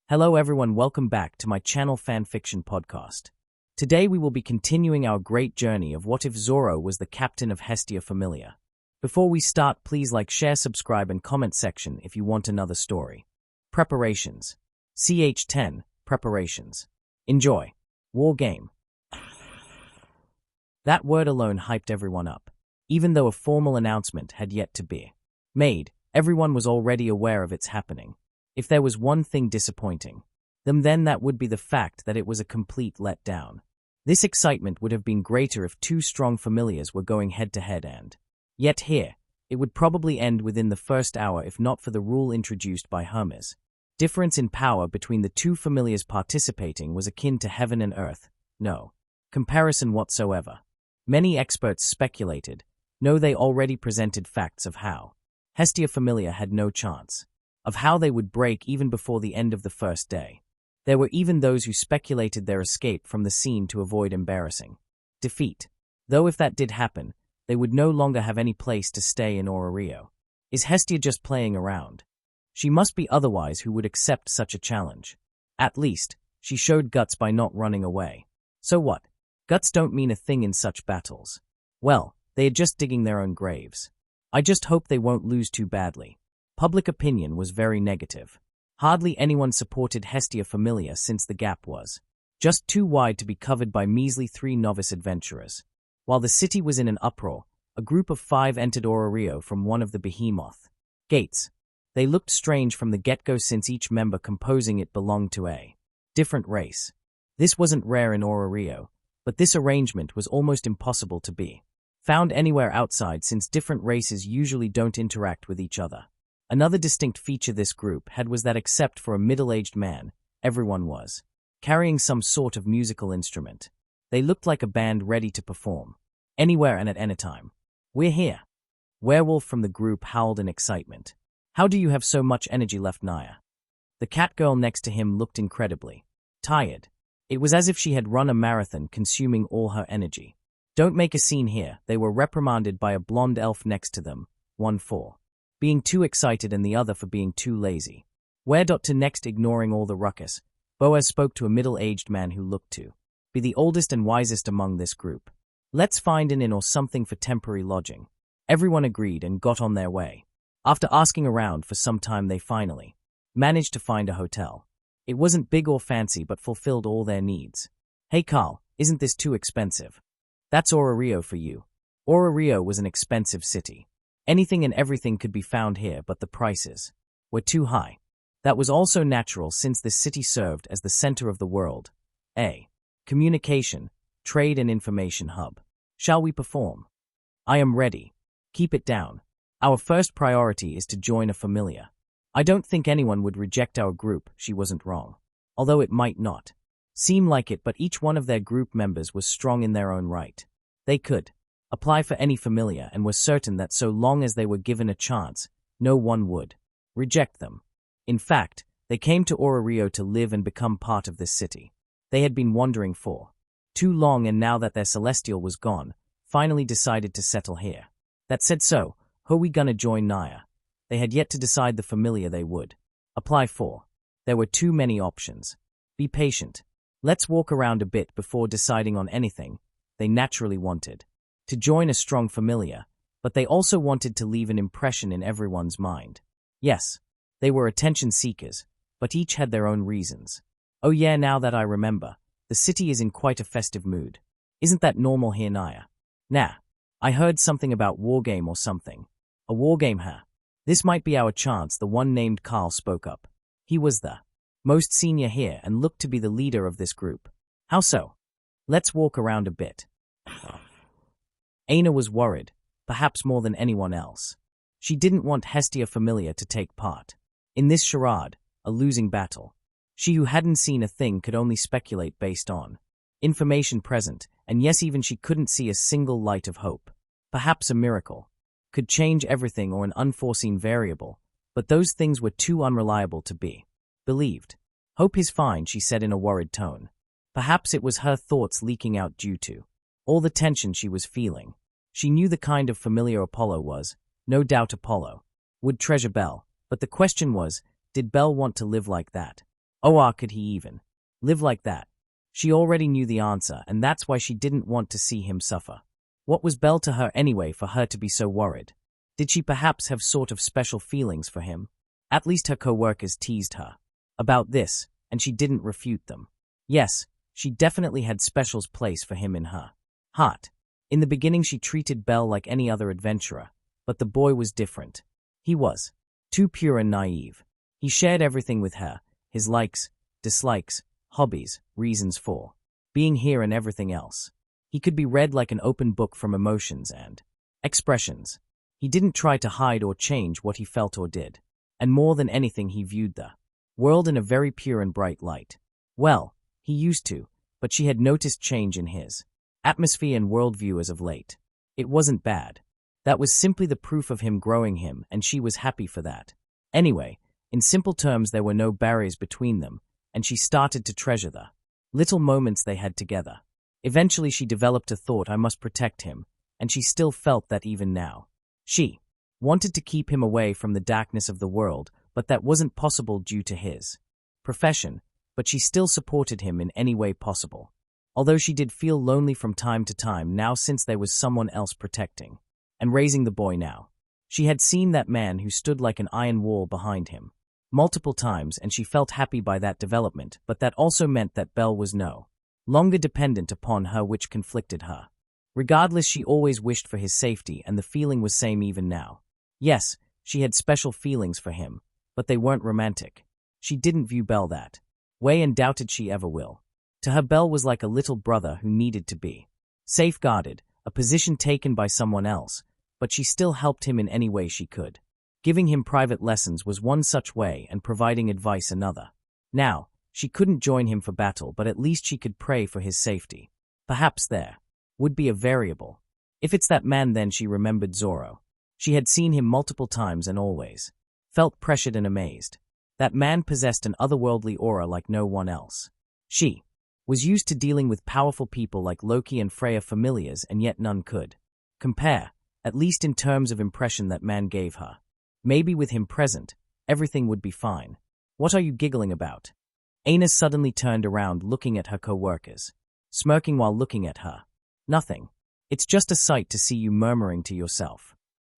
Hello everyone, welcome back to my channel Fanfiction podcast. Today we will be continuing our great journey of what if Zoro was the captain of Hestia Famelia. Before we start, please like, share, subscribe and comment section if you want another story. Preparations. CH10, preparations. Enjoy. War game. That word alone hyped everyone up. Even though a formal announcement had yet to be made, everyone was already aware of its happening. If there was one thing disappointing, then that would be the fact that it was a complete letdown. This excitement would have been greater if two strong familiars were going head-to-head and, yet here, it would probably end within the first hour if not for the rule introduced by Hermes. Difference in power between the two familiars participating was akin to heaven and earth, no comparison whatsoever. Many experts speculated, no, they already presented facts of how Hestia Famelia had no chance, of how they would break even before the end of the first day. There were even those who speculated their escape from the scene to avoid embarrassing defeat. Though if that did happen, they would no longer have any place to stay in Rio. Is Hestia just playing around? She must be, otherwise who would accept such a challenge? At least, she showed guts by not running away. So what? Guts don't mean a thing in such battles. Well, they are just digging their own graves. I just hope they won't lose too badly. Public opinion was very negative. Hardly anyone supported Hestia Famelia since the gap was just too wide to be covered by measly 3 novice adventurers. While the city was in an uproar, a group of 5 entered Rio from one of the behemoth gates. They looked strange from the get-go since each member composing it belonged to a different race. This wasn't rare in Rio, but this arrangement was almost impossible to be found anywhere outside since different races usually don't interact with each other. Another distinct feature this group had was that except for a middle-aged man, everyone was carrying some sort of musical instrument. They looked like a band ready to perform, anywhere and at any time. We're here. Werewolf from the group howled in excitement. How do you have so much energy left, Naya? The cat girl next to him looked incredibly tired. It was as if she had run a marathon, consuming all her energy. Don't make a scene here, they were reprimanded by a blonde elf next to them, one for being too excited and the other for being too lazy. Where to next? Ignoring all the ruckus, Boaz spoke to a middle-aged man who looked to be the oldest and wisest among this group. Let's find an inn or something for temporary lodging. Everyone agreed and got on their way. After asking around for some time, they finally managed to find a hotel. It wasn't big or fancy but fulfilled all their needs. Hey Carl, isn't this too expensive? That's Rio for you. Rio was an expensive city. Anything and everything could be found here, but the prices were too high. That was also natural since this city served as the center of the world, a communication, trade and information hub. Shall we perform? I am ready. Keep it down. Our first priority is to join a familia. I don't think anyone would reject our group, she wasn't wrong. Although it might not seem like it, but each one of their group members was strong in their own right. They could apply for any familia and were certain that so long as they were given a chance, no one would reject them. In fact, they came to Rio to live and become part of this city. They had been wandering for too long, and now that their celestial was gone, finally decided to settle here. That said, so, who we gonna join Naya? They had yet to decide the familia they would apply for. There were too many options. Be patient. Let's walk around a bit before deciding on anything. They naturally wanted to join a strong familia, but they also wanted to leave an impression in everyone's mind. Yes, they were attention seekers, but each had their own reasons. Oh yeah, now that I remember, the city is in quite a festive mood. Isn't that normal here, Naya? Nah, I heard something about wargame or something. A wargame, huh? This might be our chance, the one named Carl spoke up. He was the most senior here and looked to be the leader of this group. How so? Let's walk around a bit. Aina was worried, perhaps more than anyone else. She didn't want Hestia Famelia to take part in this charade, a losing battle. She who hadn't seen a thing could only speculate based on information present, and yes, even she couldn't see a single light of hope. Perhaps a miracle could change everything, or an unforeseen variable, but those things were too unreliable to be believed. Hope is fine, she said in a worried tone. Perhaps it was her thoughts leaking out due to all the tension she was feeling. She knew the kind of familiar Apollo was. No doubt Apollo would treasure Belle, but the question was, did Belle want to live like that? Could he even live like that? She already knew the answer, and that's why she didn't want to see him suffer. What was Belle to her anyway for her to be so worried? Did she perhaps have sort of special feelings for him? At least her co-workers teased her about this, and she didn't refute them. Yes, she definitely had special place for him in her heart. In the beginning she treated Belle like any other adventurer, but the boy was different. He was too pure and naive. He shared everything with her, his likes, dislikes, hobbies, reasons for being here and everything else. He could be read like an open book from emotions and expressions. He didn't try to hide or change what he felt or did. And more than anything he viewed the world in a very pure and bright light. Well, he used to, but she had noticed change in his atmosphere and worldview as of late. It wasn't bad. That was simply the proof of him growing him, and she was happy for that. Anyway, in simple terms there were no barriers between them, and she started to treasure the little moments they had together. Eventually she developed a thought, I must protect him, and she still felt that even now. She wanted to keep him away from the darkness of the world, but that wasn't possible due to his profession, but she still supported him in any way possible. Although she did feel lonely from time to time now since there was someone else protecting and raising the boy now. She had seen that man who stood like an iron wall behind him multiple times, and she felt happy by that development, but that also meant that Belle was no longer dependent upon her, which conflicted her. Regardless, she always wished for his safety, and the feeling was same even now. Yes, she had special feelings for him, but they weren't romantic. She didn't view Belle that way and doubted she ever will. To her, Belle was like a little brother who needed to be safeguarded, a position taken by someone else, but she still helped him in any way she could. Giving him private lessons was one such way, and providing advice another. Now, she couldn't join him for battle, but at least she could pray for his safety. Perhaps there would be a variable. If it's that man, then she remembered Zoro. She had seen him multiple times and always felt pressured and amazed. That man possessed an otherworldly aura like no one else. She was used to dealing with powerful people like Loki and Freya Famelias, and yet none could compare, at least in terms of impression that man gave her. Maybe with him present, everything would be fine. What are you giggling about? Aina suddenly turned around, looking at her co-workers, smirking while looking at her. Nothing. It's just a sight to see you murmuring to yourself.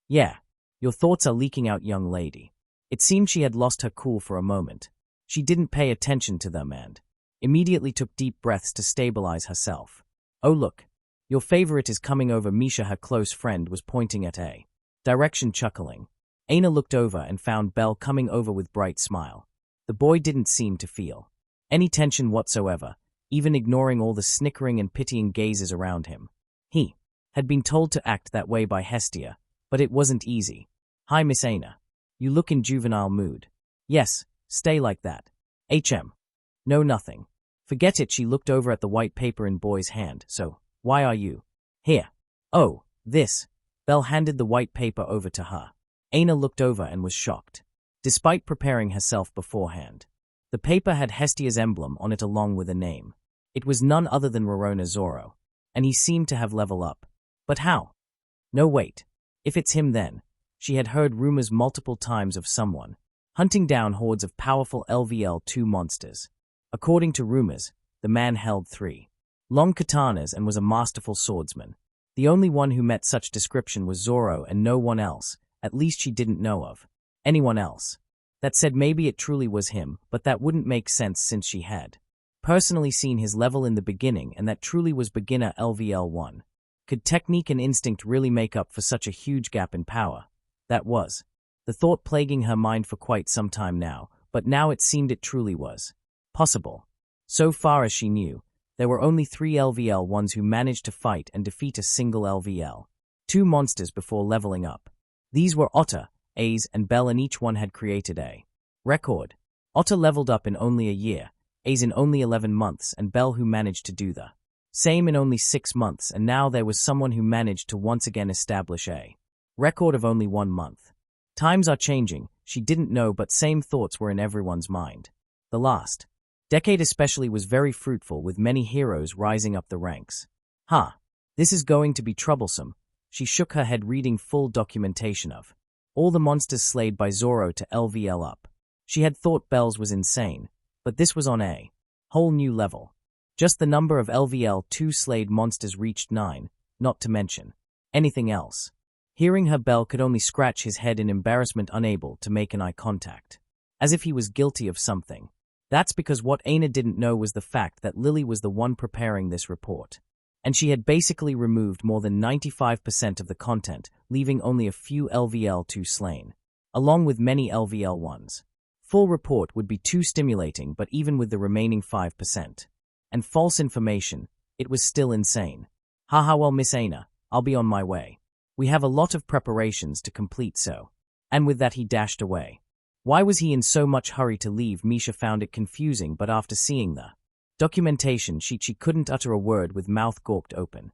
Yeah, your thoughts are leaking out, young lady. It seemed she had lost her cool for a moment. She didn't pay attention to them and immediately took deep breaths to stabilize herself. Oh look, your favorite is coming over. Misha, her close friend, was pointing at a direction, chuckling. Aina looked over and found Belle coming over with bright smile. The boy didn't seem to feel any tension whatsoever, even ignoring all the snickering and pitying gazes around him. He had been told to act that way by Hestia, but it wasn't easy. Hi, Miss Aina. You look in juvenile mood. Yes, stay like that. No, nothing. Forget it. She looked over at the white paper in boy's hand. So, why are you here? Oh, this. Belle handed the white paper over to her. Aina looked over and was shocked. Despite preparing herself beforehand, the paper had Hestia's emblem on it along with a name. It was none other than Rorona Zoro, and he seemed to have leveled up. But how? No, wait. If it's him, then she had heard rumors multiple times of someone hunting down hordes of powerful LVL-2 monsters. According to rumors, the man held 3 long katanas and was a masterful swordsman. The only one who met such description was Zoro, and no one else. At least she didn't know of anyone else. That said, maybe it truly was him, but that wouldn't make sense since she had personally seen his level in the beginning, and that truly was beginner LVL1. Could technique and instinct really make up for such a huge gap in power? That was the thought plaguing her mind for quite some time now, but now it seemed it truly was possible. So far as she knew, there were only 3 LVL1s who managed to fight and defeat a single LVL-2 monsters before leveling up. These were Otter, Ace, and Belle, and each one had created a record. Otter leveled up in only a year, Ace in only 11 months, and Belle who managed to do the same in only 6 months, and now there was someone who managed to once again establish a record of only 1 month. Times are changing, she didn't know, but same thoughts were in everyone's mind. The last decade especially was very fruitful, with many heroes rising up the ranks. This is going to be troublesome. She shook her head, reading full documentation of all the monsters slayed by Zoro to LVL up. She had thought Belle's was insane, But this was on a whole new level. Just the number of LVL-2 slayed monsters reached 9, not to mention anything else. Hearing her bell could only scratch his head in embarrassment, unable to make an eye contact. As if he was guilty of something. That's because what Aina didn't know was the fact that Lily was the one preparing this report. And she had basically removed more than 95% of the content, leaving only a few LVL-2 slain, along with many LVL-1s. Full report would be too stimulating, but even with the remaining 5% and false information, it was still insane. Haha, well, Miss Aina, I'll be on my way. We have a lot of preparations to complete, so. And with that he dashed away. Why was he in so much hurry to leave? Misha found it confusing, but after seeing the documentation sheet she couldn't utter a word with mouth gawked open.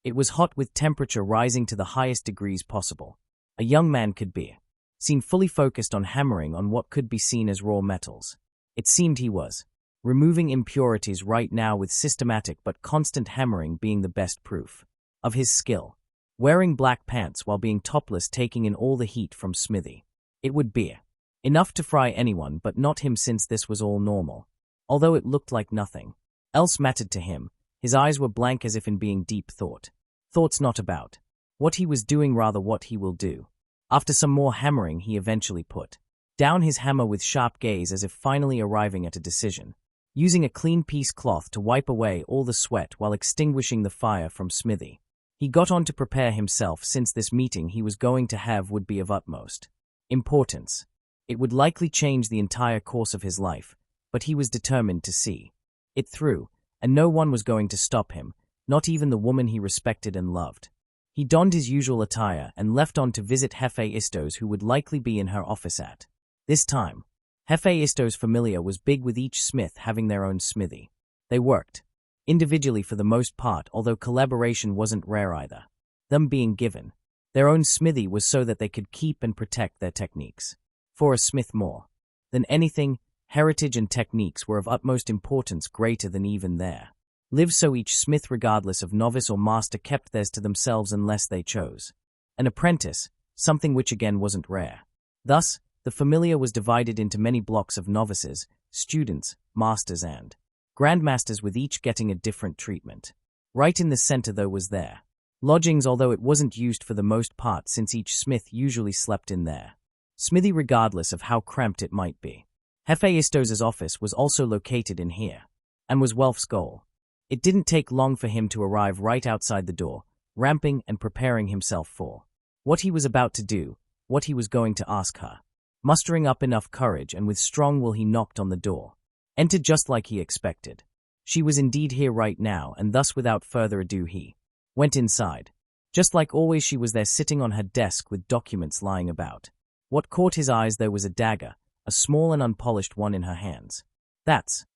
It was hot with temperature rising to the highest degrees possible. A young man could be seen fully focused on hammering on what could be seen as raw metals. It seemed he was removing impurities right now, with systematic but constant hammering being the best proof of his skill. Wearing black pants while being topless, taking in all the heat from Smithy. It would be enough to fry anyone, but not him, since this was all normal. Although it looked like nothing else mattered to him, his eyes were blank as if in being deep thought. Thoughts not about what he was doing, rather what he will do. After some more hammering, he eventually put down his hammer with sharp gaze, as if finally arriving at a decision. Using a clean piece cloth to wipe away all the sweat while extinguishing the fire from Smithy, he got on to prepare himself, since this meeting he was going to have would be of utmost importance. It would likely change the entire course of his life, but he was determined to see it through, and no one was going to stop him, not even the woman he respected and loved. He donned his usual attire and left on to visit Hephaistos, who would likely be in her office at this time. Hephaistos' Famelia was big, with each smith having their own smithy. They worked individually for the most part, although collaboration wasn't rare either. Them being given their own smithy was so that they could keep and protect their techniques. For a smith, more than anything, heritage and techniques were of utmost importance, greater than even their lives, so each smith, regardless of novice or master, kept theirs to themselves unless they chose an apprentice, something which again wasn't rare. Thus, the Famelia was divided into many blocks of novices, students, masters and grandmasters, with each getting a different treatment. Right in the center, though, was their lodgings, although it wasn't used for the most part, since each smith usually slept in their smithy regardless of how cramped it might be. Hephaistos' office was also located in here, and was Welf's goal. It didn't take long for him to arrive right outside the door, ramping and preparing himself for what he was about to do, what he was going to ask her. Mustering up enough courage and with strong will, he knocked on the door. Entered just like he expected. She was indeed here right now, and thus without further ado he went inside. Just like always, she was there, sitting on her desk with documents lying about. What caught his eyes, though, was a dagger, a small and unpolished one, in her hands. That's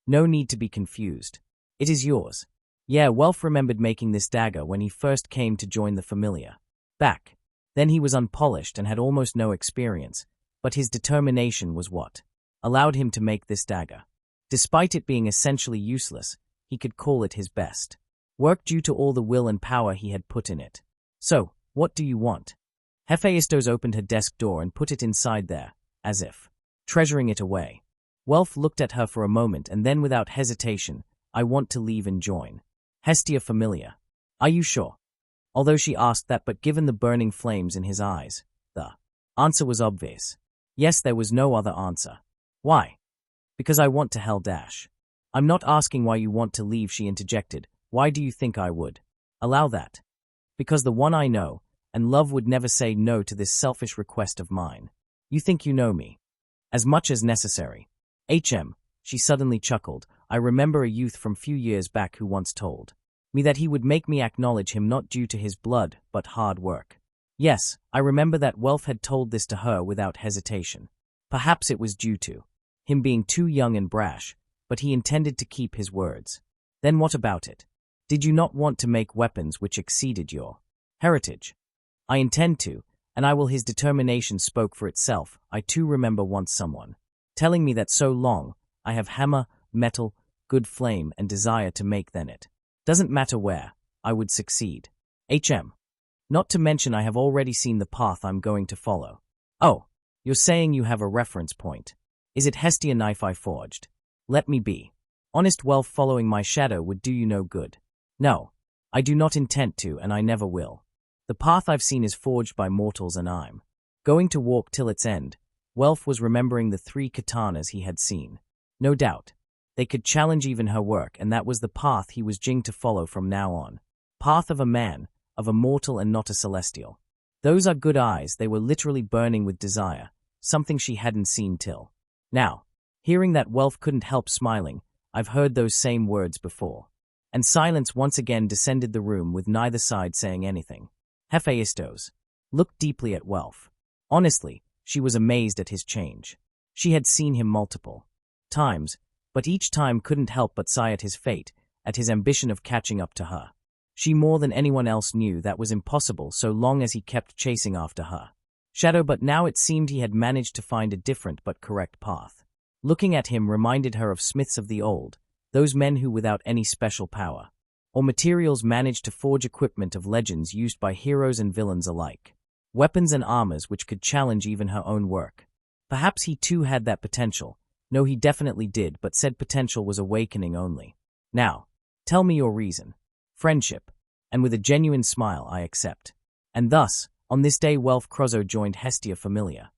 no need to be confused. It is yours. Yeah, Welf remembered making this dagger when he first came to join the Famelia. Back then he was unpolished and had almost no experience, but his determination was what allowed him to make this dagger. Despite it being essentially useless, he could call it his best work due to all the will and power he had put in it. So, what do you want? Hephaistos opened her desk door and put it inside there, as if treasuring it away. Welf looked at her for a moment and then, without hesitation, I want to leave and join Hestia Famelia. Are you sure? Although she asked that, but given the burning flames in his eyes, the answer was obvious. Yes, there was no other answer. Why? Because I want to hell dash. I'm not asking why you want to leave, she interjected. Why do you think I would allow that? Because the one I know and love would never say no to this selfish request of mine. You think you know me as much as necessary. She suddenly chuckled. I remember a youth from few years back who once told me that he would make me acknowledge him not due to his blood, but hard work. Yes, I remember that Welf had told this to her without hesitation. Perhaps it was due to him being too young and brash, but he intended to keep his words. Then what about it? Did you not want to make weapons which exceeded your heritage? I intend to, and I will. His determination spoke for itself. I too remember once someone telling me that so long I have hammer, metal, good flame, and desire to make, then it doesn't matter where, I would succeed. Not to mention I have already seen the path I'm going to follow. Oh, you're saying you have a reference point. Is it Hestia knife I forged? Let me be. Honest wealth following my shadow would do you no good. No, I do not intend to, and I never will. The path I've seen is forged by mortals, and I'm going to walk till its end. Wealth was remembering the 3 katanas he had seen. No doubt. They could challenge even her work, and that was the path he was doomed to follow from now on. Path of a man, of a mortal and not a celestial. Those are good eyes, they were literally burning with desire, something she hadn't seen till now. Hearing that, Wealth couldn't help smiling. I've heard those same words before. And silence once again descended the room, with neither side saying anything. Hephaistos looked deeply at Wealth. Honestly, she was amazed at his change. She had seen him multiple times, but each time couldn't help but sigh at his fate, at his ambition of catching up to her. She more than anyone else knew that was impossible so long as he kept chasing after her shadow, but now it seemed he had managed to find a different but correct path. Looking at him reminded her of smiths of the old, those men who without any special power or materials managed to forge equipment of legends used by heroes and villains alike. Weapons and armors which could challenge even her own work. Perhaps he too had that potential. No, he definitely did, but said potential was awakening only. Now, tell me your reason. Friendship. And with a genuine smile, I accept. And thus, on this day, Wealth Crozo joined Hestia Famelia.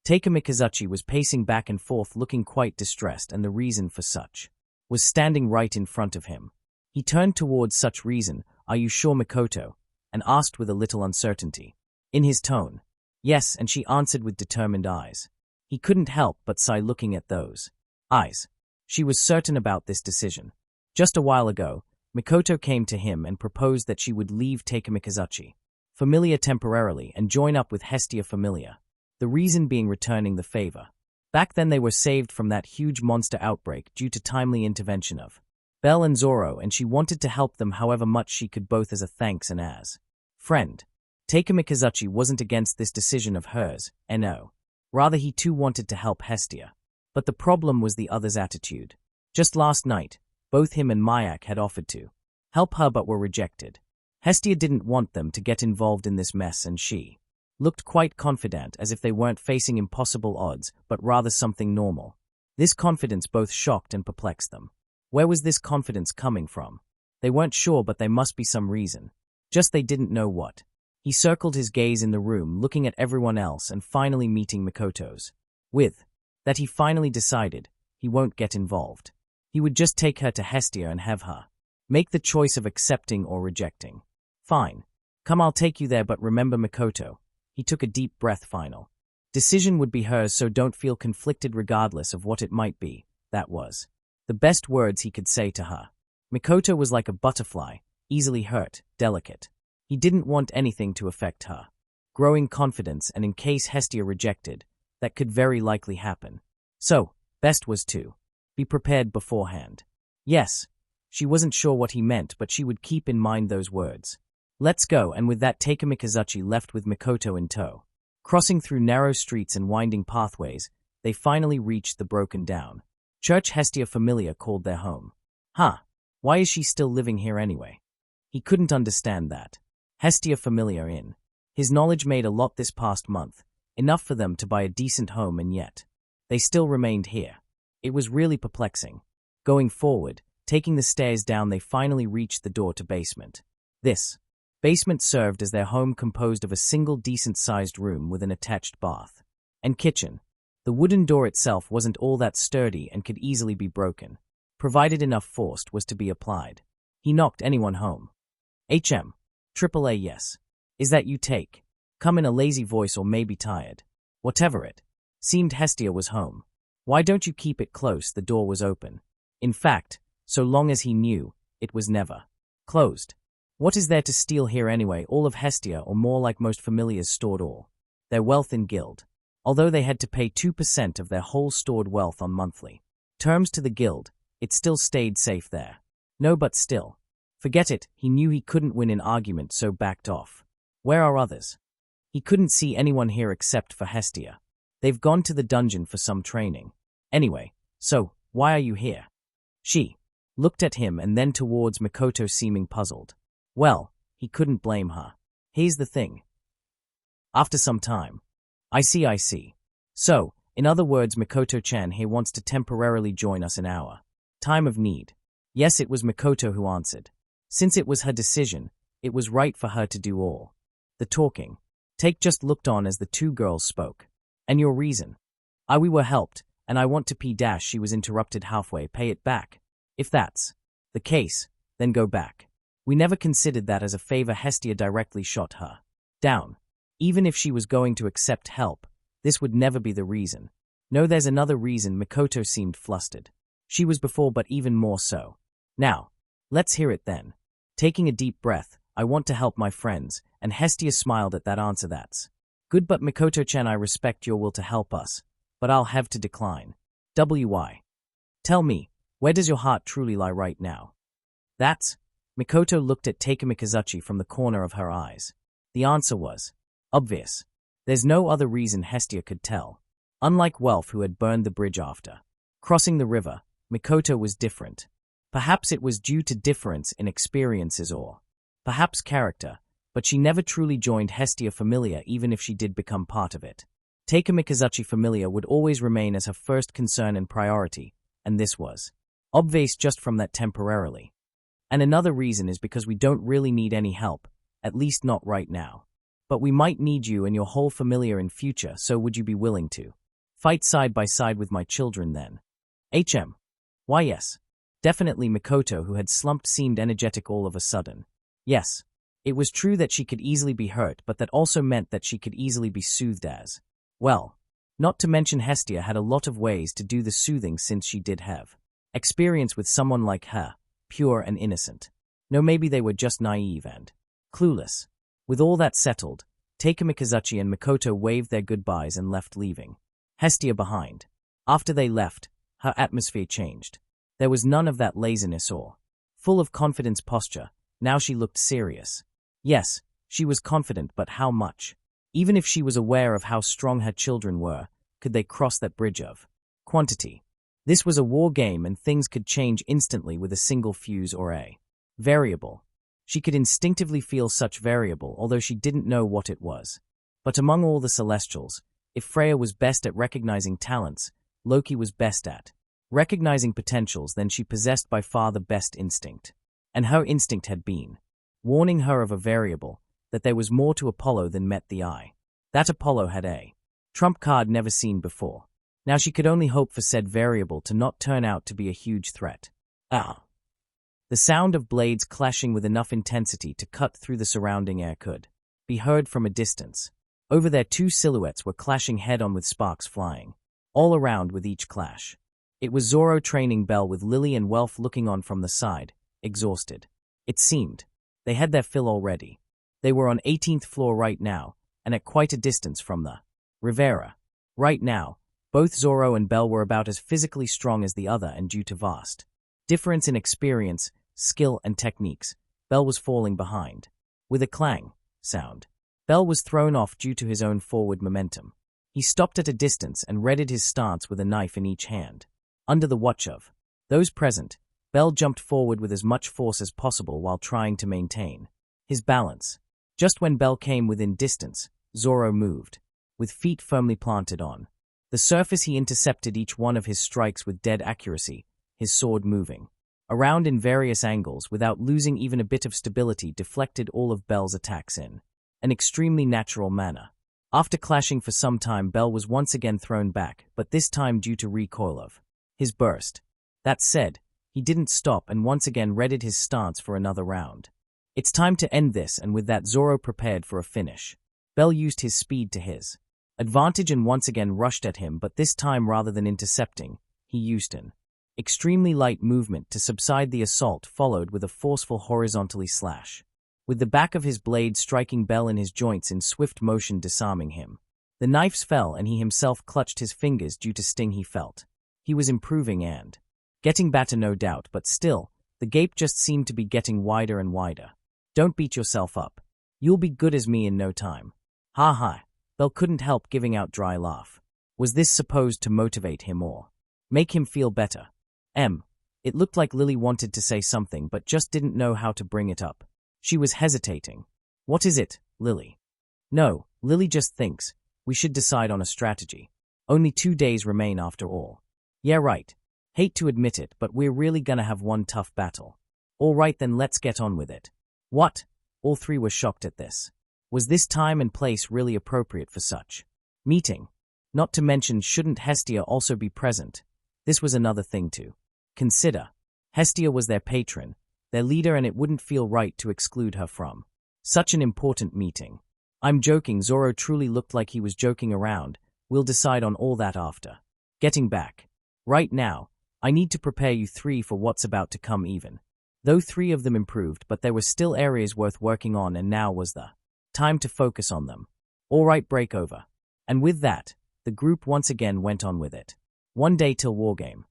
Taika Mikazuchi was pacing back and forth looking quite distressed, and the reason for such was standing right in front of him. He turned towards such reason, "Are you sure, Mikoto?" and asked with a little uncertainty in his tone. Yes, and she answered with determined eyes. He couldn't help but sigh looking at those eyes. She was certain about this decision. Just a while ago, Mikoto came to him and proposed that she would leave Taika Mikazuchi Famelia temporarily and join up with Hestia Famelia. The reason being returning the favor. Back then they were saved from that huge monster outbreak due to timely intervention of Bell and Zoro, and she wanted to help them however much she could, both as a thanks and as friend. Taika Mikazuchi wasn't against this decision of hers, no. Rather, he too wanted to help Hestia. But the problem was the other's attitude. Just last night, both him and Mayak had offered to help her but were rejected. Hestia didn't want them to get involved in this mess, and she looked quite confident, as if they weren't facing impossible odds, but rather something normal. This confidence both shocked and perplexed them. Where was this confidence coming from? They weren't sure, but there must be some reason. Just they didn't know what. He circled his gaze in the room, looking at everyone else and finally meeting Mikoto's. With that, he finally decided he won't get involved. He would just take her to Hestia and have her make the choice of accepting or rejecting. Fine. Come, I'll take you there, but remember, Mikoto. He took a deep breath. Final decision would be hers, so don't feel conflicted regardless of what it might be. That was the best words he could say to her. Mikoto was like a butterfly, easily hurt, delicate. He didn't want anything to affect her growing confidence, and in case Hestia rejected, that could very likely happen. So, best was to be prepared beforehand. Yes, she wasn't sure what he meant, but she would keep in mind those words. Let's go, and with that, Taika Mikazuchi left with Mikoto in tow. Crossing through narrow streets and winding pathways, they finally reached the broken down church Hestia Famelia called their home. Why is she still living here anyway? He couldn't understand that. Hestia Famelia Inn. His knowledge made a lot this past month, enough for them to buy a decent home, and yet they still remained here. It was really perplexing. Going forward, taking the stairs down, they finally reached the door to basement. This basement served as their home, composed of a single decent-sized room with an attached bath and kitchen. The wooden door itself wasn't all that sturdy and could easily be broken, provided enough force was to be applied. He knocked. Anyone home? AAA, yes. Is that you? Take. Come, in a lazy voice, or maybe tired. Whatever it seemed, Hestia was home. Why don't you keep it close? The door was open. In fact, so long as he knew, it was never closed. What is there to steal here anyway? All of Hestia, or more like most familiars, stored all their wealth in guild. Although they had to pay 2% of their whole stored wealth on monthly terms to the guild, it still stayed safe there. No, but still. Forget it, he knew he couldn't win an argument, so backed off. Where are others? He couldn't see anyone here except for Hestia. They've gone to the dungeon for some training. Anyway, so, why are you here? She looked at him and then towards Mikoto, seeming puzzled. Well, he couldn't blame her. Here's the thing. After some time. I see. So, In other words, Mikoto-chan here wants to temporarily join us in our time of need. Yes, it was Mikoto who answered. Since it was her decision, it was right for her to do all the talking. Take just looked on as the two girls spoke. And your reason? We were helped, and I want to she was interrupted halfway, pay it back. If that's the case, then go back. We never considered that as a favor. Hestia directly shot her down. Even if she was going to accept help, this would never be the reason. No, there's another reason. Mikoto seemed flustered. She was before, but even more so. Now, let's hear it then. Taking a deep breath, I want to help my friends, and Hestia smiled at that answer. That's good, but Mikoto-chan, I respect your will to help us, but I'll have to decline. Why? Tell me, where does your heart truly lie right now? That's... Mikoto looked at Takemikazuchi from the corner of her eyes. The answer was obvious. There's no other reason Hestia could tell. Unlike Welf, who had burned the bridge after crossing the river, Mikoto was different. Perhaps it was due to difference in experiences or perhaps character, but she never truly joined Hestia Famelia even if she did become part of it. Takemikazuchi Famelia would always remain as her first concern and priority, and this was obvious just from that temporarily. And another reason is because we don't really need any help, at least not right now. But we might need you and your whole familia in future, so would you be willing to fight side by side with my children then? Why yes. Definitely. Mikoto, who had slumped, seemed energetic all of a sudden. Yes. It was true that she could easily be hurt, but that also meant that she could easily be soothed as well. Not to mention Hestia had a lot of ways to do the soothing since she did have experience with someone like her, pure and innocent. No, maybe they were just naive and clueless. With all that settled, Takemikazuchi and Mikoto waved their goodbyes and left, leaving Hestia behind. After they left, her atmosphere changed. There was none of that laziness or full of confidence posture. Now she looked serious. Yes, she was confident, but how much? Even if she was aware of how strong her children were, could they cross that bridge of quantity? This was a war game, and things could change instantly with a single fuse or a variable. She could instinctively feel such variable, although she didn't know what it was. But among all the Celestials, if Freya was best at recognizing talents, Loki was best at recognizing potentials, then she possessed by far the best instinct. And her instinct had been warning her of a variable, that there was more to Apollo than met the eye. That Apollo had a trump card never seen before. Now she could only hope for said variable to not turn out to be a huge threat. The sound of blades clashing with enough intensity to cut through the surrounding air could be heard from a distance. Over there, two silhouettes were clashing head-on with sparks flying all around with each clash. It was Zoro training Bell, with Lily and Welf looking on from the side, exhausted. It seemed they had their fill already. They were on 18th floor right now, and at quite a distance from the Rivera. Right now, both Zoro and Bell were about as physically strong as the other, and due to vast difference in experience, skill, and techniques, Bell was falling behind. With a clang sound, Bell was thrown off due to his own forward momentum. He stopped at a distance and readied his stance with a knife in each hand. Under the watch of those present, Bell jumped forward with as much force as possible while trying to maintain his balance. Just when Bell came within distance, Zoro moved. With feet firmly planted on the surface, he intercepted each one of his strikes with dead accuracy, his sword moving around in various angles without losing even a bit of stability, deflected all of Bell's attacks in an extremely natural manner. After clashing for some time, Bell was once again thrown back, but this time due to recoil of his burst. That said, he didn't stop and once again readied his stance for another round. It's time to end this, and with that Zoro prepared for a finish. Bell used his speed to his advantage and once again rushed at him, but this time rather than intercepting, he used an extremely light movement to subside the assault, followed with a forceful horizontally slash, with the back of his blade striking Bell in his joints in swift motion, disarming him. The knives fell and he himself clutched his fingers due to sting he felt. He was improving and getting better, no doubt, but still, the gape just seemed to be getting wider and wider. Don't beat yourself up. You'll be good as me in no time. Ha ha. Bell couldn't help giving out dry laugh. Was this supposed to motivate him or make him feel better? It looked like Lily wanted to say something but just didn't know how to bring it up. She was hesitating. What is it, Lily? No, Lily just thinks we should decide on a strategy. Only 2 days remain after all. Yeah, right. Hate to admit it, but we're really gonna have one tough battle. All right, then let's get on with it. What? All three were shocked at this. Was this time and place really appropriate for such meeting? Not to mention, shouldn't Hestia also be present? This was another thing to consider. Hestia was their patron, their leader, and it wouldn't feel right to exclude her from such an important meeting. I'm joking, Zoro truly looked like he was joking around. We'll decide on all that after getting back. Right now, I need to prepare you three for what's about to come even. Though 3 of them improved, but there were still areas worth working on, and now was the time to focus on them. All right, break over. And with that, the group once again went on with it. 1 day till wargame.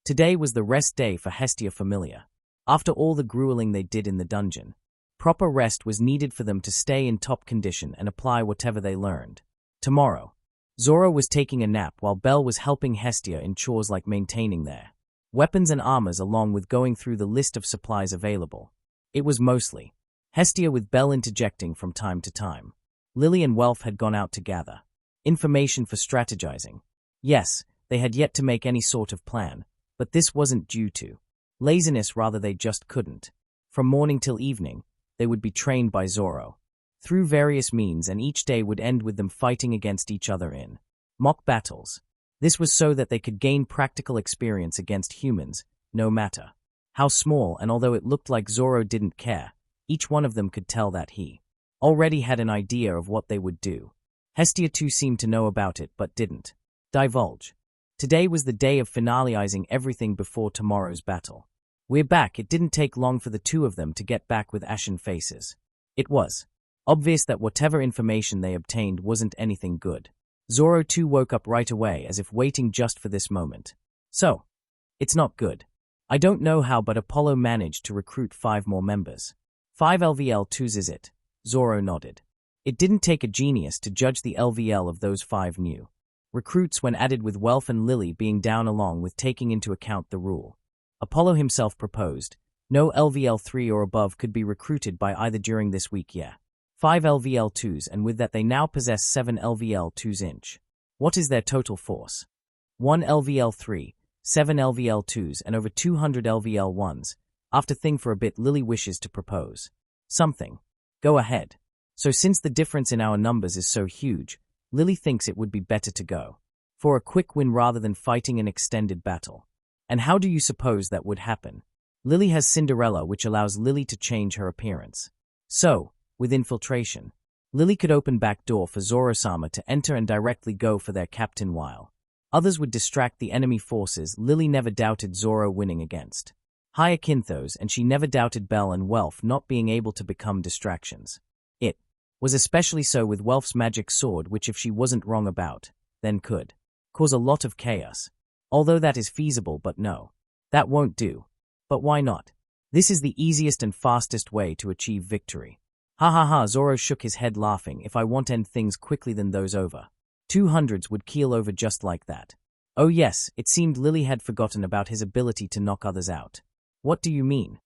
Today was the rest day for Hestia Famelia. After all the grueling they did in the dungeon, proper rest was needed for them to stay in top condition and apply whatever they learned. Tomorrow, Zoro was taking a nap while Bell was helping Hestia in chores like maintaining their weapons and armors, along with going through the list of supplies available. It was mostly Hestia, with Bell interjecting from time to time. Lily and Welf had gone out to gather information for strategizing. Yes, they had yet to make any sort of plan, but this wasn't due to laziness, rather they just couldn't. From morning till evening, they would be trained by Zoro through various means, and each day would end with them fighting against each other in mock battles. This was so that they could gain practical experience against humans, no matter how small, and although it looked like Zoro didn't care, each one of them could tell that he already had an idea of what they would do. Hestia too seemed to know about it but didn't divulge. Today was the day of finalizing everything before tomorrow's battle. We're back. It didn't take long for the 2 of them to get back with ashen faces. It was obvious that whatever information they obtained wasn't anything good. Zoro too woke up right away, as if waiting just for this moment. So, it's not good. I don't know how, but Apollo managed to recruit 5 more members. 5 LVL2s is it? Zoro nodded. It didn't take a genius to judge the LVL of those 5 new recruits when added with Welf and Lily being down, along with taking into account the rule Apollo himself proposed. No LVL3 or above could be recruited by either during this week. Yeah. 5 LVL2s, and with that they now possess 7 LVL2s inch. What is their total force? 1 LVL3, 7 LVL2s, and over 200 LVL1s. After thinking for a bit, Lily wishes to propose something. Go ahead. So since the difference in our numbers is so huge, Lily thinks it would be better to go for a quick win rather than fighting an extended battle. And how do you suppose that would happen? Lily has Cinderella, which allows Lily to change her appearance. So, with infiltration, Lily could open back door for Zoro-sama to enter and directly go for their captain, while others would distract the enemy forces. Lily never doubted Zoro winning against Hyacinthos, and she never doubted Bell and Welf not being able to become distractions. It was especially so with Welf's magic sword, which, if she wasn't wrong about, then could cause a lot of chaos. Although that is feasible, but no, that won't do. But why not? This is the easiest and fastest way to achieve victory. Ha ha ha, Zoro shook his head laughing. If I want end things quickly, then those over 200s would keel over just like that. Oh yes, it seemed Lily had forgotten about his ability to knock others out. What do you mean?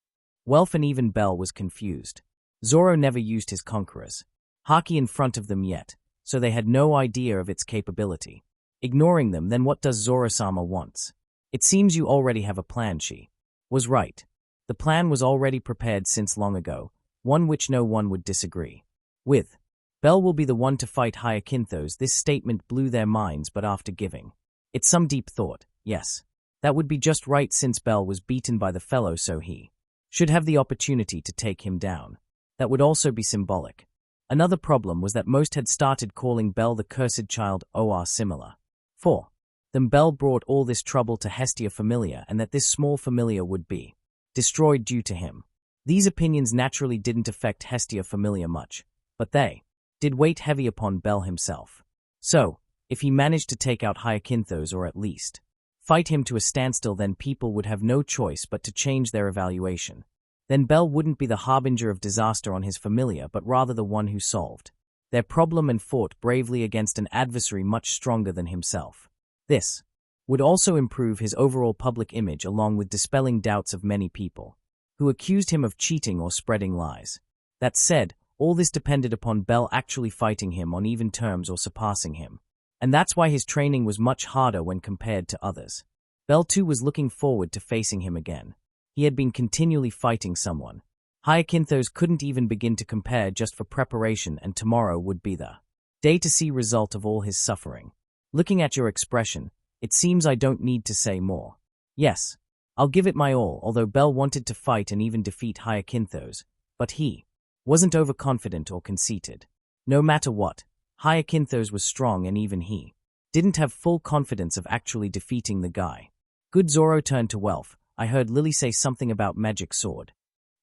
Welf and even Bell was confused. Zoro never used his conquerors Haki in front of them yet, so they had no idea of its capability. Ignoring them, then what does Zoro-sama wants? It seems you already have a plan. She was right. The plan was already prepared since long ago, one which no one would disagree with. Bell will be the one to fight Hyacinthos. This statement blew their minds, but after giving it some deep thought, yes, that would be just right, since Bell was beaten by the fellow, so he should have the opportunity to take him down. That would also be symbolic. Another problem was that most had started calling Bell the cursed child, or similar. For them, Bell brought all this trouble to Hestia Famelia, and that this small Famelia would be destroyed due to him. These opinions naturally didn't affect Hestia Famelia much, but they did weight heavy upon Bell himself. So, if he managed to take out Hyacinthos, or at least fight him to a standstill, then people would have no choice but to change their evaluation. Then Bell wouldn't be the harbinger of disaster on his Famelia, but rather the one who solved their problem and fought bravely against an adversary much stronger than himself. This would also improve his overall public image, along with dispelling doubts of many people who accused him of cheating or spreading lies. That said, all this depended upon Bell actually fighting him on even terms or surpassing him. And that's why his training was much harder when compared to others. Bell too was looking forward to facing him again. He had been continually fighting someone. Hyacinthos couldn't even begin to compare just for preparation, and tomorrow would be the day to see result of all his suffering. Looking at your expression, it seems I don't need to say more. Yes, I'll give it my all, although Bell wanted to fight and even defeat Hyacinthos, but he wasn't overconfident or conceited. No matter what, Hyacinthos was strong, and even he didn't have full confidence of actually defeating the guy. Good. Zoro turned to Welf. I heard Lily say something about magic sword.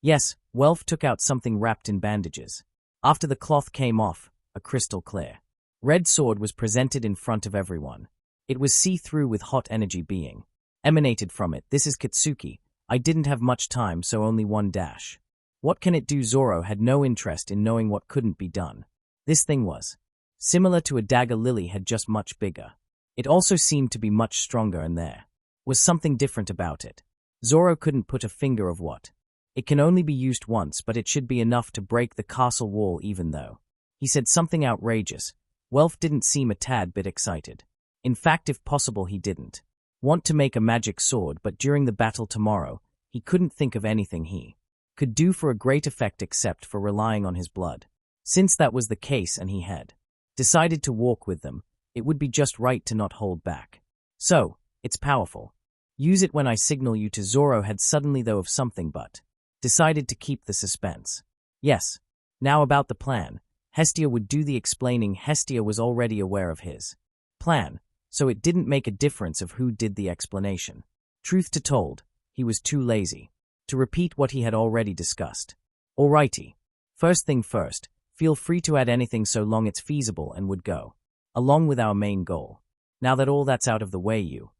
Yes, Welf took out something wrapped in bandages. After the cloth came off, a crystal clear red sword was presented in front of everyone. It was see-through with hot energy being emanated from it. This is Katsuki. I didn't have much time, so only one dash. What can it do? Zoro had no interest in knowing what couldn't be done. This thing was similar to a dagger Lily had, just much bigger. It also seemed to be much stronger, and there was something different about it. Zoro couldn't put a finger of what. It can only be used once, but it should be enough to break the castle wall, even though he said something outrageous. Welf didn't seem a tad bit excited. In fact, if possible, he didn't want to make a magic sword, but during the battle tomorrow, he couldn't think of anything he could do for a great effect except for relying on his blood. Since that was the case and he had decided to walk with them, it would be just right to not hold back. So, it's powerful. Use it when I signal you to. Zoro had suddenly though of something, but decided to keep the suspense. Yes. Now about the plan. Hestia would do the explaining. Hestia was already aware of his plan, so it didn't make a difference of who did the explanation. Truth to told, he was too lazy to repeat what he had already discussed. Alrighty. First thing first, feel free to add anything so long it's feasible and would go along with our main goal. Now that all that's out of the way, you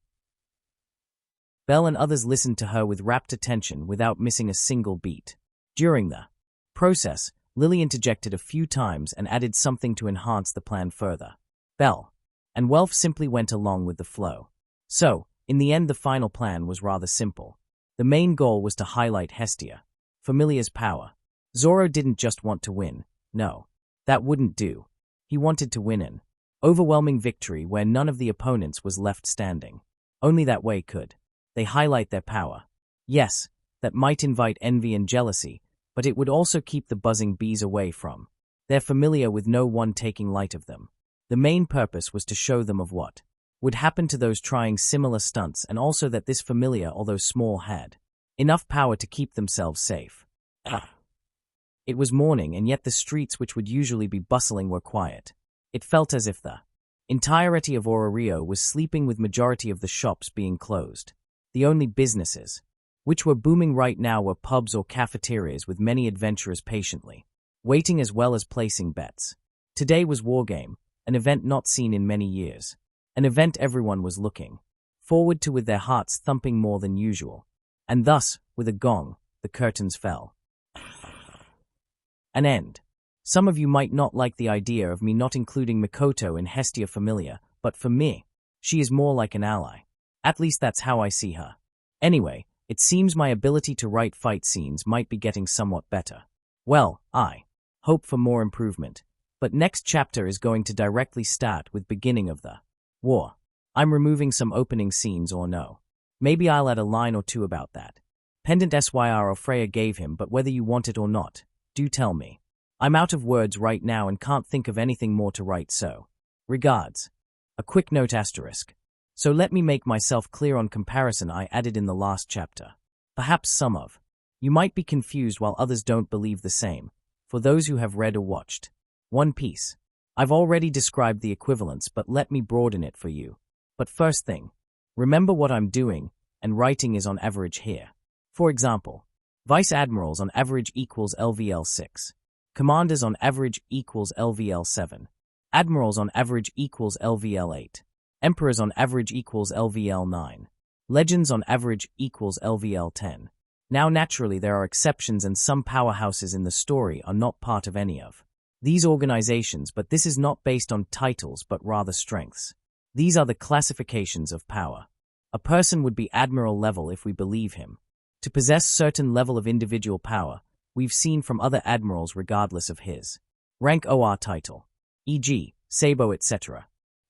Bell and others listened to her with rapt attention without missing a single beat. During the process, Lily interjected a few times and added something to enhance the plan further. Bell and Welf simply went along with the flow. So, in the end, the final plan was rather simple. The main goal was to highlight Hestia, Famelia's power. Zoro didn't just want to win. No, that wouldn't do. He wanted to win an overwhelming victory where none of the opponents was left standing. Only that way could they highlight their power. Yes, that might invite envy and jealousy, but it would also keep the buzzing bees away from their Famelia, with no one taking light of them. The main purpose was to show them of what would happen to those trying similar stunts, and also that this Famelia, although small, had enough power to keep themselves safe. It was morning, and yet the streets, which would usually be bustling, were quiet. It felt as if the entirety of Ororio was sleeping, with majority of the shops being closed. The only businesses which were booming right now were pubs or cafeterias, with many adventurers patiently waiting as well as placing bets. Today was Wargame, an event not seen in many years. An event everyone was looking forward to with their hearts thumping more than usual. And thus, with a gong, the curtains fell. An end. Some of you might not like the idea of me not including Mikoto in Hestia Famelia, but for me, she is more like an ally. At least that's how I see her. Anyway, it seems my ability to write fight scenes might be getting somewhat better. Well, I hope for more improvement. But next chapter is going to directly start with beginning of the war. I'm removing some opening scenes, or no. Maybe I'll add a line or two about that. Pendant Syr Freya gave him, but whether you want it or not, do tell me. I'm out of words right now and can't think of anything more to write, so. Regards. A quick note asterisk. So let me make myself clear on comparison I added in the last chapter. Perhaps some of you might be confused while others don't believe the same, for those who have read or watched One Piece. I've already described the equivalence, but let me broaden it for you. But first thing, remember what I'm doing, and writing is on average here. For example, Vice Admirals on average equals LVL 6. Commanders on average equals LVL 7. Admirals on average equals LVL 8. Emperors on average equals LVL 9. Legends on average equals LVL 10. Now naturally there are exceptions, and some powerhouses in the story are not part of any of these organizations, but this is not based on titles but rather strengths. These are the classifications of power. A person would be admiral level if we believe him to possess certain level of individual power we've seen from other admirals regardless of his rank or title, e.g., Sabo, etc.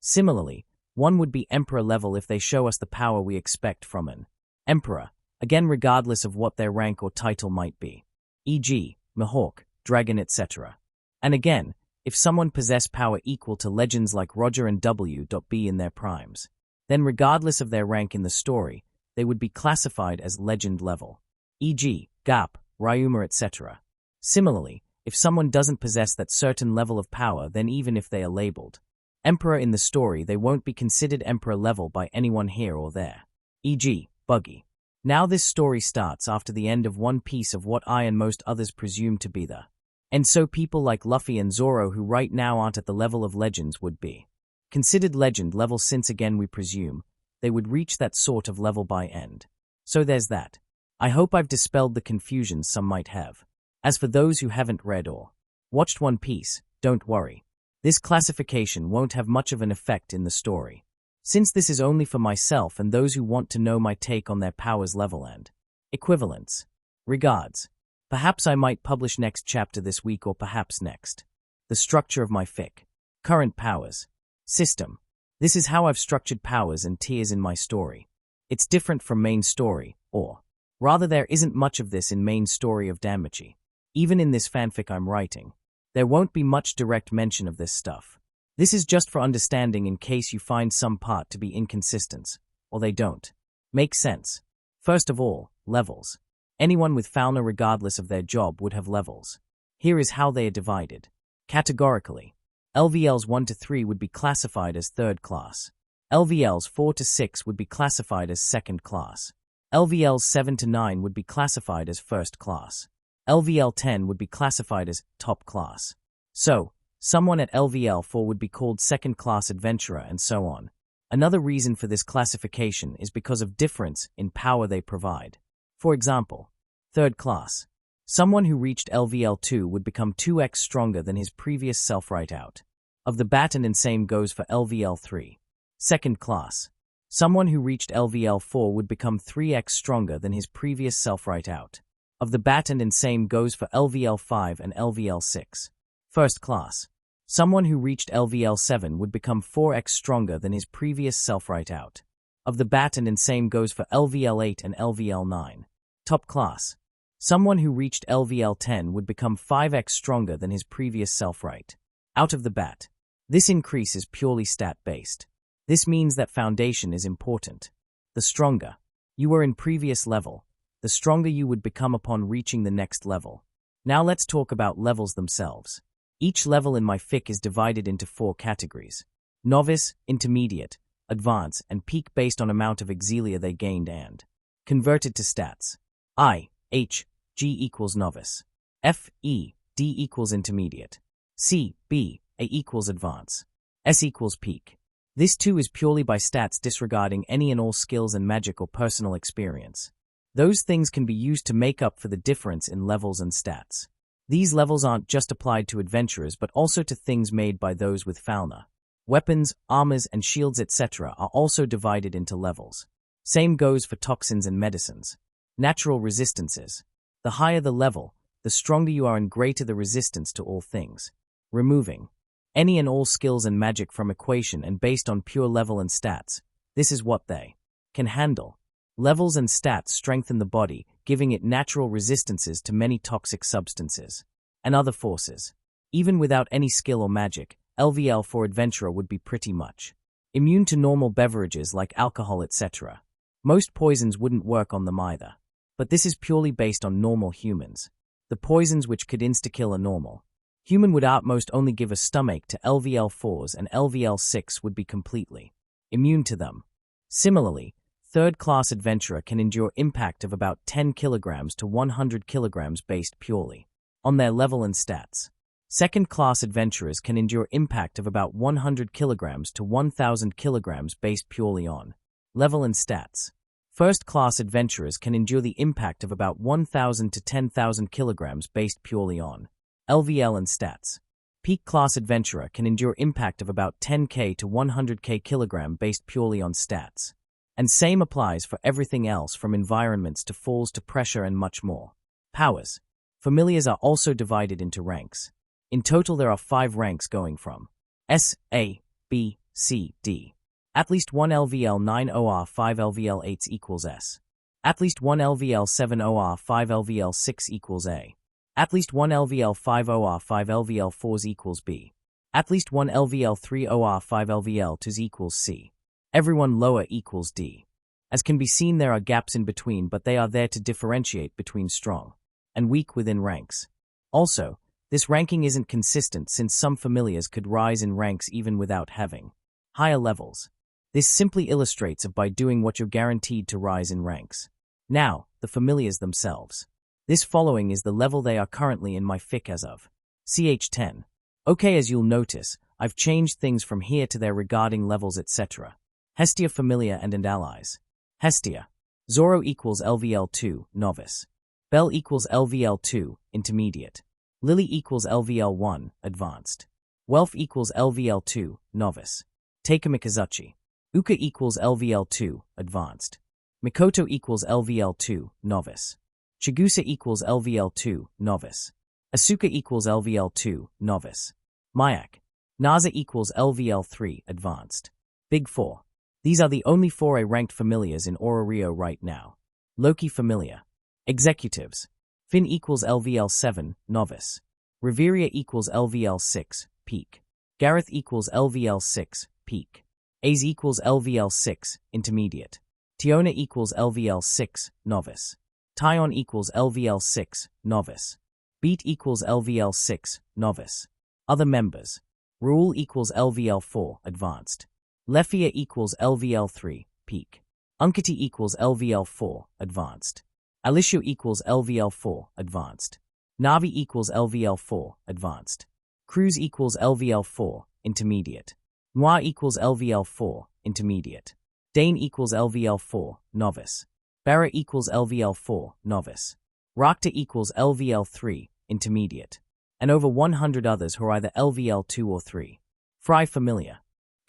Similarly, one would be Emperor level if they show us the power we expect from an Emperor, again regardless of what their rank or title might be, e.g., Mihawk, Dragon, etc. And again, if someone possess power equal to legends like Roger and W.B in their primes, then regardless of their rank in the story, they would be classified as legend level, e.g., Gap, Ryuma, etc. Similarly, if someone doesn't possess that certain level of power, then even if they are labeled Emperor in the story, they won't be considered Emperor level by anyone here or there, e.g., Buggy. Now this story starts after the end of one piece of what I and most others presume to be the and so people like Luffy and Zoro who right now aren't at the level of legends would be considered legend level, since again we presume they would reach that sort of level by end. So there's that. I hope I've dispelled the confusion some might have. As for those who haven't read or watched One Piece, don't worry. This classification won't have much of an effect in the story, since this is only for myself and those who want to know my take on their powers level and equivalents. Regards. Perhaps I might publish next chapter this week or perhaps next. The structure of my fic. Current powers. System. This is how I've structured powers and tiers in my story. It's different from main story, or rather there isn't much of this in main story of Danmachi. Even in this fanfic I'm writing, there won't be much direct mention of this stuff. This is just for understanding in case you find some part to be inconsistent, or they don't make sense. First of all, levels. Anyone with fauna regardless of their job would have levels. Here is how they are divided. Categorically, LVLs 1 to 3 would be classified as third class. LVLs 4 to 6 would be classified as second class. LVLs 7 to 9 would be classified as first class. LVL 10 would be classified as top class. So, someone at LVL 4 would be called second class adventurer and so on. Another reason for this classification is because of difference in power they provide. For example, third class. Someone who reached LVL 2 would become 2x stronger than his previous self right out of the bat, and same goes for LVL 3. Second class. Someone who reached LVL 4 would become 3x stronger than his previous self right out of the bat, and same goes for LVL 5 and LVL 6. First class. Someone who reached LVL 7 would become 4x stronger than his previous self right out of the bat, and same goes for LVL 8 and LVL 9. Top class. Someone who reached LVL 10 would become 5x stronger than his previous self right out of the bat. This increase is purely stat-based. This means that foundation is important. The stronger you were in previous level, the stronger you would become upon reaching the next level. Now let's talk about levels themselves. Each level in my fic is divided into 4 categories: novice, intermediate, advance, and peak based on amount of exilia they gained and converted to stats. I, H, G equals novice. F, E, D equals intermediate. C, B, A equals advance. S equals peak. This too is purely by stats, disregarding any and all skills and magic or personal experience. Those things can be used to make up for the difference in levels and stats. These levels aren't just applied to adventurers but also to things made by those with fauna. Weapons, armors, and shields, etc. are also divided into levels. Same goes for toxins and medicines. Natural resistances. The higher the level, the stronger you are and greater the resistance to all things. Removing any and all skills and magic from equation and based on pure level and stats, this is what they can handle. Levels and stats strengthen the body, giving it natural resistances to many toxic substances and other forces. Even without any skill or magic, LVL for adventurer would be pretty much immune to normal beverages like alcohol, etc. Most poisons wouldn't work on them either. But this is purely based on normal humans. The poisons which could insta-kill a normal human would utmost only give a stomachache to LVL 4s, and LVL 6 would be completely immune to them. Similarly, third-class adventurer can endure impact of about 10 kilograms to 100 kilograms based purely on their level and stats. Second-class adventurers can endure impact of about 100 kilograms to 1,000 kilograms based purely on level and stats. First-class adventurers can endure the impact of about 1,000 to 10,000 kilograms based purely on LVL and stats. Peak-class adventurer can endure impact of about 10k to 100k kilogram based purely on stats. And same applies for everything else from environments to falls to pressure and much more. Powers. Familiars are also divided into ranks. In total there are 5 ranks going from S, A, B, C, D. At least 1 LVL 9 OR 5 LVL 8 equals S. At least 1 LVL 7 OR 5 LVL 6 equals A. At least 1 LVL 5 OR 5 LVL 4 equals B. At least 1 LVL 3 OR 5 LVL 2 equals C. Everyone lower equals D. As can be seen, there are gaps in between, but they are there to differentiate between strong and weak within ranks. Also, this ranking isn't consistent since some familiars could rise in ranks even without having higher levels. This simply illustrates by doing what you're guaranteed to rise in ranks. Now, the familiars themselves. This following is the level they are currently in my fic as of CH10. Okay, as you'll notice, I've changed things from here to there regarding levels etc. Hestia Famelia and allies. Hestia. Zoro equals LVL2, novice. Bell equals LVL2, intermediate. Lily equals LVL1, advanced. Welf equals LVL2, novice. Take Mikazuchi. Uka equals LVL2, advanced. Mikoto equals LVL2, novice. Chigusa equals LVL2, novice. Asuka equals LVL2, novice. Mayak. Naza equals LVL3, advanced. Big 4. These are the only 4A ranked familiars in Ororio right now. Loki Familiar. Executives. Finn equals LVL7, novice. Reveria equals LVL6, peak. Gareth equals LVL6, peak. Az equals LVL6, intermediate. Tiona equals LVL6, novice. Tyon equals LVL6, novice. Beat equals LVL6, novice. Other members. Raul equals LVL4, advanced. Lefia equals LVL3, peak. Unkati equals LVL4, advanced. Alicio equals LVL4, advanced. Navi equals LVL4, advanced. Cruz equals LVL4, intermediate. Noir equals LVL4, intermediate. Dane equals LVL4, novice. Barra equals LVL4, novice. Rakta equals LVL3, intermediate. And over 100 others who are either LVL2 or 3. Fry Familiar.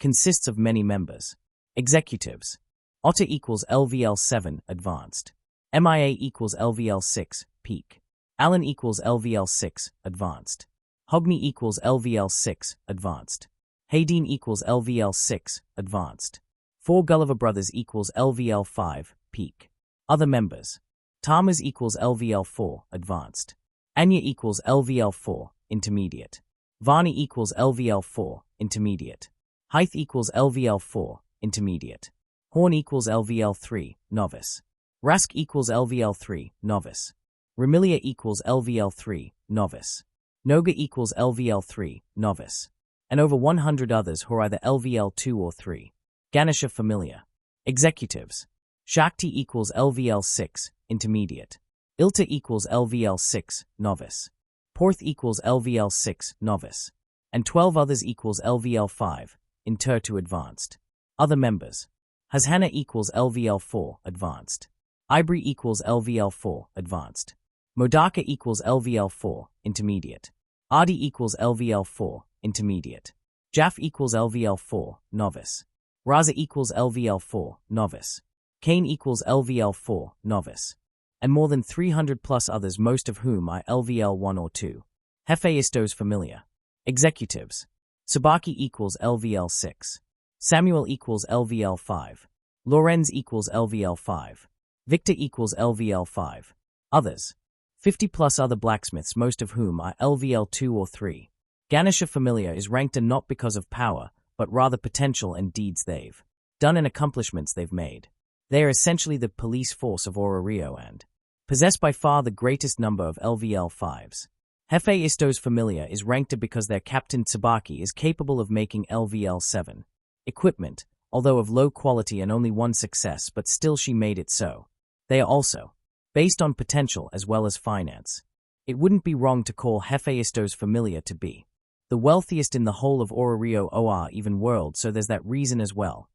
Consists of many members. Executives. Otter equals LVL7, advanced. MIA equals LVL6, peak. Alan equals LVL6, advanced. Hogni equals LVL6, advanced. Haydeen equals LVL6, advanced. 4 Gulliver Brothers equals LVL5, peak. Other members. Tamas equals LVL4, advanced. Anya equals LVL4, intermediate. Varni equals LVL4, intermediate. Hythe equals LVL4, intermediate. Horn equals LVL3, novice. Rask equals LVL3, novice. Remilia equals LVL3, novice. Noga equals LVL3, novice. And over 100 others who are either LVL2 or 3. Ganesha Familiar. Executives. Shakti equals LVL6, intermediate. Ilta equals LVL6, novice. Porth equals LVL6, novice. And 12 others equals LVL5, inter to advanced. Other members. Hazhana equals LVL4, advanced. Ibri equals LVL4, advanced. Modaka equals LVL4, intermediate. Adi equals LVL4, intermediate. Jaff equals LVL4, novice. Raza equals LVL4, novice. Kane equals LVL4, novice. And more than 300 plus others, most of whom are LVL1 or 2. Hephaistos Familiar. Executives. Tsubaki equals LVL6. Samuel equals LVL5. Lorenz equals LVL5. Victor equals LVL5. Others. 50 plus other blacksmiths, most of whom are LVL2 or 3. Ganesha Familiar is ranked not because of power, but rather potential and deeds they've done and accomplishments they've made. They are essentially the police force of Ororio and possess by far the greatest number of LVL5s. Hephaistos Familiar is ranked because their captain Tsubaki is capable of making LVL7 equipment, although of low quality and only one success, but still she made it so. They are also based on potential as well as finance. It wouldn't be wrong to call Hephaistos Familiar to be the wealthiest in the whole of Ororio or even world, so there's that reason as well.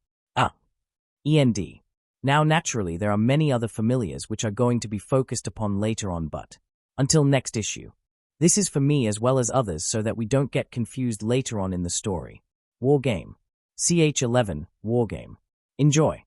END. Now naturally there are many other familiars which are going to be focused upon later on, but until next issue. This is for me as well as others so that we don't get confused later on in the story. Wargame. CH11, Wargame. Enjoy.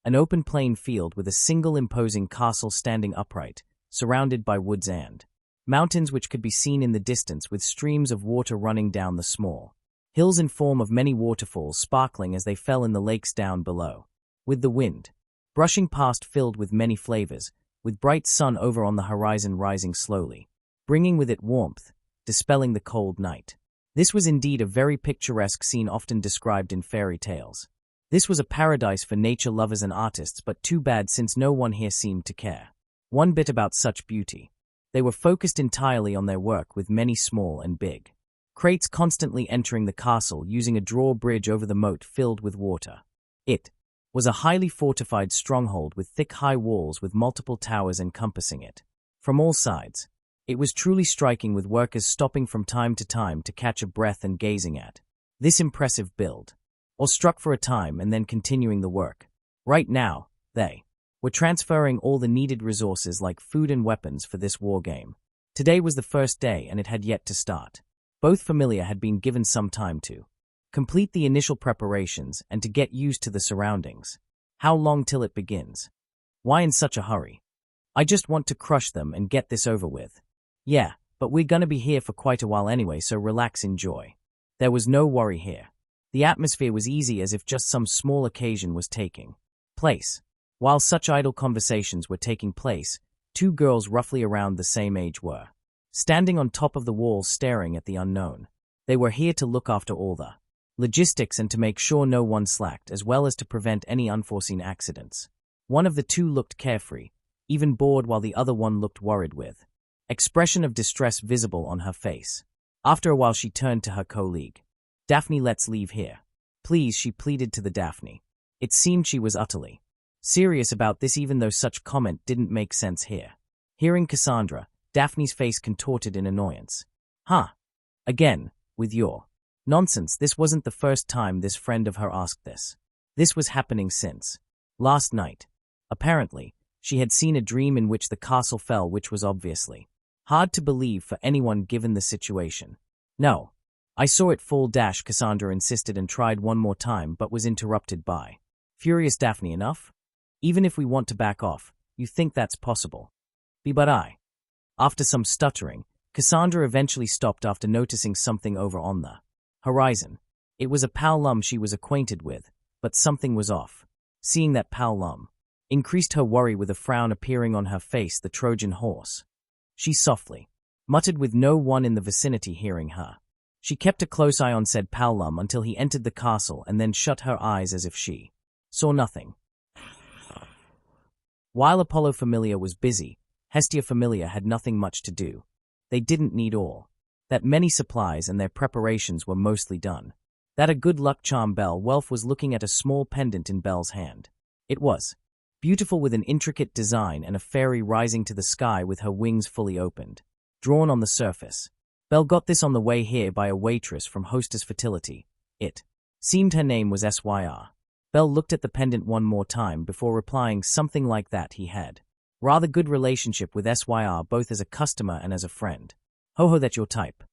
An open plain field with a single imposing castle standing upright, surrounded by woods and mountains which could be seen in the distance with streams of water running down the small hills in form of many waterfalls sparkling as they fell in the lakes down below. With the wind brushing past filled with many flavors, with bright sun over on the horizon rising slowly, bringing with it warmth, dispelling the cold night. This was indeed a very picturesque scene often described in fairy tales. This was a paradise for nature lovers and artists, but too bad since no one here seemed to care one bit about such beauty. They were focused entirely on their work, with many small and big crates constantly entering the castle using a drawbridge over the moat filled with water. It was a highly fortified stronghold with thick high walls with multiple towers encompassing it from all sides. It was truly striking, with workers stopping from time to time to catch a breath and gazing at this impressive build, or struck for a time and then continuing the work. Right now, they were transferring all the needed resources like food and weapons for this war game. Today was the first day and it had yet to start. Both Famelia had been given some time to complete the initial preparations and to get used to the surroundings. How long till it begins? Why in such a hurry? I just want to crush them and get this over with. Yeah, but we're gonna be here for quite a while anyway, so relax, enjoy. There was no worry here. The atmosphere was easy, as if just some small occasion was taking place. While such idle conversations were taking place, two girls roughly around the same age were standing on top of the walls staring at the unknown. They were here to look after all the logistics and to make sure no one slacked, as well as to prevent any unforeseen accidents. One of the two looked carefree, even bored, while the other one looked worried, with expression of distress visible on her face. After a while she turned to her colleague. Daphne, let's leave here. Please, she pleaded to the Daphne. It seemed she was utterly serious about this, even though such comment didn't make sense here. Hearing Cassandra, Daphne's face contorted in annoyance. Huh? Again, with your nonsense. This wasn't the first time this friend of her asked this. This was happening since last night. Apparently, she had seen a dream in which the castle fell, which was obviously hard to believe for anyone given the situation. No, I saw it fall. Cassandra insisted and tried one more time, but was interrupted by furious Daphne. Enough? Even if we want to back off, you think that's possible? But I. After some stuttering, Cassandra eventually stopped after noticing something over on the horizon. It was a Paolum she was acquainted with, but something was off. Seeing that Paolum increased her worry, with a frown appearing on her face. The Trojan horse, she softly muttered, with no one in the vicinity hearing her. She kept a close eye on said Paolum until he entered the castle and then shut her eyes as if she saw nothing. While Apollo Famelia was busy, Hestia Famelia had nothing much to do. They didn't need all that many supplies, and their preparations were mostly done. That a good luck charm. Belle Welf was looking at a small pendant in Belle's hand. It was beautiful, with an intricate design and a fairy rising to the sky with her wings fully opened, drawn on the surface. Belle got this on the way here by a waitress from Hostess Fertility. It seemed her name was Syr. Belle looked at the pendant one more time before replying something like that. He had rather good relationship with Syr, both as a customer and as a friend. Ho, that's your type,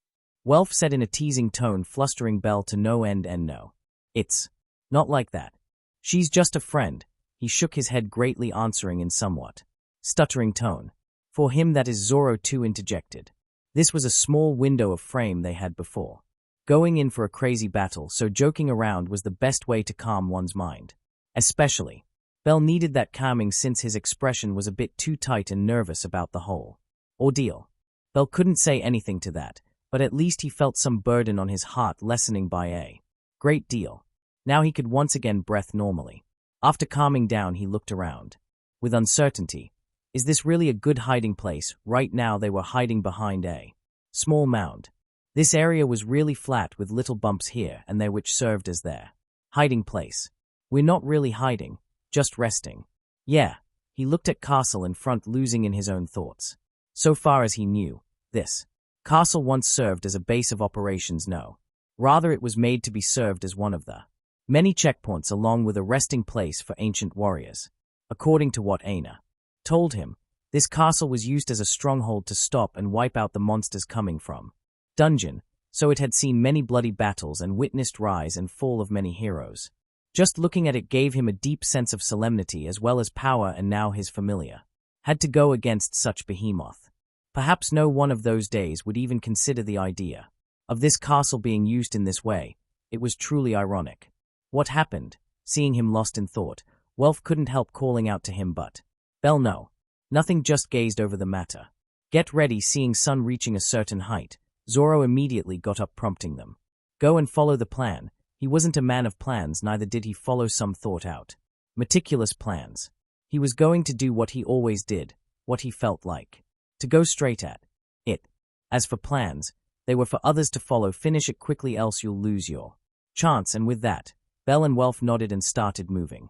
Welf said in a teasing tone, flustering Belle to no end. And no, it's not like that. She's just a friend. He shook his head greatly, answering in somewhat stuttering tone. For him, that is Zoro too, interjected. This was a small window of frame they had before going in for a crazy battle, so joking around was the best way to calm one's mind. Especially, Belle needed that calming since his expression was a bit too tight and nervous about the whole ordeal. Belle couldn't say anything to that, but at least he felt some burden on his heart lessening by a great deal. Now he could once again breathe normally. After calming down, he looked around with uncertainty. Is this really a good hiding place? Right now they were hiding behind a small mound. This area was really flat with little bumps here and there which served as their hiding place. We're not really hiding, just resting. Yeah, he looked at castle in front, losing in his own thoughts. So far as he knew, this castle once served as a base of operations. No, rather it was made to be served as one of the many checkpoints, along with a resting place for ancient warriors. According to what Aina told him, this castle was used as a stronghold to stop and wipe out the monsters coming from dungeon, so it had seen many bloody battles and witnessed rise and fall of many heroes. Just looking at it gave him a deep sense of solemnity as well as power, and now his Famelia had to go against such behemoth. Perhaps no one of those days would even consider the idea of this castle being used in this way, It was truly ironic. What happened? Seeing him lost in thought, Welf couldn't help calling out to him but, Bell no. Nothing, just gazed over the matter. Get ready. Seeing Sun reaching a certain height, Zoro immediately got up, prompting them. Go and follow the plan. He wasn't a man of plans, neither did he follow some thought out, meticulous plans. He was going to do what he always did, what he felt like. To go straight at it. As for plans, they were for others to follow. Finish it quickly, else you'll lose your chance. And with that, Bell and Welf nodded and started moving.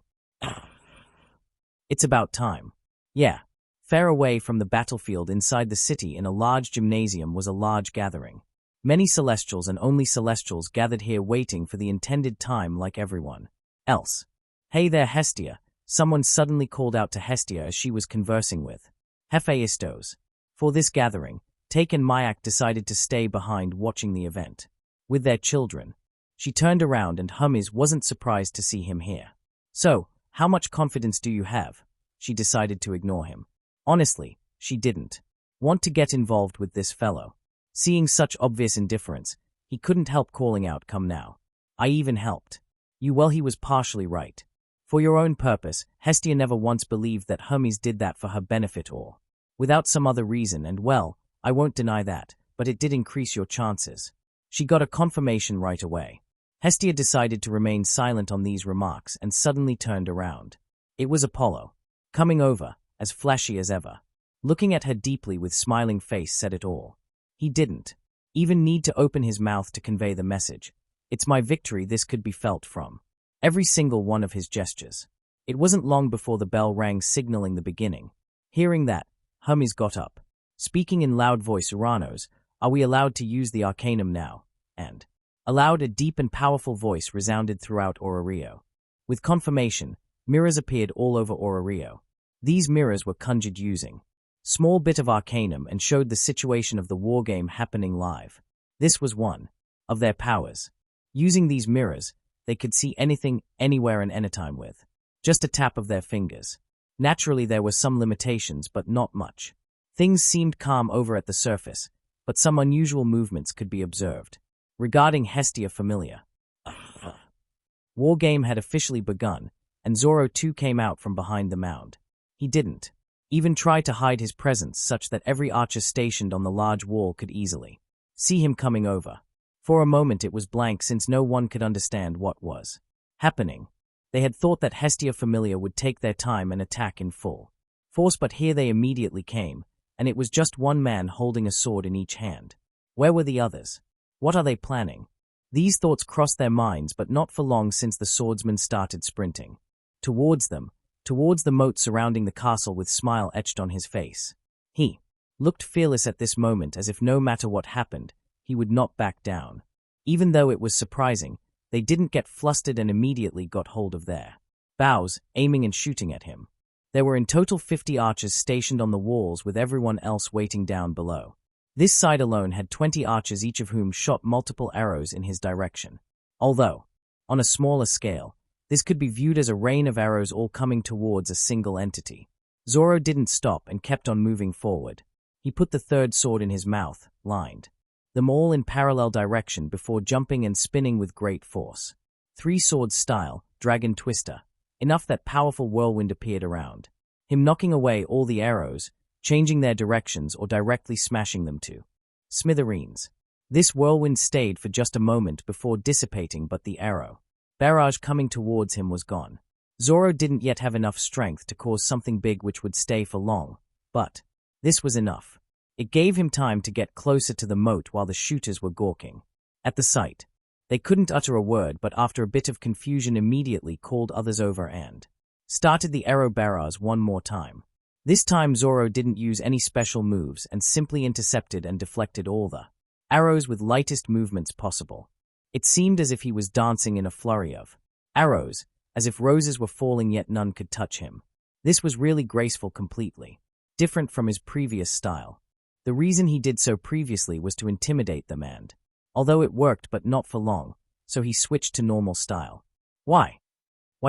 It's about time. Yeah. Far away from the battlefield inside the city in a large gymnasium was a large gathering. Many Celestials and only Celestials gathered here waiting for the intended time like everyone else. Hey there, Hestia. Someone suddenly called out to Hestia as she was conversing with Hephaistos. For this gathering, Take and Mayak decided to stay behind watching the event with their children. She turned around and Hummies wasn't surprised to see him here. So, how much confidence do you have? She decided to ignore him. Honestly, she didn't want to get involved with this fellow. Seeing such obvious indifference, he couldn't help calling out, come now. I even helped you. Well, he was partially right. For your own purpose, Hestia never once believed that Hermes did that for her benefit or without some other reason, and well, I won't deny that, but it did increase your chances. She got a confirmation right away. Hestia decided to remain silent on these remarks and suddenly turned around. It was Apollo, coming over, as flashy as ever. Looking at her deeply with smiling face said it all. He didn't even need to open his mouth to convey the message. It's my victory. This could be felt from every single one of his gestures. It wasn't long before the bell rang, signaling the beginning. Hearing that, Hermes got up. Speaking in loud voice, Uranos, are we allowed to use the Arcanum now? And aloud, a deep and powerful voice resounded throughout Orario. With confirmation, mirrors appeared all over Orario. These mirrors were conjured using small bit of Arcanum and showed the situation of the wargame happening live. This was one of their powers. Using these mirrors, they could see anything, anywhere and anytime with just a tap of their fingers. Naturally, there were some limitations, but not much. Things seemed calm over at the surface, but some unusual movements could be observed. Regarding Hestia, Famelia. Wargame had officially begun, and Zoro too came out from behind the mound. He didn't even try to hide his presence, such that every archer stationed on the large wall could easily see him coming over. For a moment it was blank, since no one could understand what was happening. They had thought that Hestia Famelia would take their time and attack in full force, but here they immediately came, and it was just one man holding a sword in each hand. Where were the others? What are they planning? These thoughts crossed their minds, but not for long, since the swordsman started sprinting towards them, towards the moat surrounding the castle, with smile etched on his face. He looked fearless at this moment, as if no matter what happened, he would not back down. Even though it was surprising, they didn't get flustered and immediately got hold of their bows, aiming and shooting at him. There were in total 50 archers stationed on the walls, with everyone else waiting down below. This side alone had 20 archers, each of whom shot multiple arrows in his direction. Although, on a smaller scale, this could be viewed as a rain of arrows all coming towards a single entity. Zoro didn't stop and kept on moving forward. He put the third sword in his mouth, lined them all in parallel direction before jumping and spinning with great force. 3-sword style, dragon twister. Enough that powerful whirlwind appeared around him, knocking away all the arrows, changing their directions or directly smashing them to smithereens. This whirlwind stayed for just a moment before dissipating, but the arrow barrage coming towards him was gone. Zoro didn't yet have enough strength to cause something big which would stay for long, but this was enough. It gave him time to get closer to the moat while the shooters were gawking at the sight. They couldn't utter a word, but after a bit of confusion immediately called others over and started the arrow barrage one more time. This time Zoro didn't use any special moves and simply intercepted and deflected all the arrows with lightest movements possible. It seemed as if he was dancing in a flurry of arrows, as if roses were falling yet none could touch him. This was really graceful, completely different from his previous style. The reason he did so previously was to intimidate them, and although it worked, but not for long, so he switched to normal style. Why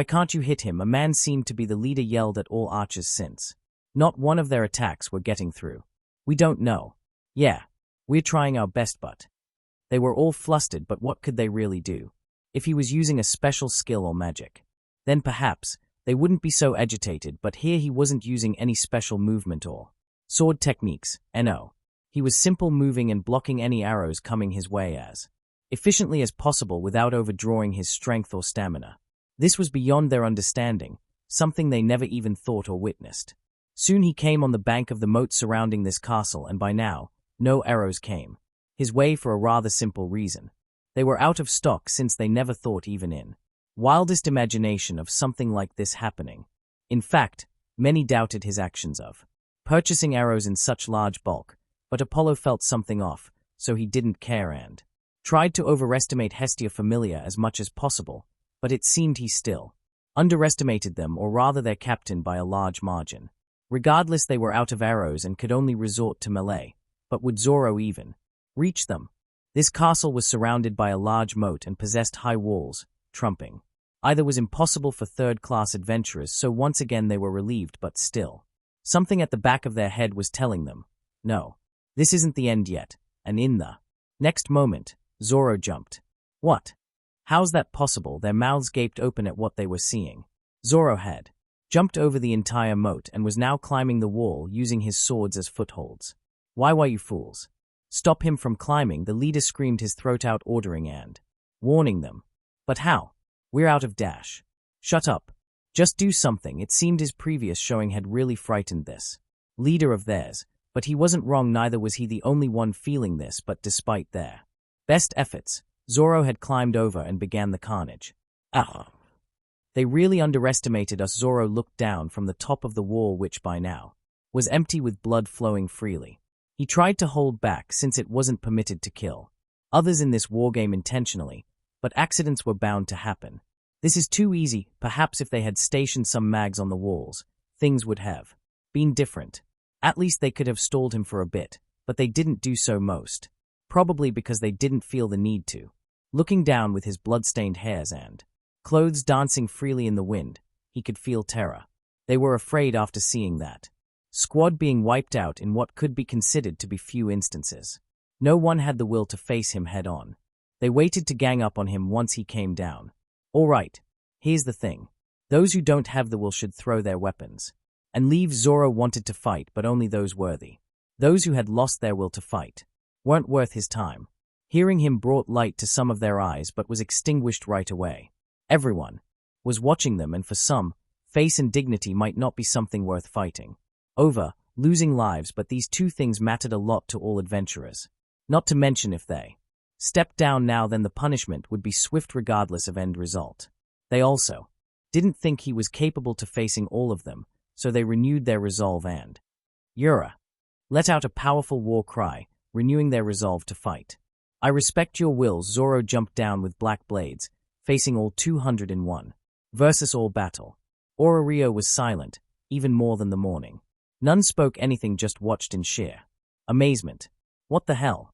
can't you hit him? A man seemed to be the leader yelled at all archers, since not one of their attacks were getting through. We don't know. Yeah, we're trying our best, but they were all flustered, but what could they really do? If he was using a special skill or magic, then perhaps they wouldn't be so agitated, but here he wasn't using any special movement or sword techniques, no. He was simple moving and blocking any arrows coming his way as efficiently as possible without overdrawing his strength or stamina. This was beyond their understanding, something they never even thought or witnessed. Soon he came on the bank of the moat surrounding this castle, and by now, no arrows came his way for a rather simple reason. They were out of stock, since they never thought even in wildest imagination of something like this happening. In fact, many doubted his actions of purchasing arrows in such large bulk, but Apollo felt something off, so he didn't care and tried to overestimate Hestia Famelia as much as possible, but it seemed he still underestimated them, or rather their captain, by a large margin. Regardless, they were out of arrows and could only resort to melee, but would Zoro even reach them? This castle was surrounded by a large moat and possessed high walls. Trumping either was impossible for third-class adventurers, so once again they were relieved, but still, something at the back of their head was telling them, no, this isn't the end yet. And in the next moment, Zoro jumped. What? How's that possible? Their mouths gaped open at what they were seeing. Zoro had jumped over the entire moat and was now climbing the wall using his swords as footholds. Why, you fools? Stop him from climbing, the leader screamed, his throat out, ordering and warning them. But how? We're out of dash. Shut up. Just do something. It seemed his previous showing had really frightened this leader of theirs, but he wasn't wrong, neither was he the only one feeling this, but despite their best efforts, Zoro had climbed over and began the carnage. They really underestimated us. Zoro looked down from the top of the wall, which by now was empty with blood flowing freely. He tried to hold back, since it wasn't permitted to kill others in this wargame intentionally, but accidents were bound to happen. This is too easy. Perhaps if they had stationed some mags on the walls, things would have been different. At least they could have stalled him for a bit, but they didn't do so, most probably because they didn't feel the need to. Looking down with his blood-stained hairs and clothes dancing freely in the wind, he could feel terror. They were afraid after seeing that squad being wiped out in what could be considered to be few instances. No one had the will to face him head-on. They waited to gang up on him once he came down. All right, here's the thing. Those who don't have the will should throw their weapons and leave. Zoro wanted to fight, but only those worthy. Those who had lost their will to fight weren't worth his time. Hearing him brought light to some of their eyes, but was extinguished right away. Everyone was watching them, and for some, face and dignity might not be something worth fighting over, losing lives, but these two things mattered a lot to all adventurers. Not to mention, if they stepped down now, then the punishment would be swift regardless of end result. They also didn't think he was capable to facing all of them, so they renewed their resolve and Yura let out a powerful war cry, renewing their resolve to fight. I respect your wills. Zoro jumped down with black blades, facing all 201 versus all battle. Ororio was silent, even more than the morning. None spoke anything, just watched in sheer amazement. What the hell?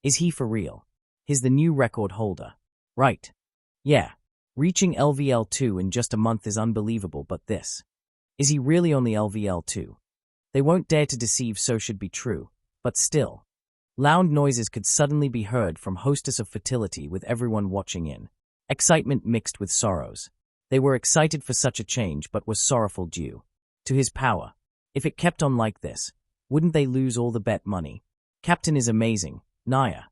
Is he for real? He's the new record holder. Right. Yeah. Reaching LVL2 in just a month is unbelievable, but this. Is he really only LVL2? They won't dare to deceive, so should be true, but still. Loud noises could suddenly be heard from Hostess of Fertility, with everyone watching in excitement mixed with sorrows. They were excited for such a change, but were sorrowful due to his power. If it kept on like this, wouldn't they lose all the bet money? Captain is amazing, Naya.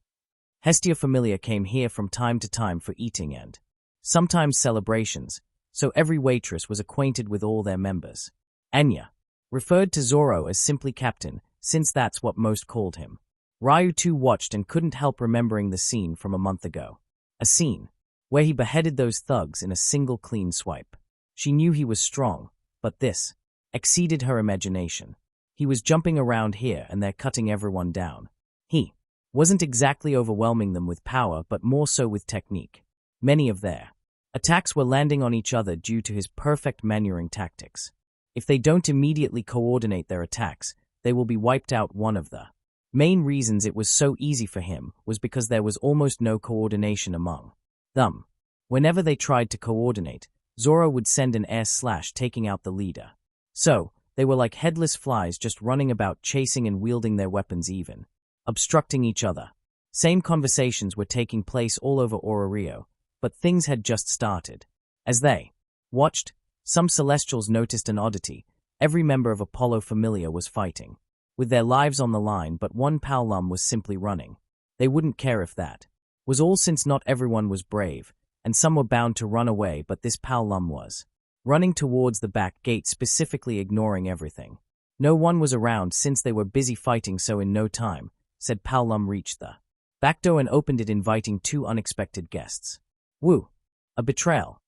Hestia Famelia came here from time to time for eating and sometimes celebrations, so every waitress was acquainted with all their members. Anya referred to Zoro as simply Captain, since that's what most called him. Ryu too watched and couldn't help remembering the scene from a month ago. A scene where he beheaded those thugs in a single clean swipe. She knew he was strong, but this exceeded her imagination. He was jumping around here and they're cutting everyone down. He wasn't exactly overwhelming them with power, but more so with technique. Many of their attacks were landing on each other due to his perfect maneuvering tactics. If they don't immediately coordinate their attacks, they will be wiped out. One of the main reasons it was so easy for him was because there was almost no coordination among them. Whenever they tried to coordinate, Zoro would send an air slash, taking out the leader. So, they were like headless flies, just running about, chasing and wielding their weapons, even obstructing each other. Same conversations were taking place all over Ororio, but things had just started. As they watched, some Celestials noticed an oddity. Every member of Apollo Famelia was fighting, with their lives on the line, but one Paolum was simply running. They wouldn't care if that was all, since not everyone was brave, and some were bound to run away, but this Paolum was running towards the back gate, specifically ignoring everything. No one was around since they were busy fighting, so in no time, said Paolum reached the back door and opened it, inviting two unexpected guests. Woo! A betrayal.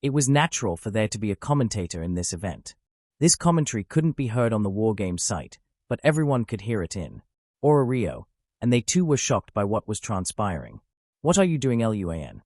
It was natural for there to be a commentator in this event. This commentary couldn't be heard on the Wargame site, but everyone could hear it in Rio, and they too were shocked by what was transpiring. What are you doing, Luan?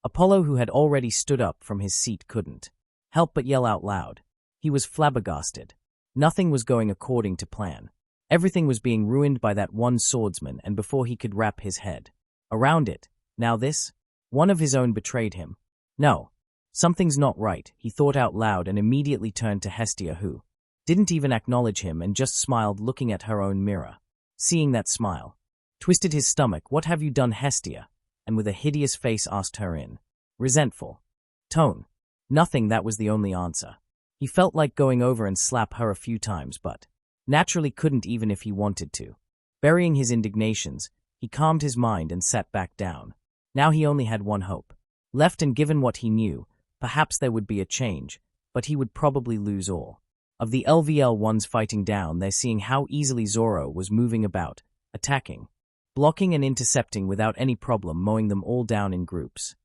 Apollo, who had already stood up from his seat, couldn't help but yell out loud. He was flabbergasted. Nothing was going according to plan. Everything was being ruined by that one swordsman, and before he could wrap his head around it, now this? One of his own betrayed him. No. Something's not right, he thought out loud, and immediately turned to Hestia, who didn't even acknowledge him and just smiled, looking at her own mirror. Seeing that smile, twisted his stomach. What have you done, Hestia? And with a hideous face asked her in resentful tone. Nothing, that was the only answer. He felt like going over and slap her a few times, but naturally couldn't, even if he wanted to. Burying his indignations, he calmed his mind and sat back down. Now he only had one hope left, and given what he knew, perhaps there would be a change, but he would probably lose all of the LVL ones fighting down there, seeing how easily Zoro was moving about, attacking, blocking and intercepting without any problem, mowing them all down in groups.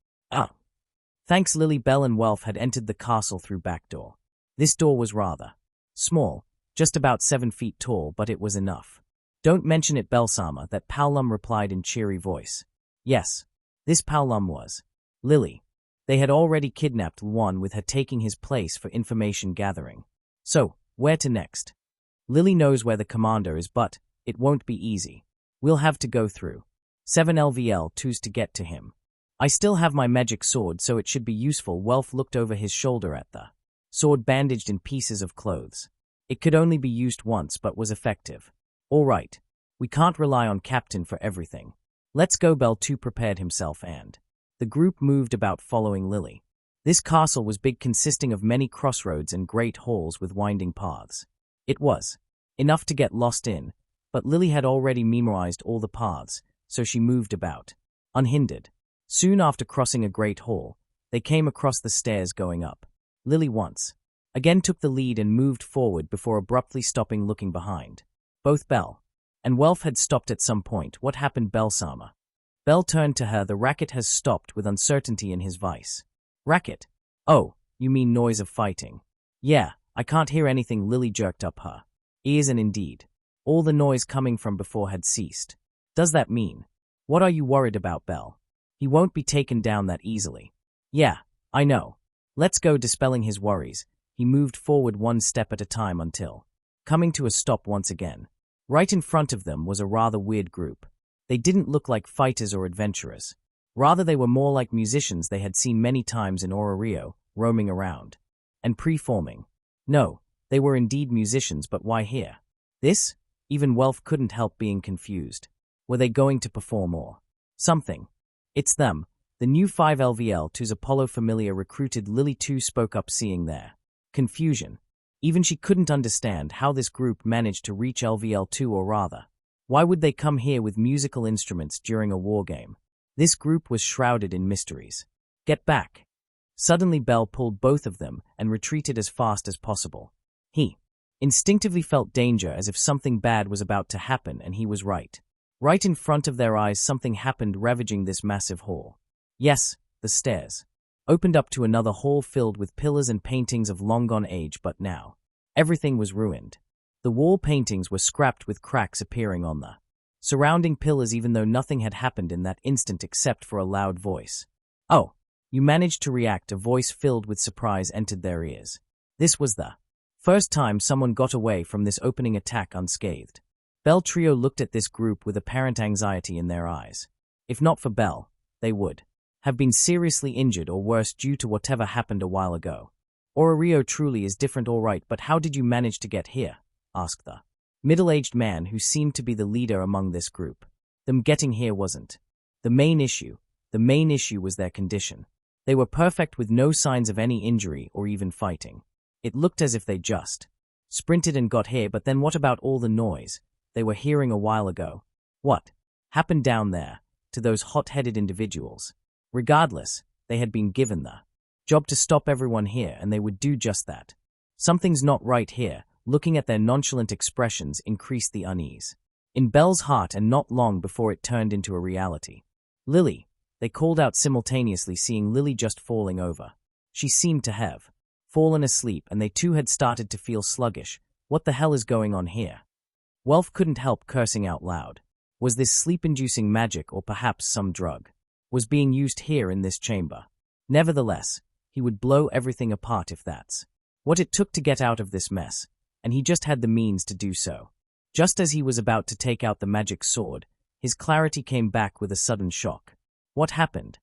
Thanks. Lily, Bell and Welf had entered the castle through back door. This door was rather small, just about 7 feet tall, but it was enough. Don't mention it, Belsama, that Paolum replied in cheery voice. Yes, this Paolum was Lily. They had already kidnapped one, with her taking his place for information gathering. So, where to next? Lily knows where the commander is, but it won't be easy. We'll have to go through 7 LVL2s to get to him. I still have my magic sword, so it should be useful. Welf looked over his shoulder at the sword bandaged in pieces of clothes. It could only be used once, but was effective. All right. We can't rely on Captain for everything. Let's go. Bell 2 prepared himself, and the group moved about following Lily. This castle was big, consisting of many crossroads and great halls with winding paths. It was enough to get lost in, but Lily had already memorized all the paths, so she moved about unhindered. Soon after crossing a great hall, they came across the stairs going up. Lily once again took the lead and moved forward before abruptly stopping, looking behind. Both Bell and Welf had stopped at some point. What happened, Belsama? Bell turned to her. The racket has stopped, with uncertainty in his voice. Racket? Oh, you mean noise of fighting? Yeah, I can't hear anything. Lily jerked up her ears, and indeed, all the noise coming from before had ceased. Does that mean? What are you worried about, Bell? He won't be taken down that easily. Yeah, I know. Let's go. Dispelling his worries, he moved forward one step at a time until coming to a stop once again. Right in front of them was a rather weird group. They didn't look like fighters or adventurers. Rather, they were more like musicians they had seen many times in Rio, roaming around and pre-forming. No, they were indeed musicians, but why here? This? Even Welf couldn't help being confused. Were they going to perform or something? It's them, the new 5 LVL2s. Apollo Famelia recruited. Lily 2 spoke up, seeing their confusion. Even she couldn't understand how this group managed to reach LVL2, or rather, why would they come here with musical instruments during a war game? This group was shrouded in mysteries. Get back. Suddenly Bell pulled both of them and retreated as fast as possible. He instinctively felt danger, as if something bad was about to happen, and he was right. Right in front of their eyes, something happened, ravaging this massive hall. Yes, the stairs opened up to another hall filled with pillars and paintings of long-gone age, but now everything was ruined. The wall paintings were scrapped, with cracks appearing on the surrounding pillars, even though nothing had happened in that instant except for a loud voice. Oh, you managed to react. A voice filled with surprise entered their ears. This was the first time someone got away from this opening attack unscathed. Bell Trio looked at this group with apparent anxiety in their eyes. If not for Bell, they would have been seriously injured or worse due to whatever happened a while ago. Rio truly is different, all right, but how did you manage to get here? Asked the middle-aged man who seemed to be the leader among this group. Them getting here wasn't the main issue. The main issue was their condition. They were perfect with no signs of any injury or even fighting. It looked as if they just sprinted and got here, but then what about all the noise they were hearing a while ago? What happened down there to those hot-headed individuals? Regardless, they had been given the job to stop everyone here, and they would do just that. Something's not right here. Looking at their nonchalant expressions increased the unease in Belle's heart, and not long before it turned into a reality. Lily, they called out simultaneously, seeing Lily just falling over. She seemed to have fallen asleep, and they too had started to feel sluggish. What the hell is going on here? Welf couldn't help cursing out loud. Was this sleep-inducing magic, or perhaps some drug was being used here in this chamber? Nevertheless, he would blow everything apart if that's what it took to get out of this mess, and he just had the means to do so. Just as he was about to take out the magic sword, his clarity came back with a sudden shock. What happened?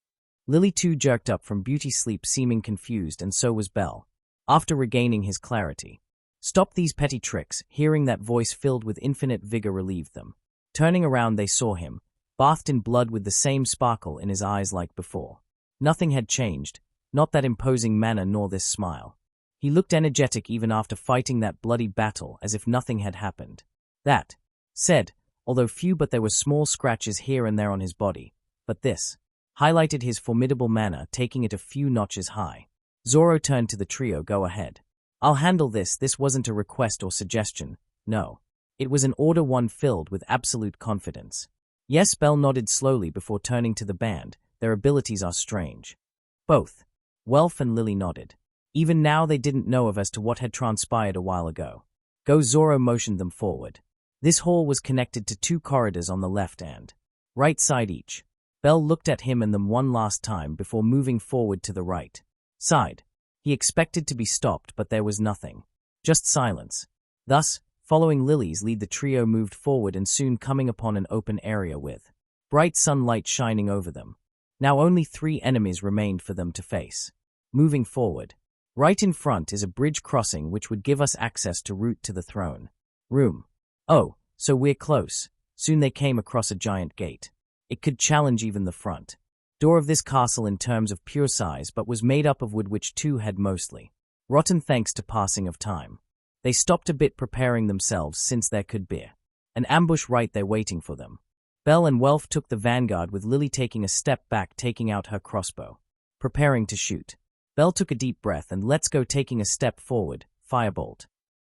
Lily too jerked up from beauty sleep, seeming confused, and so was Belle. After regaining his clarity, "Stop these petty tricks," hearing that voice filled with infinite vigor relieved them. Turning around, they saw him, bathed in blood with the same sparkle in his eyes like before. Nothing had changed, not that imposing manner nor this smile. He looked energetic even after fighting that bloody battle, as if nothing had happened. That said, although few, but there were small scratches here and there on his body, but this highlighted his formidable manner, taking it a few notches high. Zoro turned to the trio. "Go ahead. I'll handle this." This wasn't a request or suggestion, no. It was an order, one filled with absolute confidence. "Yes." Belle nodded slowly before turning to the band. "Their abilities are strange." Both Welf and Lily nodded. Even now they didn't know of as to what had transpired a while ago. "Go." Zoro motioned them forward. This hall was connected to 2 corridors on the left and right side each. Belle looked at him and them one last time before moving forward to the right side. He expected to be stopped, but there was nothing. Just silence. Thus, following Lily's lead, the trio moved forward and soon coming upon an open area with bright sunlight shining over them. Now only 3 enemies remained for them to face. Moving forward. Right in front is a bridge crossing which would give us access to route to the throne room. Oh, so we're close. Soon they came across a giant gate. It could challenge even the front door of this castle in terms of pure size, but was made up of wood which too had mostly rotten thanks to passing of time. They stopped a bit, preparing themselves, since there could be an ambush right there waiting for them. Belle and Welf took the vanguard, with Lily taking a step back, taking out her crossbow, preparing to shoot. Belle took a deep breath and "Let's go," taking a step forward, firebolt.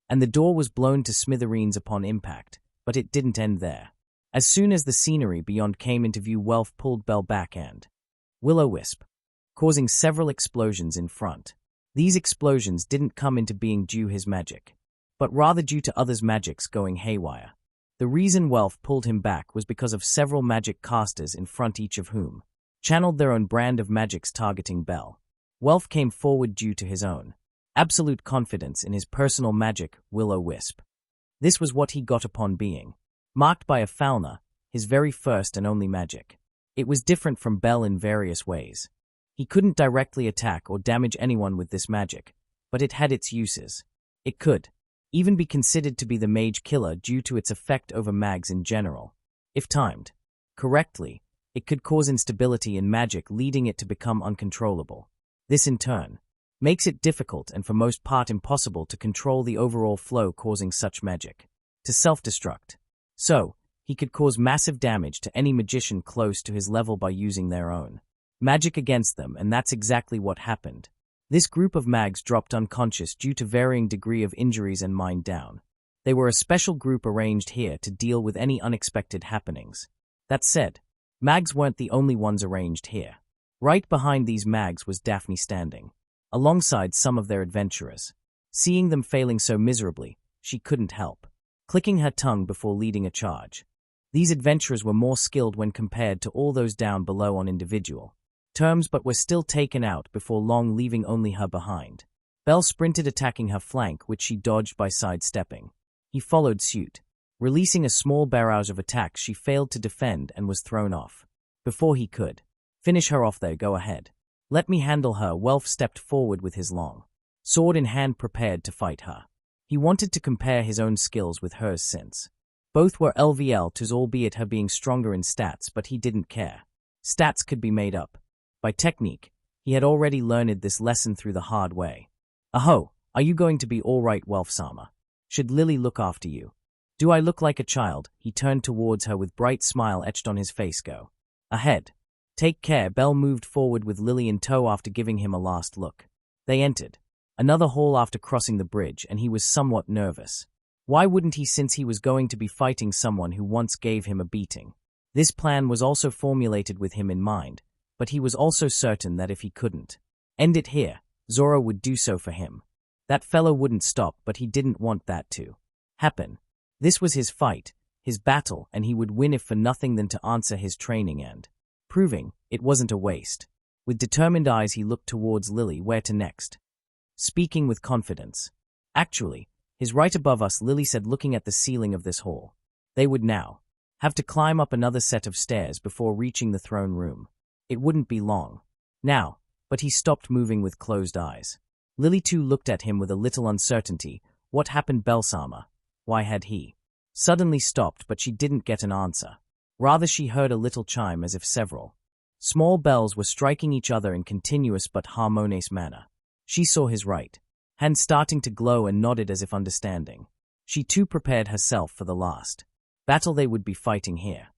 And the door was blown to smithereens upon impact, but it didn't end there. As soon as the scenery beyond came into view, Welf pulled Belle back and will-o-wisp, causing several explosions in front. These explosions didn't come into being due his magic, but rather due to others' magics going haywire. The reason Welf pulled him back was because of several magic casters in front, each of whom channeled their own brand of magics targeting Belle. Welf came forward due to his own absolute confidence in his personal magic, will-o-wisp. This was what he got upon being marked by a Falna, his very first and only magic. It was different from Belle in various ways. He couldn't directly attack or damage anyone with this magic, but it had its uses. It could even be considered to be the mage killer due to its effect over mags in general. If timed correctly, it could cause instability in magic, leading it to become uncontrollable. This in turn makes it difficult and for most part impossible to control the overall flow, causing such magic to self-destruct. So, he could cause massive damage to any magician close to his level by using their own magic against them, and that's exactly what happened. This group of mags dropped unconscious due to varying degree of injuries and mined down. They were a special group arranged here to deal with any unexpected happenings. That said, mags weren't the only ones arranged here. Right behind these mags was Daphne standing alongside some of their adventurers. Seeing them failing so miserably, she couldn't help clicking her tongue before leading a charge. These adventurers were more skilled when compared to all those down below on individual terms, but were still taken out before long, leaving only her behind. Belle sprinted, attacking her flank, which she dodged by sidestepping. He followed suit. Releasing a small barrage of attacks, she failed to defend and was thrown off. Before he could finish her off, there, "Go ahead. Let me handle her." Welf stepped forward with his long sword in hand, prepared to fight her. He wanted to compare his own skills with hers, since both were LVL2s, albeit her being stronger in stats, but he didn't care. Stats could be made up by technique, He had already learned this lesson through the hard way. Aho, are you going to be all right, Welf-sama? Should Lily look after you? Do I look like a child? He turned towards her with bright smile etched on his face. Go ahead. Take care. Bell moved forward with Lily in tow after giving him a last look. They entered another hall after crossing the bridge, and he was somewhat nervous. Why wouldn't he, since he was going to be fighting someone who once gave him a beating? This plan was also formulated with him in mind, but he was also certain that if he couldn't end it here, Zoro would do so for him. That fellow wouldn't stop, but he didn't want that to happen. This was his fight, his battle, and he would win if for nothing than to answer his training and proving it wasn't a waste. With determined eyes he looked towards Lily. Where to next? Speaking with confidence. Actually, he's right above us, Lily said, looking at the ceiling of this hall. They would now have to climb up another set of stairs before reaching the throne room. It wouldn't be long now, but he stopped moving with closed eyes. Lily too looked at him with a little uncertainty. What happened, Bell-sama? Why had he suddenly stopped? But she didn't get an answer. Rather, she heard a little chime as if several small bells were striking each other in continuous but harmonious manner. She saw his right hand starting to glow and nodded as if understanding. She too prepared herself for the last battle they would be fighting here.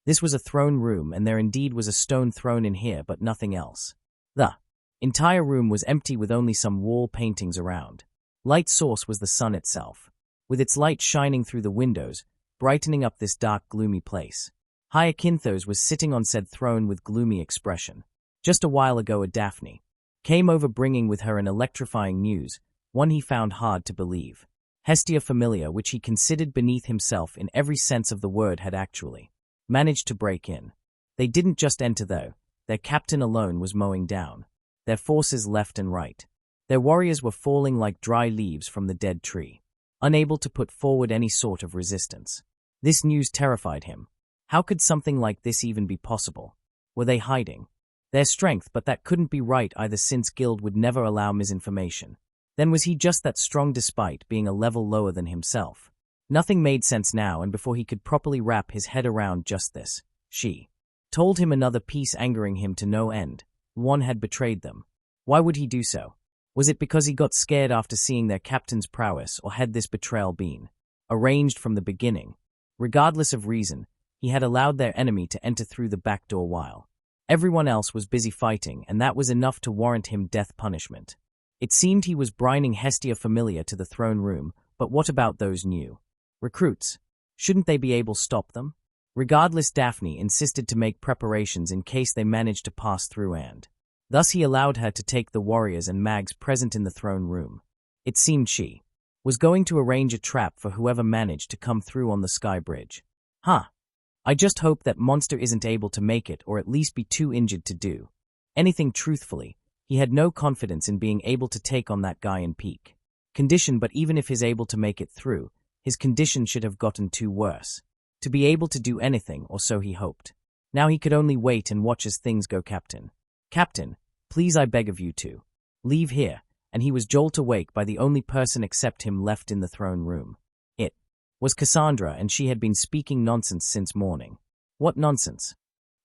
This was a throne room, and there indeed was a stone throne in here, but nothing else. The entire room was empty with only some wall paintings around. Light source was the sun itself, with its light shining through the windows, brightening up this dark, gloomy place. Hyacinthos was sitting on said throne with gloomy expression. Just a while ago a Daphne came over bringing with her an electrifying news, one he found hard to believe. Hestia Famelia, which he considered beneath himself in every sense of the word, had actually managed to break in. They didn't just enter though. Their captain alone was mowing down their forces left and right. Their warriors were falling like dry leaves from the dead tree, unable to put forward any sort of resistance. This news terrified him. How could something like this even be possible? Were they hiding their strength? But that couldn't be right either, since Guild would never allow misinformation. Then was he just that strong despite being a level lower than himself? Nothing made sense now, and before he could properly wrap his head around just this, she told him another piece, angering him to no end. One had betrayed them. Why would he do so? Was it because he got scared after seeing their captain's prowess, or had this betrayal been arranged from the beginning? Regardless of reason, he had allowed their enemy to enter through the back door while everyone else was busy fighting, and that was enough to warrant him death punishment. It seemed he was brining Hestia Famelia to the throne room, but what about those new recruits? Shouldn't they be able to stop them? Regardless, Daphne insisted to make preparations in case they managed to pass through, and thus he allowed her to take the warriors and mags present in the throne room. It seemed she was going to arrange a trap for whoever managed to come through on the sky bridge. I just hope that monster isn't able to make it, or at least be too injured to do anything. Truthfully, he had no confidence in being able to take on that guy in peak condition, but even if he's able to make it through, his condition should have gotten too worse to be able to do anything, or so he hoped. Now he could only wait and watch as things go. Captain, please, I beg of you to leave here, and he was jolted awake by the only person except him left in the throne room. It was Cassandra, and she had been speaking nonsense since morning. What nonsense?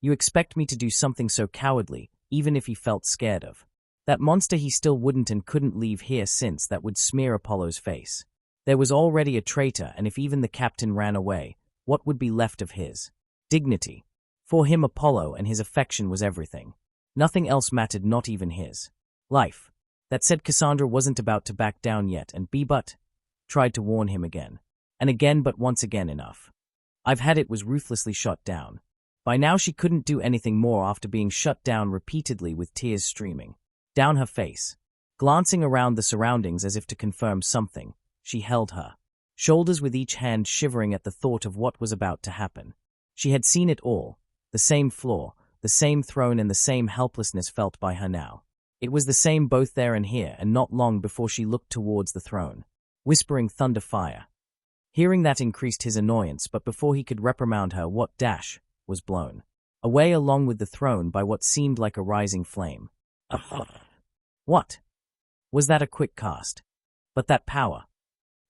You expect me to do something so cowardly, even if he felt scared of that monster? He still wouldn't and couldn't leave here, since that would smear Apollo's face. There was already a traitor, and if even the captain ran away, what would be left of his dignity? For him, Apollo and his affection was everything. Nothing else mattered, not even his life. That said, Cassandra wasn't about to back down yet, and but tried to warn him again and again, but once again enough. I've had it, was ruthlessly shot down. By now she couldn't do anything more after being shut down repeatedly, with tears streaming down her face. Glancing around the surroundings as if to confirm something, she held her shoulders with each hand, shivering at the thought of what was about to happen. She had seen it all, the same floor, the same throne, and the same helplessness felt by her now. It was the same both there and here, and not long before she looked towards the throne, whispering thunder fire. Hearing that increased his annoyance, but before he could reprimand her, what was blown away along with the throne by what seemed like a rising flame. What? Was that a quick cast? But that power!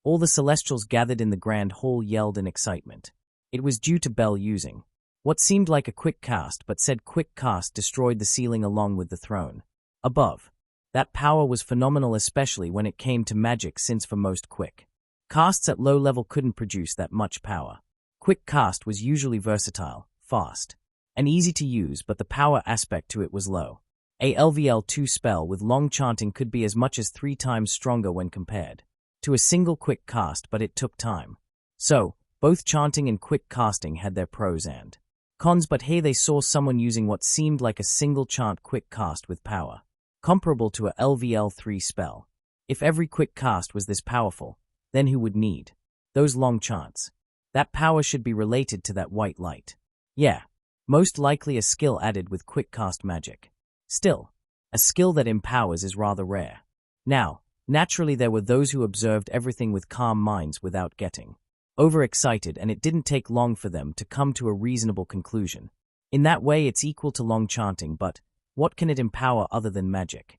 All the Celestials gathered in the grand hall yelled in excitement. It was due to Bell using What seemed like a quick cast but said quick cast destroyed the ceiling along with the throne. Above. That power was phenomenal, especially when it came to magic, since for most quick casts at low level couldn't produce that much power. Quick cast was usually versatile, fast, and easy to use, but the power aspect to it was low. A LVL2 spell with long chanting could be as much as 3 times stronger when compared to a single quick cast, but it took time. So, both chanting and quick casting had their pros and cons, but here they saw someone using what seemed like a single chant quick cast with power comparable to a LVL3 spell. If every quick cast was this powerful, then who would need those long chants? That power should be related to that white light. Yeah, most likely a skill added with quick cast magic. Still, a skill that empowers is rather rare. Now, naturally there were those who observed everything with calm minds without getting overexcited, and it didn't take long for them to come to a reasonable conclusion. In that way it's equal to long chanting, but what can it empower other than magic?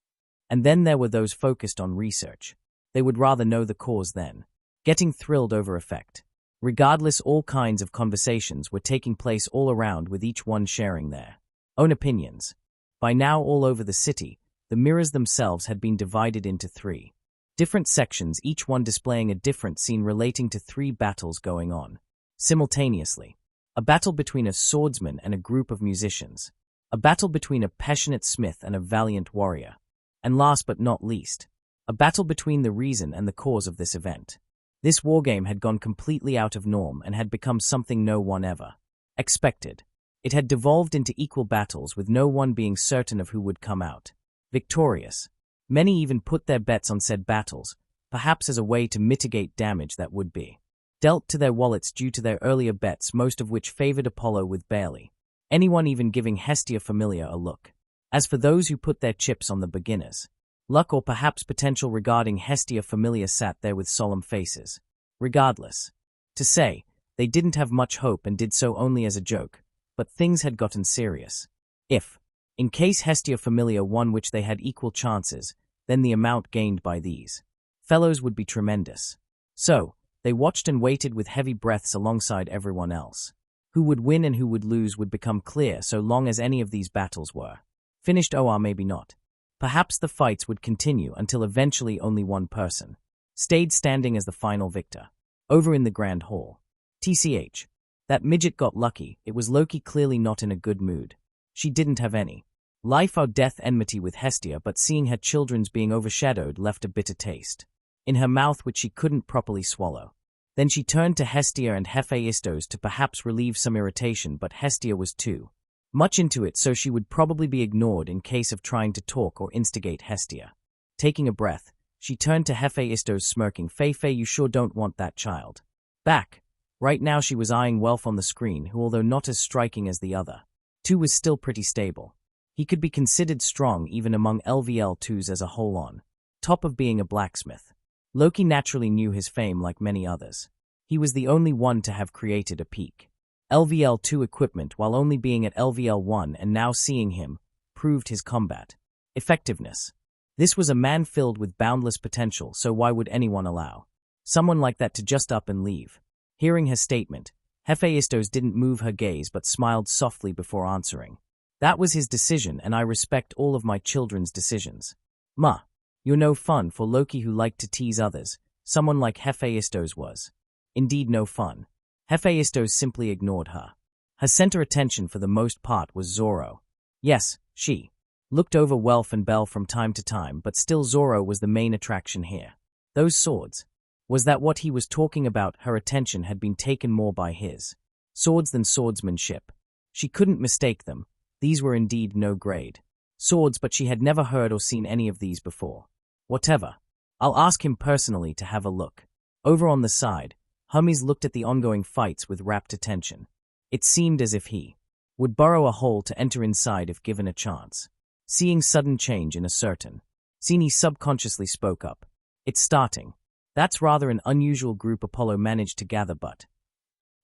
And then there were those focused on research. They would rather know the cause than getting thrilled over effect. Regardless, all kinds of conversations were taking place all around, with each one sharing their own opinions. By now all over the city, the mirrors themselves had been divided into 3 different sections, each one displaying a different scene relating to 3 battles going on simultaneously. A battle between a swordsman and a group of musicians. A battle between a passionate smith and a valiant warrior. And last but not least, a battle between the reason and the cause of this event. This wargame had gone completely out of norm and had become something no one ever expected. It had devolved into equal battles, with no one being certain of who would come out victorious. Many even put their bets on said battles, perhaps as a way to mitigate damage that would be dealt to their wallets due to their earlier bets, most of which favored Apollo, with barely anyone even giving Hestia Famelia a look. As for those who put their chips on the beginners' luck or perhaps potential regarding Hestia Famelia, sat there with solemn faces. Regardless, to say, they didn't have much hope and did so only as a joke, but things had gotten serious. If, in case Hestia Famelia won, which they had equal chances, then the amount gained by these fellows would be tremendous. So, they watched and waited with heavy breaths alongside everyone else. Who would win and who would lose would become clear so long as any of these battles were finished, or maybe not. Perhaps the fights would continue until eventually only one person stayed standing as the final victor. Over in the Grand Hall. TCH. That midget got lucky. It was Loki, clearly not in a good mood. She didn't have any life or death enmity with Hestia, but seeing her children's being overshadowed left a bitter taste in her mouth which she couldn't properly swallow. Then she turned to Hestia and Hephaistos to perhaps relieve some irritation, but Hestia was too much into it, so she would probably be ignored in case of trying to talk or instigate Hestia. Taking a breath, she turned to Hephaistos, smirking. Feifei, you sure don't want that child back? Right now she was eyeing Welf on the screen, who, although not as striking as the other 2, was still pretty stable. He could be considered strong even among LVL2s as a whole, on top of being a blacksmith. Loki naturally knew his fame like many others. He was the only one to have created a peak LVL2 equipment while only being at LVL1, and now seeing him proved his combat effectiveness. This was a man filled with boundless potential, so why would anyone allow someone like that to just up and leave? Hearing her statement, Hephaistos didn't move her gaze but smiled softly before answering. That was his decision, and I respect all of my children's decisions. Ma, you're no fun for Loki, who liked to tease others. Someone like Hephaistos was indeed no fun. Hephaistos simply ignored her. Her center attention for the most part was Zoro. Yes, she looked over Welf and Bell from time to time, but still Zoro was the main attraction here. Those swords. Was that what he was talking about? Her attention had been taken more by his swords than swordsmanship. She couldn't mistake them. These were indeed no-grade swords, but she had never heard or seen any of these before. Whatever. I'll ask him personally to have a look. Over on the side, Hummies looked at the ongoing fights with rapt attention. It seemed as if he would burrow a hole to enter inside if given a chance. Seeing sudden change in a certain scene, he subconsciously spoke up. It's starting. That's rather an unusual group Apollo managed to gather, but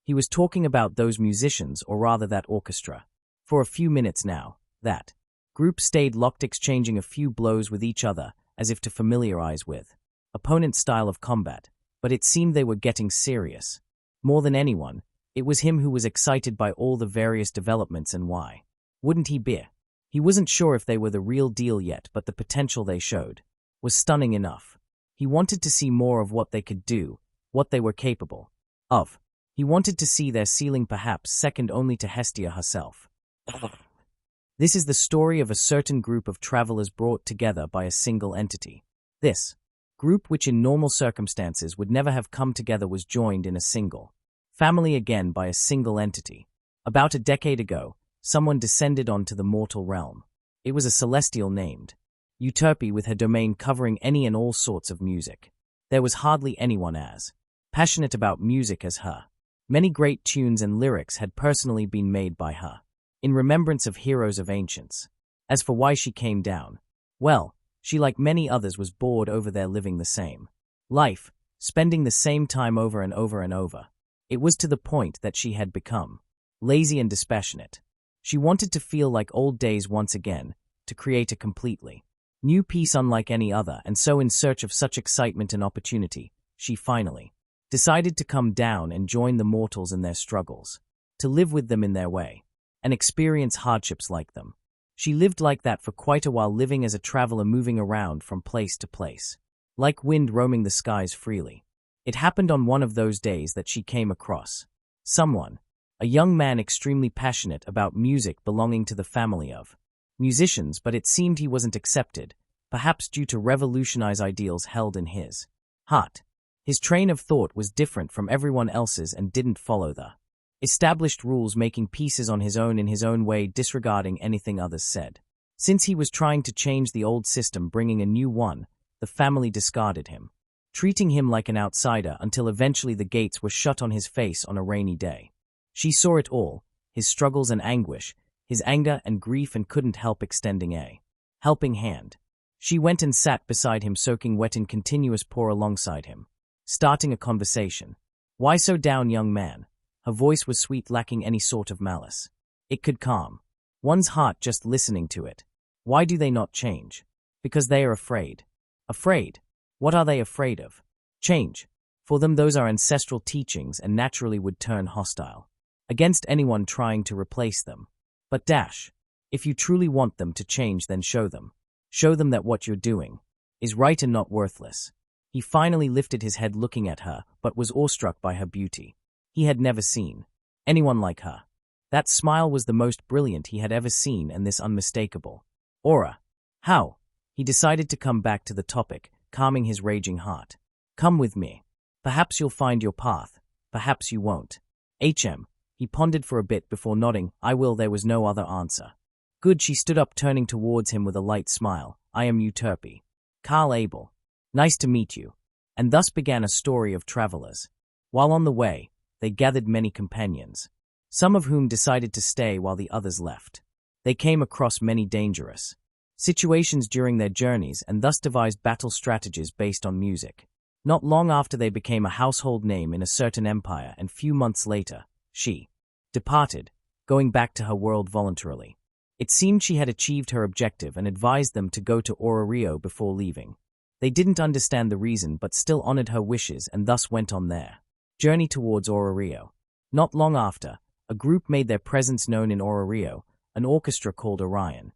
he was talking about those musicians, or rather that orchestra. For a few minutes now, that group stayed locked, exchanging a few blows with each other as if to familiarize with opponent's style of combat, but it seemed they were getting serious. More than anyone, It was him who was excited by all the various developments and why. Wouldn't he be? He wasn't sure if they were the real deal yet, but the potential they showed was stunning enough. He wanted to see more of what they could do, what they were capable of. He wanted to see their ceiling, perhaps second only to Hestia herself. This is the story of a certain group of travelers brought together by a single entity. This group, which in normal circumstances would never have come together, was joined in a single family again by a single entity. About a decade ago, someone descended onto the mortal realm. It was a celestial named Euterpe, with her domain covering any and all sorts of music. There was hardly anyone as passionate about music as her. Many great tunes and lyrics had personally been made by her, in remembrance of heroes of ancients. As for why she came down, well, she, like many others, was bored over there living the same life, spending the same time over and over and over. It was to the point that she had become lazy and dispassionate. She wanted to feel like old days once again, to create a completely new piece unlike any other, and so in search of such excitement and opportunity, she finally decided to come down and join the mortals in their struggles, to live with them in their way, and experience hardships like them. She lived like that for quite a while, living as a traveler, moving around from place to place, like wind roaming the skies freely. It happened on one of those days that she came across someone, a young man extremely passionate about music, belonging to the family of musicians, but it seemed he wasn't accepted, perhaps due to revolutionize ideals held in his heart. His train of thought was different from everyone else's and didn't follow the established rules, making pieces on his own in his own way, disregarding anything others said. Since he was trying to change the old system, bringing a new one, the family discarded him, treating him like an outsider, until eventually the gates were shut on his face on a rainy day. She saw it all, his struggles and anguish, his anger and grief, and couldn't help extending a helping hand. She went and sat beside him, soaking wet in continuous pour alongside him, starting a conversation. "Why so down, young man?" Her voice was sweet, lacking any sort of malice. It could calm one's heart just listening to it. Why do they not change? Because they are afraid. Afraid? What are they afraid of? Change. For them, those are ancestral teachings, and naturally would turn hostile against anyone trying to replace them. But if you truly want them to change, then show them. Show them that what you're doing is right and not worthless. He finally lifted his head, looking at her, but was awestruck by her beauty. He had never seen anyone like her. That smile was the most brilliant he had ever seen, and this unmistakable aura. How? He decided to come back to the topic, calming his raging heart. "Come with me. Perhaps you'll find your path. Perhaps you won't." He pondered for a bit before nodding. "I will." There was no other answer. "Good." She stood up, turning towards him with a light smile. "I am Euterpe. Carl Abel. Nice to meet you." And thus began a story of travelers. While on the way, they gathered many companions, some of whom decided to stay while the others left. They came across many dangerous situations during their journeys, and thus devised battle strategies based on music. Not long after, they became a household name in a certain empire, and few months later, she departed, going back to her world voluntarily. It seemed she had achieved her objective, and advised them to go to Rio before leaving. They didn't understand the reason, but still honored her wishes, and thus went on their journey towards Rio. Not long after, a group made their presence known in Rio, an orchestra called Orion.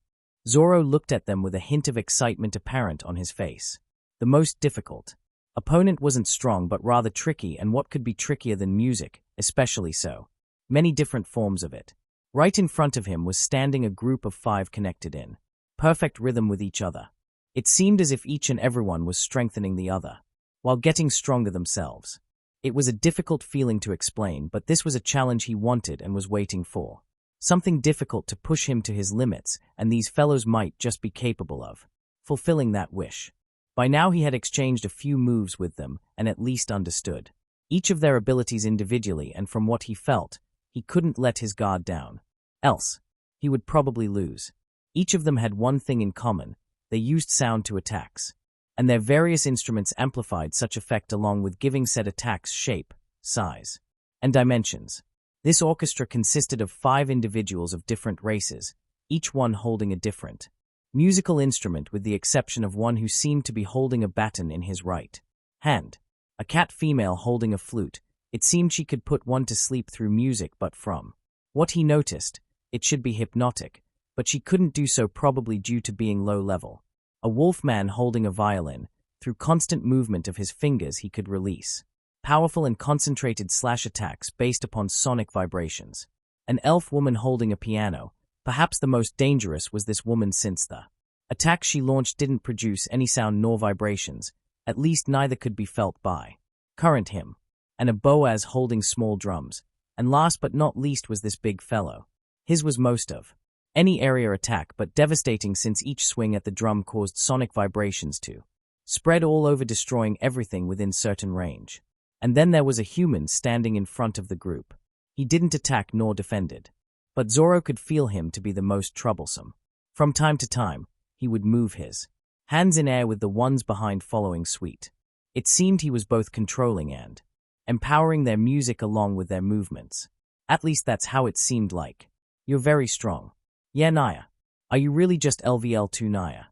Zoro looked at them with a hint of excitement apparent on his face. The most difficult opponent wasn't strong, but rather tricky, and what could be trickier than music, especially so many different forms of it. Right in front of him was standing a group of 5 connected in perfect rhythm with each other. It seemed as if each and everyone was strengthening the other, while getting stronger themselves. It was a difficult feeling to explain, but this was a challenge he wanted and was waiting for. Something difficult to push him to his limits, and these fellows might just be capable of fulfilling that wish. By now he had exchanged a few moves with them, and at least understood each of their abilities individually, and from what he felt, he couldn't let his guard down. Else, he would probably lose. Each of them had one thing in common: they used sound to attacks, and their various instruments amplified such effect, along with giving said attacks shape, size, and dimensions. This orchestra consisted of 5 individuals of different races, each one holding a different musical instrument, with the exception of one who seemed to be holding a baton in his right hand. A cat female holding a flute, It seemed she could put one to sleep through music, but from what he noticed, it should be hypnotic, but she couldn't do so, probably due to being low level. A wolf man holding a violin, through constant movement of his fingers he could release powerful and concentrated slash attacks based upon sonic vibrations. An elf woman holding a piano, perhaps the most dangerous was this woman, since the attacks she launched didn't produce any sound nor vibrations, at least neither could be felt by current him. And a Boaz holding small drums, and last but not least was this big fellow. His was most of any area attack, but devastating, since each swing at the drum caused sonic vibrations to spread all over, destroying everything within certain range. And then there was a human standing in front of the group. He didn't attack nor defended, but Zoro could feel him to be the most troublesome. From time to time, he would move his hands in air with the ones behind following suit. It seemed he was both controlling and empowering their music along with their movements. At least that's how it seemed like. You're very strong. Yeah, Naya. Are you really just LVL2 Naya?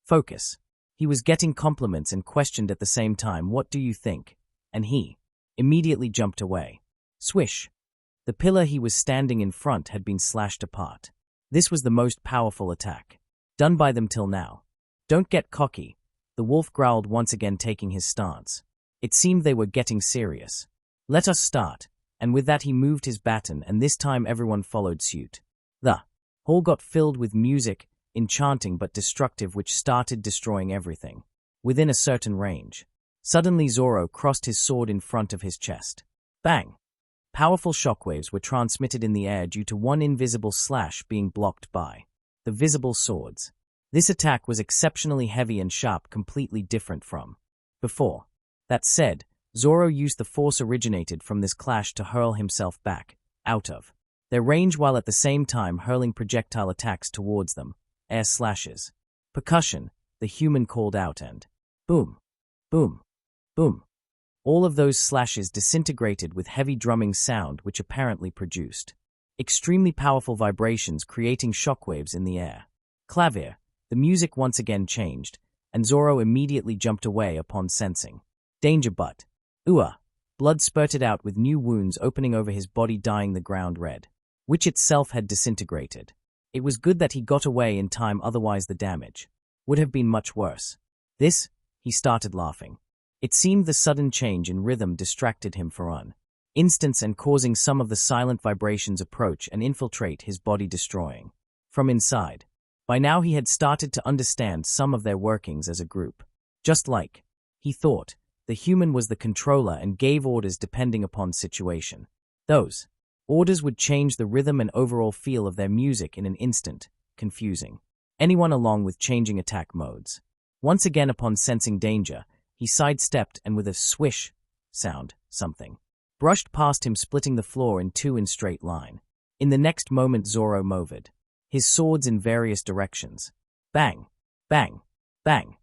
Focus. He was getting compliments and questioned at the same time. What do you think? And he immediately jumped away. Swish. The pillar he was standing in front had been slashed apart. This was the most powerful attack done by them till now. Don't get cocky, the wolf growled, once again taking his stance. It seemed they were getting serious. Let us start. And with that he moved his baton, and this time everyone followed suit. The hall got filled with music, enchanting but destructive, which started destroying everything within a certain range. Suddenly Zoro crossed his sword in front of his chest. Bang! Powerful shockwaves were transmitted in the air due to one invisible slash being blocked by the visible swords. This attack was exceptionally heavy and sharp, completely different from before. That said, Zoro used the force originated from this clash to hurl himself back out of their range, while at the same time hurling projectile attacks towards them, air slashes. Percussion, the human called out, and boom, boom, boom. All of those slashes disintegrated with heavy drumming sound, which apparently produced extremely powerful vibrations, creating shockwaves in the air. Clavier, the music once again changed, and Zoro immediately jumped away upon sensing danger, but blood spurted out with new wounds opening over his body, dyeing the ground red, which itself had disintegrated. It was good that he got away in time, otherwise the damage would have been much worse. He started laughing. It seemed the sudden change in rhythm distracted him for an instant, and causing some of the silent vibrations approach and infiltrate his body, destroying from inside. By now he had started to understand some of their workings as a group. Just like he thought, the human was the controller and gave orders depending upon situation. Those orders would change the rhythm and overall feel of their music in an instant, confusing anyone along with changing attack modes. Once again, upon sensing danger, he sidestepped, and with a swish sound, something brushed past him, splitting the floor in two in straight line. In the next moment Zoro moved his swords in various directions. Bang, bang, bang,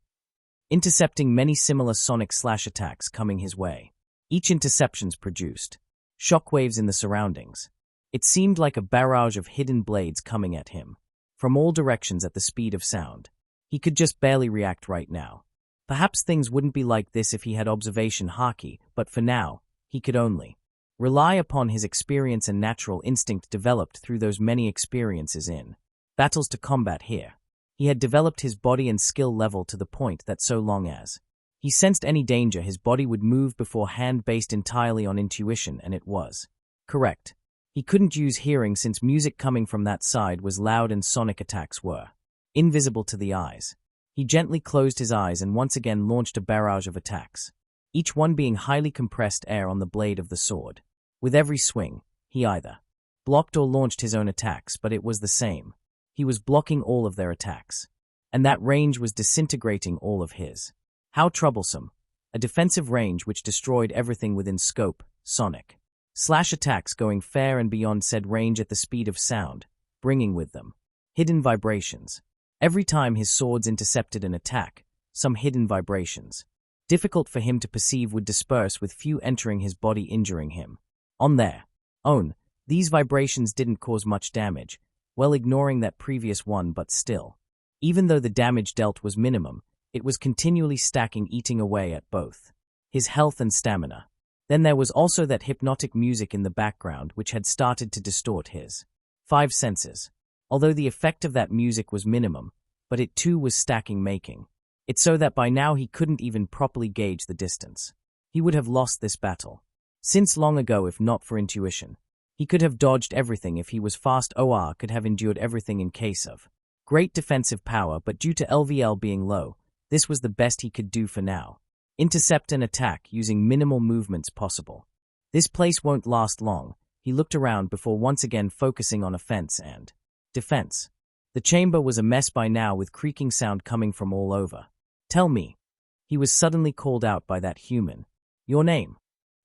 intercepting many similar sonic slash attacks coming his way. Each interceptions produced shockwaves in the surroundings. It seemed like a barrage of hidden blades coming at him from all directions at the speed of sound. He could just barely react right now. Perhaps things wouldn't be like this if he had observation haki, but for now, he could only rely upon his experience and natural instinct developed through those many experiences in battles to combat here. He had developed his body and skill level to the point that so long as he sensed any danger, his body would move beforehand, based entirely on intuition, and it was correct. He couldn't use hearing, since music coming from that side was loud and sonic attacks were invisible to the eyes. He gently closed his eyes and once again launched a barrage of attacks, each one being highly compressed air on the blade of the sword. With every swing, he either blocked or launched his own attacks, but it was the same. He was blocking all of their attacks, and that range was disintegrating all of his. How troublesome. A defensive range which destroyed everything within scope, sonic slash attacks going fair and beyond said range at the speed of sound, bringing with them hidden vibrations. Every time his swords intercepted an attack, some hidden vibrations, difficult for him to perceive, would disperse, with few entering his body, injuring him. On their own, these vibrations didn't cause much damage, well ignoring that previous one, but still, even though the damage dealt was minimum, it was continually stacking, eating away at both his health and stamina. Then there was also that hypnotic music in the background which had started to distort his five senses. Although the effect of that music was minimum, but it too was stacking, making it so that by now he couldn't even properly gauge the distance. He would have lost this battle since long ago if not for intuition. He could have dodged everything if he was fast, or could have endured everything in case of great defensive power, but due to LVL being low, this was the best he could do for now. Intercept and attack using minimal movements possible. This place won't last long. He looked around before once again focusing on offense and defense. The chamber was a mess by now with creaking sound coming from all over. Tell me. He was suddenly called out by that human. Your name?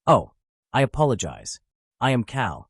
Oh, I apologize. I am Carl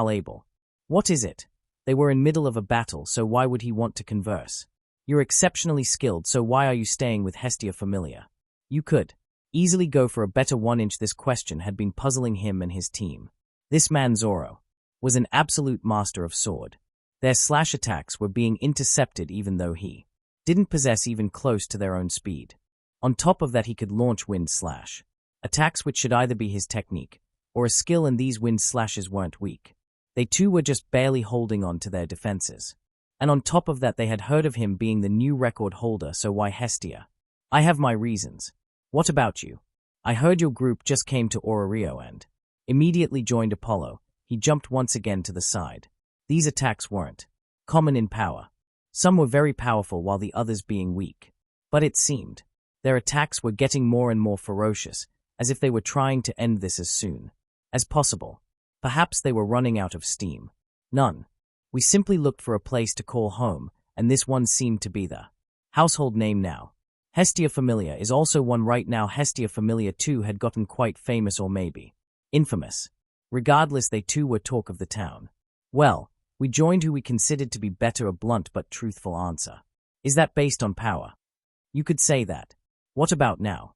Abel. What is it? They were in middle of a battle, so why would he want to converse? You're exceptionally skilled, so why are you staying with Hestia Famelia? You could easily go for a better 1-inch. This question had been puzzling him and his team. This man Zoro was an absolute master of sword. Their slash attacks were being intercepted even though he didn't possess even close to their own speed. On top of that, he could launch wind slash attacks, which should either be his technique or a skill, and these wind slashes weren't weak. They too were just barely holding on to their defenses. And on top of that, they had heard of him being the new record holder, so why Hestia? I have my reasons. What about you? I heard your group just came to Rio and immediately joined Apollo. He jumped once again to the side. These attacks weren't common in power. Some were very powerful while the others being weak. But it seemed their attacks were getting more and more ferocious, as if they were trying to end this as soon as possible. Perhaps they were running out of steam. None. We simply looked for a place to call home, and this one seemed to be the household name now. Hestia Famelia is also one right now. Hestia Famelia too had gotten quite famous, or maybe infamous. Regardless, they too were talk of the town. Well, we joined who we considered to be better. A blunt but truthful answer. Is that based on power? You could say that. What about now?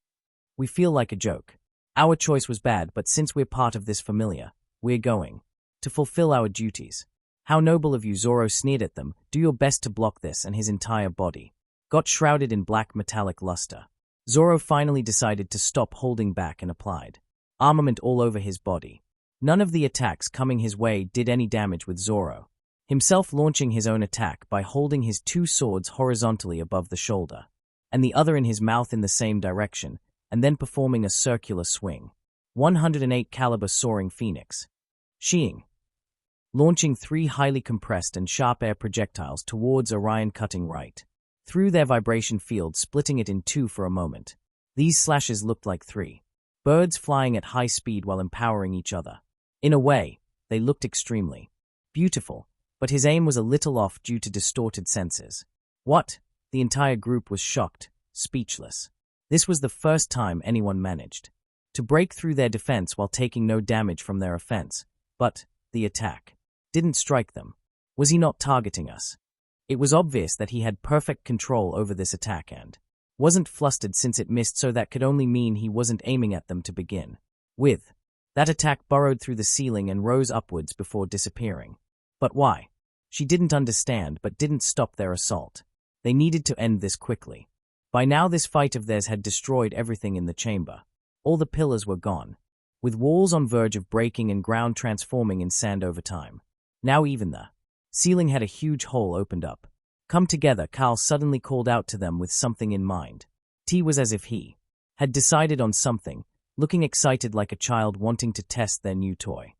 We feel like a joke. Our choice was bad, but since we're part of this Famelia, we're going to fulfill our duties. How noble of you, Zoro sneered at them. Do your best to block this, and his entire body got shrouded in black metallic luster. Zoro finally decided to stop holding back and applied armament all over his body. None of the attacks coming his way did any damage, with Zoro himself launching his own attack by holding his two swords horizontally above the shoulder, and the other in his mouth in the same direction, and then performing a circular swing. 108 caliber soaring phoenix. Sheeing. Launching 3 highly compressed and sharp air projectiles towards Orion, cutting right through their vibration field, splitting it in 2 for a moment. These slashes looked like 3 birds flying at high speed while empowering each other. In a way, they looked extremely beautiful, but his aim was a little off due to distorted senses. What? The entire group was shocked, speechless. This was the first time anyone managed to break through their defense while taking no damage from their offense, but the attack didn't strike them. Was he not targeting us? It was obvious that he had perfect control over this attack and wasn't flustered since it missed, so that could only mean he wasn't aiming at them to begin with. That attack burrowed through the ceiling and rose upwards before disappearing. But why? She didn't understand, but didn't stop their assault. They needed to end this quickly. By now this fight of theirs had destroyed everything in the chamber. All the pillars were gone, with walls on verge of breaking and ground transforming in sand over time. Now even the ceiling had a huge hole opened up. Come together, Carl suddenly called out to them with something in mind. T was as if he had decided on something, looking excited like a child wanting to test their new toy.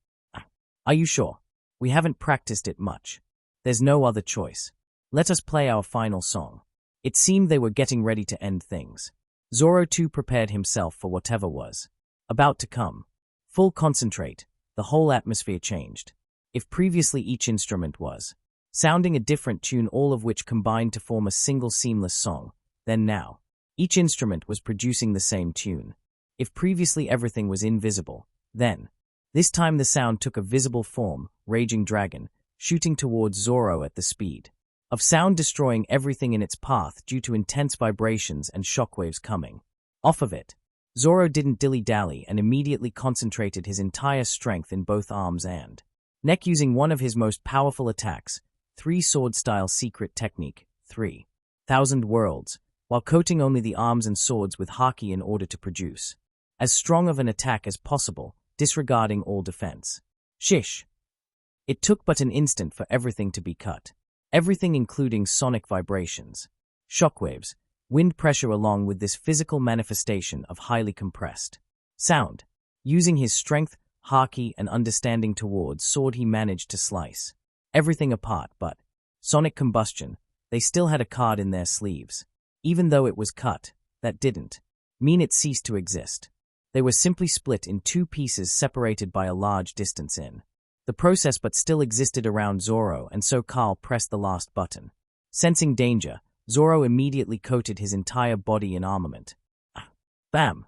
Are you sure? We haven't practiced it much. There's no other choice. Let us play our final song. It seemed they were getting ready to end things. Zoro too prepared himself for whatever was about to come. Full concentrate, the whole atmosphere changed. If previously each instrument was sounding a different tune, all of which combined to form a single seamless song, then now each instrument was producing the same tune. If previously everything was invisible, then this time the sound took a visible form, raging dragon, shooting towards Zoro at the speed of sound, destroying everything in its path due to intense vibrations and shockwaves coming off of it. Zoro didn't dilly-dally and immediately concentrated his entire strength in both arms and neck, using one of his most powerful attacks, 3 sword-style secret technique, 3,000 worlds, while coating only the arms and swords with haki in order to produce as strong of an attack as possible, disregarding all defense. Shish! It took but an instant for everything to be cut. Everything including sonic vibrations, shockwaves, wind pressure along with this physical manifestation of highly compressed sound. Using his strength, haki, and understanding towards sword he managed to slice everything apart, but sonic combustion, they still had a card in their sleeves. Even though it was cut, that didn't mean it ceased to exist. They were simply split in two pieces separated by a large distance in the process but still existed around Zoro, and so Carl pressed the last button. Sensing danger, Zoro immediately coated his entire body in armament. Bam!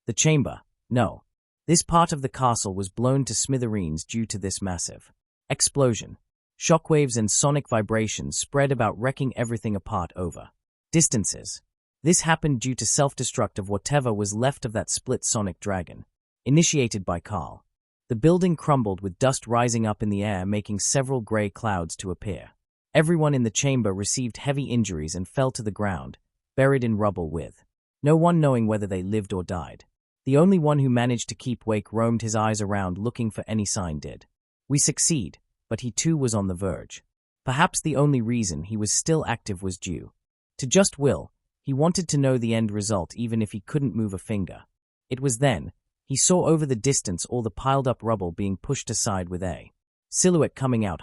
The chamber. No. This part of the castle was blown to smithereens due to this massive explosion. Shockwaves and sonic vibrations spread about, wrecking everything apart over distances. This happened due to self-destruct of whatever was left of that split sonic dragon, initiated by Carl. The building crumbled with dust rising up in the air, making several gray clouds to appear. Everyone in the chamber received heavy injuries and fell to the ground, buried in rubble with no one knowing whether they lived or died. The only one who managed to keep wake roamed his eyes around looking for any sign did. We succeed, but he too was on the verge. Perhaps the only reason he was still active was due to just will. He wanted to know the end result even if he couldn't move a finger. It was then he saw over the distance all the piled-up rubble being pushed aside with a silhouette coming out.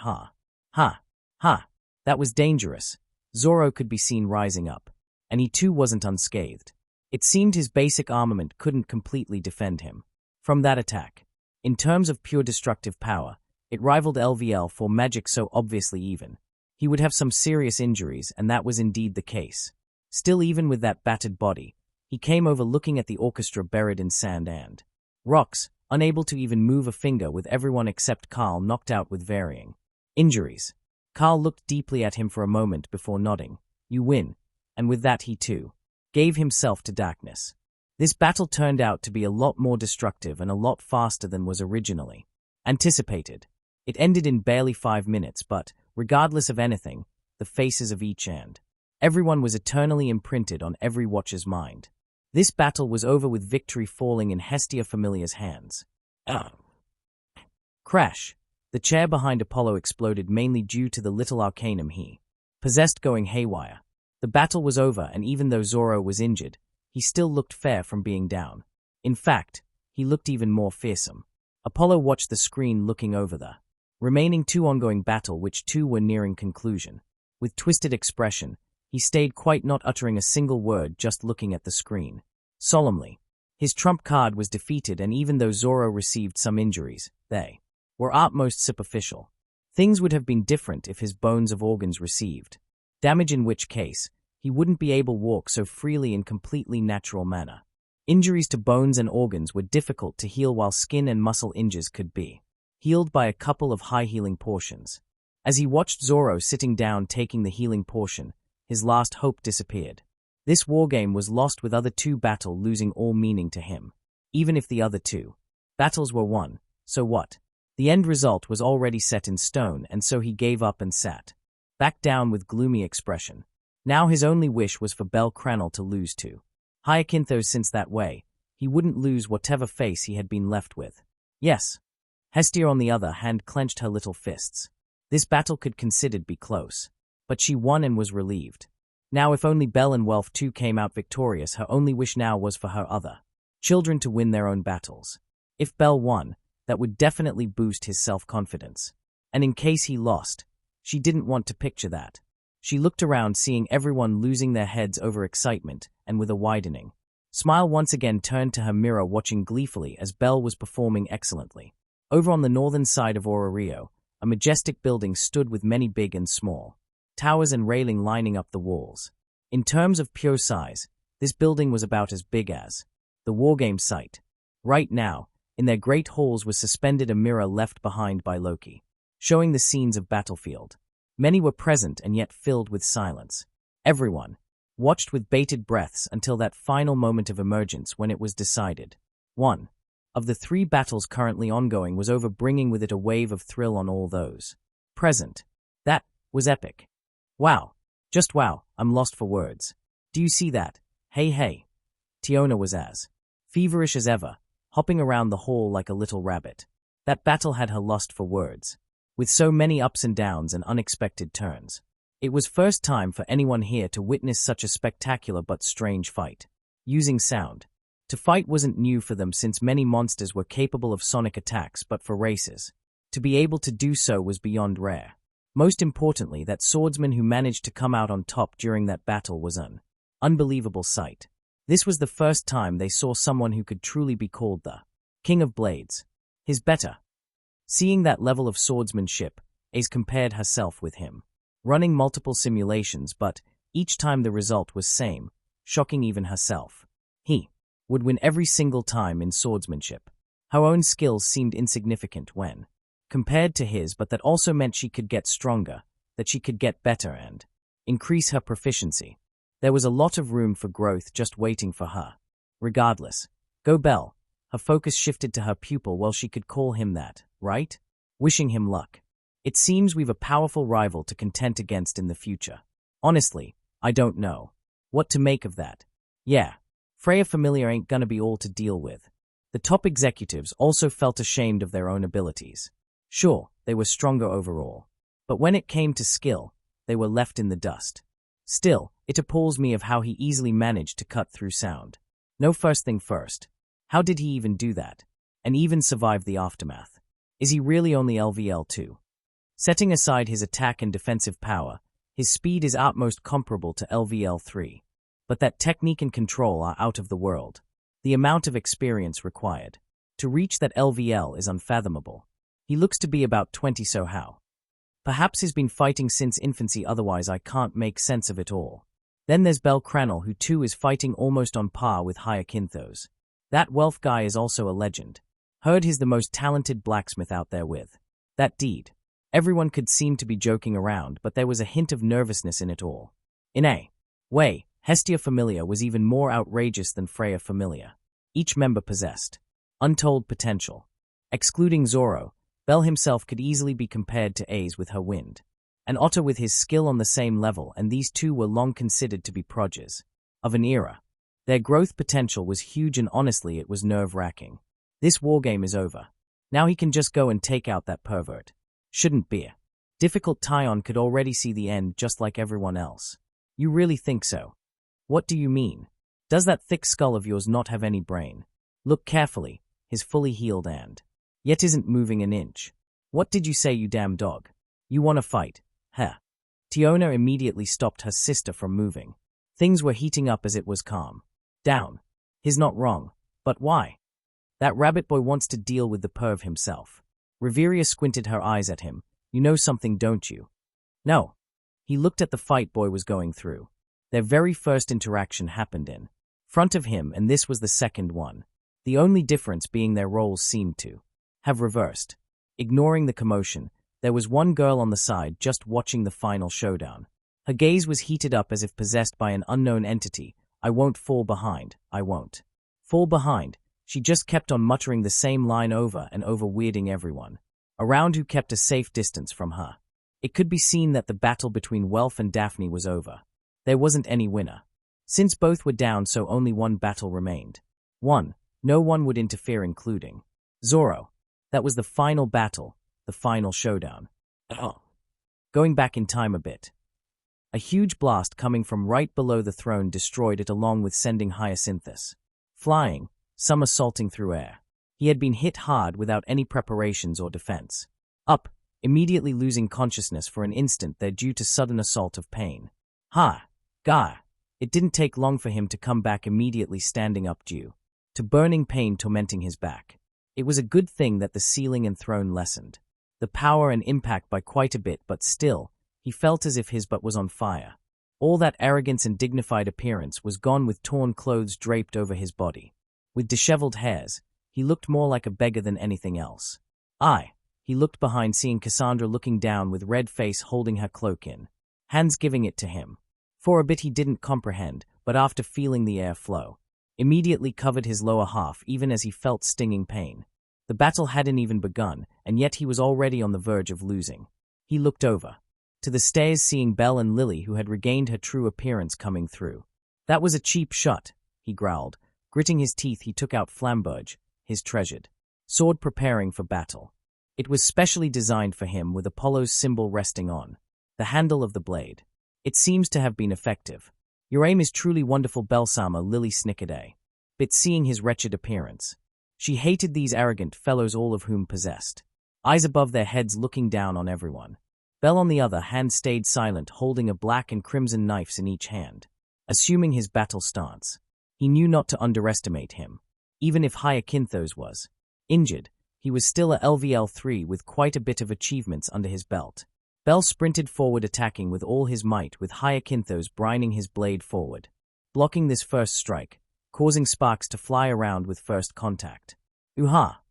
That was dangerous. Zoro could be seen rising up, and he too wasn't unscathed. It seemed his basic armament couldn't completely defend him from that attack. In terms of pure destructive power, it rivaled LVL for magic so obviously even. He would have some serious injuries, and that was indeed the case. Still, even with that battered body, he came over looking at the orchestra buried in sand and rocks, unable to even move a finger with everyone except Carl knocked out with varying injuries. Carl looked deeply at him for a moment before nodding. You win, and with that he too gave himself to darkness. This battle turned out to be a lot more destructive and a lot faster than was originally anticipated. It ended in barely 5 minutes, but, regardless of anything, the faces of each and everyone was eternally imprinted on every watcher's mind. This battle was over with victory falling in Hestia Famelia's hands. Crash! The chair behind Apollo exploded mainly due to the little arcanum he possessed going haywire. The battle was over, and even though Zoro was injured, he still looked fair from being down. In fact, he looked even more fearsome. Apollo watched the screen looking over the remaining two ongoing battle, which two were nearing conclusion. With twisted expression, he stayed quiet, not uttering a single word, just looking at the screen. Solemnly. His trump card was defeated, and even though Zoro received some injuries, they were at most superficial. Things would have been different if his bones of organs received damage, in which case, he wouldn't be able to walk so freely in completely natural manner. Injuries to bones and organs were difficult to heal, while skin and muscle injuries could be healed by a couple of high healing portions. As he watched Zoro sitting down taking the healing portion, his last hope disappeared. This wargame was lost, with other two battle losing all meaning to him. Even if the other two battles were won, so what? The end result was already set in stone, and so he gave up and sat back down with gloomy expression. Now his only wish was for Bel Cranel to lose to Hyacinthos, since that way, he wouldn't lose whatever face he had been left with. Yes. Hestia, on the other hand, clenched her little fists. This battle could considered be close. But she won and was relieved. Now if only Belle and Welf too came out victorious, her only wish now was for her other children to win their own battles. If Belle won, that would definitely boost his self-confidence. And in case he lost, she didn't want to picture that. She looked around, seeing everyone losing their heads over excitement, and with a widening smile once again turned to her mirror, watching gleefully as Belle was performing excellently. Over on the northern side of Rio, a majestic building stood with many big and small towers and railing lining up the walls. In terms of pure size, this building was about as big as the wargame site. Right now, in their great halls was suspended a mirror left behind by Loki, showing the scenes of battlefield. Many were present and yet filled with silence. Everyone watched with bated breaths until that final moment of emergence, when it was decided. One of the 3 battles currently ongoing was over, bringing with it a wave of thrill on all those present. That was epic. Wow. Just wow, I'm lost for words. Do you see that? Hey. Tiona was as feverish as ever, hopping around the hall like a little rabbit. That battle had her lost for words, with so many ups and downs and unexpected turns. It was first time for anyone here to witness such a spectacular but strange fight. Using sound. To fight wasn't new for them since many monsters were capable of sonic attacks, but for races, to be able to do so was beyond rare. Most importantly, that swordsman who managed to come out on top during that battle was an unbelievable sight. This was the first time they saw someone who could truly be called the King of Blades. His better. Seeing that level of swordsmanship, Ace compared herself with him. Running multiple simulations, but each time the result was same, shocking even herself. He would win every single time in swordsmanship. Her own skills seemed insignificant when compared to his, but that also meant she could get stronger, that she could get better and increase her proficiency. There was a lot of room for growth just waiting for her. Regardless, go Belle. Her focus shifted to her pupil. Well, she could call him that, right? Wishing him luck. It seems we've a powerful rival to contend against in the future. Honestly, I don't know what to make of that. Yeah, Famelia ain't gonna be all to deal with. The top executives also felt ashamed of their own abilities. Sure, they were stronger overall, but when it came to skill, they were left in the dust. Still, it appalls me of how he easily managed to cut through sound. No, first thing first. How did he even do that? And even survive the aftermath? Is he really only LVL 2? Setting aside his attack and defensive power, his speed is utmost comparable to LVL 3. But that technique and control are out of the world. The amount of experience required to reach that LVL is unfathomable. He looks to be about 20, so how? Perhaps he's been fighting since infancy, otherwise I can't make sense of it all. Then there's Bel Cranel, who too is fighting almost on par with Hyacinthos. That Wealth guy is also a legend. Heard he's the most talented blacksmith out there with that deed. Everyone could seem to be joking around, but there was a hint of nervousness in it all. In a way, Hestia Famelia was even more outrageous than Famelia. Each member possessed untold potential. Excluding Zoro, Bel himself could easily be compared to Ace with her wind, and Otto with his skill on the same level, and these two were long considered to be prodigies of an era. Their growth potential was huge, and honestly it was nerve-wracking. This wargame is over. Now he can just go and take out that pervert. Shouldn't be a difficult. Tyon could already see the end just like everyone else. You really think so? What do you mean? Does that thick skull of yours not have any brain? Look carefully, he's fully healed and yet isn't moving an inch. What did you say, you damn dog? You want to fight? Huh? Tiona immediately stopped her sister from moving. Things were heating up as it was calm down. He's not wrong, but why? That rabbit boy wants to deal with the perv himself. Reveria squinted her eyes at him. You know something, don't you? No. He looked at the fight boy was going through. Their very first interaction happened in front of him, and this was the second one. The only difference being their roles seemed to have reversed. Ignoring the commotion, there was one girl on the side just watching the final showdown. Her gaze was heated up as if possessed by an unknown entity. I won't fall behind. I won't fall behind. She just kept on muttering the same line over and over, weirding everyone around who kept a safe distance from her. It could be seen that the battle between Welf and Daphne was over. There wasn't any winner. Since both were down, so only one battle remained. No one would interfere, including Zoro. That was the final battle, the final showdown. Going back in time a bit. A huge blast coming from right below the throne destroyed it, along with sending Hyacinthus flying, somersaulting through air. He had been hit hard without any preparations or defense. Up, immediately losing consciousness for an instant there due to sudden assault of pain. Gah! It didn't take long for him to come back, immediately standing up due to burning pain tormenting his back. It was a good thing that the ceiling and throne lessened the power and impact by quite a bit, but still, he felt as if his butt was on fire. All that arrogance and dignified appearance was gone, with torn clothes draped over his body. With disheveled hairs, he looked more like a beggar than anything else. He looked behind, seeing Cassandra looking down with red face, holding her cloak in hands, giving it to him. For a bit he didn't comprehend, but after feeling the air flow, immediately covered his lower half, even as he felt stinging pain. The battle hadn't even begun, and yet he was already on the verge of losing. He looked over to the stairs, seeing Belle and Lily, who had regained her true appearance, coming through. That was a cheap shot, he growled. Gritting his teeth, he took out Flamberge, his treasured sword preparing for battle. It was specially designed for him with Apollo's symbol resting on the handle of the blade. It seems to have been effective. Your aim is truly wonderful, Belsama, Lily snickered but seeing his wretched appearance. She hated these arrogant fellows, all of whom possessed eyes above their heads looking down on everyone. Bell, on the other hand, stayed silent, holding a black and crimson knives in each hand. Assuming his battle stance, he knew not to underestimate him. Even if Hyacinthos was injured, he was still a LVL3 with quite a bit of achievements under his belt. Bell sprinted forward, attacking with all his might, with Hyacinthos brining his blade forward, blocking this first strike, causing sparks to fly around with first contact. Ooh-ha!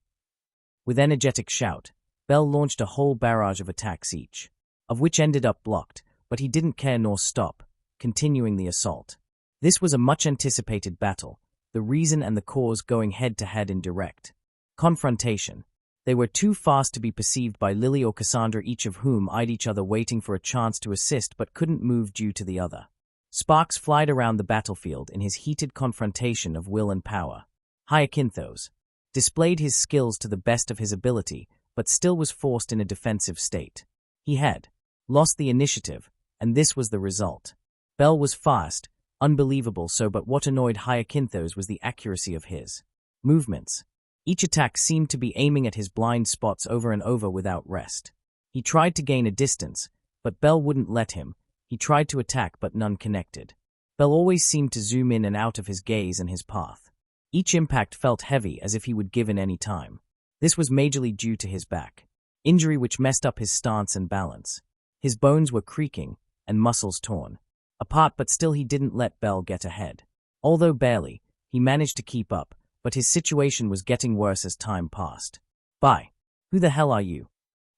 With energetic shout, Bell launched a whole barrage of attacks, each of which ended up blocked, but he didn't care nor stop, continuing the assault. This was a much-anticipated battle, the reason and the cause going head-to-head in direct confrontation. They were too fast to be perceived by Lily or Cassandra, each of whom eyed each other waiting for a chance to assist but couldn't move due to the other. Sparks flied around the battlefield in his heated confrontation of will and power. Hyacinthos displayed his skills to the best of his ability, but still was forced in a defensive state. He had lost the initiative, and this was the result. Bell was fast, unbelievable so, but what annoyed Hyacinthos was the accuracy of his movements. Each attack seemed to be aiming at his blind spots over and over without rest. He tried to gain a distance, but Bell wouldn't let him. He tried to attack, but none connected. Bell always seemed to zoom in and out of his gaze and his path. Each impact felt heavy, as if he would give in any time. This was majorly due to his back injury, which messed up his stance and balance. His bones were creaking and muscles torn apart, but still he didn't let Bell get ahead. Although barely, he managed to keep up, but his situation was getting worse as time passed by. Who the hell are you?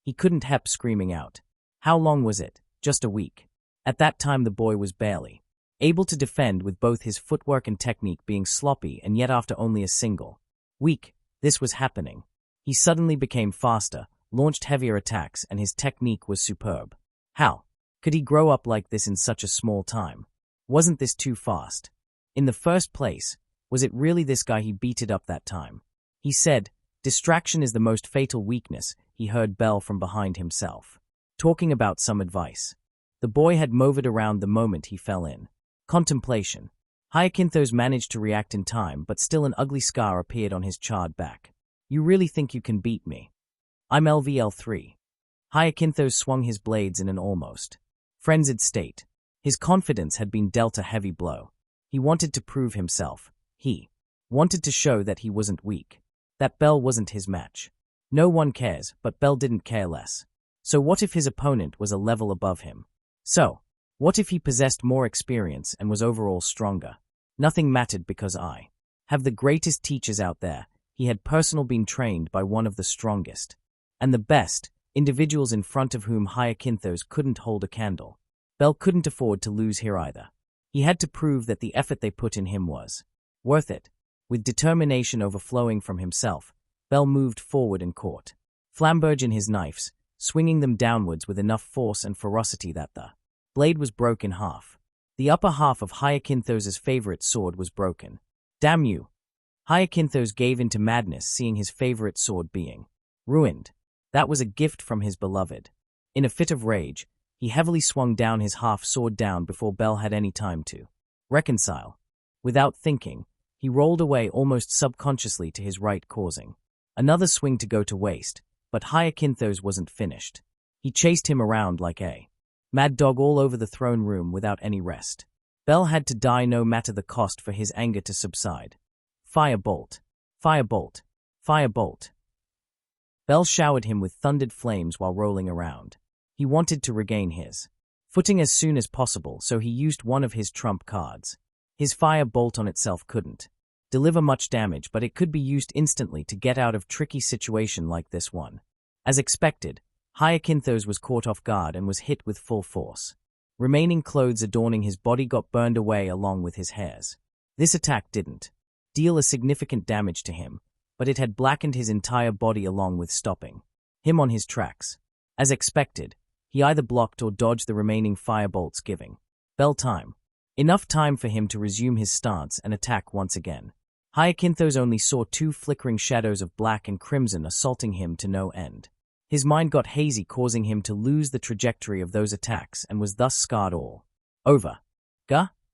He couldn't help screaming out. How long was it? Just a week. At that time the boy was barely able to defend, with both his footwork and technique being sloppy, and yet after only a single week, this was happening. He suddenly became faster, launched heavier attacks, and his technique was superb. How could he grow up like this in such a small time? Wasn't this too fast? In the first place, was it really this guy he beat it up that time? He said, "Distraction is the most fatal weakness," he heard Bell from behind himself talking about some advice. The boy had moved around the moment he fell in contemplation. Hyacinthos managed to react in time, but still an ugly scar appeared on his charred back. "You really think you can beat me? I'm LVL3. Hyacinthos swung his blades in an almost frenzied state. His confidence had been dealt a heavy blow. He wanted to prove himself. He wanted to show that he wasn't weak, that Bell wasn't his match. No one cares, but Bell didn't care less. So what if his opponent was a level above him? So, what if he possessed more experience and was overall stronger? Nothing mattered, because I have the greatest teachers out there. He had personally been trained by one of the strongest and the best individuals, in front of whom Hyacinthos couldn't hold a candle. Bell couldn't afford to lose here either. He had to prove that the effort they put in him was worth it. With determination overflowing from himself, Bell moved forward and caught Flamberge in his knives, swinging them downwards with enough force and ferocity that the blade was broken in half. The upper half of Hyacinthos' favorite sword was broken. Damn you! Hyacinthos gave into madness, seeing his favorite sword being ruined. That was a gift from his beloved. In a fit of rage, he heavily swung down his half-sword down before Bell had any time to reconcile. Without thinking, he rolled away almost subconsciously to his right, causing another swing to go to waste, but Hyacinthos wasn't finished. He chased him around like a mad dog all over the throne room without any rest. Bell had to die no matter the cost for his anger to subside. Firebolt! Firebolt! Firebolt! Bell showered him with thundered flames while rolling around. He wanted to regain his footing as soon as possible, so he used one of his trump cards. His firebolt on itself couldn't deliver much damage, but it could be used instantly to get out of tricky situation like this one. As expected, Hyacinthos was caught off guard and was hit with full force. Remaining clothes adorning his body got burned away along with his hairs. This attack didn't deal a significant damage to him, but it had blackened his entire body along with stopping him on his tracks. As expected, he either blocked or dodged the remaining firebolts, giving Bell time. Enough time for him to resume his stance and attack once again. Hyacinthos only saw two flickering shadows of black and crimson assaulting him to no end. His mind got hazy, causing him to lose the trajectory of those attacks and was thus scarred all over.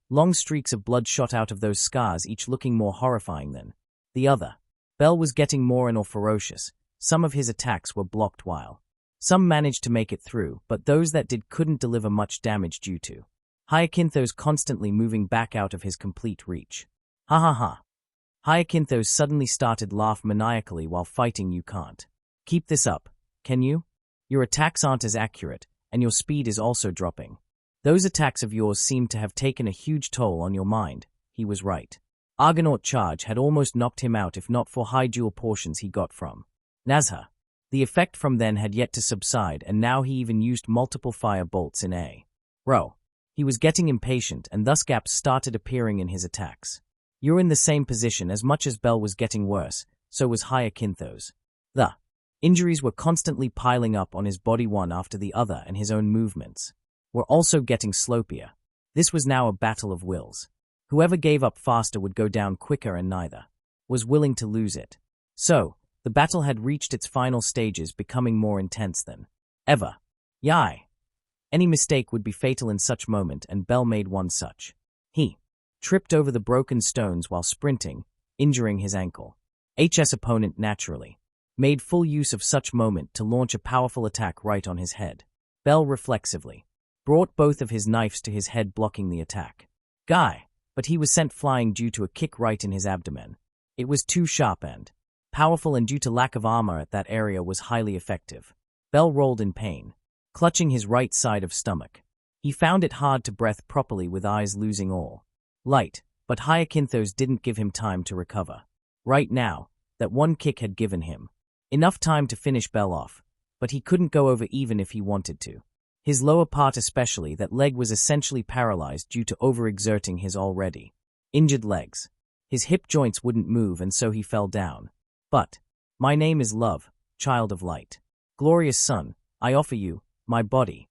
Long streaks of blood shot out of those scars, each looking more horrifying than the other. Bell was getting more and more ferocious. Some of his attacks were blocked while some managed to make it through, but those that did couldn't deliver much damage due to Hyacinthos constantly moving back out of his complete reach. Ha ha ha. Hyacinthos suddenly started laugh maniacally while fighting. You can't keep this up, can you? Your attacks aren't as accurate, and your speed is also dropping. Those attacks of yours seem to have taken a huge toll on your mind. He was right. Argonaut charge had almost knocked him out if not for high dual portions he got from Nazha. The effect from then had yet to subside, and now he even used multiple fire bolts in a row. He was getting impatient, and thus gaps started appearing in his attacks. You're in the same position. As much as Bell was getting worse, so was Hyacinthos. The injuries were constantly piling up on his body one after the other, and his own movements were also getting slopier. This was now a battle of wills. Whoever gave up faster would go down quicker, and neither was willing to lose it. So, the battle had reached its final stages, becoming more intense than ever. Yai! Any mistake would be fatal in such moment, and Bell made one such. He tripped over the broken stones while sprinting, injuring his ankle. HS opponent naturally made full use of such moment to launch a powerful attack right on his head. Bell reflexively brought both of his knives to his head, blocking the attack. But he was sent flying due to a kick right in his abdomen. It was too sharp and powerful, and due to lack of armor at that area was highly effective. Bell rolled in pain, clutching his right side of stomach. He found it hard to breathe properly with eyes losing all light, but Hyacinthos didn't give him time to recover. Right now, that one kick had given him enough time to finish Bell off, but he couldn't go over even if he wanted to. His lower part, especially that leg, was essentially paralyzed due to overexerting his already injured legs. His hip joints wouldn't move, and so he fell down. But, my name is Love, child of light. Glorious sun, I offer you my body.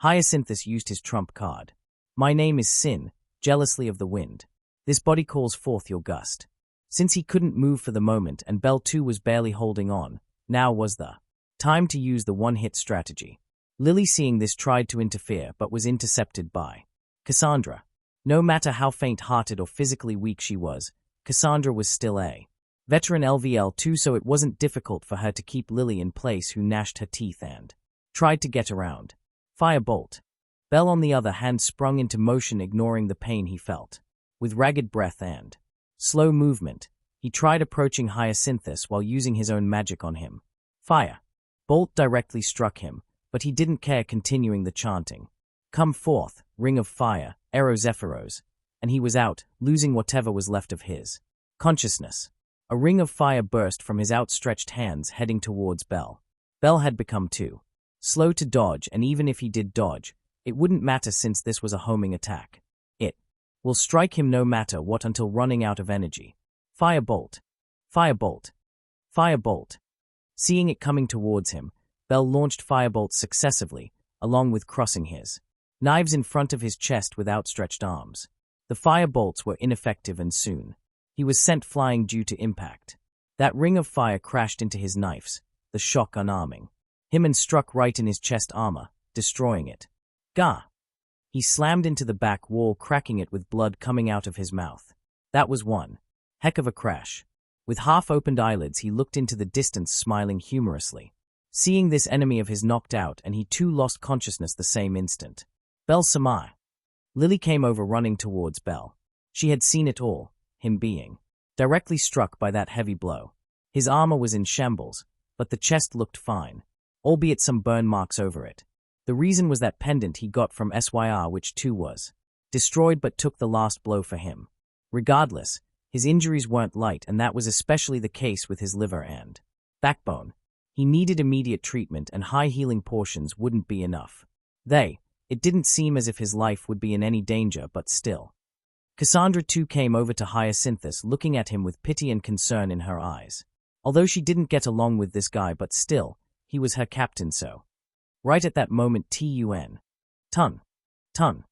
Hyacinthus used his trump card. My name is Sin, jealously of the wind. This body calls forth your gust. Since he couldn't move for the moment, and Bell too was barely holding on, now was the time to use the one-hit strategy. Lily, seeing this, tried to interfere but was intercepted by Cassandra. No matter how faint-hearted or physically weak she was, Cassandra was still a veteran LVL too, so it wasn't difficult for her to keep Lily in place, who gnashed her teeth and tried to get around. Firebolt. Bell, on the other hand, sprung into motion, ignoring the pain he felt. With ragged breath and slow movement, he tried approaching Hyacinthus while using his own magic on him. Fire. Bolt directly struck him, but he didn't care, continuing the chanting. Come forth, ring of fire, Aerozephyros, and he was out, losing whatever was left of his consciousness. A ring of fire burst from his outstretched hands, heading towards Bell. Bell had become too slow to dodge, and even if he did dodge, it wouldn't matter since this was a homing attack. It will strike him no matter what until running out of energy. Firebolt. Firebolt. Firebolt. Seeing it coming towards him, Bell launched firebolts successively, along with crossing his knives in front of his chest with outstretched arms. The firebolts were ineffective, and soon he was sent flying due to impact. That ring of fire crashed into his knives, the shock unarming him and struck right in his chest armor, destroying it. Gah! He slammed into the back wall, cracking it with blood coming out of his mouth. That was one heck of a crash. With half-opened eyelids, he looked into the distance, smiling humorously. Seeing this enemy of his knocked out, and he too lost consciousness the same instant. Bell Samai. Lily came over, running towards Bell. She had seen it all, him being directly struck by that heavy blow. His armor was in shambles, but the chest looked fine, albeit some burn marks over it. The reason was that pendant he got from SYR, which too was destroyed but took the last blow for him. Regardless, his injuries weren't light, and that was especially the case with his liver and backbone. He needed immediate treatment, and high healing portions wouldn't be enough. It didn't seem as if his life would be in any danger, but still. Cassandra too came over to Hyacinthus, looking at him with pity and concern in her eyes. Although she didn't get along with this guy, but still, he was her captain, so. Right at that moment, Tun.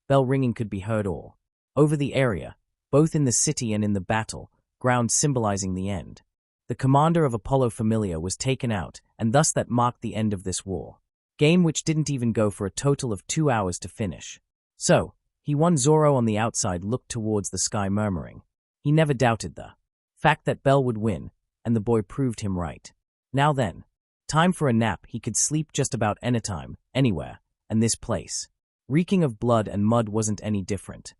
Bell ringing could be heard all over the area, both in the city and in the battle, ground symbolizing the end. The commander of Apollo Famelia was taken out, and thus that marked the end of this war. Game which didn't even go for a total of 2 hours to finish. So, he won. Zoro on the outside looked towards the sky murmuring. He never doubted the fact that Bell would win, and the boy proved him right. Now then, time for a nap. He could sleep just about anytime, anywhere, and this place, reeking of blood and mud, wasn't any different.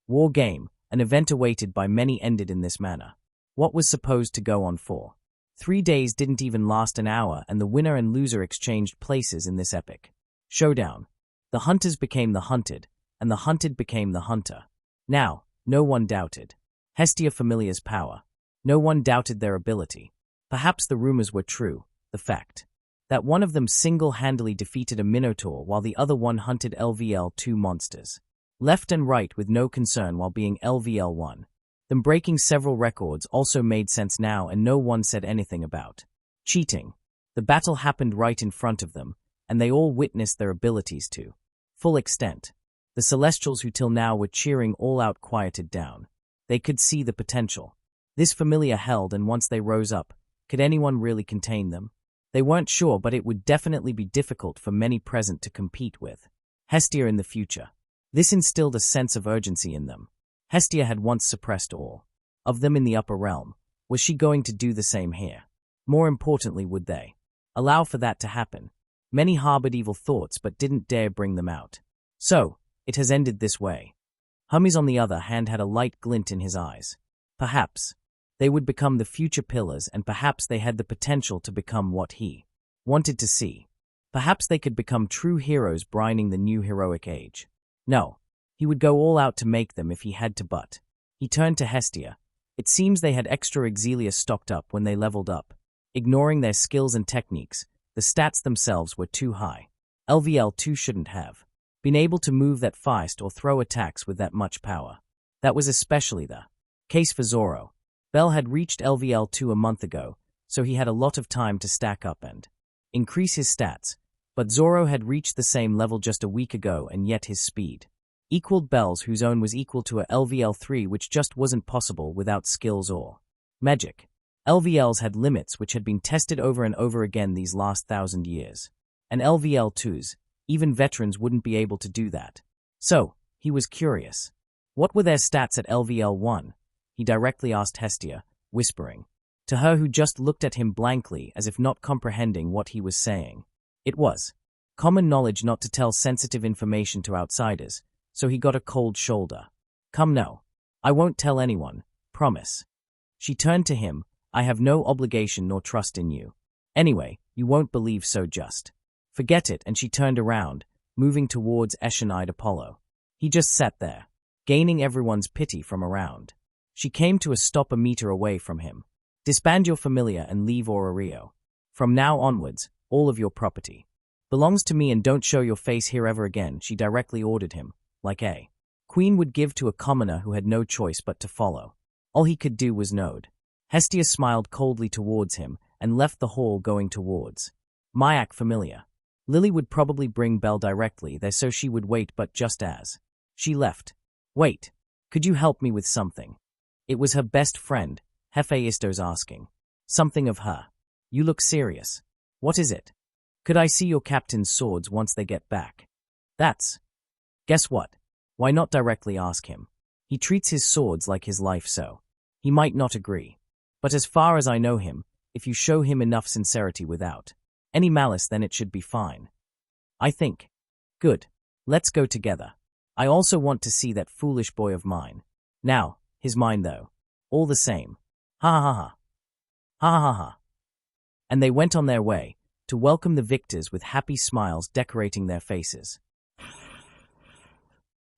War game, an event awaited by many, ended in this manner. What was supposed to go on for 3 days didn't even last an hour, and the winner and loser exchanged places in this epic showdown. The hunters became the hunted, and the hunted became the hunter. Now, no one doubted Hestia Famelia's power. No one doubted their ability. Perhaps the rumors were true, the fact that one of them single-handedly defeated a minotaur while the other one hunted LVL-2 monsters, left and right with no concern while being LVL-1. Them breaking several records also made sense now, and no one said anything about cheating. The battle happened right in front of them, and they all witnessed their abilities to full extent. The Celestials who till now were cheering all out quieted down. They could see the potential this Famelia held, and once they rose up, could anyone really contain them? They weren't sure, but it would definitely be difficult for many present to compete with Hestia in the future. This instilled a sense of urgency in them. Hestia had once suppressed all of them in the upper realm. Was she going to do the same here? More importantly, would they allow for that to happen? Many harbored evil thoughts but didn't dare bring them out. So, it has ended this way. Hermes, on the other hand, had a light glint in his eyes. Perhaps they would become the future pillars, and perhaps they had the potential to become what he wanted to see. Perhaps they could become true heroes, brining the new heroic age. No, he would go all out to make them if he had to, but he turned to Hestia. It seems they had extra Exelia stocked up when they leveled up. Ignoring their skills and techniques, the stats themselves were too high. LVL-2 shouldn't have been able to move that fast or throw attacks with that much power. That was especially the case for Zoro. Bell had reached LVL-2 a month ago, so he had a lot of time to stack up and increase his stats, but Zoro had reached the same level just a week ago, and yet his speed equaled Bell's, whose own was equal to a LVL-3, which just wasn't possible without skills or magic. LVLs had limits which had been tested over and over again these last 1,000 years, and LVL-2s, even veterans, wouldn't be able to do that. So, he was curious. What were their stats at LVL-1? He directly asked Hestia, whispering to her, who just looked at him blankly as if not comprehending what he was saying. It was common knowledge not to tell sensitive information to outsiders, so he got a cold shoulder. Come, no. I won't tell anyone, promise. She turned to him. I have no obligation nor trust in you. Anyway, you won't believe, so just forget it. And she turned around, moving towards Eshenide Apollo. He just sat there, gaining everyone's pity from around. She came to a stop a meter away from him. Disband your Famelia and leave Orario. From now onwards, all of your property belongs to me, and don't show your face here ever again, she directly ordered him, like a queen would give to a commoner who had no choice but to follow. All he could do was nod. Hestia smiled coldly towards him and left the hall, going towards Mayak Famelia. Lily would probably bring Bell directly there, so she would wait, but just as she left. Wait, could you help me with something? It was her best friend, Hephaistos, asking something of her. You look serious. What is it? Could I see your captain's swords once they get back? That's... Guess what? Why not directly ask him? He treats his swords like his life, so he might not agree. But as far as I know him, if you show him enough sincerity without any malice, then it should be fine. I think. Good. Let's go together. I also want to see that foolish boy of mine. Now, his mine though. All the same. Ha ha ha. Ha ha ha. And they went on their way to welcome the victors with happy smiles decorating their faces.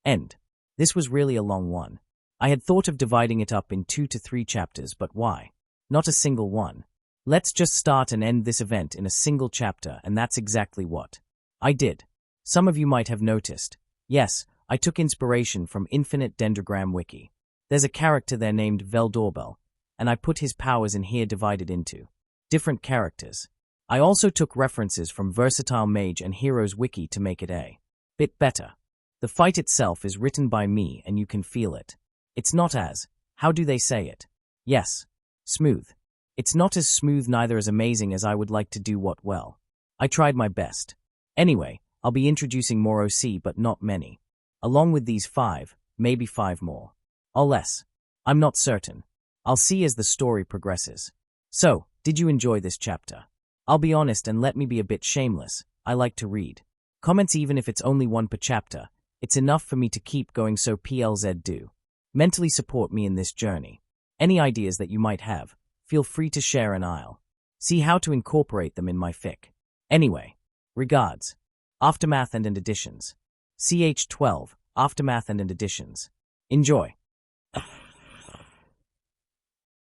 End. This was really a long one. I had thought of dividing it up in 2 to 3 chapters, but why? Not a single one. Let's just start and end this event in a single chapter, and that's exactly what I did. Some of you might have noticed. Yes, I took inspiration from Infinite Dendrogram Wiki. There's a character there named Veldorbel, and I put his powers in here divided into different characters. I also took references from Versatile Mage and Heroes Wiki to make it a bit better. The fight itself is written by me, and you can feel it. It's not as, how do they say it? Yes, smooth. It's not as smooth, neither as amazing as I would like to do what well. I tried my best. Anyway, I'll be introducing more OC, but not many. Along with these 5, maybe 5 more. Or less. I'm not certain. I'll see as the story progresses. So, did you enjoy this chapter? I'll be honest and let me be a bit shameless. I like to read. Comments, even if it's only 1 per chapter. It's enough for me to keep going, so PLZ do. Mentally support me in this journey. Any ideas that you might have, feel free to share and I'll see how to incorporate them in my fic. Anyway, regards. Aftermath and Editions. CH12, Aftermath and Editions. Enjoy.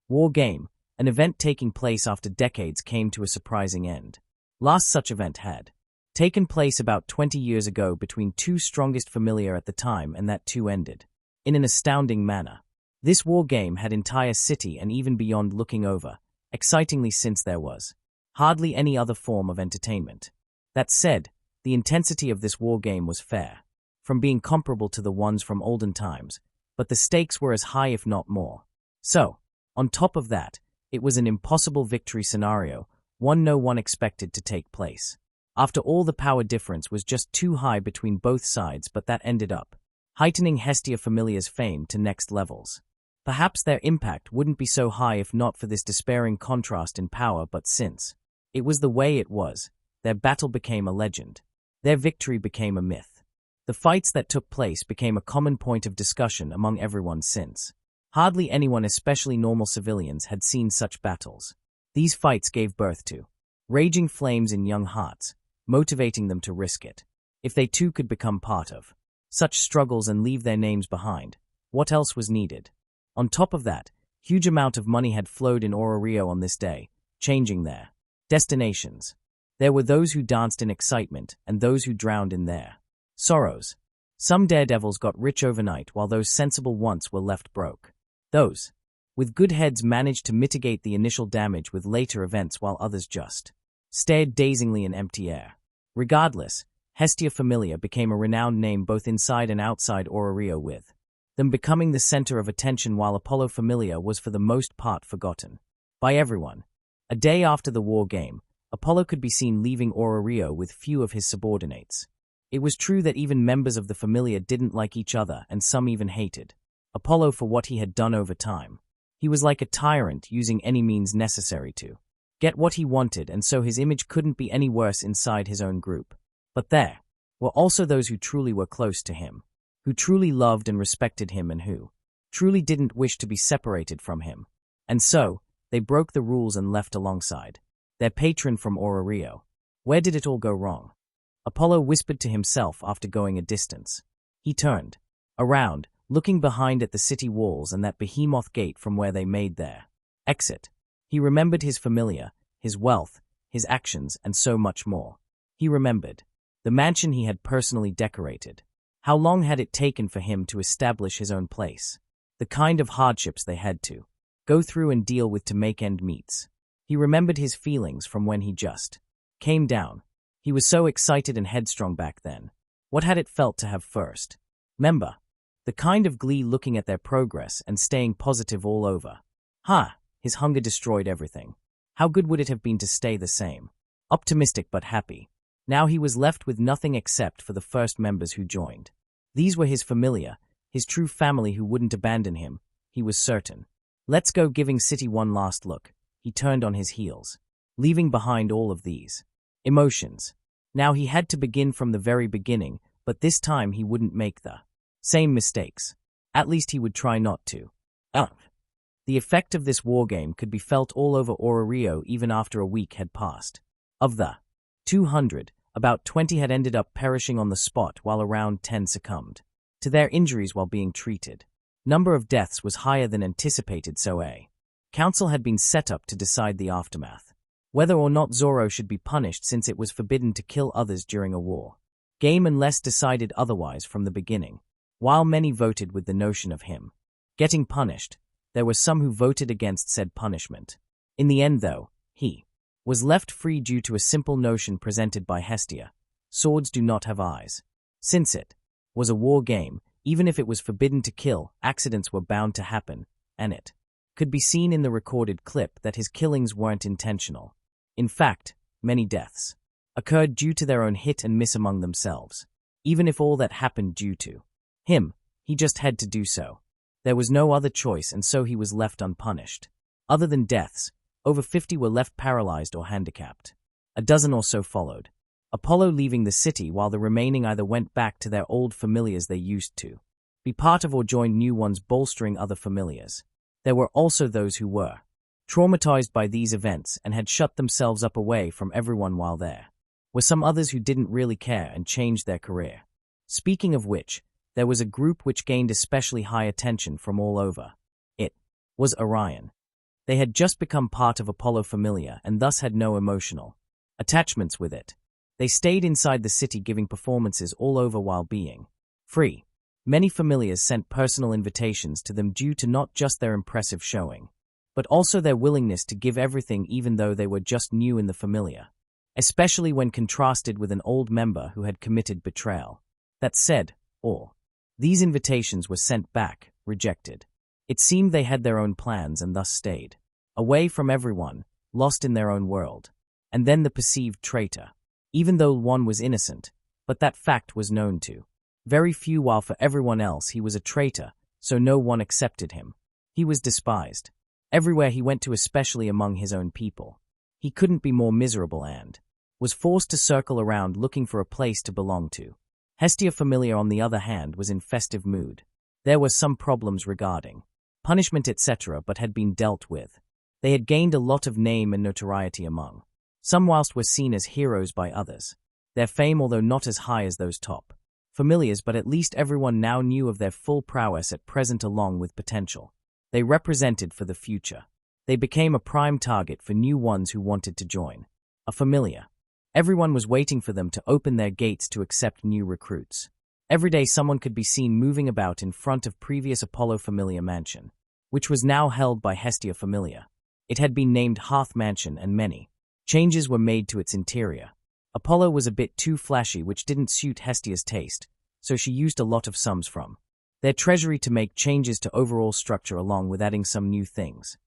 War Game, an event taking place after decades, came to a surprising end. Last such event had taken place about 20 years ago between 2 strongest Famelia at the time, and that too ended in an astounding manner. This war game had entire city and even beyond looking over, excitingly, since there was hardly any other form of entertainment. That said, the intensity of this war game was fair, from being comparable to the ones from olden times, but the stakes were as high if not more. So, on top of that, it was an impossible victory scenario, one no one expected to take place. After all, the power difference was just too high between both sides, but that ended up heightening Hestia Famelia's fame to next levels. Perhaps their impact wouldn't be so high if not for this despairing contrast in power, but since it was the way it was, their battle became a legend. Their victory became a myth. The fights that took place became a common point of discussion among everyone since hardly anyone, especially normal civilians, had seen such battles. These fights gave birth to raging flames in young hearts, motivating them to risk it. If they too could become part of such struggles and leave their names behind, what else was needed? On top of that, huge amount of money had flowed in Rio on this day, changing their destinations. There were those who danced in excitement and those who drowned in their sorrows. Some daredevils got rich overnight, while those sensible ones were left broke. Those with good heads managed to mitigate the initial damage with later events, while others just stared dazingly in empty air. Regardless, Hestia Famelia became a renowned name both inside and outside Rio, with them becoming the center of attention, while Apollo Famelia was for the most part forgotten by everyone. A day after the war game, Apollo could be seen leaving Rio with few of his subordinates. It was true that even members of the Famelia didn't like each other, and some even hated Apollo for what he had done over time. He was like a tyrant, using any means necessary to get what he wanted, and so his image couldn't be any worse inside his own group. But there were also those who truly were close to him, who truly loved and respected him, and who truly didn't wish to be separated from him. And so, they broke the rules and left alongside their patron from Rio. Where did it all go wrong? Apollo whispered to himself after going a distance. He turned around, looking behind at the city walls and that behemoth gate from where they made their exit. He remembered his familia, his wealth, his actions, and so much more. He remembered the mansion he had personally decorated. How long had it taken for him to establish his own place? The kind of hardships they had to go through and deal with to make end meets. He remembered his feelings from when he just came down. He was so excited and headstrong back then. What had it felt to have first? Remember the kind of glee looking at their progress and staying positive all over. His hunger destroyed everything. How good would it have been to stay the same? Optimistic but happy. Now he was left with nothing except for the first members who joined. These were his familia, his true family who wouldn't abandon him, he was certain. Let's go. Giving City one last look, he turned on his heels, leaving behind all of these emotions. Now he had to begin from the very beginning, but this time he wouldn't make the same mistakes. At least he would try not to. The effect of this wargame could be felt all over Rio even after a week had passed. Of the 200, about 20 had ended up perishing on the spot, while around 10 succumbed to their injuries while being treated. Number of deaths was higher than anticipated, so a council had been set up to decide the aftermath. Whether or not Zoro should be punished, since it was forbidden to kill others during a war game unless decided otherwise from the beginning. While many voted with the notion of him getting punished, there were some who voted against said punishment. In the end, though, he was left free due to a simple notion presented by Hestia: swords do not have eyes. Since it was a war game, Even if it was forbidden to kill, accidents were bound to happen, and it could be seen in the recorded clip that his killings weren't intentional. In fact, many deaths occurred due to their own hit and miss among themselves. Even if all that happened due to him, he just had to do so. There was no other choice, and so he was left unpunished. Other than deaths, over 50 were left paralyzed or handicapped. A dozen or so followed, Apollo leaving the city, while the remaining either went back to their old familiars they used to be part of or joined new ones, bolstering other familiars. There were also those who were traumatized by these events and had shut themselves up away from everyone while there. Were some others who didn't really care and changed their career. Speaking of which, there was a group which gained especially high attention from all over. It was Orion. They had just become part of Apollo Famelia and thus had no emotional attachments with it. They stayed inside the city giving performances all over while being free. Many familiars sent personal invitations to them due to not just their impressive showing, but also their willingness to give everything even though they were just new in the familiar, especially when contrasted with an old member who had committed betrayal. That said, all these invitations were sent back, rejected. It seemed they had their own plans and thus stayed away from everyone, lost in their own world. And then the perceived traitor. Even though one was innocent, but that fact was known to very few, while for everyone else he was a traitor, so no one accepted him. He was despised everywhere he went to, especially among his own people. He couldn't be more miserable and was forced to circle around looking for a place to belong to. Hestia Famelia, on the other hand, was in festive mood. There were some problems regarding punishment etc., but had been dealt with. They had gained a lot of name and notoriety among some, whilst were seen as heroes by others. Their fame, although not as high as those top familiars, but at least everyone now knew of their full prowess at present, along with potential they represented for the future. They became a prime target for new ones who wanted to join a familiar. Everyone was waiting for them to open their gates to accept new recruits. Every day someone could be seen moving about in front of previous Apollo Famelia Mansion, which was now held by Hestia Famelia. It had been named Hearth Mansion, and many changes were made to its interior. Apollo was a bit too flashy, which didn't suit Hestia's taste, so she used a lot of sums from their treasury to make changes to overall structure, along with adding some new things.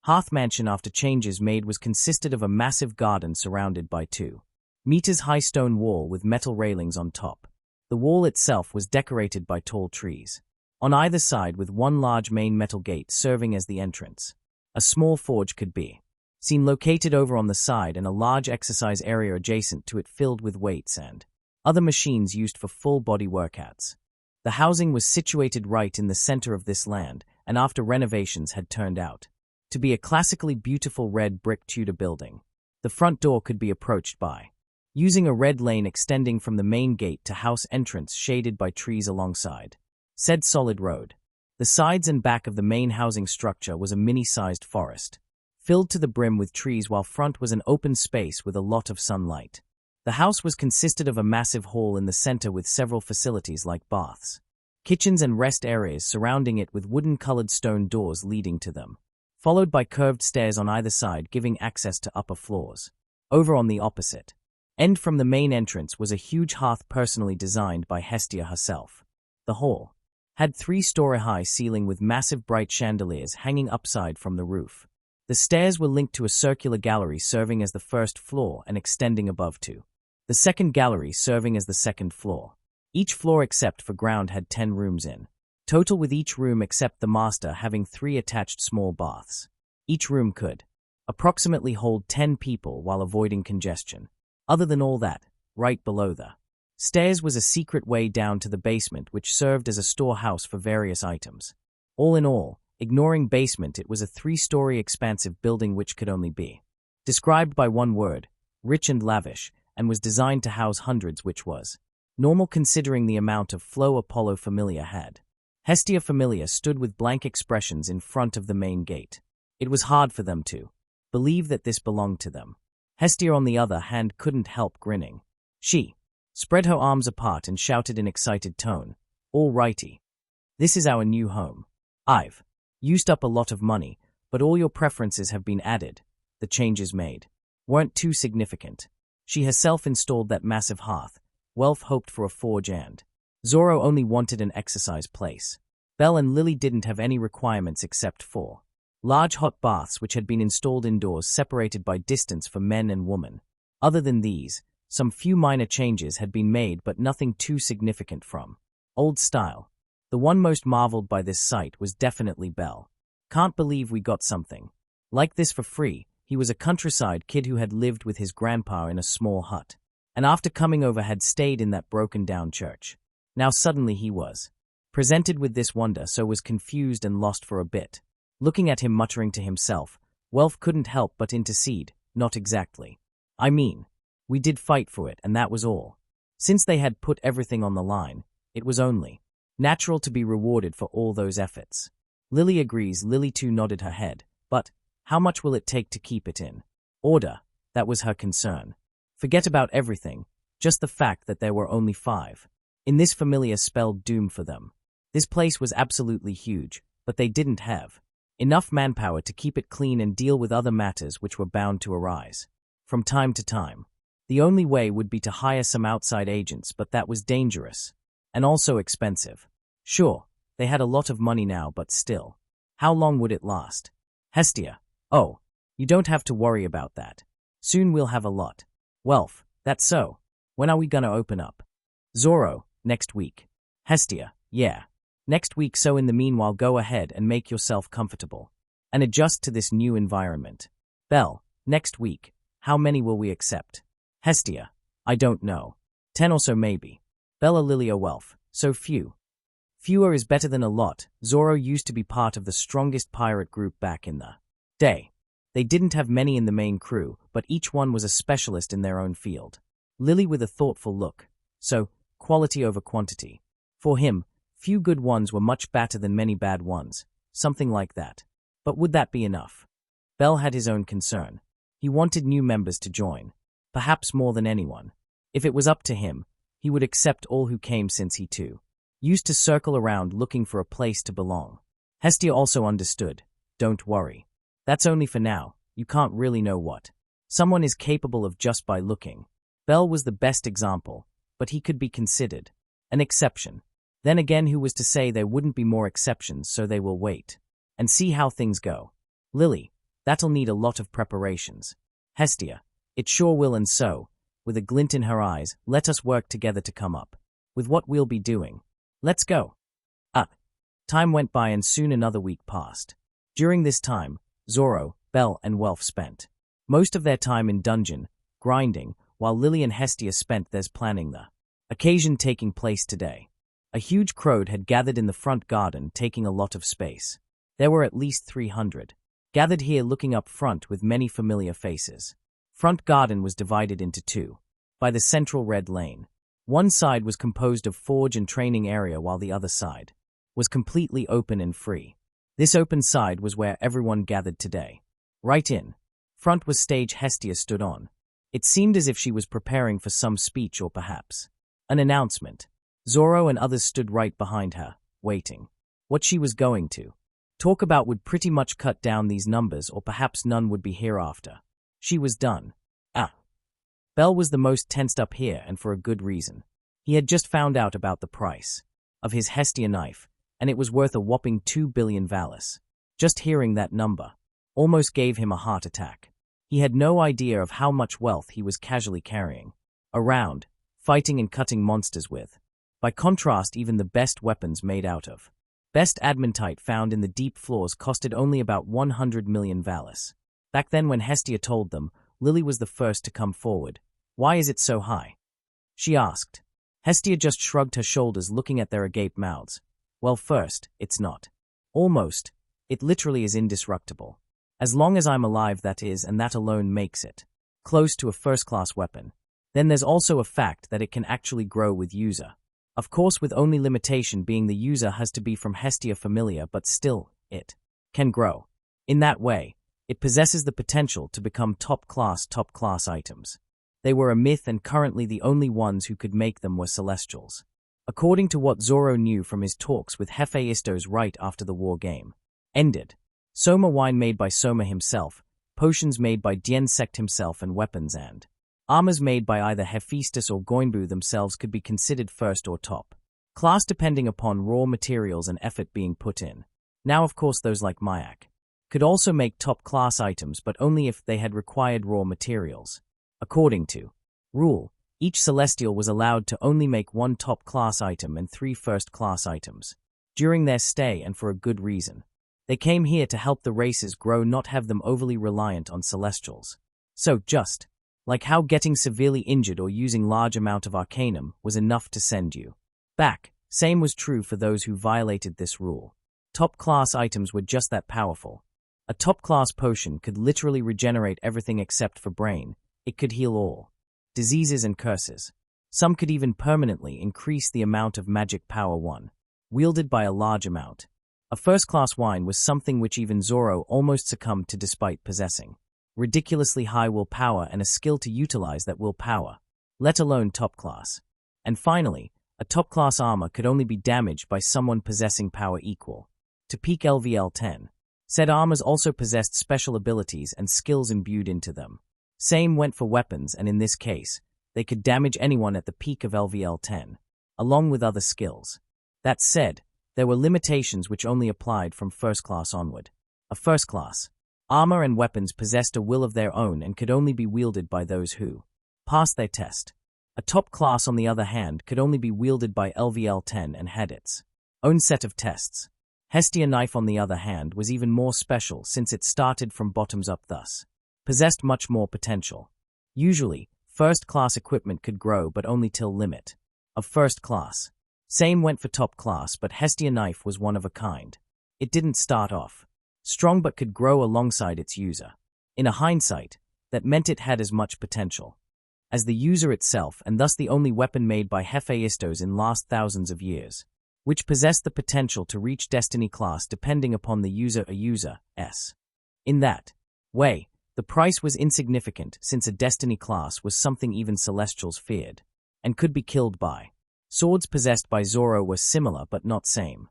Hearth Mansion, after changes made, was consisted of a massive garden surrounded by 2-meter high stone wall with metal railings on top. The wall itself was decorated by tall trees on either side, with one large main metal gate serving as the entrance. A small forge could be seen located over on the side, and a large exercise area adjacent to it filled with weights and other machines used for full-body workouts. The housing was situated right in the center of this land, and after renovations had turned out to be a classically beautiful red brick Tudor building. The front door could be approached by using a red lane extending from the main gate to house entrance, shaded by trees alongside said solid road. The sides and back of the main housing structure was a mini-sized forest, filled to the brim with trees, while front was an open space with a lot of sunlight. The house was consisted of a massive hall in the center with several facilities like baths, kitchens and rest areas surrounding it, with wooden-colored stone doors leading to them, followed by curved stairs on either side giving access to upper floors. Over on the opposite end from the main entrance was a huge hearth personally designed by Hestia herself. The hall had 3-story-high ceiling with massive bright chandeliers hanging upside from the roof. The stairs were linked to a circular gallery serving as the first floor and extending above to the second gallery serving as the second floor. Each floor except for ground had 10 rooms in total, with each room except the master having 3 attached small baths. Each room could approximately hold 10 people while avoiding congestion. Other than all that, right below the stairs was a secret way down to the basement, which served as a storehouse for various items. All in all, ignoring basement, it was a 3-story expansive building which could only be described by one word: rich and lavish, and was designed to house hundreds, which was normal considering the amount of flow Apollo Famelia had. Hestia Famelia stood with blank expressions in front of the main gate. It was hard for them to believe that this belonged to them. Hestia, on the other hand, couldn't help grinning. She spread her arms apart and shouted in excited tone, "All righty. This is our new home. I've used up a lot of money, but all your preferences have been added. The changes made weren't too significant." She herself installed that massive hearth. Wealth hoped for a forge and Zoro only wanted an exercise place. Belle and Lily didn't have any requirements except for large hot baths which had been installed indoors separated by distance for men and women. Other than these, some few minor changes had been made but nothing too significant from old style. The one most marveled by this sight was definitely Belle. Can't believe we got something like this for free. He was a countryside kid who had lived with his grandpa in a small hut, and after coming over had stayed in that broken-down church. Now suddenly he was presented with this wonder, so was confused and lost for a bit. Looking at him muttering to himself, Welf couldn't help but intercede. Not exactly. I mean, we did fight for it and that was all. Since they had put everything on the line, it was only natural to be rewarded for all those efforts. Lily agrees. Lily too nodded her head. But how much will it take to keep it in order? That was her concern. Forget about everything, just the fact that there were only 5. In this Famelia spelled doom for them. This place was absolutely huge, but they didn't have enough manpower to keep it clean and deal with other matters which were bound to arise from time to time. The only way would be to hire some outside agents, but that was dangerous and also expensive. Sure, they had a lot of money now, but still, how long would it last? Hestia, oh, you don't have to worry about that. Soon we'll have a lot. Welf, that's so. When are we gonna open up? Zoro, next week. Hestia, yeah. Next week, so in the meanwhile go ahead and make yourself comfortable and adjust to this new environment. Belle, next week. How many will we accept? Hestia, I don't know. 10 or so maybe. Bella Lilia Welf, so few. Fewer is better than a lot. Zoro used to be part of the strongest pirate group back in the day. They didn't have many in the main crew, but each one was a specialist in their own field. Lily with a thoughtful look. So, quality over quantity. For him, few good ones were much better than many bad ones, something like that. But would that be enough? Bell had his own concern. He wanted new members to join, perhaps more than anyone. If it was up to him, he would accept all who came, since he too used to circle around looking for a place to belong. Hestia also understood. Don't worry. That's only for now. You can't really know what someone is capable of just by looking. Bell was the best example, but he could be considered an exception. Then again, who was to say there wouldn't be more exceptions? So they will wait and see how things go. Lily, that'll need a lot of preparations. Hestia, it sure will. And so, with a glint in her eyes, let us work together to come up with what we'll be doing. Let's go. Time went by and soon another week passed. During this time, Zoro, Belle, and Welf spent most of their time in dungeon, grinding, while Lily and Hestia spent theirs planning the occasion taking place today. A huge crowd had gathered in the front garden, taking a lot of space. There were at least 300 gathered here, looking up front with many familiar faces. Front garden was divided into 2 by the central red lane. One side was composed of forge and training area, while the other side was completely open and free. This open side was where everyone gathered today. Right in front was stage Hestia stood on. It seemed as if she was preparing for some speech or perhaps an announcement. Zoro and others stood right behind her, waiting. What she was going to talk about would pretty much cut down these numbers, or perhaps none would be hereafter. She was done. Bell was the most tensed up here, and for a good reason. He had just found out about the price of his Hestia knife, and it was worth a whopping 2 billion Valis. Just hearing that number almost gave him a heart attack. He had no idea of how much wealth he was casually carrying around, fighting and cutting monsters with. By contrast, even the best weapons made out of best adamantite found in the deep floors costed only about 100 million Valis. Back then, when Hestia told them, Lily was the first to come forward. Why is it so high? She asked. Hestia just shrugged her shoulders, looking at their agape mouths. Well, first, it's not. Almost. It literally is indestructible. As long as I'm alive, that is, and that alone makes it close to a first-class weapon. Then there's also a fact that it can actually grow with user. Of course, with only limitation being the user has to be from Hestia Famelia, but still, it can grow. In that way, it possesses the potential to become top-class items. They were a myth, and currently the only ones who could make them were Celestials. According to what Zoro knew from his talks with Hephaistos right after the war game ended. Soma wine made by Soma himself, potions made by Diensect himself, and weapons and armors made by either Hephaestus or Goinbu themselves could be considered first or top. Class depending upon raw materials and effort being put in. Now of course those like Mayak could also make top class items, but only if they had required raw materials. According to rule, each Celestial was allowed to only make 1 top class item and 3 first class items during their stay, and for a good reason. They came here to help the races grow, not have them overly reliant on Celestials. So just like how getting severely injured or using large amount of Arcanum was enough to send you back, same was true for those who violated this rule. Top class items were just that powerful. A top class potion could literally regenerate everything except for brain. It could heal all diseases and curses. Some could even permanently increase the amount of magic power wielded by a large amount. A first-class wine was something which even Zoro almost succumbed to despite possessing ridiculously high willpower and a skill to utilize that willpower, let alone top class. And finally, a top-class armor could only be damaged by someone possessing power equal to peak LVL 10. Said armors also possessed special abilities and skills imbued into them. Same went for weapons, and in this case, they could damage anyone at the peak of LVL 10, along with other skills. That said, there were limitations which only applied from first class onward. A first class armor and weapons possessed a will of their own and could only be wielded by those who passed their test. A top class, on the other hand, could only be wielded by LVL 10 and had its own set of tests. Hestia knife, on the other hand, was even more special since it started from bottoms up, thus possessed much more potential. Usually, first-class equipment could grow, but only till limit of first class. Same went for top class, but Hestia knife was one of a kind. It didn't start off strong but could grow alongside its user. In a hindsight, that meant it had as much potential as the user itself, and thus the only weapon made by Hephaistos in last thousands of years, which possessed the potential to reach Destiny class depending upon the user's. In that way, the price was insignificant since a Destiny class was something even Celestials feared, and could be killed by. Swords possessed by Zoro were similar but not same.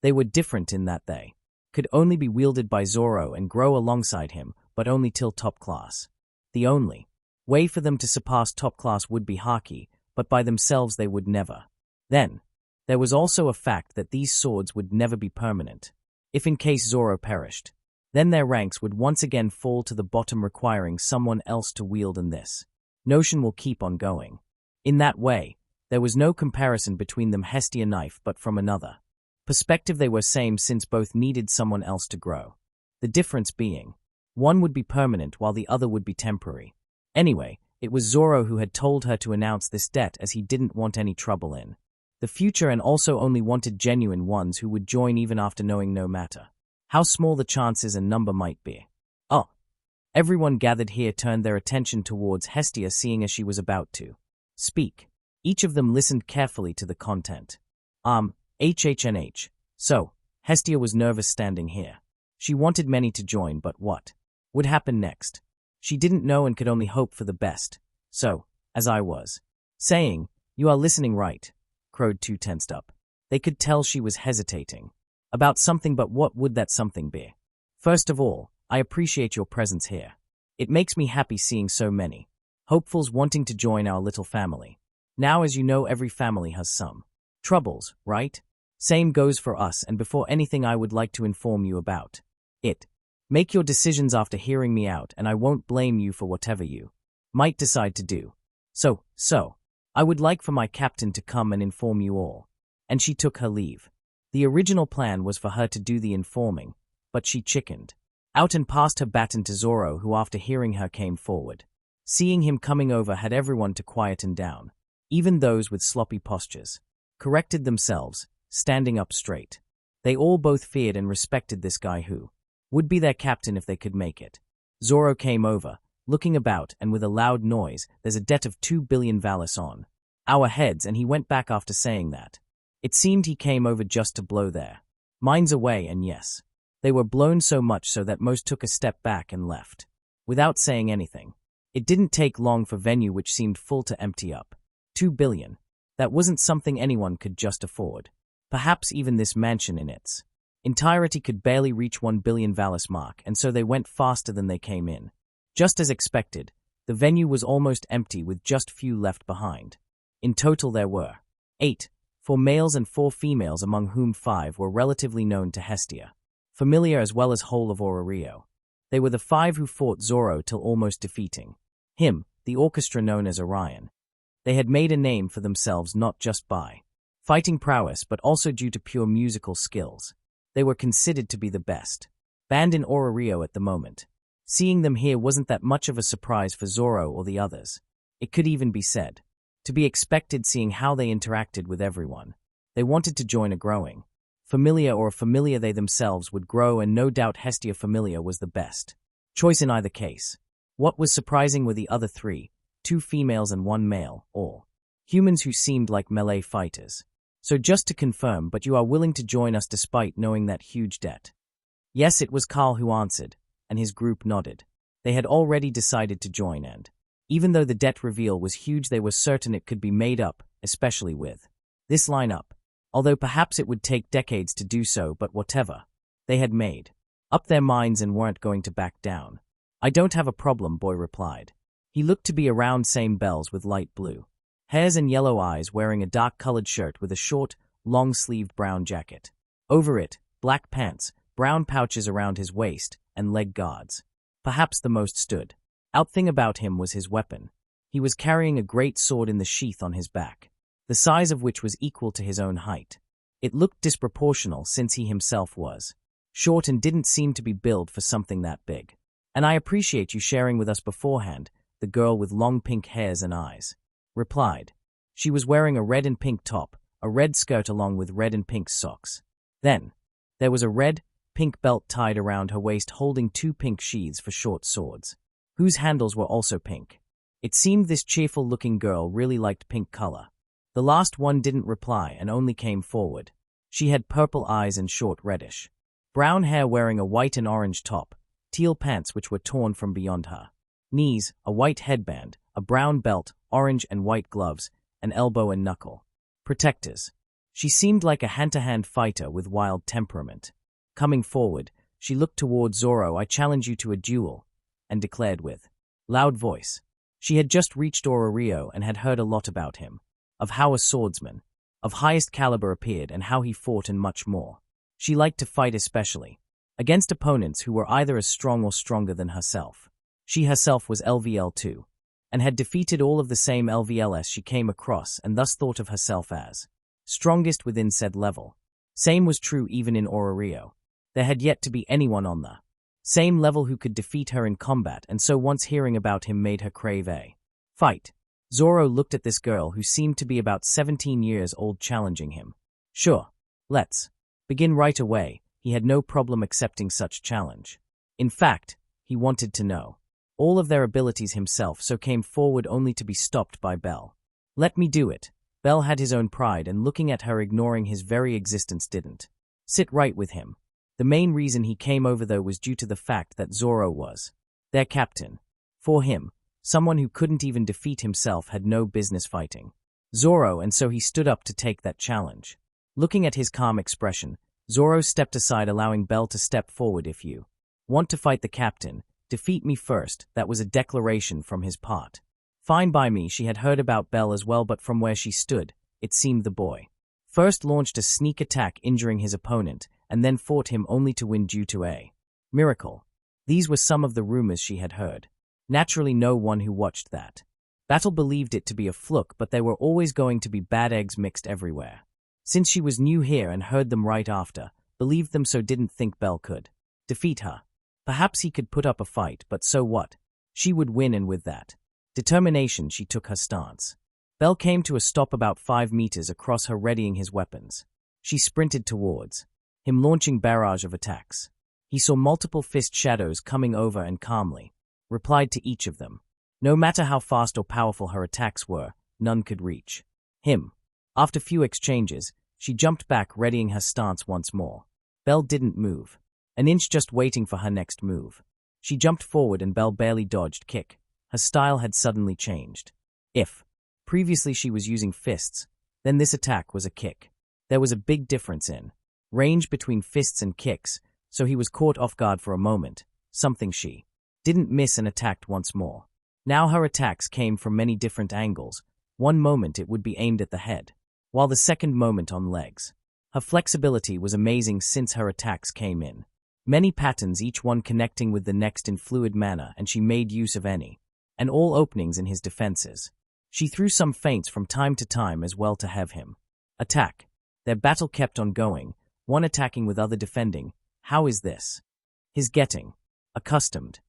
They were different in that they could only be wielded by Zoro and grow alongside him, but only till top class. The only way for them to surpass top class would be Haki, but by themselves they would never. Then, there was also a fact that these swords would never be permanent. If in case Zoro perished, then their ranks would once again fall to the bottom, requiring someone else to wield, and this notion will keep on going. In that way, there was no comparison between them Hestia knife, but from another perspective they were same since both needed someone else to grow. The difference being, one would be permanent while the other would be temporary. Anyway, it was Zoro who had told her to announce this debt, as he didn't want any trouble in the future and also only wanted genuine ones who would join even after knowing no matter how small the chances and number might be. Oh. Everyone gathered here turned their attention towards Hestia, seeing as she was about to speak. Each of them listened carefully to the content. HHNH. So, Hestia was nervous standing here. She wanted many to join, but what would happen next? She didn't know and could only hope for the best. So, as I was saying, you are listening right, crowed two tensed up. They could tell she was hesitating about something, but what would that something be? First of all, I appreciate your presence here. It makes me happy seeing so many hopefuls wanting to join our little family. Now, as you know, every family has some troubles, right? Same goes for us, and before anything I would like to inform you about it. Make your decisions after hearing me out, and I won't blame you for whatever you might decide to do. So, I would like for my captain to come and inform you all. And she took her leave. The original plan was for her to do the informing, but she chickened out and passed her baton to Zoro, who after hearing her came forward. Seeing him coming over had everyone to quieten down. Even those with sloppy postures corrected themselves, standing up straight. They all both feared and respected this guy who would be their captain if they could make it. Zoro came over, looking about, and with a loud noise, "There's a debt of 2 billion valis on our heads," and he went back after saying that. It seemed he came over just to blow their minds away, and yes, they were blown so much so that most took a step back and left without saying anything. It didn't take long for venue, which seemed full, to empty up. 2 billion. That wasn't something anyone could just afford. Perhaps even this mansion in its entirety could barely reach 1 billion valis mark, and so they went faster than they came in. Just as expected, the venue was almost empty with just few left behind. In total there were 8 4 males and 4 females, among whom 5 were relatively known to Hestia, Famelia as well as whole of Ororio. They were the 5 who fought Zoro till almost defeating him, the orchestra known as Orion. They had made a name for themselves not just by fighting prowess but also due to pure musical skills. They were considered to be the best band in Ororio at the moment. Seeing them here wasn't that much of a surprise for Zoro or the others. It could even be said to be expected, seeing how they interacted with everyone. They wanted to join a growing Famelia, or a Famelia they themselves would grow, and no doubt Hestia Famelia was the best choice in either case. What was surprising were the other 3, 2 females and 1 male, all humans who seemed like melee fighters. So just to confirm, but you are willing to join us despite knowing that huge debt? Yes, it was Carl who answered, and his group nodded. They had already decided to join, and even though the debt reveal was huge, they were certain it could be made up, especially with this lineup. Although perhaps it would take decades to do so, but whatever. They had made up their minds and weren't going to back down. I don't have a problem, Boy replied. He looked to be around same bells with light blue hairs and yellow eyes, wearing a dark-colored shirt with a short, long-sleeved brown jacket. Over it, black pants, brown pouches around his waist, and leg guards. Perhaps the most stood out thing about him was his weapon. He was carrying a great sword in the sheath on his back, the size of which was equal to his own height. It looked disproportional since he himself was short and didn't seem to be built for something that big. And I appreciate you sharing with us beforehand, the girl with long pink hairs and eyes replied. She was wearing a red and pink top, a red skirt along with red and pink socks. Then, there was a red, pink belt tied around her waist holding 2 pink sheaths for short swords, whose handles were also pink. It seemed this cheerful-looking girl really liked pink color. The last one didn't reply and only came forward. She had purple eyes and short reddish brown hair, wearing a white and orange top, teal pants which were torn from beyond her knees, a white headband, a brown belt, orange and white gloves, and elbow and knuckle protectors. She seemed like a hand-to-hand fighter with wild temperament. Coming forward, she looked toward Zoro. I challenge you to a duel, and declared with loud voice. She had just reached Ororio and had heard a lot about him, of how a swordsman of highest caliber appeared and how he fought and much more. She liked to fight, especially against opponents who were either as strong or stronger than herself. She herself was LVL 2, and had defeated all of the same LVLs she came across, and thus thought of herself as strongest within said level. Same was true even in Ororio. There had yet to be anyone on the same level who could defeat her in combat, and so once hearing about him made her crave a fight. Zoro looked at this girl who seemed to be about 17 years old, challenging him. Sure, let's begin right away. He had no problem accepting such challenge. In fact, he wanted to know all of their abilities himself, so came forward only to be stopped by Bell. Let me do it. Bell had his own pride, and looking at her, ignoring his very existence, didn't sit right with him. The main reason he came over, though, was due to the fact that Zoro was their captain. For him, someone who couldn't even defeat himself had no business fighting Zoro, and so he stood up to take that challenge. Looking at his calm expression, Zoro stepped aside, allowing Bell to step forward. If you want to fight the captain, defeat me first. That was a declaration from his part. Fine by me. She had heard about Bell as well, but from where she stood, it seemed the boy first launched a sneak attack, injuring his opponent, and then fought him only to win due to a miracle. These were some of the rumors she had heard. Naturally, no one who watched that battle believed it to be a fluke, but there were always going to be bad eggs mixed everywhere. Since she was new here and heard them right after, believed them, so didn't think Bell could defeat her. Perhaps he could put up a fight, but so what? She would win, and with that determination she took her stance. Bell came to a stop about 5 meters across her, readying his weapons. She sprinted towards him, launching barrage of attacks. He saw multiple fist shadows coming over and calmly replied to each of them. No matter how fast or powerful her attacks were, none could reach him. After few exchanges, she jumped back, readying her stance once more. Bell didn't move an inch, just waiting for her next move. She jumped forward and Bell barely dodged kick. Her style had suddenly changed. If previously she was using fists, then this attack was a kick. There was a big difference in range between fists and kicks, so he was caught off guard for a moment, something she didn't miss, and attacked once more. Now her attacks came from many different angles. One moment it would be aimed at the head, while the second moment on legs. Her flexibility was amazing since her attacks came in. Many patterns, each one connecting with the next in fluid manner, and she made use of any and all openings in his defenses. She threw some feints from time to time as well to have him attack. Their battle kept on going, one attacking with other defending. How is this? His getting accustomed.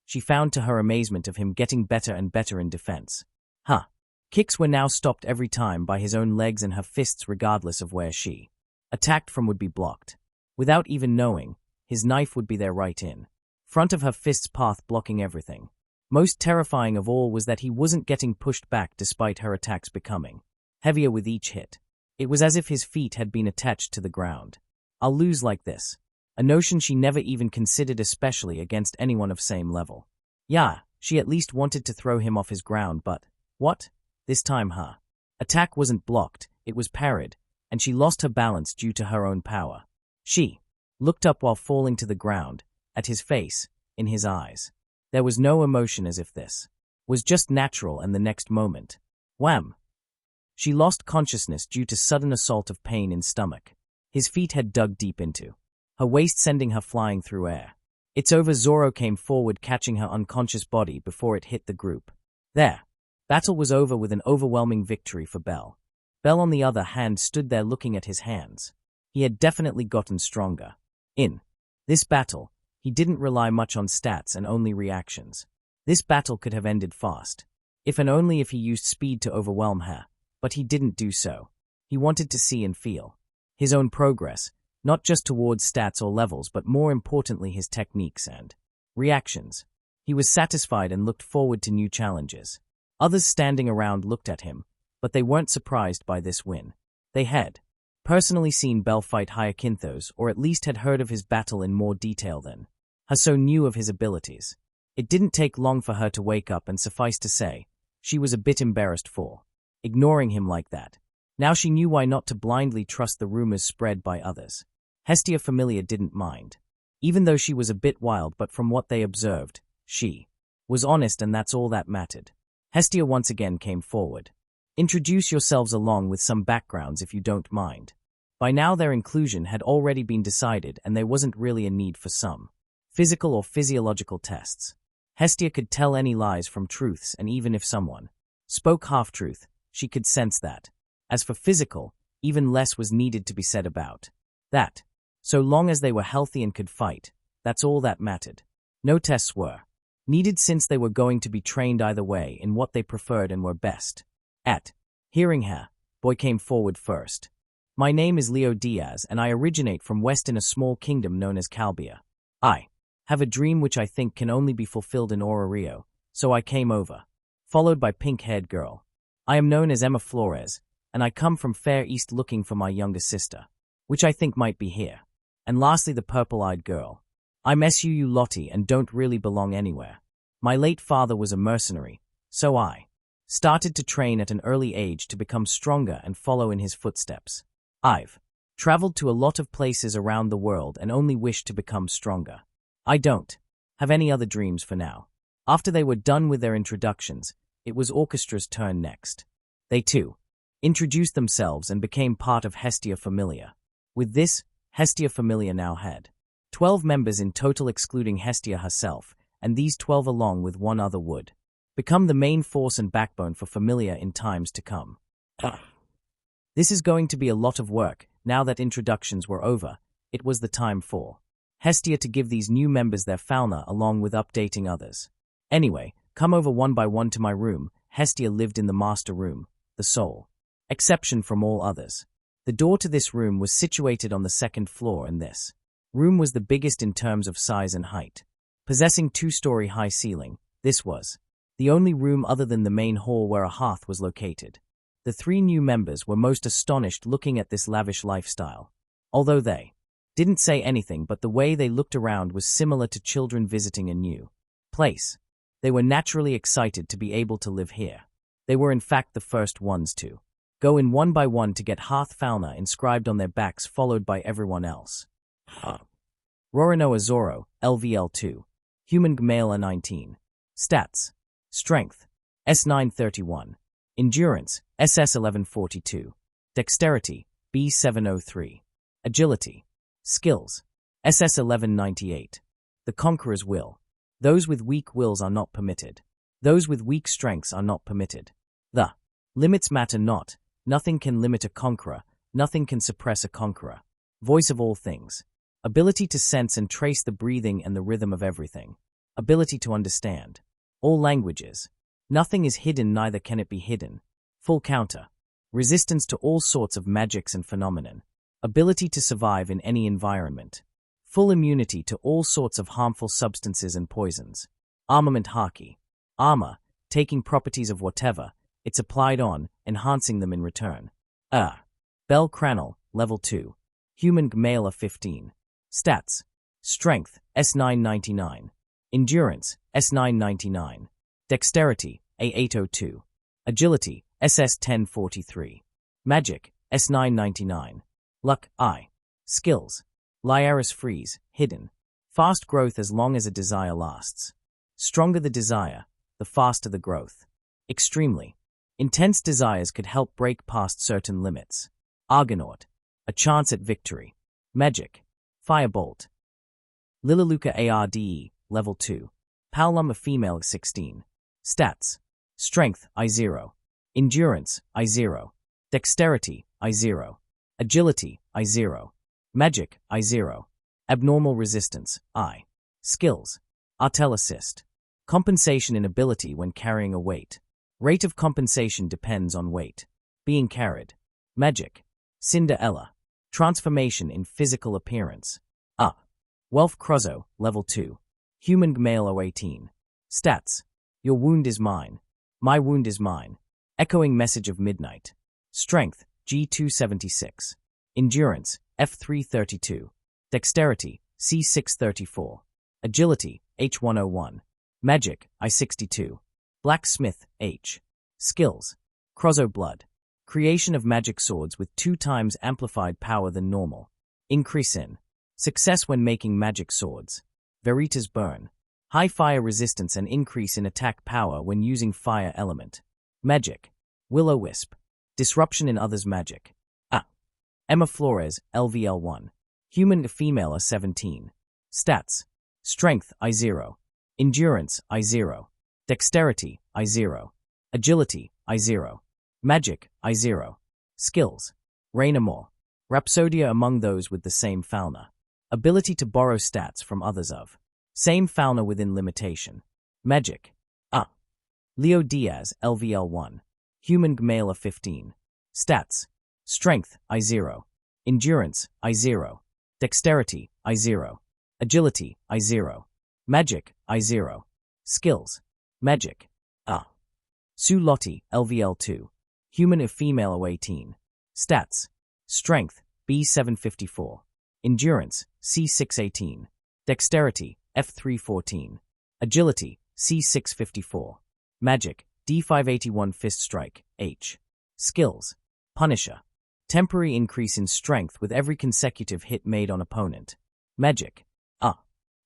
She found to her amazement of him getting better and better in defense. Kicks were now stopped every time by his own legs, and her fists, regardless of where she attacked from, would be blocked. Without even knowing, his knife would be there right in front of her fist's path, blocking everything. Most terrifying of all was that he wasn't getting pushed back despite her attacks becoming heavier with each hit. It was as if his feet had been attached to the ground. I'll lose like this. A notion she never even considered, especially against anyone of same level. Yeah, she at least wanted to throw him off his ground, but what? This time her attack wasn't blocked, it was parried, and she lost her balance due to her own power. She looked up while falling to the ground, at his face, in his eyes. There was no emotion, as if this was just natural, and the next moment, wham! She lost consciousness due to sudden assault of pain in stomach. His feet had dug deep into her waist, sending her flying through air. It's over. Zoro came forward, catching her unconscious body before it hit the group. There. Battle was over with an overwhelming victory for Bell. Bell, on the other hand, stood there looking at his hands. He had definitely gotten stronger. In this battle, he didn't rely much on stats and only reactions. This battle could have ended fast, if and only if he used speed to overwhelm her, but he didn't do so. He wanted to see and feel his own progress, not just towards stats or levels, but more importantly his techniques and reactions. He was satisfied and looked forward to new challenges. Others standing around looked at him, but they weren't surprised by this win. They had personally seen Bell fight Hyacinthos, or at least had heard of his battle in more detail than her, so knew of his abilities. It didn't take long for her to wake up, and suffice to say, she was a bit embarrassed for ignoring him like that. Now she knew why not to blindly trust the rumors spread by others. Hestia Famelia didn't mind, even though she was a bit wild, but from what they observed, she was honest, and that's all that mattered. Hestia once again came forward. Introduce yourselves along with some backgrounds if you don't mind. By now their inclusion had already been decided, and there wasn't really a need for some physical or physiological tests. Hestia could tell any lies from truths, and even if someone spoke half-truth, she could sense that. As for physical, even less was needed to be said about that. So long as they were healthy and could fight, that's all that mattered. No tests were needed, since they were going to be trained either way in what they preferred and were best at. Hearing her, boy came forward first. My name is Leo Diaz, and I originate from west in a small kingdom known as Calbia. I have a dream which I think can only be fulfilled in Rio, so I came over. Followed by pink-haired girl. I am known as Emma Flores, and I come from Fair East looking for my younger sister, which I think might be here. And lastly the purple-eyed girl. I'm Suu Lottie and don't really belong anywhere. My late father was a mercenary, so I started to train at an early age to become stronger and follow in his footsteps. I've traveled to a lot of places around the world and only wish to become stronger. I don't have any other dreams for now. After they were done with their introductions, it was Orchestra's turn next. They too introduced themselves and became part of Hestia Famelia. With this, Hestia Famelia now had 12 members in total, excluding Hestia herself, and these 12 along with one other would become the main force and backbone for Famelia in times to come. This is going to be a lot of work. Now that introductions were over, it was the time for Hestia to give these new members their fauna along with updating others. Anyway, come over one by one to my room. Hestia lived in the master room, the sole exception from all others. The door to this room was situated on the second floor, and this room was the biggest in terms of size and height. Possessing 2-story high ceiling, this was the only room other than the main hall where a hearth was located. The 3 new members were most astonished looking at this lavish lifestyle. Although they didn't say anything, but the way they looked around was similar to children visiting a new place. They were naturally excited to be able to live here. They were in fact the first ones to go in one by one to get hearth fauna inscribed on their backs, followed by everyone else. Rorinoa Zoro, LVL2. Human male A19. Stats. Strength. S931. Endurance. SS1142. Dexterity, B703. Agility. Skills. SS 1198. The Conqueror's Will. Those with weak wills are not permitted. Those with weak strengths are not permitted. The limits matter not. Nothing can limit a conqueror. Nothing can suppress a conqueror. Voice of all things. Ability to sense and trace the breathing and the rhythm of everything. Ability to understand. All languages. Nothing is hidden, neither can it be hidden. Full counter. Resistance to all sorts of magics and phenomenon. Ability to survive in any environment. Full immunity to all sorts of harmful substances and poisons. Armament haki. Armor, taking properties of whatever, it's applied on, enhancing them in return. Bell Cranel, Level 2. Human Gmela 15. Stats. Strength, S999. Endurance, S999. Dexterity, A802. Agility, SS 1043. Magic, S999. Luck, I. Skills. Liaris Freeze, Hidden. Fast growth as long as a desire lasts. Stronger the desire, the faster the growth. Extremely. Intense desires could help break past certain limits. Argonaut. A chance at victory. Magic. Firebolt. Lilaluka ARDE, Level 2. Paolum a female 16. Stats. Strength, I0. Endurance, I0. Dexterity, I0. Agility, I0. Magic, I0. Abnormal resistance, I. Skills. Artel Assist. Compensation in ability when carrying a weight. Rate of compensation depends on weight. Being carried. Magic. Cinderella. Transformation in physical appearance. Welf Crozo, Level 2. Human Gmale 018. Stats. Your wound is mine. My wound is mine. Echoing Message of Midnight. Strength, G276. Endurance, F332. Dexterity, C634. Agility, H101. Magic, I62. Blacksmith, H. Skills. Crozo Blood. Creation of magic swords with 2 times amplified power than normal. Increase in success when making magic swords. Veritas Burn. High fire resistance and increase in attack power when using fire element. Magic. Will-O-Wisp. Disruption in others' magic. Emma Flores, LVL1. Human Female 17. Stats. Strength, I0. Endurance, I0. Dexterity, I0. Agility, I0. Magic, I0. Skills. Rain Amor. Rhapsodia among those with the same fauna. Ability to borrow stats from others of same fauna within limitation. Magic. Leo Diaz, LVL1. Human Gmela 15. Stats. Strength, I0. Endurance, I0. Dexterity, I0. Agility, I0. Magic, I0. Skills. Magic. Sue Lottie, LVL2. Human Female 018. Stats. Strength, B754. Endurance, C618. Dexterity, F314. Agility, C654. Magic, D581 Fist Strike, H. Skills. Punisher. Temporary increase in strength with every consecutive hit made on opponent. Magic.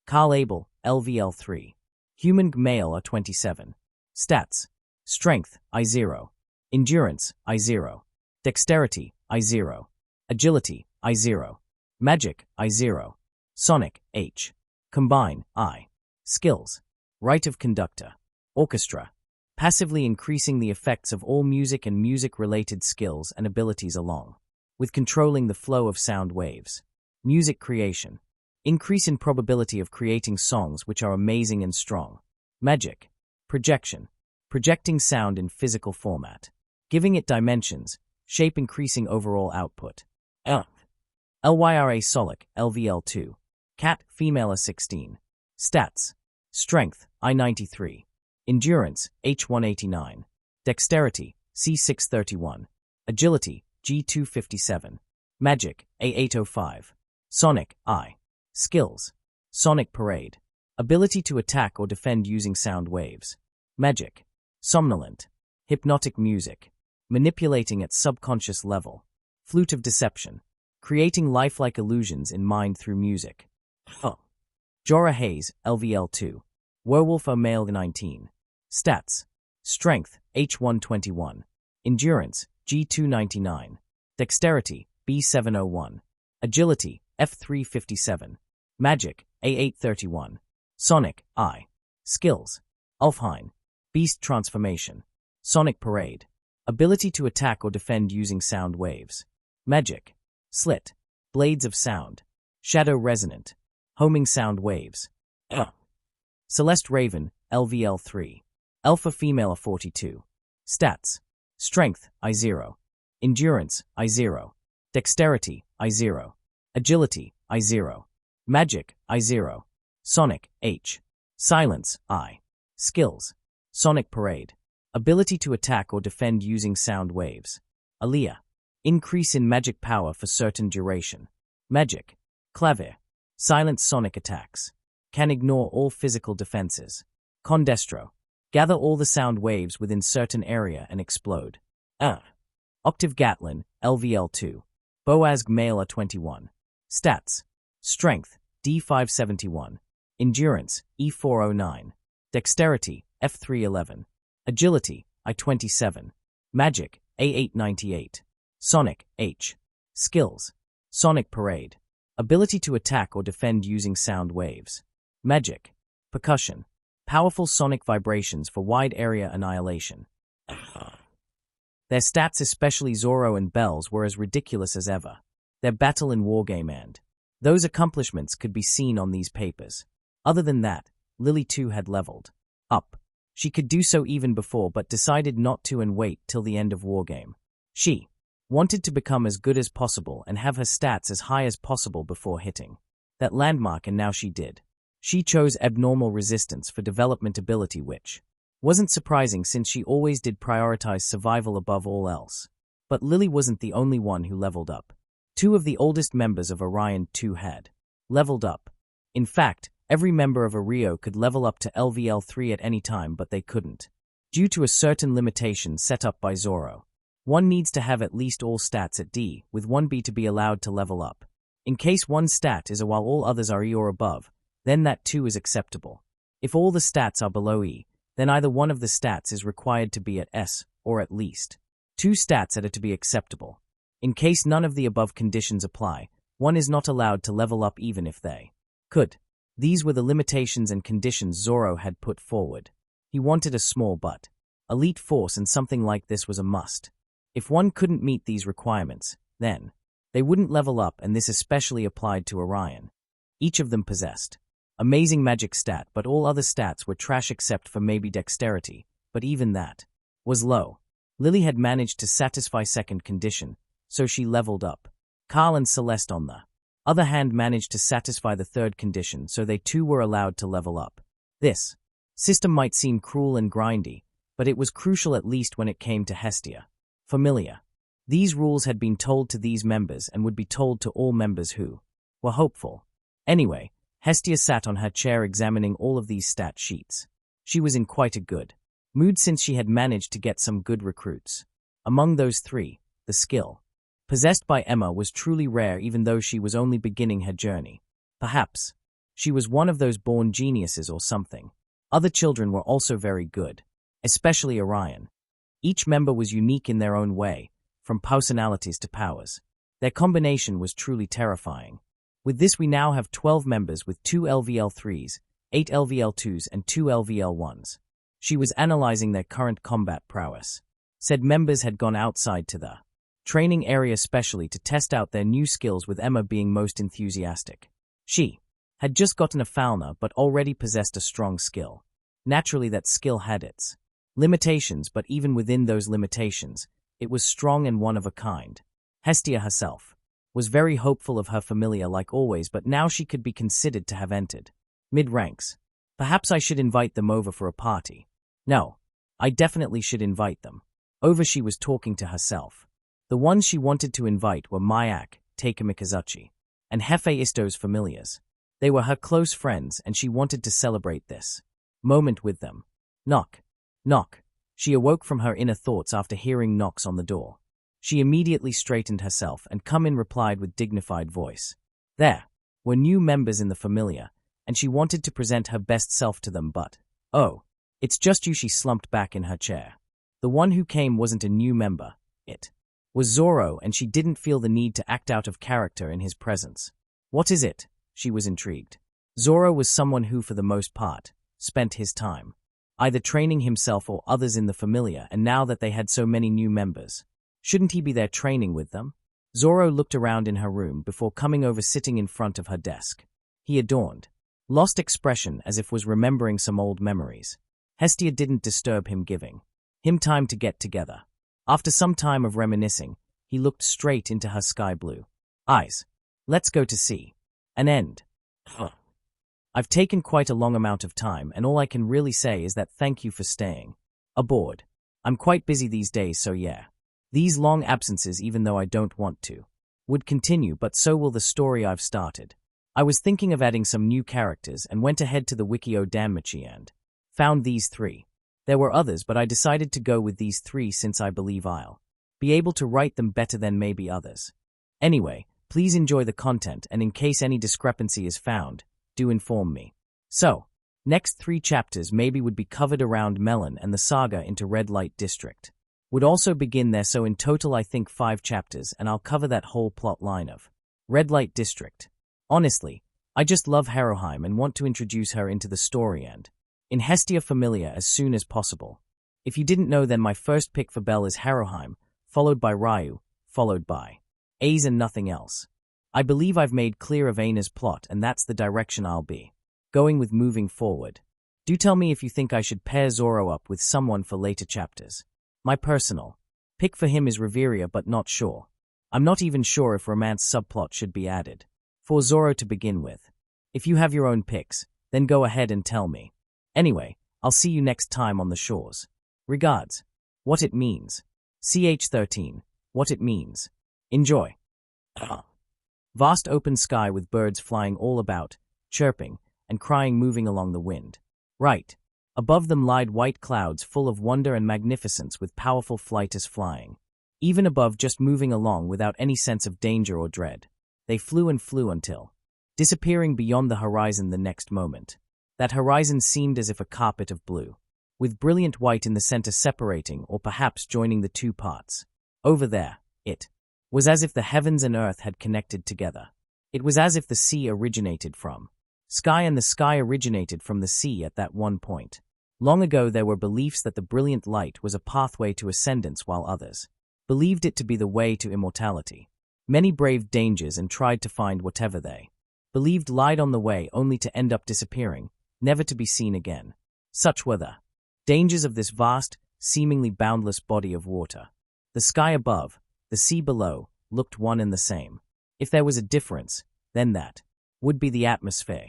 Carl Abel, LVL3. Human Gmale 27. Stats. Strength, I0. Endurance, I0. Dexterity, I0. Agility, I0. Magic, I0. Sonic, H. Combine, I. Skills. Right of Conductor. Orchestra. Passively increasing the effects of all music and music-related skills and abilities along with controlling the flow of sound waves. Music creation. Increase in probability of creating songs which are amazing and strong. Magic. Projection. Projecting sound in physical format. Giving it dimensions, shape increasing overall output. Lyra Solic, LVL2. Cat, Female 16. Stats. Strength, I93. Endurance, H189. Dexterity, C631. Agility, G257. Magic, A805. Sonic, I. Skills. Sonic Parade. Ability to attack or defend using sound waves. Magic. Somnolent. Hypnotic music. Manipulating at subconscious level. Flute of Deception. Creating lifelike illusions in mind through music. Jorah Hayes, LVL2. Werewolf Male 19. Stats. Strength, H121. Endurance, G299. Dexterity, B701. Agility, F357. Magic, A831. Sonic, I. Skills. Ulfheim. Beast Transformation. Sonic Parade. Ability to attack or defend using sound waves. Magic. Slit. Blades of Sound. Shadow Resonant. Homing Sound Waves. Celeste Raven, LVL3. Alpha Female 42. Stats. Strength, I0. Endurance, I0. Dexterity, I0. Agility, I0. Magic, I0. Sonic, H. Silence, I. Skills. Sonic Parade. Ability to attack or defend using sound waves. Aaliyah. Increase in magic power for certain duration. Magic. Clavier. Silent sonic attacks. Can ignore all physical defenses. Condestro. Gather all the sound waves within certain area and explode. Octave Gatlin, LVL2. Boazg Male 21. Stats. Strength, D571. Endurance, E409. Dexterity, F311. Agility, I27. Magic, A898. Sonic, H. Skills. Sonic Parade. Ability to attack or defend using sound waves. Magic. Percussion. Powerful sonic vibrations for wide area annihilation. Their stats, especially Zoro and Belle's, were as ridiculous as ever. Their battle in Wargame and those accomplishments could be seen on these papers. Other than that, Lily too had leveled up. She could do so even before but decided not to and wait till the end of Wargame. She wanted to become as good as possible and have her stats as high as possible before hitting that landmark, and now she did. She chose abnormal resistance for development ability, which wasn't surprising since she always did prioritize survival above all else. But Lily wasn't the only one who leveled up. Two of the oldest members of Orion 2 had leveled up. In fact, every member of Ario could level up to LVL3 at any time, but they couldn't, due to a certain limitation set up by Zoro. One needs to have at least all stats at D, with 1B to be allowed to level up. In case one stat is A while all others are E or above, then that too is acceptable. If all the stats are below E, then either one of the stats is required to be at S, or at least two stats at A to be acceptable. In case none of the above conditions apply, one is not allowed to level up even if they could. These were the limitations and conditions Zoro had put forward. He wanted a small but elite force, and something like this was a must. If one couldn't meet these requirements, then they wouldn't level up, and this especially applied to Orion. Each of them possessed amazing magic stat, but all other stats were trash except for maybe dexterity, but even that was low. Lily had managed to satisfy second condition, so she leveled up. Carl and Celeste, on the other hand, managed to satisfy the third condition, so they too were allowed to level up. This system might seem cruel and grindy, but it was crucial at least when it came to Hestia. Famelia. These rules had been told to these members and would be told to all members who were hopeful. Anyway, Hestia sat on her chair examining all of these stat sheets. She was in quite a good mood since she had managed to get some good recruits. Among those three, the skill possessed by Emma was truly rare, even though she was only beginning her journey. Perhaps she was one of those born geniuses or something. Other children were also very good, especially Orion. Each member was unique in their own way, from personalities to powers. Their combination was truly terrifying. With this, we now have 12 members with 2 LVL3s, 8 LVL2s, and 2 LVL1s. She was analyzing their current combat prowess. Said members had gone outside to the training area specially to test out their new skills, with Emma being most enthusiastic. She had just gotten a Falna but already possessed a strong skill. Naturally, that skill had its limitations, but even within those limitations, it was strong and one of a kind. Hestia herself was very hopeful of her Famelia like always, but now she could be considered to have entered mid-ranks. Perhaps I should invite them over for a party. No, I definitely should invite them over. She was talking to herself. The ones she wanted to invite were Mayak, Takemikazuchi, and Hephaistos familiars. They were her close friends, and she wanted to celebrate this moment with them. Knock. Knock. She awoke from her inner thoughts after hearing knocks on the door. She immediately straightened herself, and Come In replied with dignified voice. There were new members in the Famelia, and she wanted to present her best self to them, but, oh, it's just you. She slumped back in her chair. The one who came wasn't a new member. It was Zoro, and she didn't feel the need to act out of character in his presence. What is it? She was intrigued. Zoro was someone who, for the most part, spent his time either training himself or others in the Famelia, and now that they had so many new members, shouldn't he be there training with them? Zoro looked around in her room before coming over, sitting in front of her desk. He adorned, lost expression as if was remembering some old memories. Hestia didn't disturb him, giving him time to get together. After some time of reminiscing, he looked straight into her sky blue eyes. Let's go to see an end. I've taken quite a long amount of time, and all I can really say is that thank you for staying aboard. I'm quite busy these days, so yeah. These long absences, even though I don't want to, would continue, but so will the story I've started. I was thinking of adding some new characters and went ahead to the Wikio Danmachi and found these 3. There were others, but I decided to go with these 3 since I believe I'll be able to write them better than maybe others. Anyway, please enjoy the content, and in case any discrepancy is found, do inform me. So, next 3 chapters maybe would be covered around Melon and the saga into Red Light District. Would also begin there, so in total I think 5 chapters, and I'll cover that whole plot line of Red Light District. Honestly, I just love Haruheim and want to introduce her into the story and in Hestia Famelia as soon as possible. If you didn't know, then my first pick for Belle is Haruheim, followed by Ryu, followed by A's and nothing else. I believe I've made clear of Aina's plot, and that's the direction I'll be going with moving forward. Do tell me if you think I should pair Zoro up with someone for later chapters. My personal pick for him is Reveria, but not sure. I'm not even sure if romance subplot should be added for Zoro to begin with. If you have your own picks, then go ahead and tell me. Anyway, I'll see you next time on the shores. Regards. What it means. CH13. What it means. Enjoy. Vast open sky with birds flying all about, chirping, and crying moving along the wind. Right. Above them lied white clouds full of wonder and magnificence with powerful flighters flying. Even above, just moving along without any sense of danger or dread. They flew and flew until disappearing beyond the horizon the next moment. That horizon seemed as if a carpet of blue, with brilliant white in the center separating or perhaps joining the 2 parts. Over there, it was as if the heavens and earth had connected together. It was as if the sea originated from sky and the sky originated from the sea at that one point. Long ago there were beliefs that the brilliant light was a pathway to ascendance, while others believed it to be the way to immortality. Many braved dangers and tried to find whatever they believed lied on the way, only to end up disappearing, never to be seen again. Such were the dangers of this vast, seemingly boundless body of water. The sky above, the sea below, looked one and the same. If there was a difference, then that would be the atmosphere.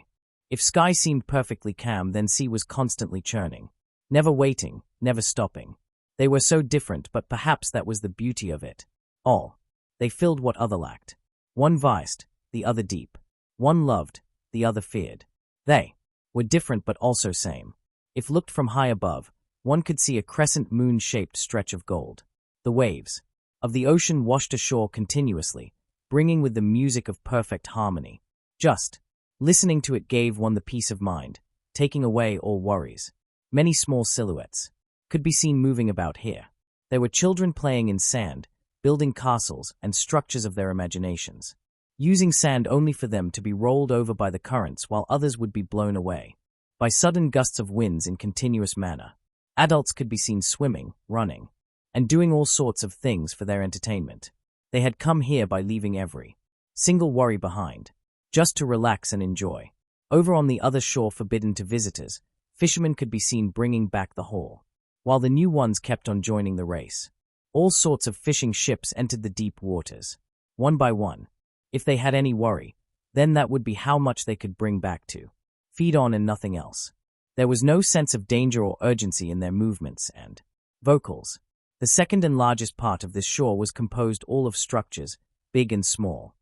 If sky seemed perfectly calm, then sea was constantly churning, never waiting, never stopping. They were so different, but perhaps that was the beauty of it all. They filled what other lacked. One vast, the other deep. One loved, the other feared. They were different but also same. If looked from high above, one could see a crescent moon-shaped stretch of gold. The waves of the ocean washed ashore continuously, bringing with the music of perfect harmony. Just listening to it gave one the peace of mind, taking away all worries. Many small silhouettes could be seen moving about here. There were children playing in sand, building castles and structures of their imaginations, using sand only for them to be rolled over by the currents, while others would be blown away by sudden gusts of winds in continuous manner. Adults could be seen swimming, running, and doing all sorts of things for their entertainment. They had come here by leaving every single worry behind, just to relax and enjoy. Over on the other shore, forbidden to visitors, fishermen could be seen bringing back the haul, while the new ones kept on joining the race. All sorts of fishing ships entered the deep waters, one by one. If they had any worry, then that would be how much they could bring back to feed on and nothing else. There was no sense of danger or urgency in their movements and vocals. The second and largest part of this shore was composed all of structures, big and small.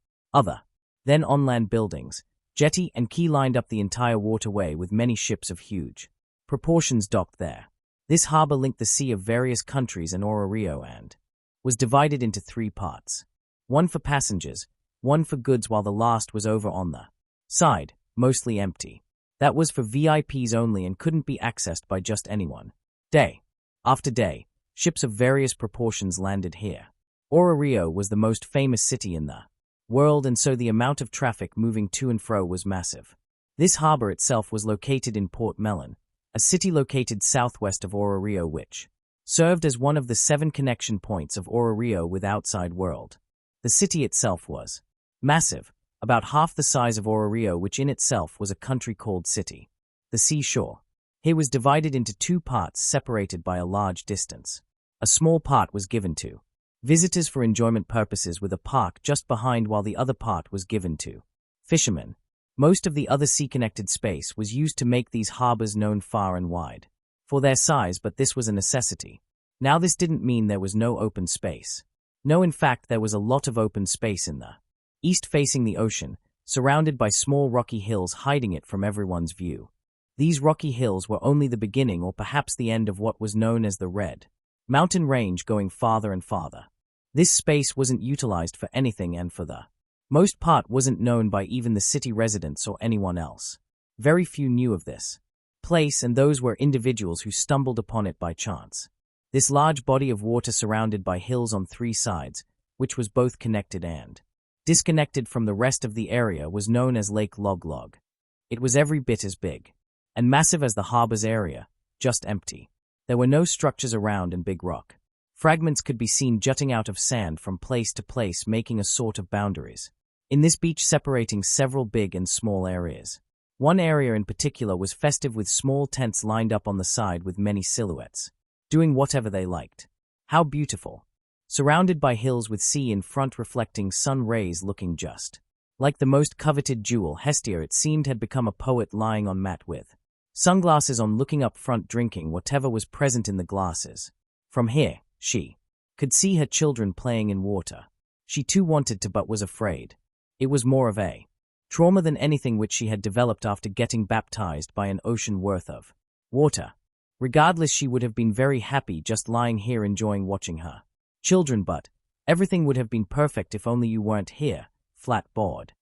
Then on-land buildings, jetty and quay lined up the entire waterway, with many ships of huge proportions docked there. This harbor linked the sea of various countries and Rio and was divided into 3 parts. One for passengers, one for goods, while the last was over on the side, mostly empty. That was for VIPs only and couldn't be accessed by just anyone. Day after day, ships of various proportions landed here. Rio was the most famous city in the world, and so the amount of traffic moving to and fro was massive. This harbor itself was located in Port Melon, a city located southwest of Rio, which served as one of the 7 connection points of Rio with outside world. The city itself was massive, about half the size of Rio, which in itself was a country called City. The seashore here was divided into 2 parts separated by a large distance. A small part was given to visitors for enjoyment purposes, with a park just behind, while the other part was given to fishermen. Most of the other sea-connected space was used to make these harbors known far and wide for their size, but this was a necessity. Now this didn't mean there was no open space. No, in fact, there was a lot of open space in the east facing the ocean, surrounded by small rocky hills hiding it from everyone's view. These rocky hills were only the beginning, or perhaps the end, of what was known as the Red Mountain Range, going farther and farther. This space wasn't utilized for anything, and for the most part wasn't known by even the city residents or anyone else. Very few knew of this place, and those were individuals who stumbled upon it by chance. This large body of water, surrounded by hills on 3 sides, which was both connected and disconnected from the rest of the area, was known as Lake Log Log. It was every bit as big and massive as the harbor's area, just empty. There were no structures around, and big rock fragments could be seen jutting out of sand from place to place, making a sort of boundaries in this beach, separating several big and small areas. One area in particular was festive, with small tents lined up on the side with many silhouettes doing whatever they liked. How beautiful! Surrounded by hills with sea in front reflecting sun rays, looking just like the most coveted jewel. Hestia, it seemed, had become a poet, lying on mat with sunglasses on, looking up front, drinking whatever was present in the glasses. From here, she could see her children playing in water. She too wanted to, but was afraid. It was more of a trauma than anything which she had developed after getting baptized by an ocean worth of water. Regardless, she would have been very happy just lying here enjoying watching her children, but everything would have been perfect if only you weren't here, flat bored.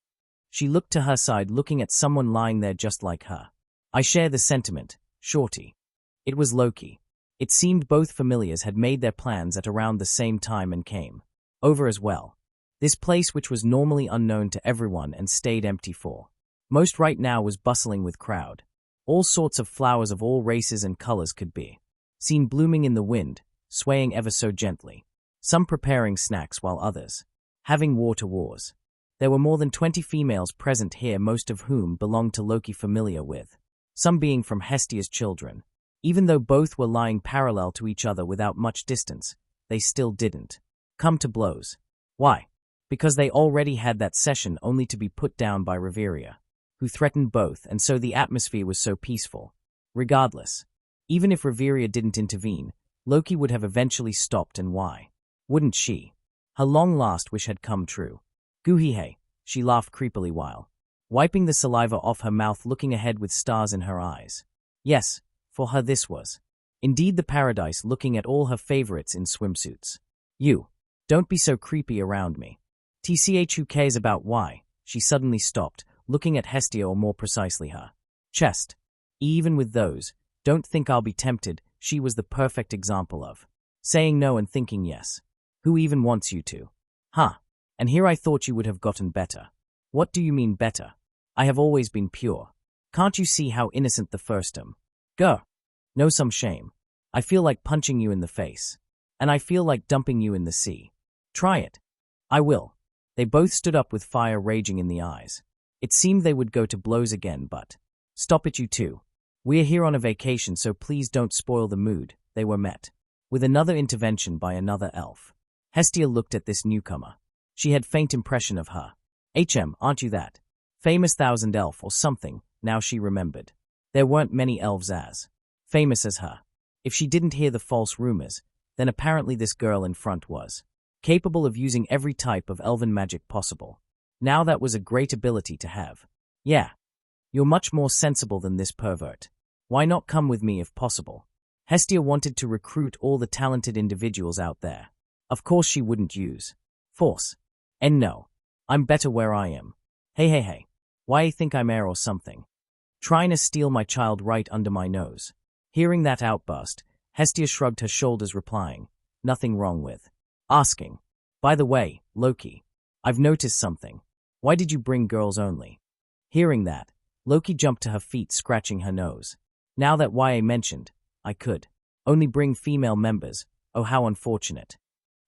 She looked to her side, looking at someone lying there just like her. I share the sentiment, Shorty. It was Loki. It seemed both familiars had made their plans at around the same time and came over as well. This place, which was normally unknown to everyone and stayed empty for most right now, was bustling with crowd. All sorts of flowers of all races and colors could be seen blooming in the wind, swaying ever so gently. Some preparing snacks, while others having water wars. There were more than 20 females present here, most of whom belonged to Loki, familiar with some being from Hestia's children. Even though both were lying parallel to each other without much distance, they still didn't come to blows. Why? Because they already had that session, only to be put down by Riveria, who threatened both, and so the atmosphere was so peaceful. Regardless, even if Riveria didn't intervene, Loki would have eventually stopped, and why wouldn't she? Her long last wish had come true. Goohee-hey, she laughed creepily while wiping the saliva off her mouth, looking ahead with stars in her eyes. Yes, for her this was indeed the paradise, looking at all her favorites in swimsuits. You, don't be so creepy around me. TCH, who cares about why? She suddenly stopped, looking at Hestia, or more precisely her chest. Even with those, don't think I'll be tempted. She was the perfect example of saying no and thinking yes. Who even wants you to? Huh? And here I thought you would have gotten better. What do you mean better? I have always been pure. Can't you see how innocent the first am? Go. No, some shame. I feel like punching you in the face. And I feel like dumping you in the sea. Try it. I will. They both stood up with fire raging in the eyes. It seemed they would go to blows again, but stop it, you two. We're here on a vacation, so please don't spoil the mood. They were met with another intervention by another elf. Hestia looked at this newcomer. She had faint impression of her. Aren't you that famous 1000 elf or something? Now she remembered. There weren't many elves as famous as her. If she didn't hear the false rumors, then apparently this girl in front was capable of using every type of elven magic possible. Now that was a great ability to have. Yeah. You're much more sensible than this pervert. Why not come with me if possible? Hestia wanted to recruit all the talented individuals out there. Of course she wouldn't use force. And no. I'm better where I am. Hey. Why you think I'm air or something? Trying to steal my child right under my nose. Hearing that outburst, Hestia shrugged her shoulders, replying, nothing wrong with asking. By the way, Loki, I've noticed something. Why did you bring girls only? Hearing that, Loki jumped to her feet, scratching her nose. Now that YA mentioned, I could only bring female members. Oh, how unfortunate.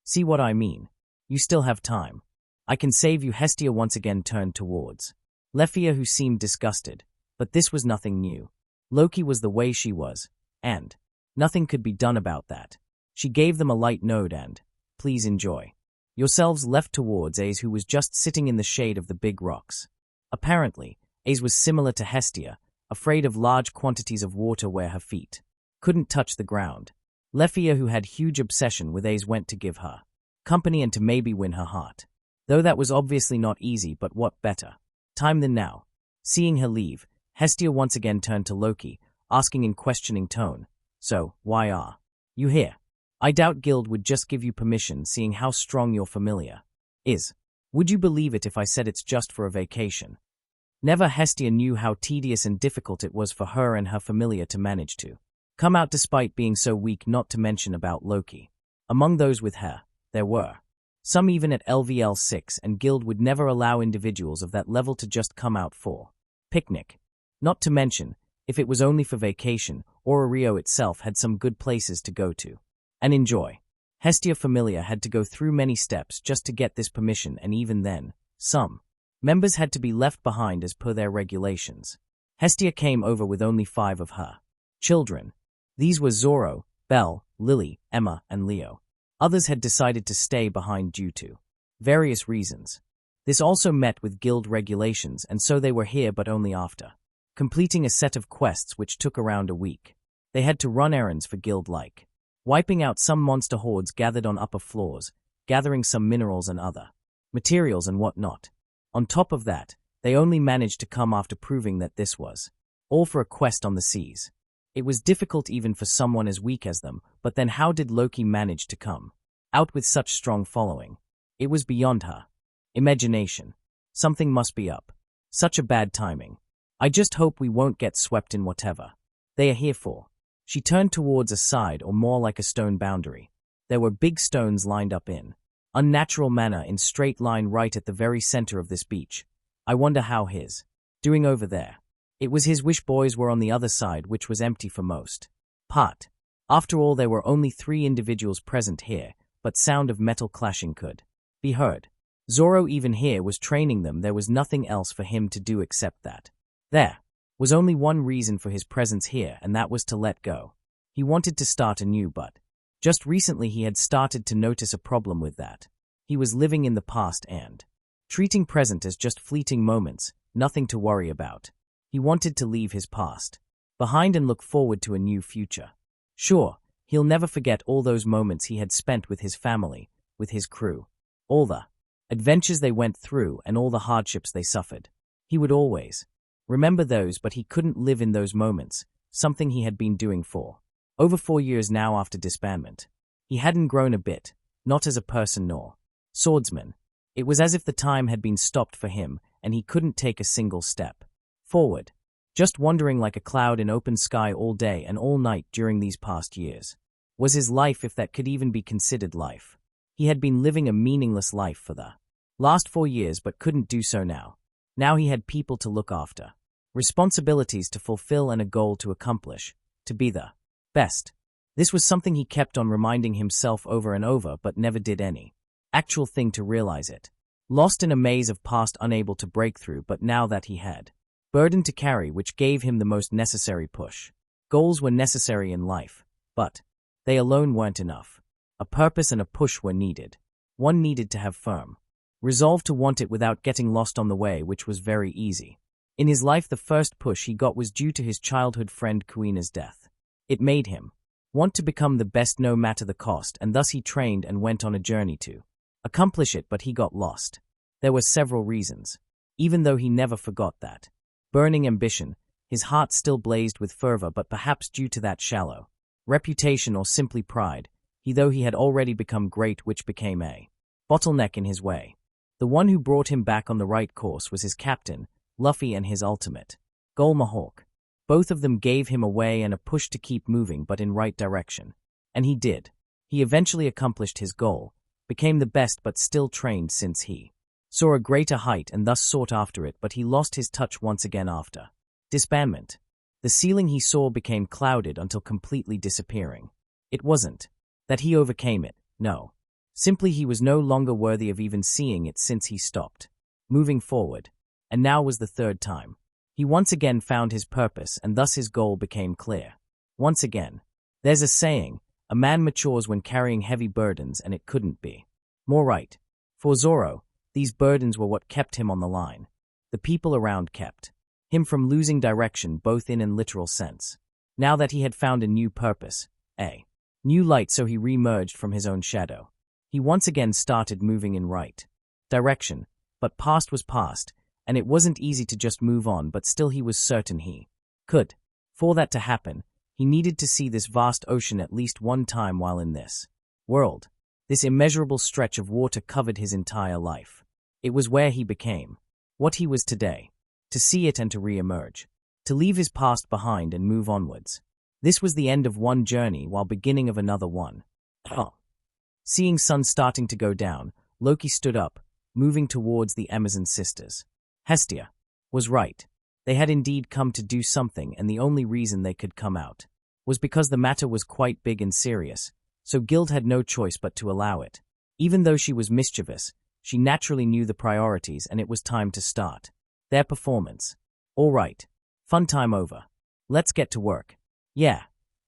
See what I mean? You still have time. I can save you. Hestia once again turned towards Lefia, who seemed disgusted, but this was nothing new. Loki was the way she was, and nothing could be done about that. She gave them a light nod and, please enjoy yourselves, left towards Ace, who was just sitting in the shade of the big rocks. Apparently, Ace was similar to Hestia, afraid of large quantities of water where her feet couldn't touch the ground. Lefia, who had huge obsession with Ace, went to give her company and to maybe win her heart. Though that was obviously not easy, but what better time than now? Seeing her leave, Hestia once again turned to Loki, asking in questioning tone, so, why are you here? I doubt Guild would just give you permission, seeing how strong your Famelia is. Would you believe it if I said it's just for a vacation? Never. Hestia knew how tedious and difficult it was for her and her Famelia to manage to come out despite being so weak, not to mention about Loki. Among those with her, there were some even at LVL 6, and Guild would never allow individuals of that level to just come out for picnic. Not to mention, if it was only for vacation, Rio itself had some good places to go to and enjoy. Hestia Famelia had to go through many steps just to get this permission, and even then, some members had to be left behind as per their regulations. Hestia came over with only 5 of her children. These were Zoro, Belle, Lily, Emma, and Leo. Others had decided to stay behind due to various reasons. This also met with Guild regulations, and so they were here, but only after completing a set of quests which took around a week. They had to run errands for Guild, like wiping out some monster hordes gathered on upper floors, gathering some minerals and other materials and whatnot. On top of that, they only managed to come after proving that this was all for a quest on the seas. It was difficult even for someone as weak as them, but then how did Loki manage to come out with such strong following? It was beyond her imagination. Something must be up. Such a bad timing. I just hope we won't get swept in whatever they are here for. She turned towards a side, or more like a stone boundary. There were big stones lined up in unnatural manner in straight line right at the very center of this beach. I wonder how his doing over there. It was his wish boys were on the other side, which was empty for most part. After all, there were only 3 individuals present here, but sound of metal clashing could be heard. Zoro even here was training them. There was nothing else for him to do except that. There was only one reason for his presence here, and that was to let go. He wanted to start anew, but just recently he had started to notice a problem with that. He was living in the past and treating present as just fleeting moments, nothing to worry about. He wanted to leave his past behind and look forward to a new future. Sure, he'll never forget all those moments he had spent with his family, with his crew, all the adventures they went through and all the hardships they suffered. He would always remember those, but he couldn't live in those moments, something he had been doing for over 4 years now after disbandment. He hadn't grown a bit, not as a person nor swordsman. It was as if the time had been stopped for him, and he couldn't take a single step forward, just wandering like a cloud in open sky all day and all night during these past years. Was his life, if that could even be considered life? He had been living a meaningless life for the last 4 years, but couldn't do so now. Now he had people to look after, responsibilities to fulfill, and a goal to accomplish, to be the best. This was something he kept on reminding himself over and over, but never did any actual thing to realize it. Lost in a maze of past, unable to break through, but now that he had burden to carry, which gave him the most necessary push. Goals were necessary in life, but they alone weren't enough. A purpose and a push were needed. One needed to have firm resolve to want it without getting lost on the way, which was very easy. In his life, the first push he got was due to his childhood friend Kuina's death. It made him want to become the best no matter the cost, and thus he trained and went on a journey to accomplish it, but he got lost. There were several reasons. Even though he never forgot that burning ambition, his heart still blazed with fervor, but perhaps due to that shallow reputation or simply pride, though he had already become great, which became a bottleneck in his way. The one who brought him back on the right course was his captain, Luffy, and his ultimate goal, Mihawk. Both of them gave him a way and a push to keep moving, but in right direction. And he did. He eventually accomplished his goal, became the best but still trained since he saw a greater height and thus sought after it, but he lost his touch once again after disbandment. The ceiling he saw became clouded until completely disappearing. It wasn't that he overcame it, no. Simply he was no longer worthy of even seeing it since he stopped moving forward. And now was the third time. He once again found his purpose and thus his goal became clear. Once again. There's a saying, a man matures when carrying heavy burdens, and it couldn't be more right. For Zoro, these burdens were what kept him on the line. The people around kept him from losing direction both in and literal sense. Now that he had found a new purpose, a new light, so he re-emerged from his own shadow. He once again started moving in right direction, but past was past, and it wasn't easy to just move on, but still he was certain he could. For that to happen, he needed to see this vast ocean at least one time while in this world. This immeasurable stretch of water covered his entire life. It was where he became what he was today. To see it and to re-emerge. To leave his past behind and move onwards. This was the end of one journey while beginning of another one. Seeing sun starting to go down, Loki stood up, moving towards the Amazon sisters. Hestia was right. They had indeed come to do something, and the only reason they could come out was because the matter was quite big and serious, so Guild had no choice but to allow it. Even though she was mischievous, she naturally knew the priorities, and it was time to start their performance. All right. Fun time over. Let's get to work. Yeah.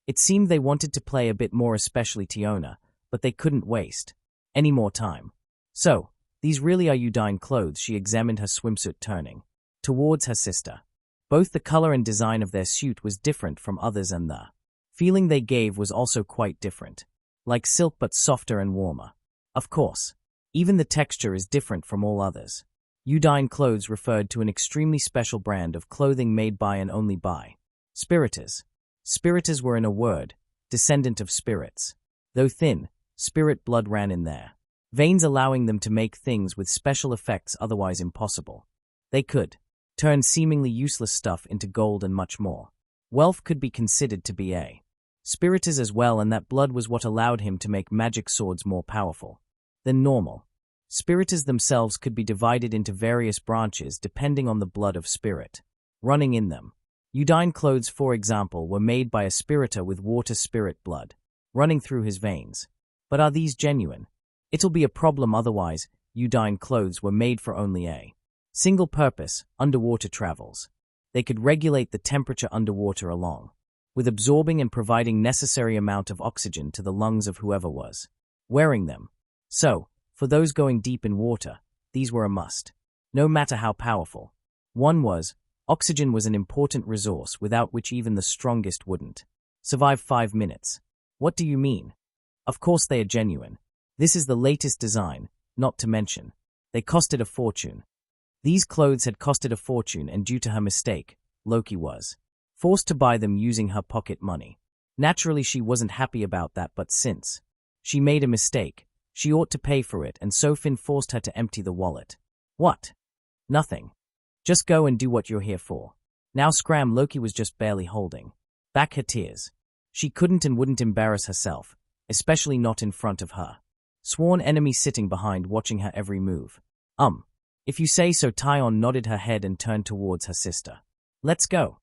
It seemed they wanted to play a bit more, especially Tiona, but they couldn't waste any more time. So, these really are Udine clothes? She examined her swimsuit, turning towards her sister. Both the color and design of their suit was different from others, and the feeling they gave was also quite different. Like silk, but softer and warmer. Of course. Even the texture is different from all others. Udine clothes referred to an extremely special brand of clothing made by and only by spiriters. Spiriters were, in a word, descendant of spirits. Though thin, spirit blood ran in their veins, allowing them to make things with special effects otherwise impossible. They could turn seemingly useless stuff into gold and much more. Wealth could be considered to be a spiriters as well, and that blood was what allowed him to make magic swords more powerful than normal. Spiriters themselves could be divided into various branches depending on the blood of spirit running in them. Udine clothes, for example, were made by a spiriter with water spirit blood running through his veins. But are these genuine? It'll be a problem otherwise. Udine clothes were made for only a single purpose: underwater travels. They could regulate the temperature underwater along with absorbing and providing necessary amount of oxygen to the lungs of whoever was wearing them. So, for those going deep in water, these were a must. No matter how powerful one was, oxygen was an important resource without which even the strongest wouldn't survive 5 minutes. What do you mean? Of course they are genuine. This is the latest design, not to mention they costed a fortune. These clothes had costed a fortune, and due to her mistake, Loki was forced to buy them using her pocket money. Naturally she wasn't happy about that, but since she made a mistake, she ought to pay for it, and so Finn forced her to empty the wallet. What? Nothing. Just go and do what you're here for. Now scram. Loki was just barely holding back her tears. She couldn't and wouldn't embarrass herself, especially not in front of her sworn enemy sitting behind, watching her every move. If you say so. Tyon nodded her head and turned towards her sister. Let's go.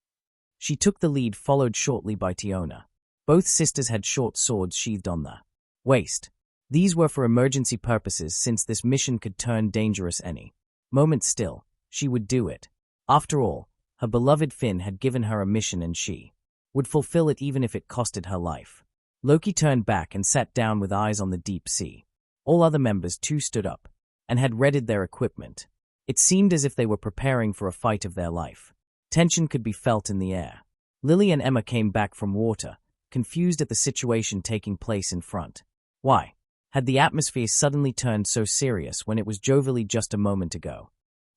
She took the lead, followed shortly by Tiona. Both sisters had short swords sheathed on the waist. These were for emergency purposes, since this mission could turn dangerous any moment. Still, she would do it. After all, her beloved Finn had given her a mission, and she would fulfill it even if it costed her life. Loki turned back and sat down with eyes on the deep sea. All other members too stood up and had readied their equipment. It seemed as if they were preparing for a fight of their life. Tension could be felt in the air. Lily and Emma came back from water, confused at the situation taking place in front. Why had the atmosphere suddenly turned so serious when it was jovially just a moment ago?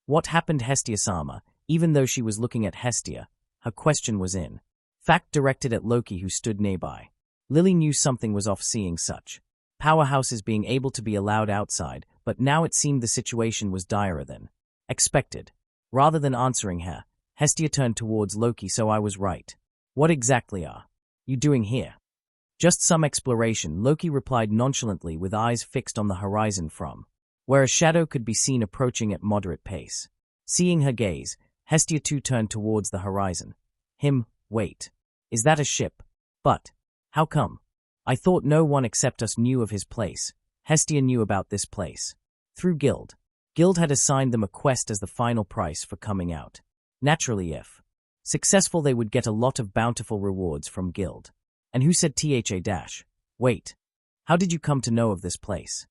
What happened? Hestia-sama, even though she was looking at Hestia, her question was in fact directed at Loki, who stood nearby. Lily knew something was off, seeing such powerhouses being able to be allowed outside, but now it seemed the situation was direr than expected. Rather than answering her, Hestia turned towards Loki. So I was right. What exactly are you doing here? Just some exploration, Loki replied nonchalantly with eyes fixed on the horizon from where a shadow could be seen approaching at moderate pace. Seeing her gaze, Hestia too turned towards the horizon. Wait. Is that a ship? But how come? I thought no one except us knew of his place. Hestia knew about this place. Through Guild. Guild had assigned them a quest as the final price for coming out. Naturally, if successful, they would get a lot of bountiful rewards from Guild. And who said wait. How did you come to know of this place?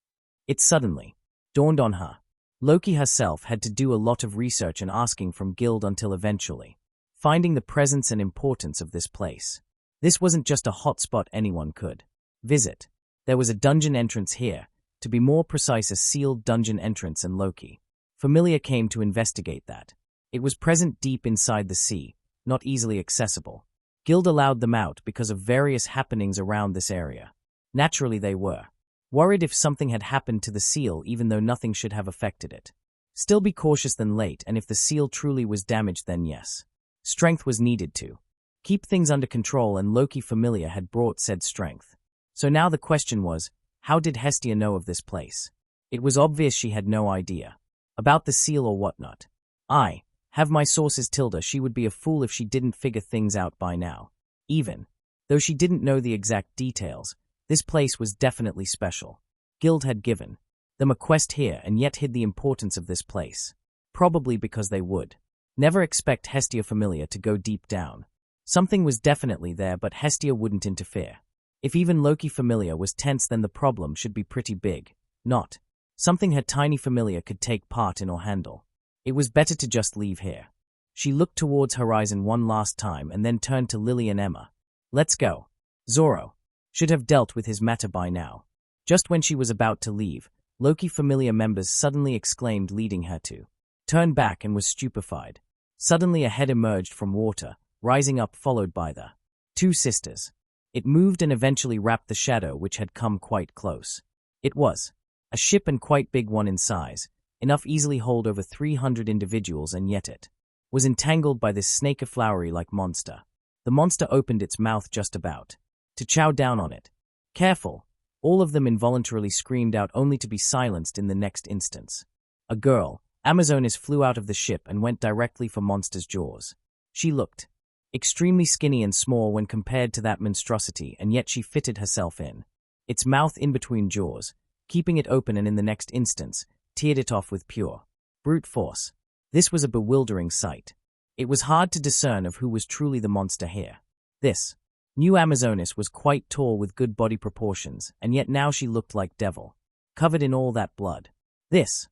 It suddenly dawned on her. Loki herself had to do a lot of research and asking from Guild until eventually finding the presence and importance of this place. This wasn't just a hotspot anyone could visit. There was a dungeon entrance here, to be more precise a sealed dungeon entrance, and Loki Famelia came to investigate that. It was present deep inside the sea, not easily accessible. Guild allowed them out because of various happenings around this area. Naturally they were worried if something had happened to the seal, even though nothing should have affected it. Still be cautious than late, and if the seal truly was damaged, then yes. Strength was needed to keep things under control, and Loki Famelia had brought said strength. So now the question was, how did Hestia know of this place? It was obvious she had no idea about the seal or whatnot. I have my sources. She would be a fool if she didn't figure things out by now. Even though she didn't know the exact details, this place was definitely special. Guild had given them a quest here and yet hid the importance of this place. Probably because they would never expect Hestia Famelia to go deep down. Something was definitely there, but Hestia wouldn't interfere. If even Loki Famelia was tense, then the problem should be pretty big, not something her tiny Famelia could take part in or handle. It was better to just leave here. She looked towards horizon one last time and then turned to Lily and Emma. Let's go. Zoro should have dealt with his matter by now. Just when she was about to leave, Loki Famelia members suddenly exclaimed, leading her to turn back, and was stupefied. Suddenly a head emerged from water, rising up, followed by the two sisters. It moved and eventually wrapped the shadow, which had come quite close. It was a ship, and quite big one in size, enough easily hold over 300 individuals, and yet it was entangled by this snake-a-flowery-like monster. The monster opened its mouth just about to chow down on it. Careful! All of them involuntarily screamed out, only to be silenced in the next instance. A girl, Amazonis, flew out of the ship and went directly for monster's jaws. She looked extremely skinny and small when compared to that monstrosity, and yet she fitted herself in its mouth in between jaws, keeping it open, and in the next instance, teared it off with pure brute force. This was a bewildering sight. It was hard to discern of who was truly the monster here. This new Amazonis was quite tall with good body proportions, and yet now she looked like devil, covered in all that blood. This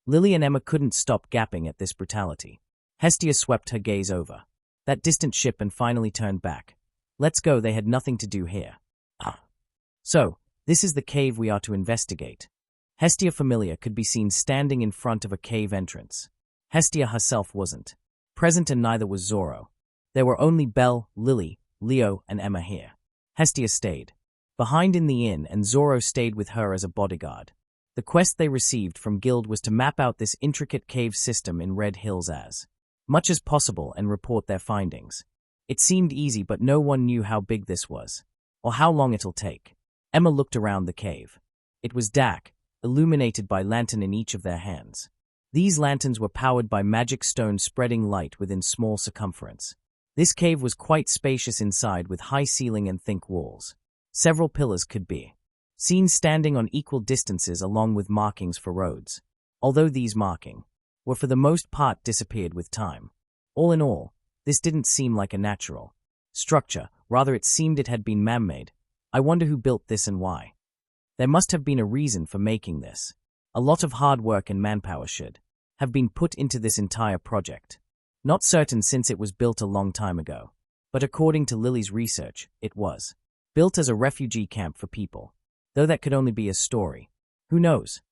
Lily and Emma couldn't stop gasping at this brutality. Hestia swept her gaze over that distant ship and finally turned back. Let's go, they had nothing to do here. So, this is the cave we are to investigate. Hestia Famelia could be seen standing in front of a cave entrance. Hestia herself wasn't present, and neither was Zoro. There were only Belle, Lily, Leo, and Emma here. Hestia stayed behind in the inn, and Zoro stayed with her as a bodyguard. The quest they received from Guild was to map out this intricate cave system in Red Hills as much as possible and report their findings. It seemed easy, but no one knew how big this was, or how long it'll take. Emma looked around the cave. It was dark, illuminated by lantern in each of their hands. These lanterns were powered by magic stones spreading light within small circumference. This cave was quite spacious inside, with high ceiling and thick walls. Several pillars could be seen standing on equal distances, along with markings for roads, although these markings were for the most part disappeared with time. All in all, this didn't seem like a natural structure, rather it seemed it had been man-made. I wonder who built this and why. There must have been a reason for making this. A lot of hard work and manpower should have been put into this entire project. Not certain, since it was built a long time ago, but according to Lily's research, it was built as a refugee camp for people, though that could only be a story. Who knows?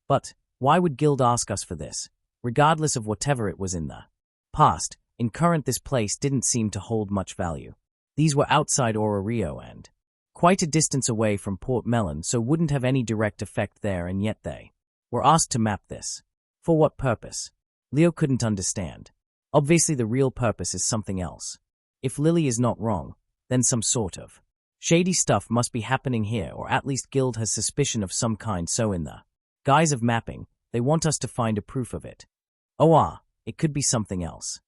But why would Guild ask us for this? Regardless of whatever it was in the past, in current this place didn't seem to hold much value. These were outside Rio and quite a distance away from Port Melon, so wouldn't have any direct effect there, and yet they were asked to map this. For what purpose? Leo couldn't understand. Obviously the real purpose is something else. If Lily is not wrong, then some sort of Shady stuff must be happening here, or at least Guild has suspicion of some kind, so in the guise of mapping, they want us to find a proof of it. It could be something else.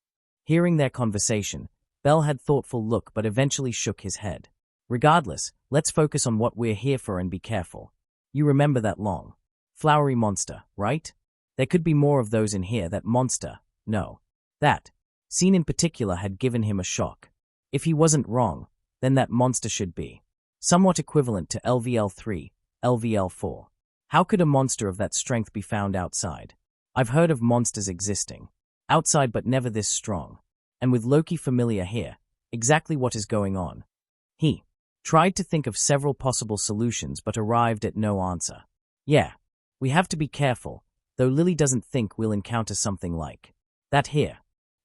Hearing their conversation, Bell had thoughtful look but eventually shook his head. Regardless, let's focus on what we're here for and be careful. You remember that long, flowery monster, right? There could be more of those in here. That monster, no. That scene in particular had given him a shock. If he wasn't wrong, then that monster should be somewhat equivalent to LVL3, LVL4. How could a monster of that strength be found outside? I've heard of monsters existing outside but never this strong. And with Loki Famelia here, exactly what is going on? He tried to think of several possible solutions but arrived at no answer. Yeah, we have to be careful, though Lily doesn't think we'll encounter something like that here.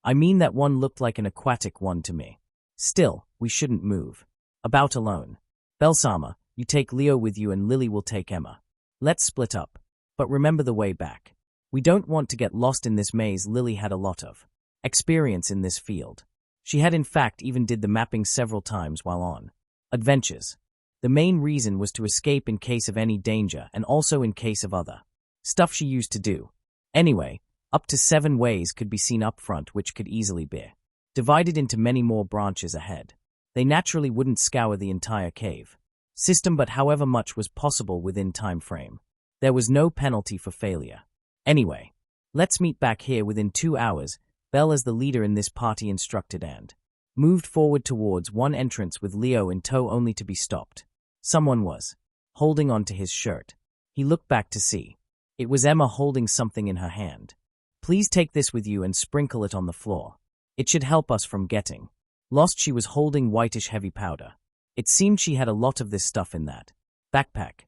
I mean, that one looked like an aquatic one to me. Still, we shouldn't move about alone. Belsama, you take Leo with you and Lily will take Emma. Let's split up. But remember the way back. We don't want to get lost in this maze. Lily had a lot of experience in this field. She had in fact even did the mapping several times while on adventures. The main reason was to escape in case of any danger and also in case of other stuff she used to do. Anyway, up to 7 ways could be seen up front, which could easily be divided into many more branches ahead. They naturally wouldn't scour the entire cave system, but however much was possible within time frame. There was no penalty for failure. Anyway, let's meet back here within 2 hours. Bell, as the leader in this party, instructed and moved forward towards one entrance with Leo in tow, only to be stopped. Someone was holding onto his shirt. He looked back to see. It was Emma holding something in her hand. Please take this with you and sprinkle it on the floor. It should help us from getting lost. She was holding whitish heavy powder. It seemed she had a lot of this stuff in that backpack.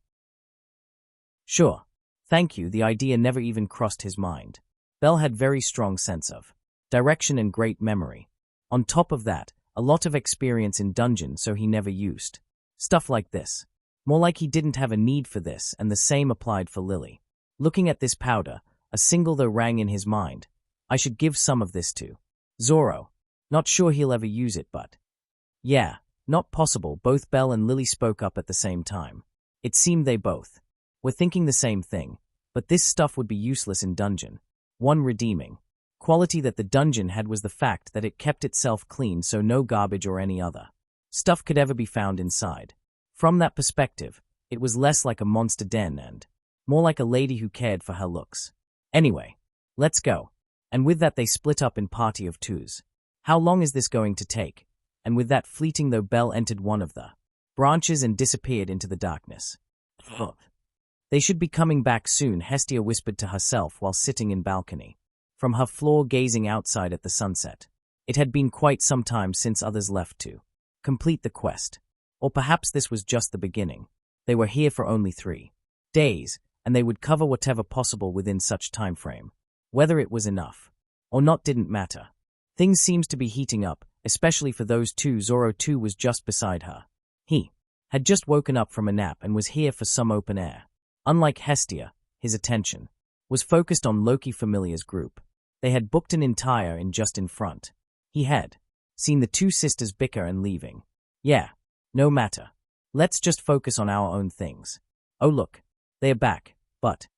Sure. Thank you. The idea never even crossed his mind. Bell had very strong sense of direction and great memory. On top of that, a lot of experience in dungeon, so he never used stuff like this. More like he didn't have a need for this, and the same applied for Lily. Looking at this powder, a single though rang in his mind. I should give some of this to Zoro. Not sure he'll ever use it, but yeah, not possible. Both Bell and Lily spoke up at the same time. It seemed they both were thinking the same thing, but this stuff would be useless in dungeon. One redeeming quality that the dungeon had was the fact that it kept itself clean, so no garbage or any other stuff could ever be found inside. From that perspective, it was less like a monster den and more like a lady who cared for her looks. Anyway, let's go. And with that they split up in party of 2s. How long is this going to take? And with that fleeting though, Bell entered one of the branches and disappeared into the darkness. They should be coming back soon, Hestia whispered to herself while sitting in balcony from her floor gazing outside at the sunset. It had been quite some time since others left to complete the quest. Or perhaps this was just the beginning. They were here for only 3 days, and they would cover whatever possible within such time frame. Whether it was enough or not didn't matter. Things seems to be heating up, especially for those 2. Zoro too was just beside her. He had just woken up from a nap and was here for some open air. Unlike Hestia, his attention was focused on Loki Famelia's group. They had booked an entire inn just in front. He had seen the 2 sisters bicker and leaving. Yeah, no matter. Let's just focus on our own things. Oh look, they are back, but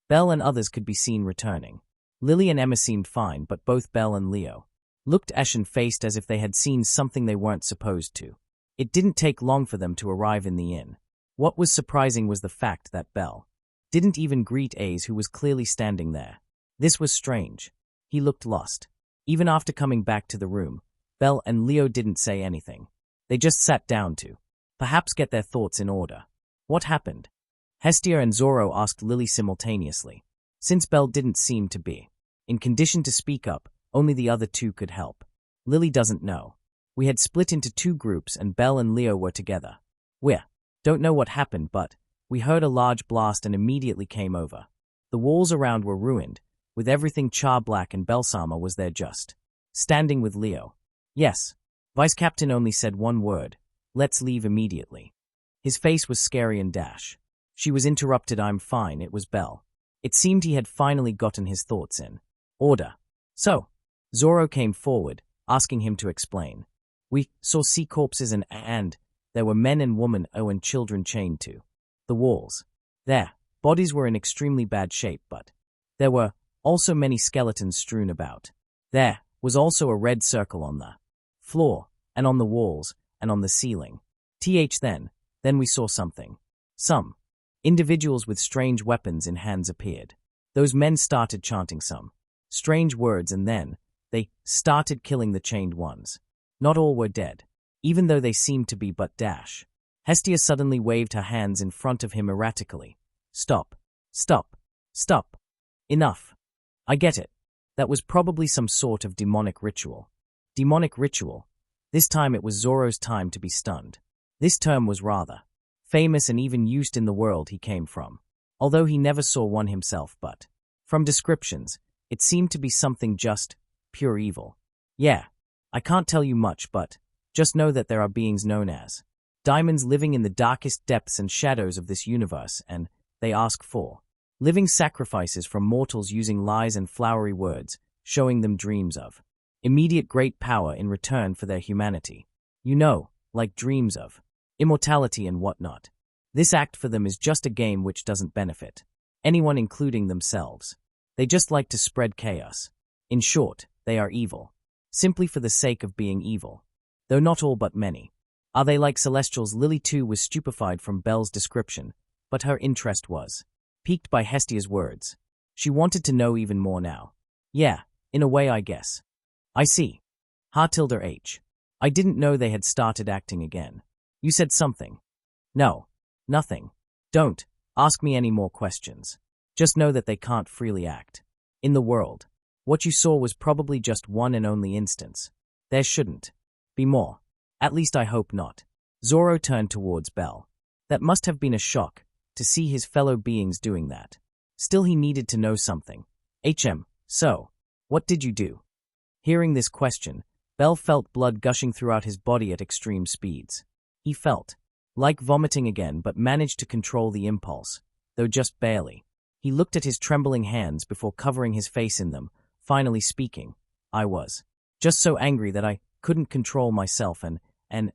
Bell and others could be seen returning. Lily and Emma seemed fine, but both Bell and Leo looked ashen-faced as if they had seen something they weren't supposed to. It didn't take long for them to arrive in the inn. What was surprising was the fact that Bell didn't even greet Ace, who was clearly standing there. This was strange. He looked lost. Even after coming back to the room, Bell and Leo didn't say anything. They just sat down to perhaps get their thoughts in order. What happened? Hestia and Zoro asked Lily simultaneously. Since Bell didn't seem to be in condition to speak up, only the other 2 could help. Lily doesn't know. We had split into 2 groups and Bell and Leo were together. We don't know what happened, but we heard a large blast and immediately came over. The walls around were ruined, with everything char-black, and Belsama was there just standing with Leo. Yes. Vice Captain only said one word. Let's leave immediately. His face was scary and dash. She was interrupted. I'm fine. It was Bell. It seemed he had finally gotten his thoughts in order. So, Zoro came forward, asking him to explain. We saw sea corpses and there were men and women and children chained to the walls. Their bodies were in extremely bad shape, but there were also many skeletons strewn about. There was also a red circle on the floor, and on the walls, and on the ceiling. Then we saw something. Some individuals with strange weapons in hands appeared. Those men started chanting some strange words, and then they started killing the chained ones. Not all were dead, even though they seemed to be, but Hestia suddenly waved her hands in front of him erratically. Stop. Stop. Stop. Enough. I get it. That was probably some sort of demonic ritual. Demonic ritual. This time it was Zoro's time to be stunned. This term was rather famous and even used in the world he came from, although he never saw one himself, but from descriptions, it seemed to be something just pure evil. Yeah, I can't tell you much, but just know that there are beings known as diamonds living in the darkest depths and shadows of this universe, and they ask for living sacrifices from mortals using lies and flowery words, showing them dreams of immediate great power in return for their humanity. You know, like dreams of immortality and whatnot. This act for them is just a game which doesn't benefit anyone, including themselves. They just like to spread chaos. In short, they are evil, simply for the sake of being evil. Though not all but many. Are they like celestials? Lily too was stupefied from Belle's description, but her interest was piqued by Hestia's words. She wanted to know even more now. Yeah, in a way, I guess. I see. H. I didn't know they had started acting again. You said something. No. Nothing. Don't ask me any more questions. Just know that they can't freely act in the world. What you saw was probably just one and only instance. There shouldn't be more. At least I hope not. Zoro turned towards Belle. That must have been a shock to see his fellow beings doing that. Still, he needed to know something. So, what did you do? Hearing this question, Belle felt blood gushing throughout his body at extreme speeds. He felt like vomiting again, but managed to control the impulse, though just barely. He looked at his trembling hands before covering his face in them, finally speaking. I was just so angry that I couldn't control myself, and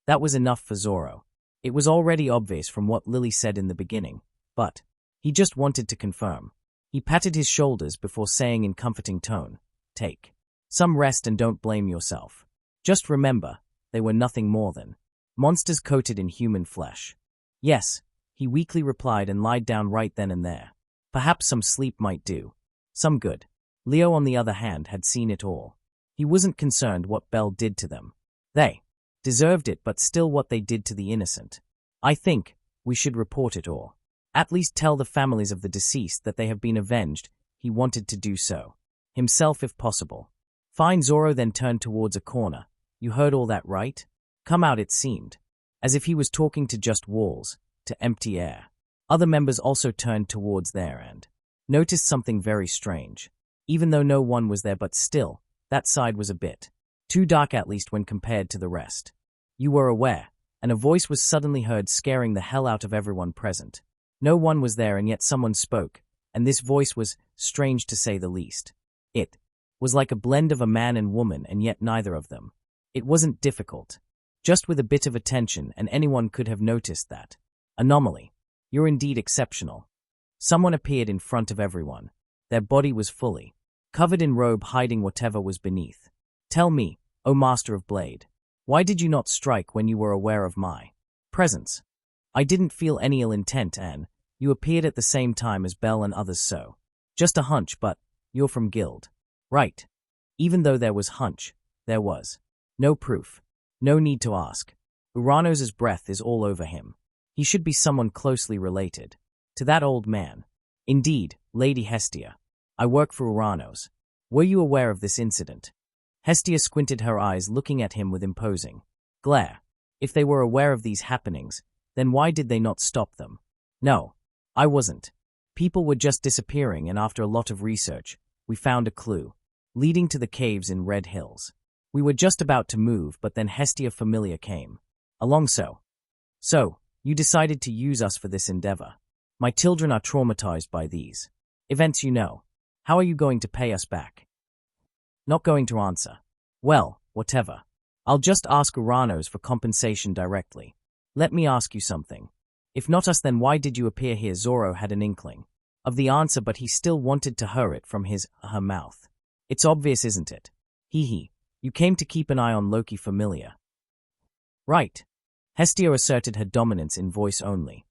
that was enough for Zoro. It was already obvious from what Lily said in the beginning, but he just wanted to confirm. He patted his shoulders before saying in comforting tone, take some rest and don't blame yourself. Just remember, they were nothing more than monsters coated in human flesh. Yes, he weakly replied and lied down right then and there. Perhaps some sleep might do some good. Leo, on the other hand, had seen it all. He wasn't concerned what Belle did to them. They deserved it, but still, what they did to the innocent. I think we should report it, or at least tell the families of the deceased that they have been avenged. He wanted to do so himself if possible. Fine. Zoro then turned towards a corner. You heard all that, right? Come out. It seemed as if he was talking to just walls, to empty air. Other members also turned towards there and noticed something very strange. Even though no one was there, but still, that side was a bit too dark, at least when compared to the rest. You were aware, and a voice was suddenly heard, scaring the hell out of everyone present. No one was there, and yet someone spoke, and this voice was strange to say the least. It was like a blend of a man and woman, and yet neither of them. It wasn't difficult. Just with a bit of attention, and anyone could have noticed that anomaly. You're indeed exceptional. Someone appeared in front of everyone. Their body was fully covered in robe, hiding whatever was beneath. Tell me, O Master of Blade, why did you not strike when you were aware of my presence? I didn't feel any ill intent, and you appeared at the same time as Belle and others, so just a hunch, but you're from Guild, right? Even though there was hunch, there was no proof. No need to ask. Uranos's breath is all over him. He should be someone closely related to that old man. Indeed, Lady Hestia. I work for Uranos. Were you aware of this incident? Hestia squinted her eyes, looking at him with imposing glare. If they were aware of these happenings, then why did they not stop them? No, I wasn't. People were just disappearing, and after a lot of research, we found a clue leading to the caves in Red Hills. We were just about to move, but then Hestia Famelia came along. So, you decided to use us for this endeavor. My children are traumatized by these events, you know. How are you going to pay us back? Not going to answer. Well, whatever. I'll just ask Uranos for compensation directly. Let me ask you something. If not us, then why did you appear here? Zoro had an inkling of the answer, but he still wanted to hear it from her mouth. It's obvious, isn't it? Hee. You came to keep an eye on Loki Famelia. Right. Hestia asserted her dominance in voice only.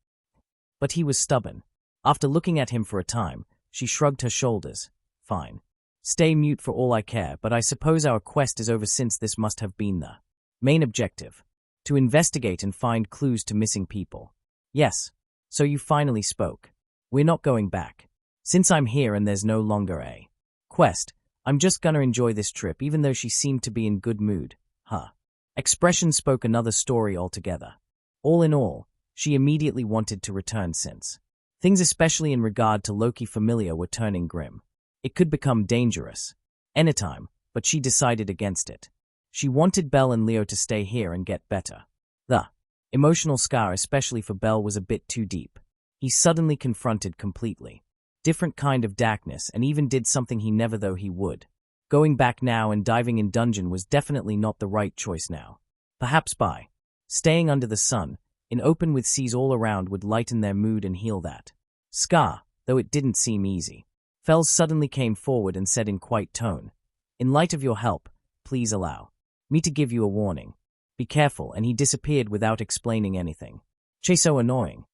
But he was stubborn. After looking at him for a time, she shrugged her shoulders. Fine. Stay mute for all I care, but I suppose our quest is over since this must have been the main objective. To investigate and find clues to missing people. Yes. So you finally spoke. We're not going back. Since I'm here and there's no longer a quest, I'm just gonna enjoy this trip, even though she seemed to be in good mood. Her expression spoke another story altogether. All in all, she immediately wanted to return since things, especially in regard to Loki Famelia, were turning grim. It could become dangerous anytime, but she decided against it. She wanted Belle and Leo to stay here and get better. The emotional scar, especially for Belle, was a bit too deep. He suddenly confronted completely different kind of darkness and even did something he never thought he would. Going back now and diving in dungeon was definitely not the right choice now. Perhaps by staying under the sun, in open with seas all around, would lighten their mood and heal that scar, though it didn't seem easy. Fels suddenly came forward and said in quiet tone, "In light of your help, please allow me to give you a warning. Be careful," and he disappeared without explaining anything. So annoying.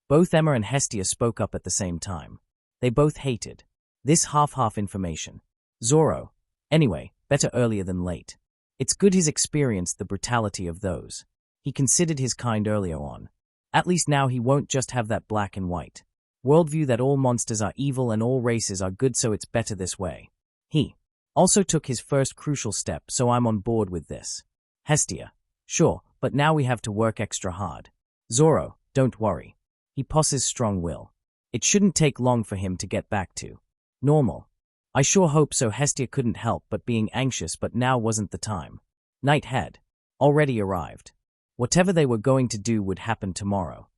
Both Emma and Hestia spoke up at the same time. They both hated this half information. Zoro, anyway, better earlier than late. It's good he's experienced the brutality of those he considered his kind earlier on. At least now he won't just have that black and white worldview that all monsters are evil and all races are good, so it's better this way. He also took his first crucial step, so I'm on board with this. Hestia, sure, but now we have to work extra hard. Zoro, don't worry. He possesses strong will. It shouldn't take long for him to get back to normal. I sure hope so. Hestia couldn't help but being anxious, but now wasn't the time. Night had already arrived. Whatever they were going to do would happen tomorrow.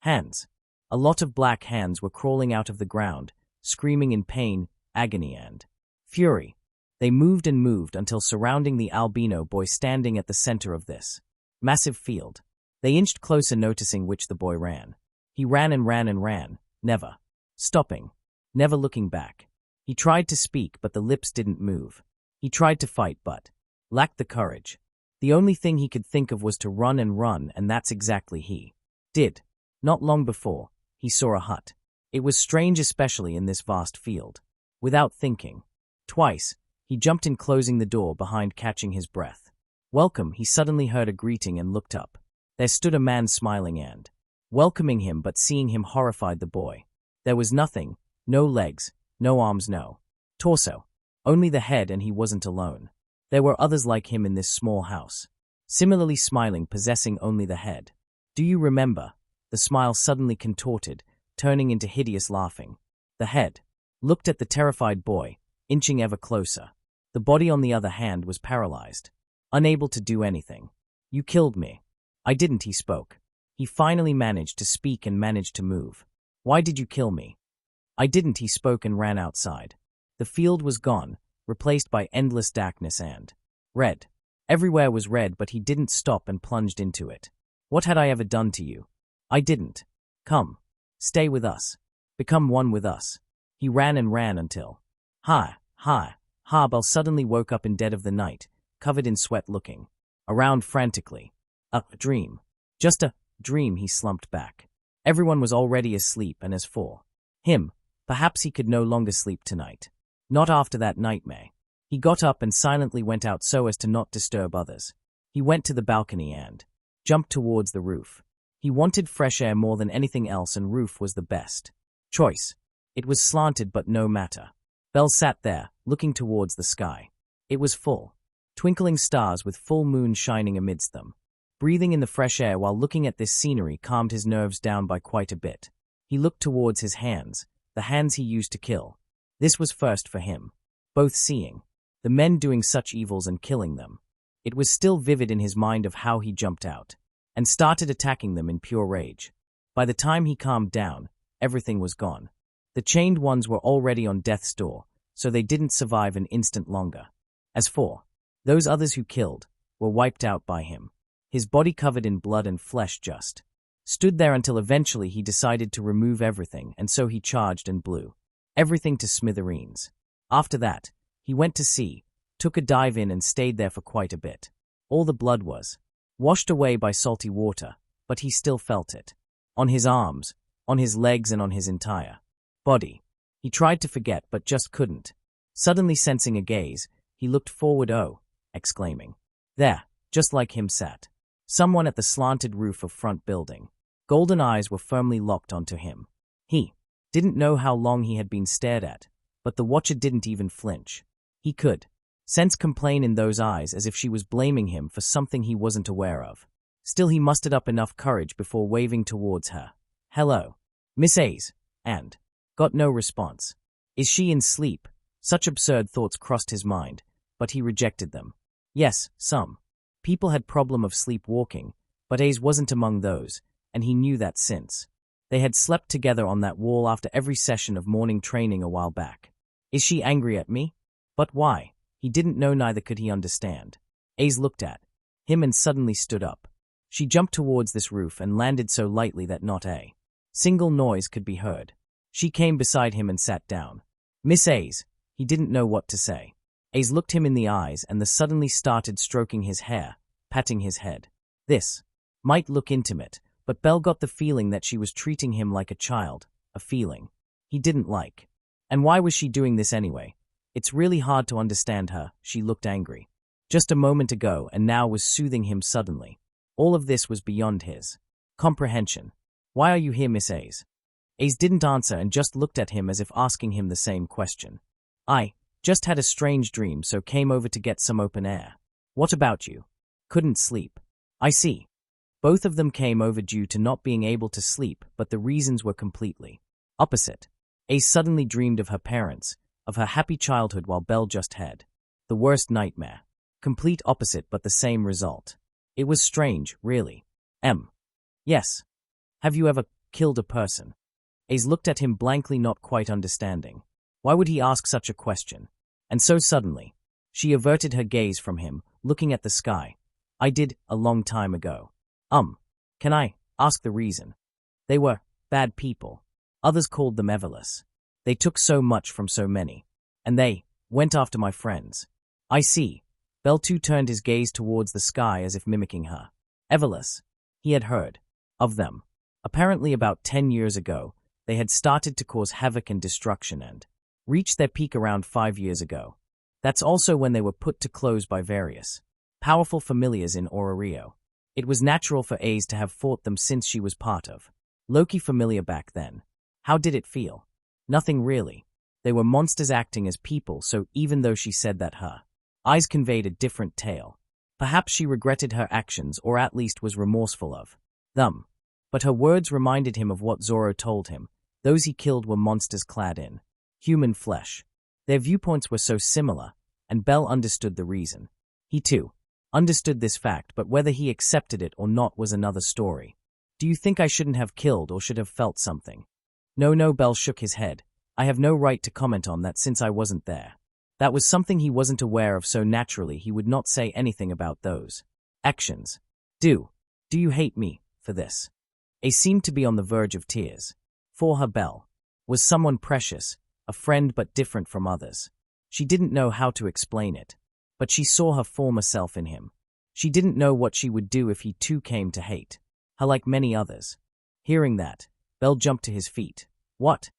Hands. A lot of black hands were crawling out of the ground, screaming in pain, agony, and fury. They moved and moved until surrounding the albino boy standing at the center of this massive field. They inched closer, noticing which the boy ran. He ran and ran and ran, never stopping, never looking back. He tried to speak, but the lips didn't move. He tried to fight, but lacked the courage. The only thing he could think of was to run, and that's exactly he did. Not long before, he saw a hut. It was strange, especially in this vast field. Without thinking twice, he jumped in, closing the door behind, catching his breath. "Welcome," he suddenly heard a greeting and looked up. There stood a man smiling and welcoming him, but seeing him horrified the boy. There was nothing, no legs, no arms, no torso, only the head, and he wasn't alone. There were others like him in this small house, similarly smiling, possessing only the head. "Do you remember?" The smile suddenly contorted, turning into hideous laughing. The head looked at the terrified boy, inching ever closer. The body, on the other hand, was paralyzed, unable to do anything. "You killed me." "I didn't," he spoke. He finally managed to speak and managed to move. "Why did you kill me?" "I didn't," he spoke and ran outside. The field was gone, replaced by endless darkness and red. Everywhere was red, but he didn't stop and plunged into it. "What had I ever done to you?" "I didn't." "Come. Stay with us. Become one with us." He ran and ran until Belle suddenly woke up in dead of the night, covered in sweat, looking around frantically. A dream. Just a dream. He slumped back. Everyone was already asleep, and as for him, perhaps he could no longer sleep tonight. Not after that nightmare. He got up and silently went out so as to not disturb others. He went to the balcony and jumped towards the roof. He wanted fresh air more than anything else, and roof was the best choice. It was slanted, but no matter. Belle sat there, looking towards the sky. It was full. Twinkling stars with full moon shining amidst them. Breathing in the fresh air while looking at this scenery calmed his nerves down by quite a bit. He looked towards his hands, the hands he used to kill. This was first for him. Both seeing the men doing such evils and killing them. It was still vivid in his mind of how he jumped out and started attacking them in pure rage. By the time he calmed down, everything was gone. The chained ones were already on death's door, so they didn't survive an instant longer. As for those others who killed, were wiped out by him. His body covered in blood and flesh just stood there until eventually he decided to remove everything, and so he charged and blew everything to smithereens. After that, he went to sea, took a dive in and stayed there for quite a bit. All the blood was washed away by salty water, but he still felt it. On his arms, on his legs and on his entire body. He tried to forget but just couldn't. Suddenly sensing a gaze, he looked forward, exclaiming. There, just like him sat someone at the slanted roof of front building. Golden eyes were firmly locked onto him. He didn't know how long he had been stared at, but the watcher didn't even flinch. He could sense complaint in those eyes, as if she was blaming him for something he wasn't aware of. Still he mustered up enough courage before waving towards her. Hello, Miss A's, and got no response. Is she in sleep? Such absurd thoughts crossed his mind, but he rejected them. Yes, some people had problem of sleepwalking, but A's wasn't among those, and he knew that since they had slept together on that wall after every session of morning training a while back. Is she angry at me? But why? He didn't know, neither could he understand. A's looked at him and suddenly stood up. She jumped towards this roof and landed so lightly that not a single noise could be heard. She came beside him and sat down. Miss A's, he didn't know what to say. A's looked him in the eyes and the suddenly started stroking his hair, patting his head. This might look intimate, but Belle got the feeling that she was treating him like a child, a feeling he didn't like. And why was she doing this anyway? It's really hard to understand her. She looked angry just a moment ago and now was soothing him suddenly. All of this was beyond his comprehension. Why are you here, Miss A's? A's didn't answer and just looked at him as if asking him the same question. I just had a strange dream, so came over to get some open air. What about you? Couldn't sleep. I see. Both of them came over due to not being able to sleep, but the reasons were completely opposite. Ace suddenly dreamed of her parents, of her happy childhood, while Belle just had the worst nightmare. Complete opposite, but the same result. It was strange, really. Yes. Have you ever killed a person? Ace looked at him blankly, not quite understanding. Why would he ask such a question? And so suddenly, she averted her gaze from him, looking at the sky. I did, a long time ago. Can I ask the reason? They were bad people. Others called them everless. They took so much from so many. And they went after my friends. I see. Belle too turned his gaze towards the sky as if mimicking her. Everless. He had heard of them. Apparently about 10 years ago, they had started to cause havoc and destruction and reached their peak around 5 years ago. That's also when they were put to close by various powerful familiars in Rio. It was natural for A's to have fought them since she was part of Loki Famelia back then. How did it feel? Nothing really. They were monsters acting as people, so even though she said that, her eyes conveyed a different tale. Perhaps she regretted her actions, or at least was remorseful of them. But her words reminded him of what Zoro told him. Those he killed were monsters clad in human flesh. Their viewpoints were so similar, and Belle understood the reason. He too understood this fact, but whether he accepted it or not was another story. Do you think I shouldn't have killed or should have felt something? No, Belle shook his head. I have no right to comment on that since I wasn't there. That was something he wasn't aware of, so naturally he would not say anything about those actions. Do you hate me for this? A seemed to be on the verge of tears. For her, Belle was someone precious, a friend but different from others. She didn't know how to explain it, but she saw her former self in him. She didn't know what she would do if he too came to hate her like many others. Hearing that, Belle jumped to his feet. What?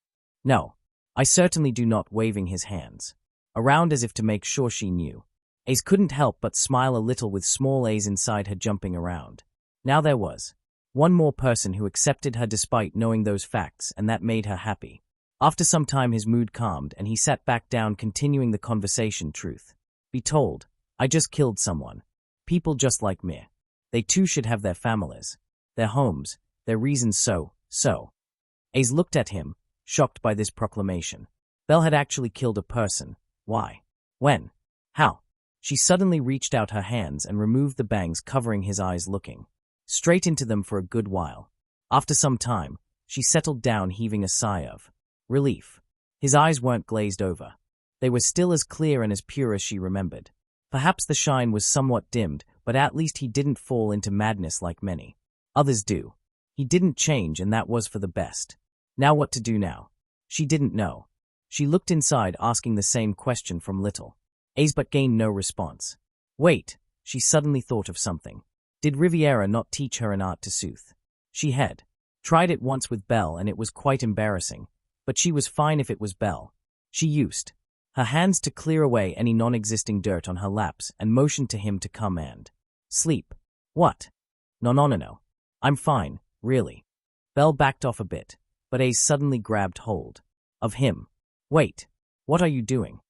No, I certainly do not, waving his hands around as if to make sure she knew. Ace couldn't help but smile a little, with small A's inside her jumping around. Now there was one more person who accepted her despite knowing those facts, and that made her happy. After some time his mood calmed and he sat back down, continuing the conversation. Truth be told, I just killed someone. People just like me. They too should have their families, their homes, their reasons. So. Ace looked at him, shocked by this proclamation. Belle had actually killed a person. Why? When? How? She suddenly reached out her hands and removed the bangs covering his eyes, looking straight into them for a good while. After some time, she settled down, heaving a sigh of relief. His eyes weren't glazed over. They were still as clear and as pure as she remembered. Perhaps the shine was somewhat dimmed, but at least he didn't fall into madness like many others do. He didn't change, and that was for the best. Now what to do now? She didn't know. She looked inside, asking the same question from Little Ace, but gained no response. Wait, she suddenly thought of something. Did Riviera not teach her an art to soothe? She had tried it once with Belle, and it was quite embarrassing, but she was fine if it was Belle. She used her hands to clear away any non-existing dirt on her laps and motioned to him to come and sleep. What? No. I'm fine, really. Belle backed off a bit, but Ace suddenly grabbed hold of him. Wait, what are you doing?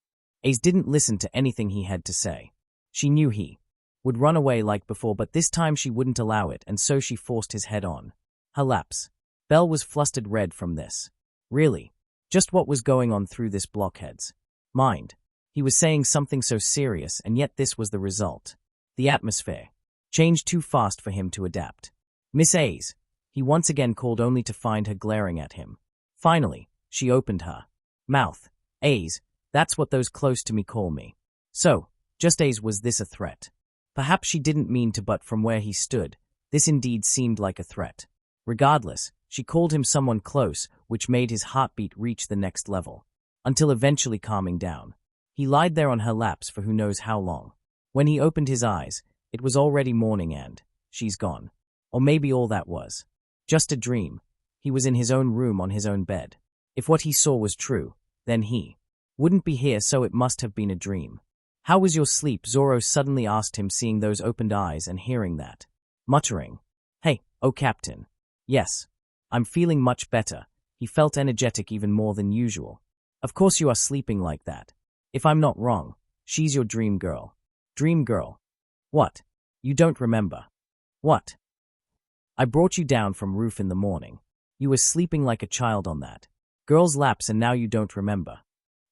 Ace didn't listen to anything he had to say. She knew he would run away like before, but this time she wouldn't allow it, and so she forced his head on her laps. Belle was flustered red from this. Really? Just what was going on through this blockhead's mind? He was saying something so serious, and yet this was the result. The atmosphere changed too fast for him to adapt. Miss Ace, he once again called, only to find her glaring at him. Finally, she opened her mouth. Ace, that's what those close to me call me. So, just Ace, was this a threat? Perhaps she didn't mean to, but from where he stood, this indeed seemed like a threat. Regardless, she called him someone close, which made his heartbeat reach the next level, until eventually calming down. He lied there on her laps for who knows how long. When he opened his eyes, it was already morning and she's gone. Or maybe all that was just a dream. He was in his own room on his own bed. If what he saw was true, then he wouldn't be here, so it must have been a dream. How was your sleep? Zoro suddenly asked him, seeing those opened eyes and hearing that muttering. Hey, oh Captain. Yes. I'm feeling much better. He felt energetic even more than usual. Of course you are sleeping like that. If I'm not wrong, she's your dream girl. Dream girl? What? You don't remember? What? I brought you down from roof in the morning. You were sleeping like a child on that girl's laps, and now you don't remember.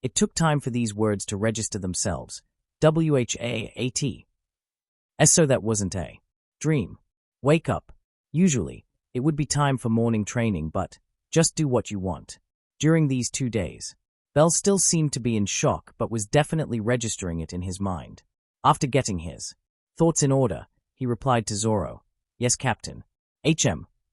It took time for these words to register themselves. WHAAT. So that wasn't a dream. Wake up. Usually, it would be time for morning training, but just do what you want. During these 2 days, Belle still seemed to be in shock, but was definitely registering it in his mind. After getting his thoughts in order, he replied to Zoro. Yes, Captain.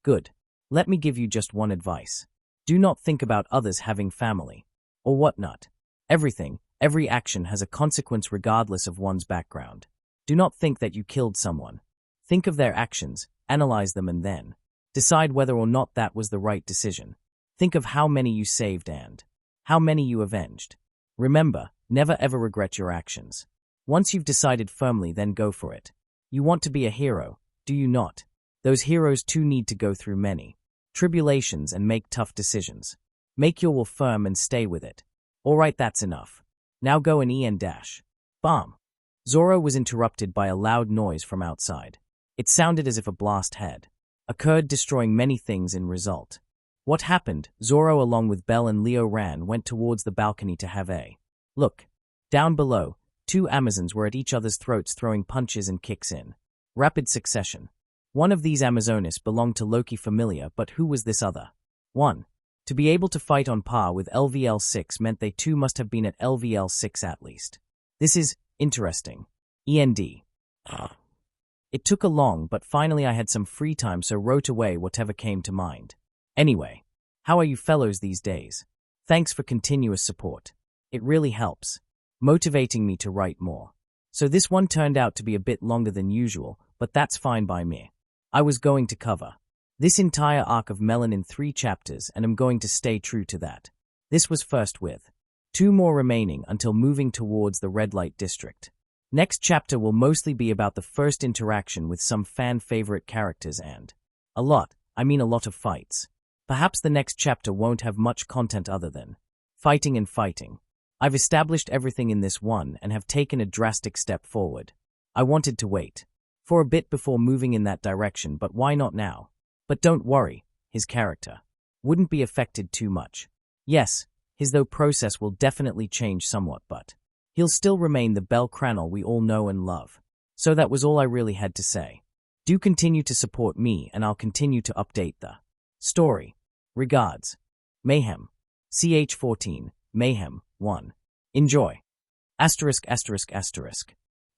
Good. Let me give you just one advice. Do not think about others having family or whatnot. Every action has a consequence regardless of one's background. Do not think that you killed someone. Think of their actions, analyze them, and then decide whether or not that was the right decision. Think of how many you saved and how many you avenged. Remember, never ever regret your actions. Once you've decided firmly, then go for it. You want to be a hero, do you not? Those heroes too need to go through many tribulations and make tough decisions. Make your will firm and stay with it. Alright, that's enough. Now go and dash. Bomb. Zoro was interrupted by a loud noise from outside. It sounded as if a blast had occurred, destroying many things in result. What happened? Zoro, along with Belle and Leo, went towards the balcony to have a look. Down below, 2 Amazons were at each other's throats, throwing punches and kicks in rapid succession. One of these Amazonis belonged to Loki Famelia, but who was this other one? To be able to fight on par with LVL6 meant they too must have been at LVL6 at least. This is interesting. END. It took a long, but finally I had some free time, so wrote away whatever came to mind. Anyway, how are you fellows these days? Thanks for continuous support. It really helps, motivating me to write more. So this one turned out to be a bit longer than usual, but that's fine by me. I was going to cover this entire arc of Melon in 3 chapters, and I'm going to stay true to that. This was first, with 2 more remaining until moving towards the red light district. Next chapter will mostly be about the first interaction with some fan-favorite characters and a lot of fights. Perhaps the next chapter won't have much content other than fighting and fighting. I've established everything in this one and have taken a drastic step forward. I wanted to wait for a bit before moving in that direction, but why not now? But don't worry, his character wouldn't be affected too much. Yes, his process will definitely change somewhat, but he'll still remain the Belle Cranel we all know and love. So that was all I really had to say. Do continue to support me, and I'll continue to update the story. Regards. Mayhem. CH14, Mayhem, 1. Enjoy. *****.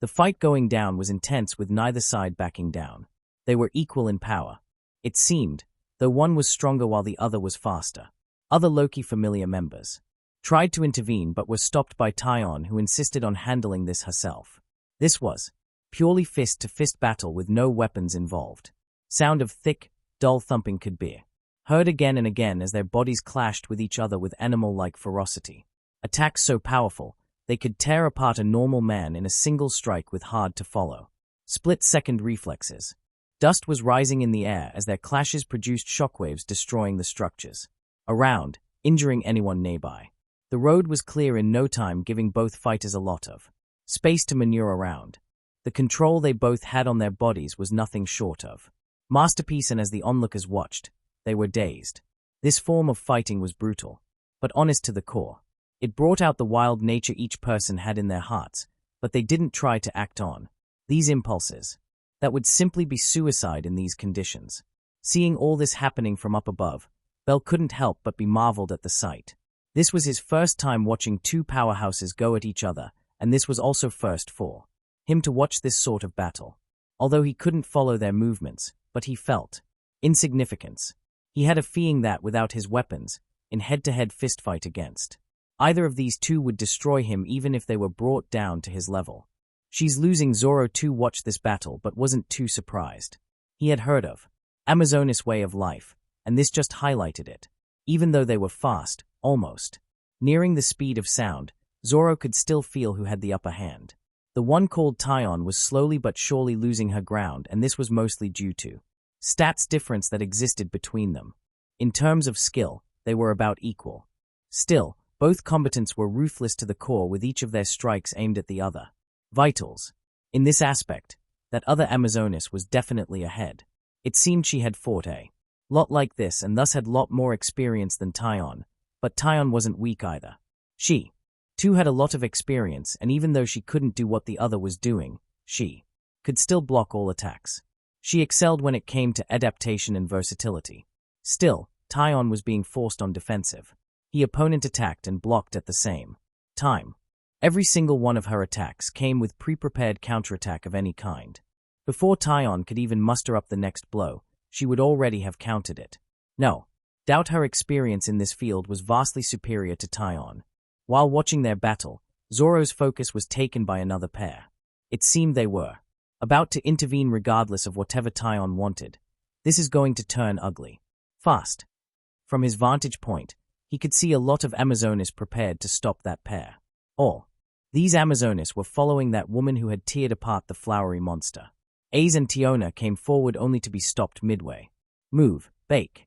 The fight going down was intense with neither side backing down. They were equal in power. It seemed, though one was stronger while the other was faster. Other Loki Famelia members tried to intervene but were stopped by Tyon, who insisted on handling this herself. This was purely fist-to-fist battle with no weapons involved. Sound of thick, dull thumping could be heard again and again as their bodies clashed with each other with animal-like ferocity. Attacks so powerful, they could tear apart a normal man in a single strike with hard-to-follow split-second reflexes. Dust was rising in the air as their clashes produced shockwaves destroying the structures around, injuring anyone nearby. The road was clear in no time, giving both fighters a lot of space to maneuver around. The control they both had on their bodies was nothing short of masterpiece, and as the onlookers watched, they were dazed. This form of fighting was brutal, but honest to the core. It brought out the wild nature each person had in their hearts, but they didn't try to act on these impulses. That would simply be suicide in these conditions. Seeing all this happening from up above, Bell couldn't help but be marveled at the sight. This was his first time watching two powerhouses go at each other, and this was also first for him to watch this sort of battle. Although he couldn't follow their movements, but he felt insignificance. He had a feeling that without his weapons, in head-to-head fistfight against either of these two would destroy him even if they were brought down to his level. She's losing. Zoro too watched this battle but wasn't too surprised. He had heard of Amazonas way of life, and this just highlighted it. Even though they were fast, almost nearing the speed of sound, Zoro could still feel who had the upper hand. The one called Tyon was slowly but surely losing her ground, and this was mostly due to stats difference that existed between them. In terms of skill, they were about equal. Still, both combatants were ruthless to the core, with each of their strikes aimed at the other vitals. In this aspect, that other Amazonas was definitely ahead. It seemed she had fought a lot like this and thus had lot more experience than Tyon, but Tyon wasn't weak either. She, too, had a lot of experience, and even though she couldn't do what the other was doing, she could still block all attacks. She excelled when it came to adaptation and versatility. Still, Tyon was being forced on defensive. His opponent attacked and blocked at the same time. Every single one of her attacks came with pre-prepared counterattack of any kind. Before Tyon could even muster up the next blow, she would already have countered it. No doubt her experience in this field was vastly superior to Tyon. While watching their battle, Zoro's focus was taken by another pair. It seemed they were about to intervene regardless of whatever Tyon wanted. This is going to turn ugly fast. From his vantage point, he could see a lot of Amazonas prepared to stop that pair. All these Amazonas were following that woman who had teared apart the flowery monster. Ace and Tiona came forward only to be stopped midway. Move, Bake.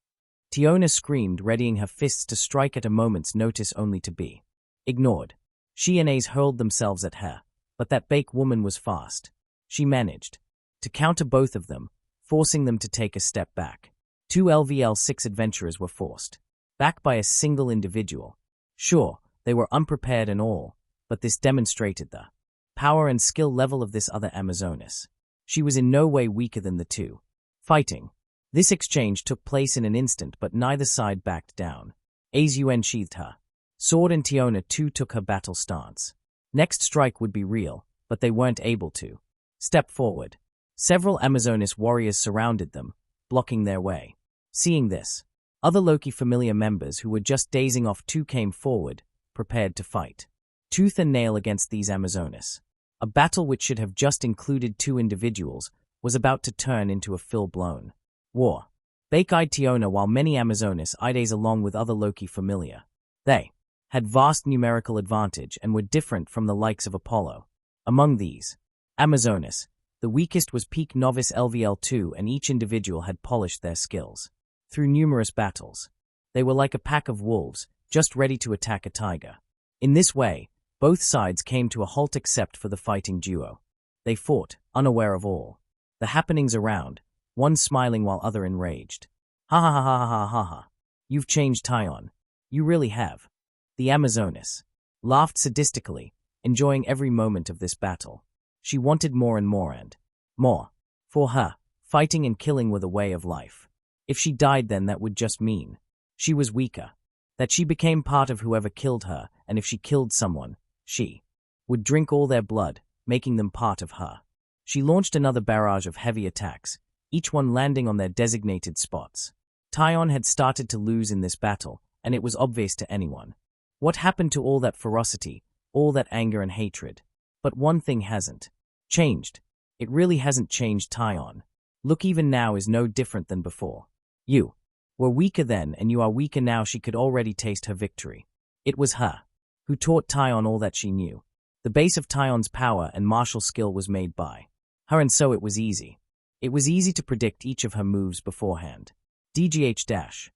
Tiona screamed, readying her fists to strike at a moment's notice only to be ignored. She and Ace hurled themselves at her, but that Bake woman was fast. She managed to counter both of them, forcing them to take a step back. Two LVL-6 adventurers were forced back by a single individual. Sure, they were unprepared and all, but this demonstrated the power and skill level of this other Amazonas. She was in no way weaker than the two fighting. This exchange took place in an instant, but neither side backed down. Ace sheathed her sword and Tiona too took her battle stance. Next strike would be real, but they weren't able to step forward. Several Amazonas warriors surrounded them, blocking their way. Seeing this, other Loki Famelia members who were just dazing off too came forward, prepared to fight tooth and nail against these Amazonas. A battle which should have just included two individuals was about to turn into a full-blown war. Bake-eyed Tiona, while many Amazonas eyed Ace along with other Loki Famelia. They had vast numerical advantage and were different from the likes of Apollo. Among these Amazonas, the weakest was peak novice LVL2, and each individual had polished their skills through numerous battles. They were like a pack of wolves, just ready to attack a tiger. In this way, both sides came to a halt except for the fighting duo. They fought, unaware of all the happenings around, one smiling while other enraged. Ha ha ha ha ha ha ha. You've changed, Tyon. You really have. The Amazonas laughed sadistically, enjoying every moment of this battle. She wanted more and more and more. For her, fighting and killing were the way of life. If she died, then that would just mean she was weaker, that she became part of whoever killed her, and if she killed someone, she would drink all their blood, making them part of her. She launched another barrage of heavy attacks, each one landing on their designated spots. Taion had started to lose in this battle, and it was obvious to anyone. What happened to all that ferocity, all that anger and hatred? But one thing hasn't changed. It really hasn't changed. Taion. Look, even now is no different than before. You were weaker then, and you are weaker now. She could already taste her victory. It was her who taught Taion all that she knew. The base of Taion's power and martial skill was made by her, and so it was easy. It was easy to predict each of her moves beforehand. DGH-.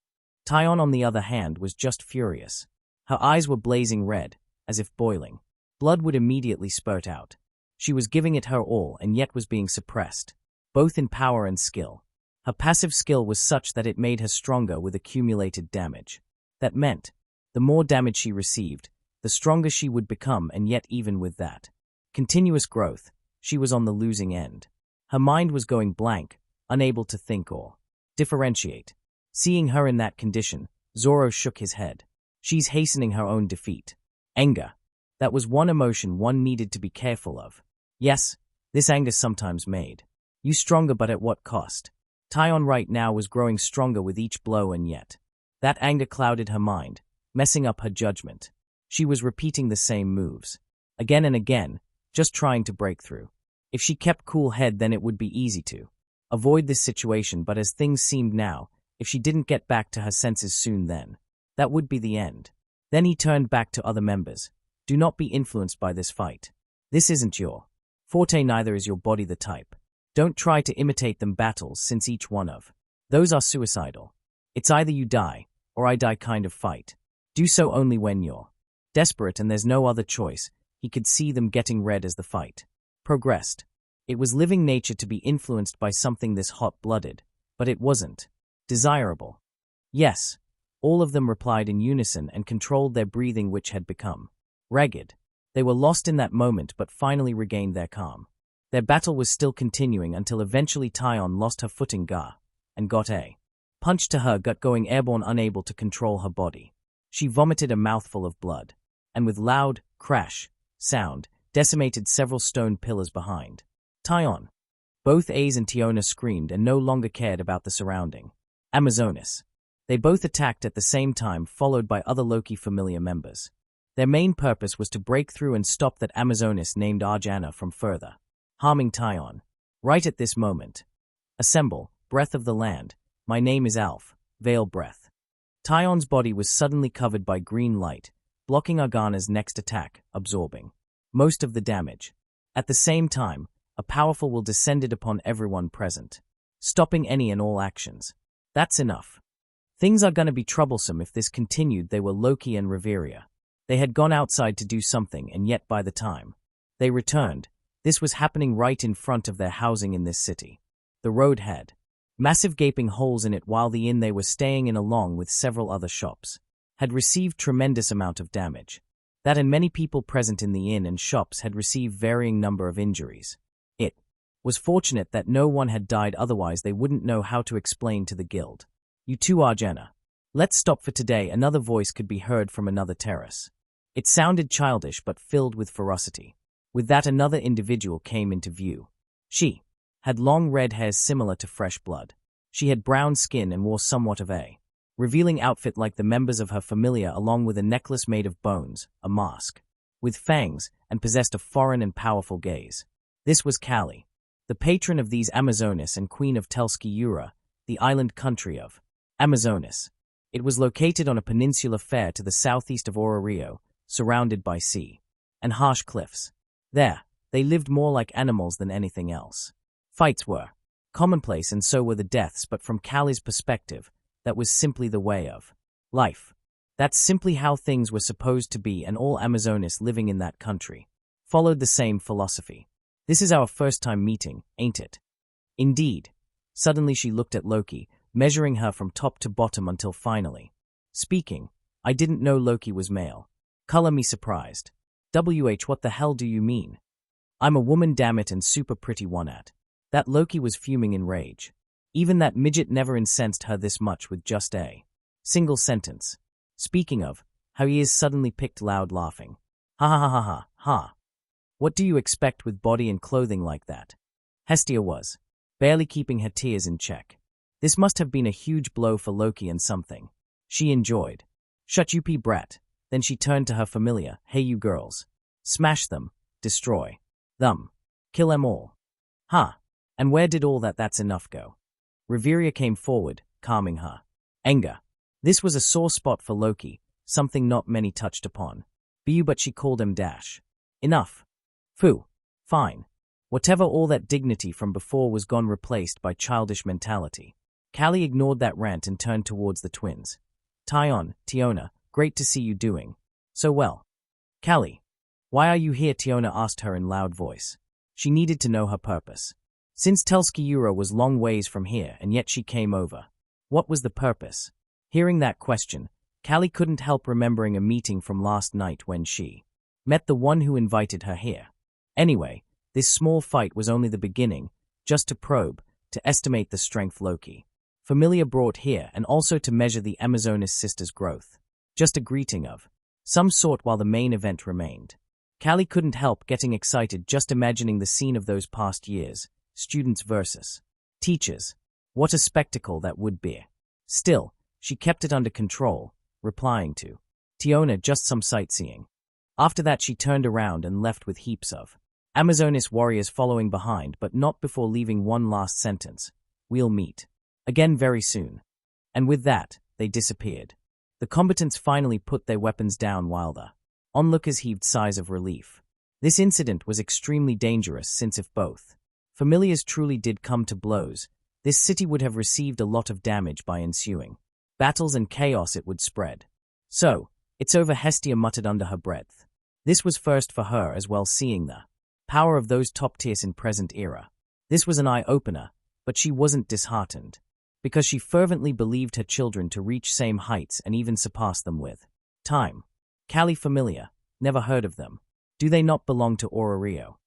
Taion, on the other hand, was just furious. Her eyes were blazing red, as if boiling. Blood would immediately spurt out. She was giving it her all and yet was being suppressed, both in power and skill. Her passive skill was such that it made her stronger with accumulated damage. That meant, the more damage she received, the stronger she would become, and yet even with that continuous growth, she was on the losing end. Her mind was going blank, unable to think or differentiate. Seeing her in that condition, Zoro shook his head. She's hastening her own defeat. Anger. That was one emotion one needed to be careful of. Yes, this anger sometimes made you stronger, but at what cost? Taion right now was growing stronger with each blow, and yet that anger clouded her mind, messing up her judgment. She was repeating the same moves, again and again, just trying to break through. If she kept cool head, then it would be easy to avoid this situation, but as things seemed now, if she didn't get back to her senses soon, then that would be the end. Then he turned back to other members. Do not be influenced by this fight. This isn't your forte, neither is your body the type. Don't try to imitate them battles, since each one of those are suicidal. It's either you die, or I die kind of fight. Do so only when you're desperate and there's no other choice. He could see them getting red as the fight progressed. It was living nature to be influenced by something this hot-blooded, but it wasn't desirable. Yes, all of them replied in unison and controlled their breathing, which had become ragged. They were lost in that moment, but finally regained their calm. Their battle was still continuing until eventually Taion lost her footing and got a punch to her gut, going airborne, unable to control her body. She vomited a mouthful of blood, and with loud crash sound, decimated several stone pillars behind Taion. Both Ace and Tiona screamed and no longer cared about the surrounding Amazonas. They both attacked at the same time, followed by other Loki Famelia members. Their main purpose was to break through and stop that Amazonas named Arjana from further harming Taion. Right at this moment. Assemble, breath of the land. My name is Alf, Veil Breath. Taion's body was suddenly covered by green light, blocking Arjana's next attack, absorbing most of the damage. At the same time, a powerful will descended upon everyone present, stopping any and all actions. That's enough. Things are gonna be troublesome if this continued. They were Loki and Reveria. They had gone outside to do something, and yet by the time they returned, this was happening right in front of their housing in this city. The road had massive gaping holes in it, while the inn they were staying in, along with several other shops, had received tremendous amount of damage. That and many people present in the inn and shops had received varying number of injuries. It was fortunate that no one had died, otherwise they wouldn't know how to explain to the guild. You two, Arjana. Let's stop for today. Another voice could be heard from another terrace. It sounded childish but filled with ferocity. With that, another individual came into view. She had long red hairs similar to fresh blood. She had brown skin and wore somewhat of a revealing outfit like the members of her familia, along with a necklace made of bones, a mask with fangs, and possessed a foreign and powerful gaze. This was Kali, the patron of these Amazonas and queen of Telski-Ura, the island country of Amazonas. It was located on a peninsula fair to the southeast of Rio, surrounded by sea and harsh cliffs. There, they lived more like animals than anything else. Fights were commonplace, and so were the deaths, but from Kali's perspective, that was simply the way of life. That's simply how things were supposed to be, and all Amazonas living in that country followed the same philosophy. This is our first time meeting, ain't it? Indeed. Suddenly she looked at Loki, measuring her from top to bottom until finally speaking. I didn't know Loki was male. Color me surprised. What the hell do you mean? I'm a woman, damn it, and super pretty one at that. Loki was fuming in rage. Even that midget never incensed her this much with just a single sentence. Speaking of, how he is suddenly picked loud laughing. Ha ha ha ha ha ha. What do you expect with body and clothing like that? Hestia was, barely keeping her tears in check. This must have been a huge blow for Loki and something she enjoyed. Shut you brat. Then she turned to her Famelia. Hey you girls. Smash them. Destroy them. Kill them all. Huh. And where did all that's enough go? Reveria came forward, calming her anger. This was a sore spot for Loki, something not many touched upon. But she called him dash. Enough. Phew. Fine. Whatever, all that dignity from before was gone, replaced by childish mentality. Callie ignored that rant and turned towards the twins. Tiona, great to see you doing so well. Callie. Why are you here? Tiona asked her in loud voice. She needed to know her purpose. Since Telskiura was long ways from here and yet she came over. What was the purpose? Hearing that question, Callie couldn't help remembering a meeting from last night when she met the one who invited her here. Anyway, this small fight was only the beginning, just to probe, to estimate the strength Loki Famelia brought here, and also to measure the Amazonas sisters' growth. Just a greeting of some sort while the main event remained. Callie couldn't help getting excited just imagining the scene of those past years, students versus teachers. What a spectacle that would be. Still, she kept it under control, replying to Tiona, just some sightseeing. After that she turned around and left with heaps of Amazonas warriors following behind, but not before leaving one last sentence. We'll meet again very soon. And with that, they disappeared. The combatants finally put their weapons down while the onlookers heaved sighs of relief. This incident was extremely dangerous, since if both familiars truly did come to blows, this city would have received a lot of damage by ensuing battles and chaos it would spread. So, it's over, Hestia muttered under her breath. This was first for her as well, seeing the power of those top tiers in present era. This was an eye-opener, but she wasn't disheartened, because she fervently believed her children to reach same heights and even surpass them with time. Callie Famelia, never heard of them. Do they not belong to Rio?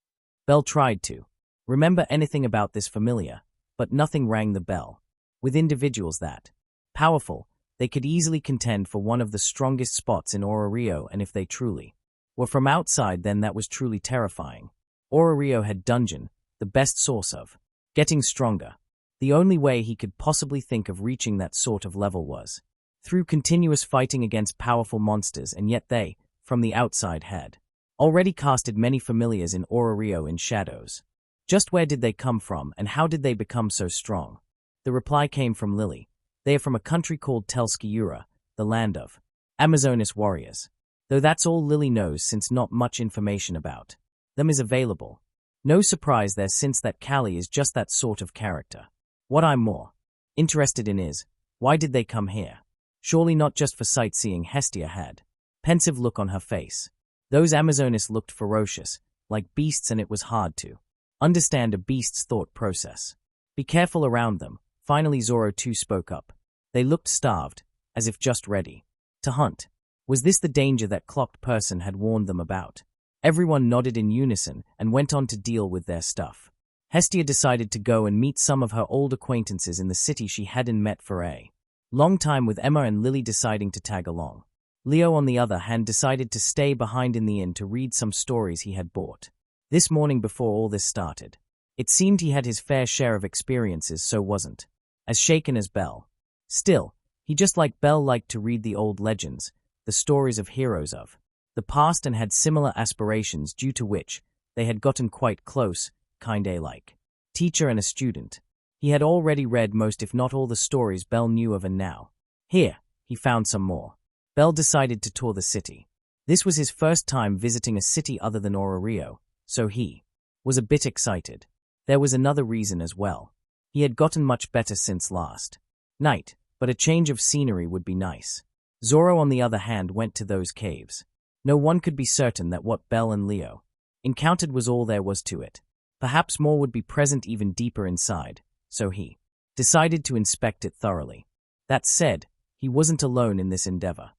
Bell tried to remember anything about this Famelia, but nothing rang the bell. With individuals that powerful, they could easily contend for one of the strongest spots in Rio, and if they truly were from outside, then that was truly terrifying. Rio had dungeon, the best source of getting stronger. The only way he could possibly think of reaching that sort of level was through continuous fighting against powerful monsters, and yet they, from the outside, had already casted many familiars in Rio in shadows. Just where did they come from, and how did they become so strong? The reply came from Lily. They are from a country called Telskiura, the land of Amazonas warriors. Though that's all Lily knows, since not much information about them is available. No surprise there, since that Callie is just that sort of character. What I'm more interested in is, why did they come here? Surely not just for sightseeing. Hestia had pensive look on her face. Those Amazonas looked ferocious, like beasts, and it was hard to understand a beast's thought process. Be careful around them. Finally Zoro too spoke up. They looked starved, as if just ready to hunt. Was this the danger that clocked person had warned them about? Everyone nodded in unison and went on to deal with their stuff. Hestia decided to go and meet some of her old acquaintances in the city she hadn't met for a long time, with Emma and Lily deciding to tag along. Leo, on the other hand, decided to stay behind in the inn to read some stories he had bought this morning before all this started. It seemed he had his fair share of experiences, so wasn't as shaken as Belle. Still, he just like Belle liked to read the old legends, the stories of heroes of the past, and had similar aspirations, due to which they had gotten quite close, kinda like teacher and a student. He had already read most if not all the stories Belle knew of, and now here he found some more. Belle decided to tour the city. This was his first time visiting a city other than Rio, so he was a bit excited. There was another reason as well. He had gotten much better since last night, but a change of scenery would be nice. Zoro, on the other hand, went to those caves. No one could be certain that what Belle and Leo encountered was all there was to it. Perhaps more would be present even deeper inside, so he decided to inspect it thoroughly. That said, he wasn't alone in this endeavor.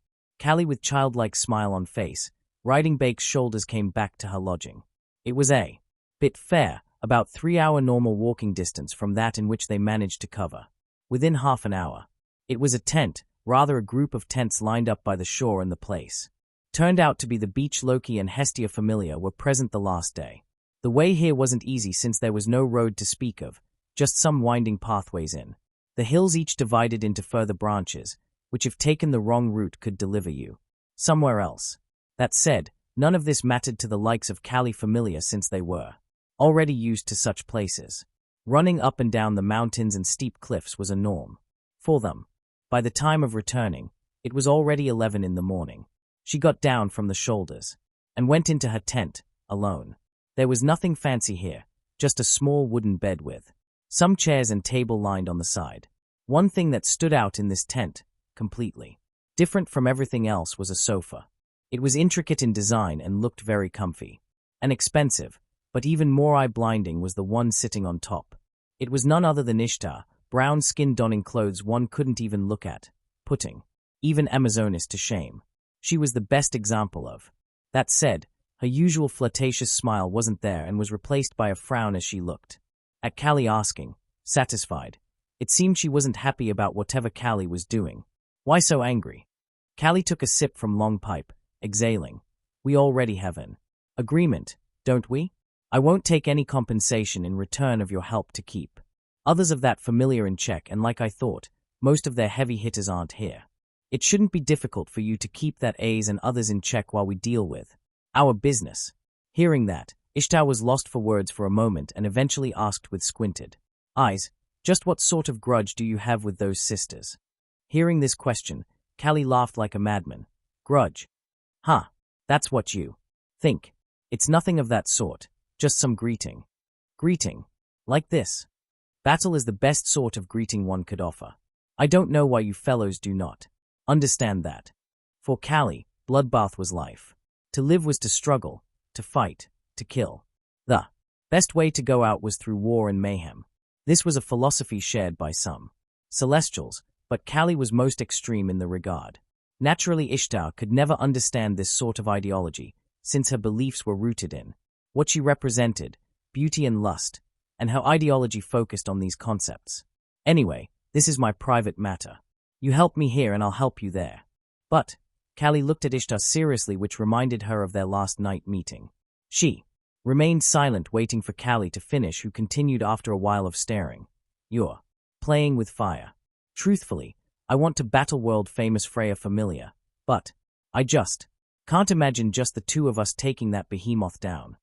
Callie, with childlike smile on face, riding Bake's shoulders, came back to her lodging. It was a bit fair, about 3-hour normal walking distance from that in which they managed to cover within half an hour. It was a tent, rather a group of tents lined up by the shore, and the place Turned out to be the beach Loki and Hestia Famelia were present the last day. The way here wasn't easy since there was no road to speak of, just some winding pathways in. The hills each divided into further branches, which if taken the wrong route could deliver you somewhere else. That said, none of this mattered to the likes of Cali Famelia since they were already used to such places. Running up and down the mountains and steep cliffs was a norm for them. By the time of returning, it was already 11 in the morning. She got down from the shoulders and went into her tent, alone. There was nothing fancy here, just a small wooden bed with some chairs and table lined on the side. One thing that stood out in this tent, completely different from everything else, was a sofa. It was intricate in design and looked very comfy and expensive, but even more eye-blinding was the one sitting on top. It was none other than Ishtar, brown skin donning clothes one couldn't even look at, putting even Amazonas to shame. She was the best example of. That said, her usual flirtatious smile wasn't there and was replaced by a frown as she looked at Callie, asking, satisfied. It seemed she wasn't happy about whatever Callie was doing. Why so angry? Callie took a sip from long pipe, exhaling. We already have an agreement, don't we? I won't take any compensation in return of your help to keep others of that familiar in check, and like I thought, most of their heavy hitters aren't here. It shouldn't be difficult for you to keep that A's and others in check while we deal with our business. Hearing that, Ishtar was lost for words for a moment and eventually asked with squinted eyes, just what sort of grudge do you have with those sisters? Hearing this question, Callie laughed like a madman. Grudge? Huh, that's what you think. It's nothing of that sort, just some greeting. Greeting? Like this? Battle is the best sort of greeting one could offer. I don't know why you fellows do not understand that. For Callie, bloodbath was life. To live was to struggle, to fight, to kill. The best way to go out was through war and mayhem. This was a philosophy shared by some Celestials, but Callie was most extreme in the regard. Naturally, Ishtar could never understand this sort of ideology, since her beliefs were rooted in what she represented, beauty and lust, and her ideology focused on these concepts. Anyway, this is my private matter. You help me here and I'll help you there. But Callie looked at Ishtar seriously, which reminded her of their last night meeting. She remained silent, waiting for Callie to finish, who continued after a while of staring. You're playing with fire. Truthfully, I want to battle world-famous Freya Famelia, but I just can't imagine just the two of us taking that behemoth down.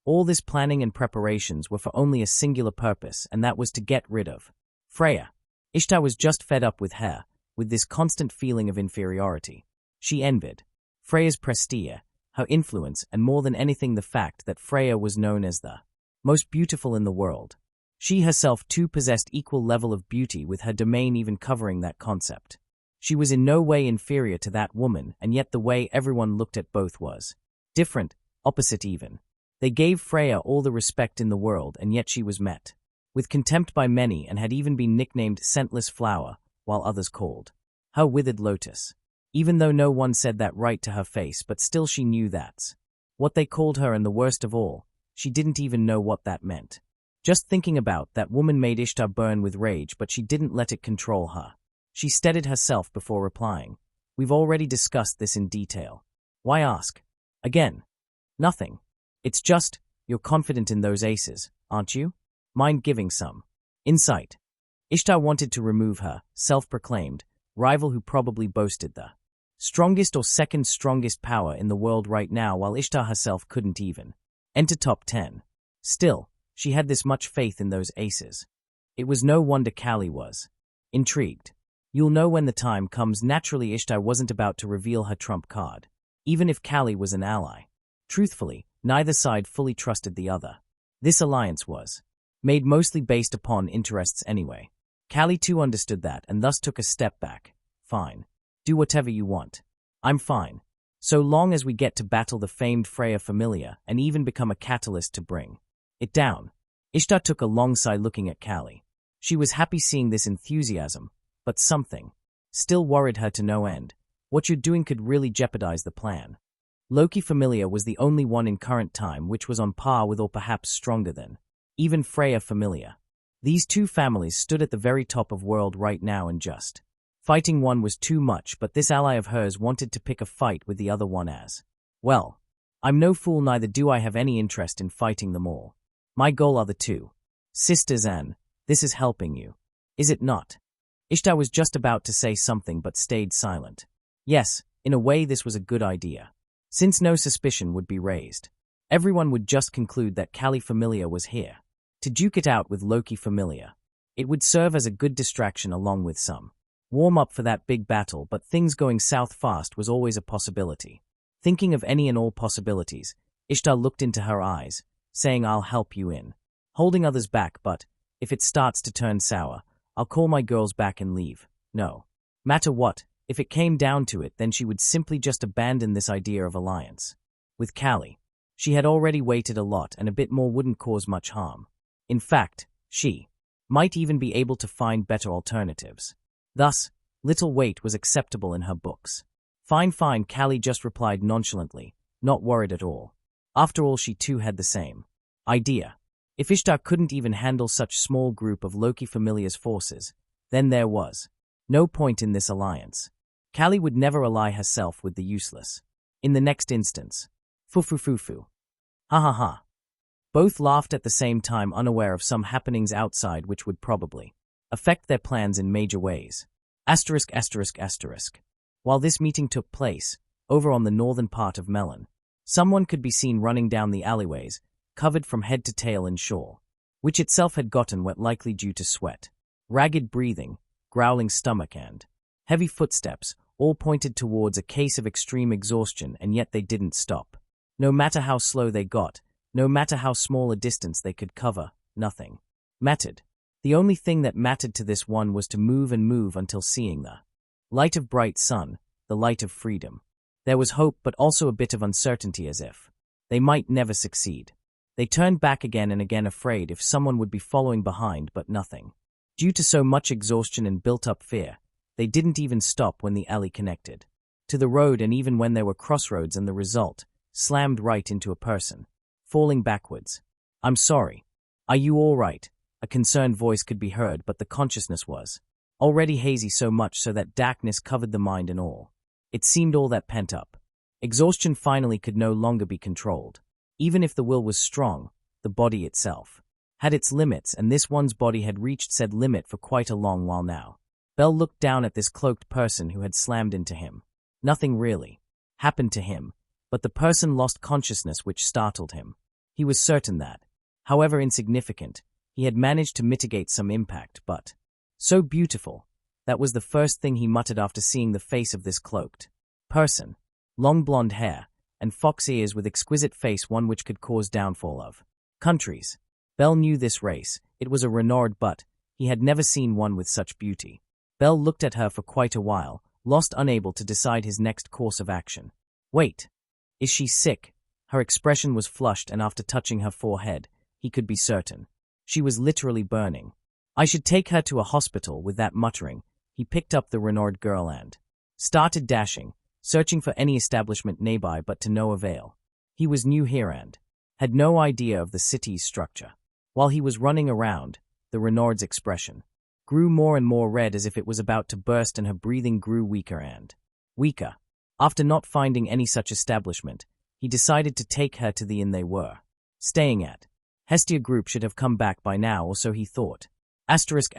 All this planning and preparations were for only a singular purpose, and that was to get rid of Freya. Ishtar was just fed up with her, with this constant feeling of inferiority. She envied Freya's prestige, her influence, and more than anything the fact that Freya was known as the most beautiful in the world. She herself too possessed equal level of beauty, with her domain even covering that concept. She was in no way inferior to that woman, and yet the way everyone looked at both was different, opposite even. They gave Freya all the respect in the world, and yet she was met with contempt by many and had even been nicknamed scentless flower, while others called her withered lotus. Even though no one said that right to her face, but still she knew that's what they called her, and the worst of all, she didn't even know what that meant. Just thinking about that woman made Ishtar burn with rage, but she didn't let it control her. She steadied herself before replying. We've already discussed this in detail. Why ask again? Nothing. It's just, you're confident in those aces, aren't you? Mind giving some insight? Ishtar wanted to remove her self-proclaimed rival, who probably boasted the strongest or second strongest power in the world right now, while Ishtar herself couldn't even enter top 10. Still, she had this much faith in those aces. It was no wonder Callie was intrigued. You'll know when the time comes. Naturally, Ishtar wasn't about to reveal her trump card, even if Callie was an ally. Truthfully, neither side fully trusted the other. This alliance was made mostly based upon interests anyway. Callie too understood that and thus took a step back. Fine. Do whatever you want. I'm fine. So long as we get to battle the famed Freya Famelia and even become a catalyst to bring it down. Ishtar took a long sigh, looking at Callie. She was happy seeing this enthusiasm, but something still worried her to no end. What you're doing could really jeopardize the plan. Loki Famelia was the only one in current time which was on par with, or perhaps stronger than, even Freya Famelia. These two families stood at the very top of world right now, and just Fighting one was too much, but this ally of hers wanted to pick a fight with the other one as well. I'm no fool, neither do I have any interest in fighting them all. My goal are the two sisters, and this is helping you, is it not? Ishtar was just about to say something but stayed silent. Yes, in a way this was a good idea. Since no suspicion would be raised, everyone would just conclude that Kali Famelia was here to duke it out with Loki Famelia. It would serve as a good distraction along with some warm up for that big battle, but things going south fast was always a possibility. Thinking of any and all possibilities, Ishtar looked into her eyes, saying, I'll help you in holding others back, but if it starts to turn sour, I'll call my girls back and leave. No matter what, if it came down to it, then she would simply just abandon this idea of alliance. With Kali, she had already waited a lot, and a bit more wouldn't cause much harm. In fact, she might even be able to find better alternatives. Thus, little weight was acceptable in her books. Fine, Kali just replied nonchalantly, not worried at all. After all, she too had the same idea. If Ishtar couldn't even handle such small group of Loki Famelia's forces, then there was no point in this alliance. Kali would never ally herself with the useless. In the next instance, Fufu. Ha ha ha. Both laughed at the same time, unaware of some happenings outside which would probably affect their plans in major ways. Asterisk. While this meeting took place, over on the northern part of Melon, someone could be seen running down the alleyways, covered from head to tail in shawl, which itself had gotten wet, likely due to sweat. Ragged breathing, growling stomach, and heavy footsteps all pointed towards a case of extreme exhaustion, and yet they didn't stop. No matter how slow they got, no matter how small a distance they could cover, nothing mattered. The only thing that mattered to this one was to move and move until seeing the light of bright sun, the light of freedom. There was hope, but also a bit of uncertainty, as if they might never succeed. They turned back again and again, afraid if someone would be following behind, but nothing. Due to so much exhaustion and built-up fear, they didn't even stop when the alley connected to the road, and even when there were crossroads, and the result slammed right into a person, falling backwards. I'm sorry. Are you all right? A concerned voice could be heard, but the consciousness was already hazy, so much so that darkness covered the mind, and all it seemed, all that pent-up exhaustion finally could no longer be controlled. Even if the will was strong, the body itself had its limits, and this one's body had reached said limit for quite a long while now. Bell looked down at this cloaked person who had slammed into him. Nothing really happened to him, but the person lost consciousness, which startled him. He was certain that, however insignificant, he had managed to mitigate some impact, but so beautiful. That was the first thing he muttered after seeing the face of this cloaked person. Long blonde hair, and fox ears with exquisite face, one which could cause downfall of countries. Bell knew this race. It was a Renard, but he had never seen one with such beauty. Bell looked at her for quite a while, lost, unable to decide his next course of action. Wait. Is she sick? Her expression was flushed, and after touching her forehead, he could be certain she was literally burning. I should take her to a hospital. With that muttering, he picked up the Renard girl and started dashing, searching for any establishment nearby, but to no avail. He was new here and had no idea of the city's structure. While he was running around, the Renard's expression grew more and more red, as if it was about to burst, and her breathing grew weaker and weaker. After not finding any such establishment, he decided to take her to the inn they were staying at. Hestia group should have come back by now, or so he thought. Asterisk.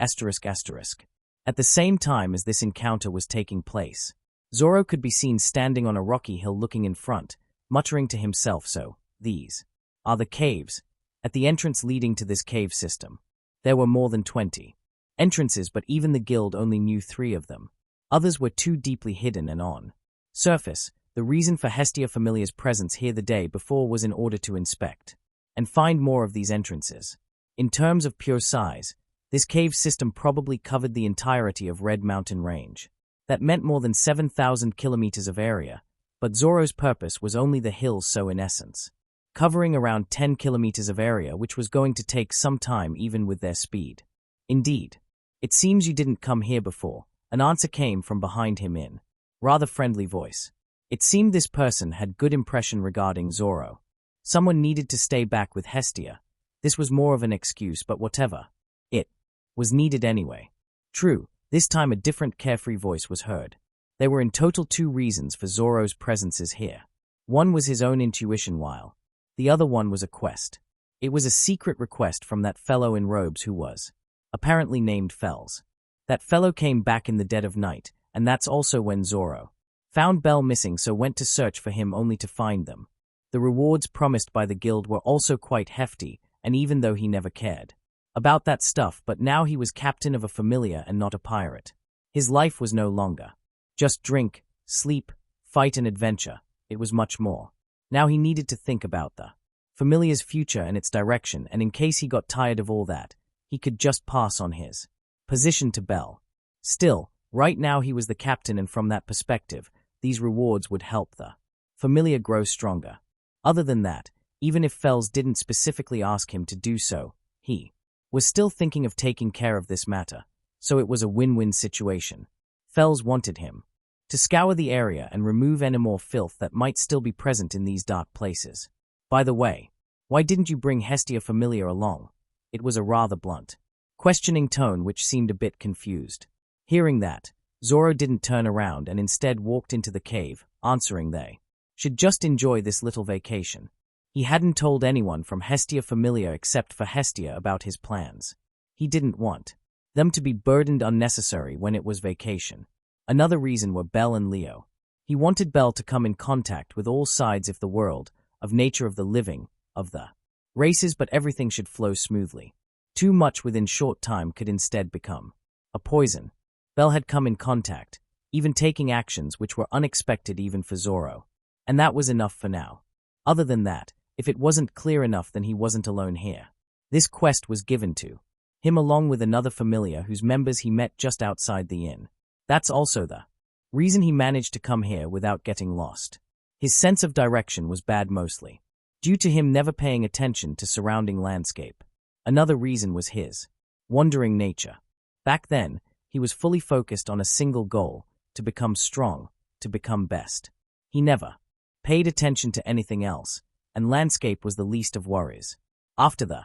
At the same time as this encounter was taking place, Zoro could be seen standing on a rocky hill, looking in front, muttering to himself, so these are the caves. At the entrance leading to this cave system, there were more than 20 entrances, but even the guild only knew 3 of them. Others were too deeply hidden, and on surface, the reason for Hestia Famelia's presence here the day before was in order to inspect and find more of these entrances. In terms of pure size, this cave system probably covered the entirety of Red Mountain Range. That meant more than 7,000 kilometers of area, but Zoro's purpose was only the hills, so in essence, covering around 10 kilometers of area, which was going to take some time even with their speed. Indeed. It seems you didn't come here before, an answer came from behind him in rather friendly voice. It seemed this person had good impression regarding Zoro. Someone needed to stay back with Hestia. This was more of an excuse, but whatever. It was needed anyway. True, This time a different carefree voice was heard. There were in total 2 reasons for Zoro's presences here. One was his own intuition while the other one was a quest. It was a secret request from that fellow in robes who was apparently named Fells. That fellow came back in the dead of night, and that's also when Zoro found Bell missing, so went to search for him only to find them. The rewards promised by the guild were also quite hefty, and even though he never cared about that stuff, but now he was captain of a Famelia and not a pirate. His life was no longer just drink, sleep, fight and adventure. It was much more. Now he needed to think about the Famelia's future and its direction, and in case he got tired of all that, he could just pass on his position to Bell. Still, right now he was the captain, and from that perspective, these rewards would help the Famelia grow stronger. Other than that, even if Fells didn't specifically ask him to do so, he was still thinking of taking care of this matter, so it was a win-win situation. Fells wanted him to scour the area and remove any more filth that might still be present in these dark places. By the way, why didn't you bring Hestia Famelia along? It was a rather blunt, questioning tone which seemed a bit confused. Hearing that, Zoro didn't turn around and instead walked into the cave, answering they should just enjoy this little vacation. He hadn't told anyone from Hestia Famelia except for Hestia about his plans. He didn't want them to be burdened unnecessary when it was vacation. Another reason were Bell and Leo. He wanted Bell to come in contact with all sides of the world, of nature, of the living, of the races, but everything should flow smoothly. Too much within short time could instead become a poison. Bell had come in contact, even taking actions which were unexpected even for Zoro. And that was enough for now. Other than that, if it wasn't clear enough, then he wasn't alone here. This quest was given to him along with another Famelia whose members he met just outside the inn. That's also the reason he managed to come here without getting lost. His sense of direction was bad, mostly due to him never paying attention to surrounding landscape. Another reason was his wandering nature. Back then, he was fully focused on a single goal: to become strong, to become best. He never paid attention to anything else, and landscape was the least of worries. After the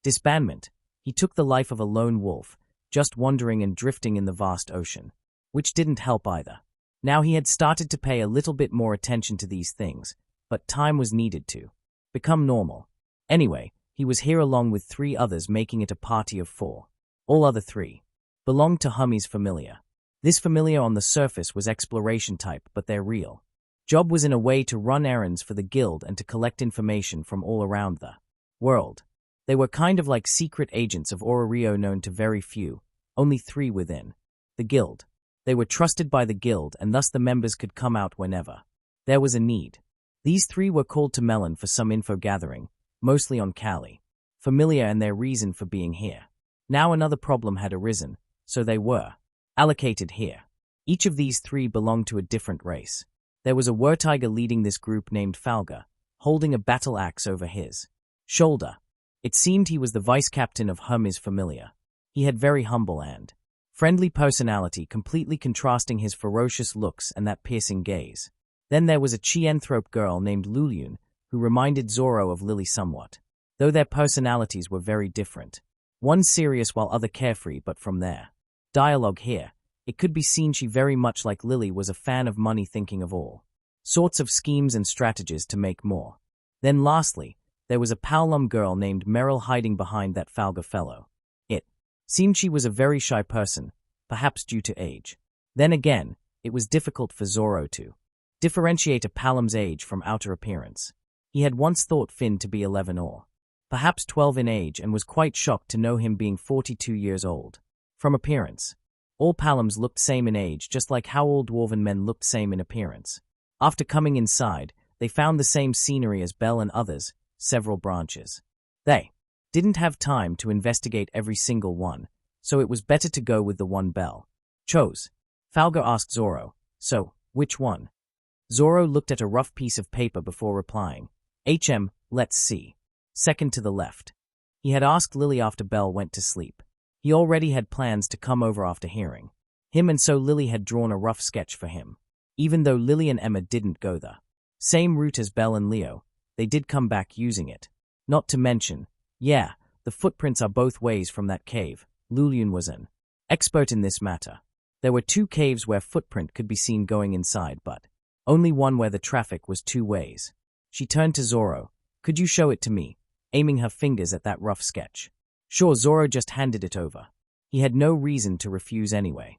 disbandment, he took the life of a lone wolf, just wandering and drifting in the vast ocean, which didn't help either. Now he had started to pay a little bit more attention to these things, but time was needed to become normal. Anyway, he was here along with 3 others, making it a party of 4. All other 3 belonged to Hummy's Famelia. This Famelia on the surface was exploration type, but their real job was in a way to run errands for the guild and to collect information from all around the world. They were kind of like secret agents of Ororio, known to very few, only 3 within the guild. They were trusted by the guild, and thus the members could come out whenever there was a need. These 3 were called to Melon for some info gathering, mostly on Cali, Famelia and their reason for being here. Now another problem had arisen, so they were allocated here. Each of these 3 belonged to a different race. There was a Wertiger leading this group named Falga, holding a battle axe over his shoulder. It seemed he was the vice-captain of Hummy's Famelia. He had very humble and friendly personality, completely contrasting his ferocious looks and that piercing gaze. Then there was a Chienthrope girl named Lulyun, who reminded Zoro of Lily somewhat, though their personalities were very different. One serious while other carefree, but from their dialogue here, it could be seen she, very much like Lily, was a fan of money, thinking of all sorts of schemes and strategies to make more. Then lastly, there was a Paolum girl named Meryl hiding behind that Falga fellow. It seemed she was a very shy person, perhaps due to age. Then again, it was difficult for Zoro to differentiate a Paolum's age from outer appearance. He had once thought Finn to be 11 or perhaps 12 in age, and was quite shocked to know him being 42 years old. From appearance, all Paolums looked same in age, just like how all dwarven men looked same in appearance. After coming inside, they found the same scenery as Bell and others, several branches. They didn't have time to investigate every single one, so it was better to go with the one Bell chose. Falga asked Zoro, "So, which one?" Zoro looked at a rough piece of paper before replying, let's see. Second to the left." He had asked Lily after Bell went to sleep. He already had plans to come over after hearing him, and so Lily had drawn a rough sketch for him. Even though Lily and Emma didn't go the same route as Bell and Leo, they did come back using it. Not to mention, the footprints are both ways from that cave. Lulyun was an expert in this matter. There were 2 caves where footprint could be seen going inside, but only one where the traffic was 2 ways. She turned to Zoro. "Could you show it to me?" aiming her fingers at that rough sketch. Sure, Zoro just handed it over. He had no reason to refuse anyway.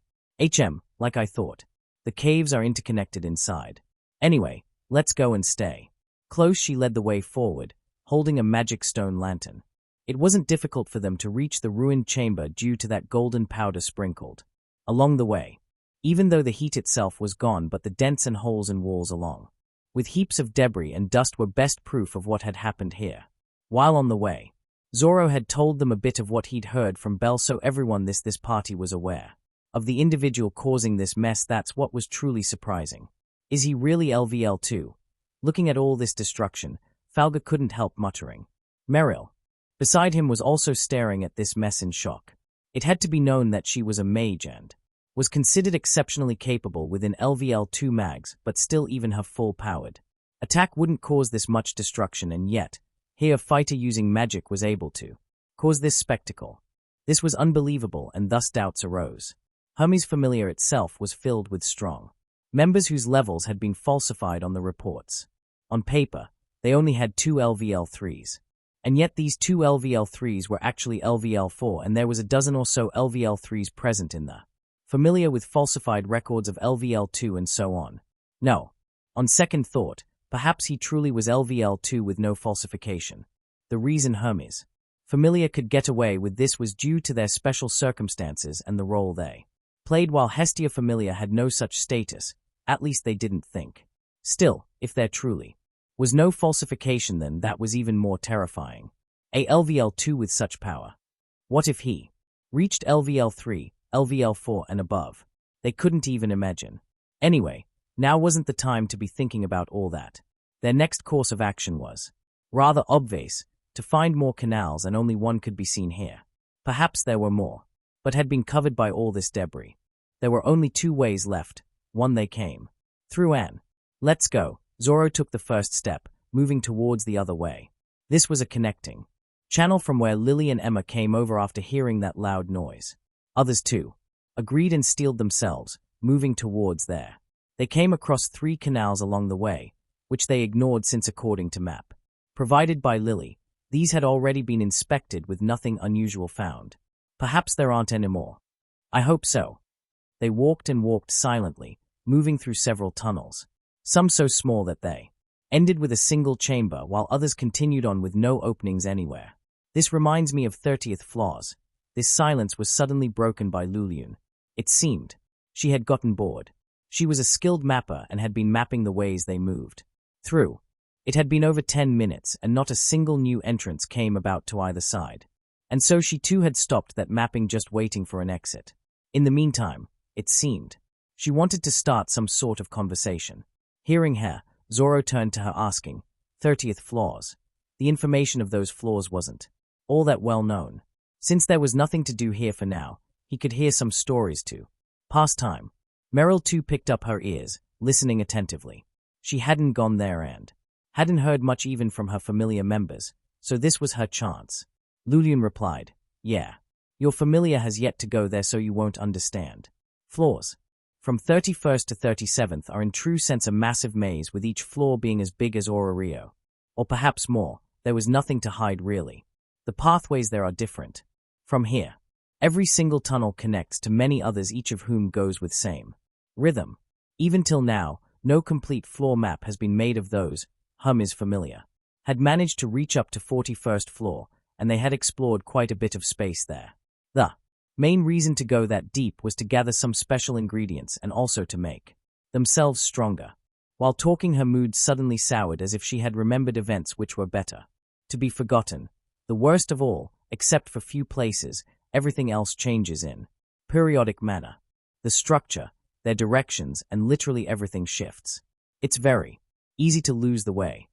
Like I thought. The caves are interconnected inside. Anyway, let's go and stay. Close, she led the way forward, holding a magic stone lantern. It wasn't difficult for them to reach the ruined chamber due to that golden powder sprinkled along the way, even though the heat itself was gone, but the dents and holes in walls along with heaps of debris and dust were best proof of what had happened here. While on the way, Zoro had told them a bit of what he'd heard from Bell, so everyone this party was aware of the individual causing this mess. That's what was truly surprising. Is he really LVL too? Looking at all this destruction, Falga couldn't help muttering. Meryl, beside him, was also staring at this mess in shock. It had to be known that she was a mage and was considered exceptionally capable within LVL2 mags, but still even her full-powered attack wouldn't cause this much destruction, and yet, here a fighter using magic was able to cause this spectacle. This was unbelievable, and thus doubts arose. Hermes' Famelia itself was filled with strong members whose levels had been falsified on the reports. On paper, they only had 2 LVL3s. And yet these 2 LVL3s were actually LVL4, and there was a dozen or so LVL3s present in the Famelia with falsified records of LVL2 and so on. No. On second thought, perhaps he truly was LVL2 with no falsification. The reason Hermes' Famelia could get away with this was due to their special circumstances and the role they played, while Hestia Famelia had no such status, at least they didn't think. Still, if there truly was no falsification, then that was even more terrifying. A LVL2 with such power. What if he reached LVL3, LVL4 and above? They couldn't even imagine. Anyway, now wasn't the time to be thinking about all that. Their next course of action was rather obvious: to find more canals, and only one could be seen here. Perhaps there were more, but had been covered by all this debris. There were only 2 ways left. One they came through, and let's go. Zoro took the first step, moving towards the other way. This was a connecting channel from where Lily and Emma came over after hearing that loud noise. Others too agreed and steeled themselves, moving towards there. They came across 3 canals along the way, which they ignored since, according to map provided by Lily, these had already been inspected with nothing unusual found. Perhaps there aren't any more. I hope so. They walked and walked silently, moving through several tunnels, some so small that they ended with a single chamber, while others continued on with no openings anywhere. This reminds me of 30th Flaws. This silence was suddenly broken by Luliun. It seemed she had gotten bored. She was a skilled mapper and had been mapping the ways they moved through. It had been over 10 minutes, and not a single new entrance came about to either side. And so she too had stopped that mapping, just waiting for an exit. In the meantime, it seemed she wanted to start some sort of conversation. Hearing her, Zoro turned to her, asking, 30th Flaws. The information of those floors wasn't all that well known. Since there was nothing to do here for now, he could hear some stories to pass time. Meryl too picked up her ears, listening attentively. She hadn't gone there and hadn't heard much even from her familiar members, so this was her chance. Luliun replied, yeah. Your Famelia has yet to go there, so you won't understand. Floors from 31st to 37th are in true sense a massive maze, with each floor being as big as Rio. Or perhaps more. There was nothing to hide really. The pathways there are different. From here, every single tunnel connects to many others, each of whom goes with same rhythm. Even till now, no complete floor map has been made of those. Hermes' Famelia had managed to reach up to 41st floor, and they had explored quite a bit of space there. The main reason to go that deep was to gather some special ingredients and also to make themselves stronger. While talking, her mood suddenly soured, as if she had remembered events which were better to be forgotten. The worst of all, except for few places, everything else changes in periodic manner. The structure, their directions, and literally everything shifts. It's very easy to lose the way.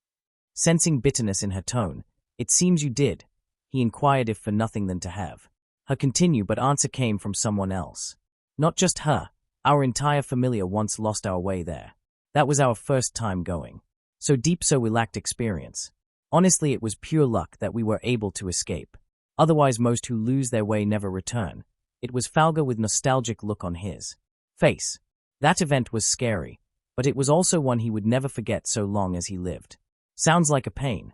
Sensing bitterness in her tone, it seems you did, he inquired, if for nothing than to have her continue, but answer came from someone else. Not just her, our entire Famelia once lost our way there. That was our first time going. So deep, so we lacked experience. Honestly, it was pure luck that we were able to escape. Otherwise most who lose their way never return. It was Falga with nostalgic look on his face. That event was scary, but it was also one he would never forget so long as he lived. Sounds like a pain.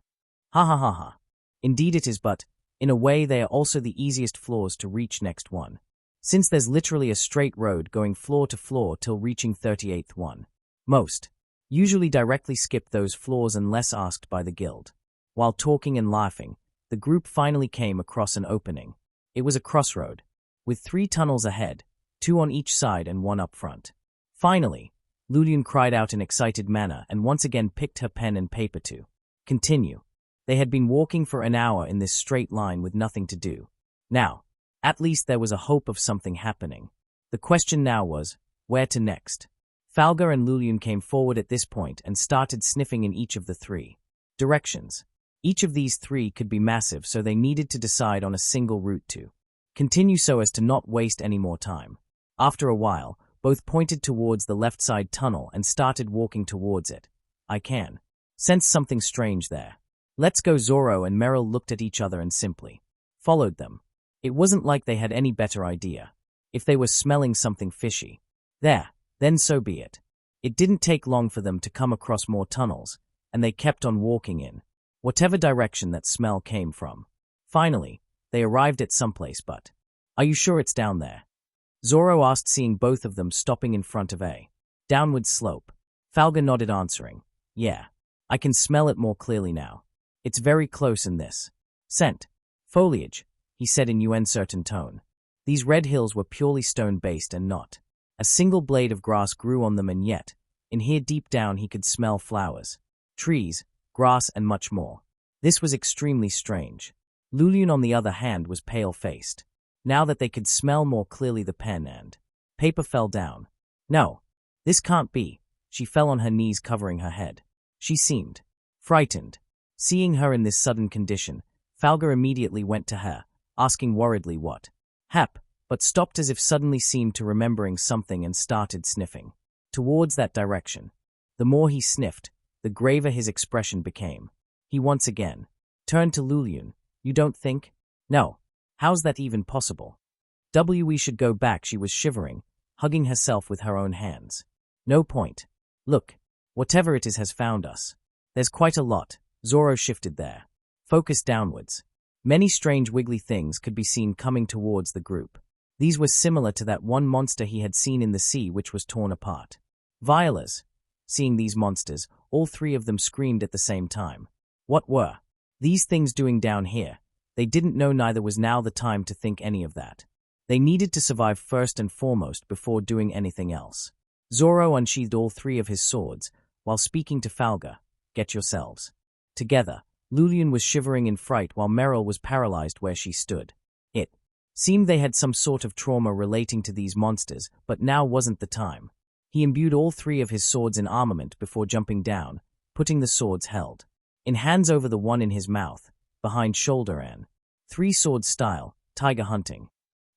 Ha ha ha ha. Indeed it is, but, in a way, they are also the easiest floors to reach next one, since there's literally a straight road going floor to floor till reaching 38th one. Most usually directly skip those floors unless asked by the guild. While talking and laughing, the group finally came across an opening. It was a crossroad, with 3 tunnels ahead, 2 on each side and 1 up front. Finally, Lulien cried out in excited manner and once again picked her pen and paper to continue. They had been walking for an hour in this straight line with nothing to do. Now, at least there was a hope of something happening. The question now was, where to next? Falga and Lulien came forward at this point and started sniffing in each of the 3 directions. Each of these 3 could be massive, so they needed to decide on a single route to continue so as to not waste any more time. After a while, both pointed towards the left side tunnel and started walking towards it. I can sense something strange there. Let's go. Zoro and Meryl looked at each other and simply followed them. It wasn't like they had any better idea. If they were smelling something fishy, then so be it. It didn't take long for them to come across more tunnels, and they kept on walking in whatever direction that smell came from. Finally, they arrived at someplace, but, "Are you sure it's down there?" Zoro asked, seeing both of them stopping in front of a downward slope. Falga nodded, answering, "Yeah, I can smell it more clearly now. It's very close in this scent. Foliage," he said in uncertain tone. These red hills were purely stone-based and not a single blade of grass grew on them, and yet, in here deep down he could smell flowers, trees, grass, and much more. This was extremely strange. Lulien, on the other hand, was pale-faced. Now that they could smell more clearly, the pen and paper fell down. "No, this can't be." She fell on her knees, covering her head. She seemed frightened. Seeing her in this sudden condition, Falga immediately went to her, asking worriedly what happened, but stopped as if suddenly seemed to remembering something and started sniffing towards that direction. The more he sniffed, the graver his expression became. He once again turned to Lulien. "You don't think?" "No. How's that even possible?" "We should go back." She was shivering, hugging herself with her own hands. "No point. Look, whatever it is has found us. There's quite a lot." Zoro shifted their focus downwards. Many strange wiggly things could be seen coming towards the group. These were similar to that one monster he had seen in the sea, which was torn apart. Violas. Seeing these monsters, all 3 of them screamed at the same time. What were these things doing down here? They didn't know, neither was now the time to think any of that. They needed to survive first and foremost before doing anything else. Zoro unsheathed all 3 of his swords, while speaking to Falga. "Get yourselves together." Lulien was shivering in fright while Meryl was paralyzed where she stood. It seemed they had some sort of trauma relating to these monsters, but now wasn't the time. He imbued all 3 of his swords in armament before jumping down, putting the swords held in hands over the one in his mouth, behind shoulder, and 3-sword style, tiger hunting,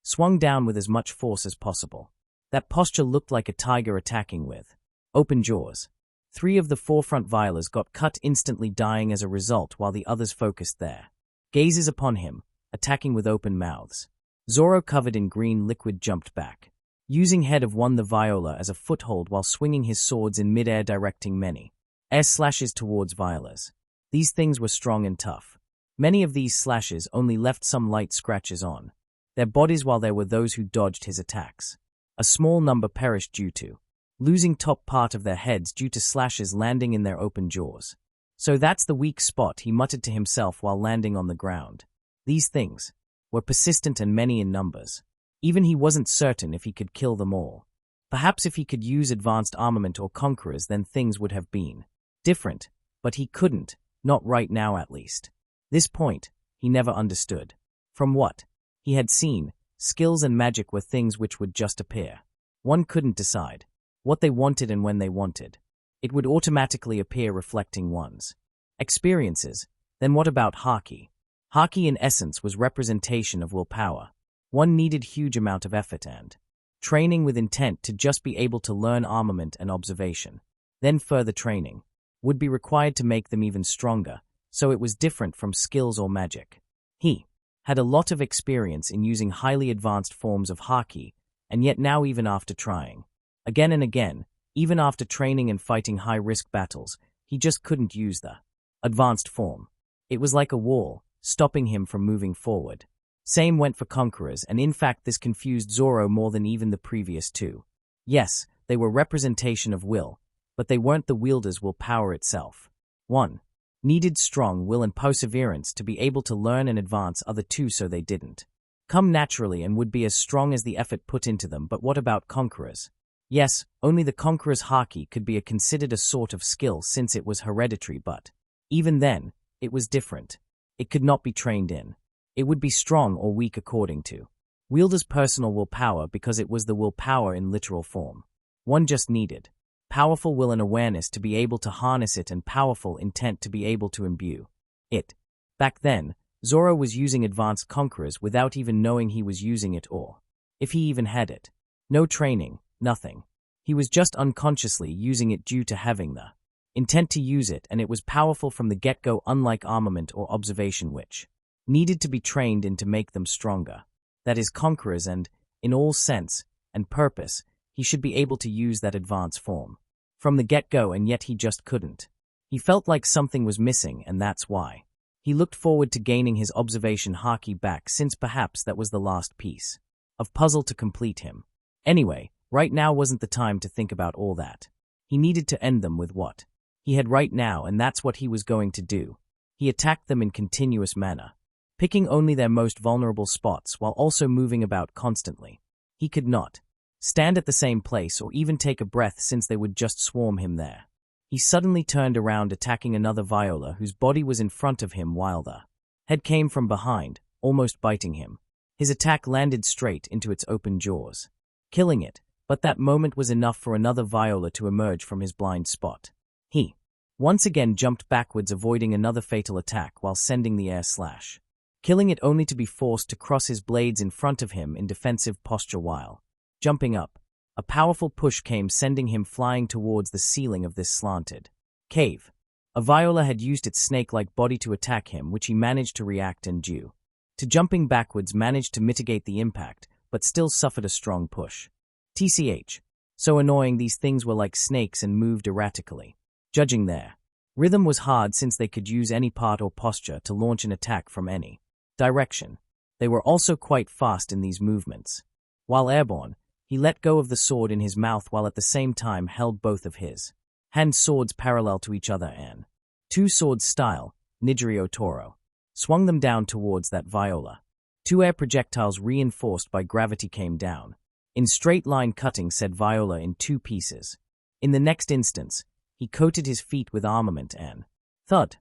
swung down with as much force as possible. That posture looked like a tiger attacking with open jaws. 3 of the forefront Violas got cut, instantly dying as a result, while the others focused their gazes upon him, attacking with open mouths. Zoro, covered in green liquid, jumped back, using head of one the Viola as a foothold while swinging his swords in midair, directing many air slashes towards Violas. These things were strong and tough. Many of these slashes only left some light scratches on their bodies, while there were those who dodged his attacks. A small number perished due to losing top part of their heads due to slashes landing in their open jaws. "So that's the weak spot," he muttered to himself while landing on the ground. These things were persistent and many in numbers. Even he wasn't certain if he could kill them all. Perhaps if he could use advanced armament or conquerors, then things would have been different, but he couldn't, not right now at least. This point, he never understood. From what he had seen, skills and magic were things which would just appear. One couldn't decide what they wanted and when they wanted. It would automatically appear, reflecting one's experiences. Then what about Haki? Haki in essence was representation of willpower. One needed huge amount of effort and training with intent to just be able to learn armament and observation. Then further training would be required to make them even stronger, so it was different from skills or magic. He had a lot of experience in using highly advanced forms of Haki, and yet now, even after trying Again and again, even after training and fighting high-risk battles, he just couldn't use the advanced form. It was like a wall, stopping him from moving forward. Same went for Conquerors, and in fact this confused Zoro more than even the previous two. Yes, they were representation of will, but they weren't the wielder's willpower itself. 1. Needed strong will and perseverance to be able to learn and advance. Other two so they didn't come naturally and would be as strong as the effort put into them. But what about Conquerors? Yes, only the Conqueror's haki could be considered a sort of skill since it was hereditary, but even then, it was different. It could not be trained in. It would be strong or weak according to wielder's personal willpower because it was the willpower in literal form. One just needed powerful will and awareness to be able to harness it and powerful intent to be able to imbue it. Back then, Zoro was using advanced Conquerors without even knowing he was using it, or if he even had it. No training, nothing. He was just unconsciously using it due to having the intent to use it, and it was powerful from the get-go, unlike armament or observation, which needed to be trained in to make them stronger. That is Conquerors, and, in all sense and purpose, he should be able to use that advanced form from the get-go, and yet he just couldn't. He felt like something was missing, and that's why he looked forward to gaining his observation haki back, since perhaps that was the last piece of puzzle to complete him. Anyway, right now wasn't the time to think about all that. He needed to end them with what he had right now, and that's what he was going to do. He attacked them in continuous manner, picking only their most vulnerable spots while also moving about constantly. He could not stand at the same place or even take a breath, since they would just swarm him there. He suddenly turned around, attacking another Viola whose body was in front of him while the head came from behind, almost biting him. His attack landed straight into its open jaws, killing it, but that moment was enough for another Viola to emerge from his blind spot. He once again jumped backwards, avoiding another fatal attack while sending the air slash, killing it only to be forced to cross his blades in front of him in defensive posture while jumping up. A powerful push came, sending him flying towards the ceiling of this slanted cave. A Viola had used its snake-like body to attack him, which he managed to react and, due to jumping backwards, managed to mitigate the impact, but still suffered a strong push. TCH. So annoying, these things were like snakes and moved erratically. Judging their rhythm was hard, since they could use any part or posture to launch an attack from any direction. They were also quite fast in these movements. While airborne, he let go of the sword in his mouth while at the same time held both of his hand swords parallel to each other and two swords style, Nijirio Toro, swung them down towards that Viola. Two air projectiles reinforced by gravity came down, in straight line, cutting said Viola in two pieces. In the next instance, he coated his feet with armament and thud,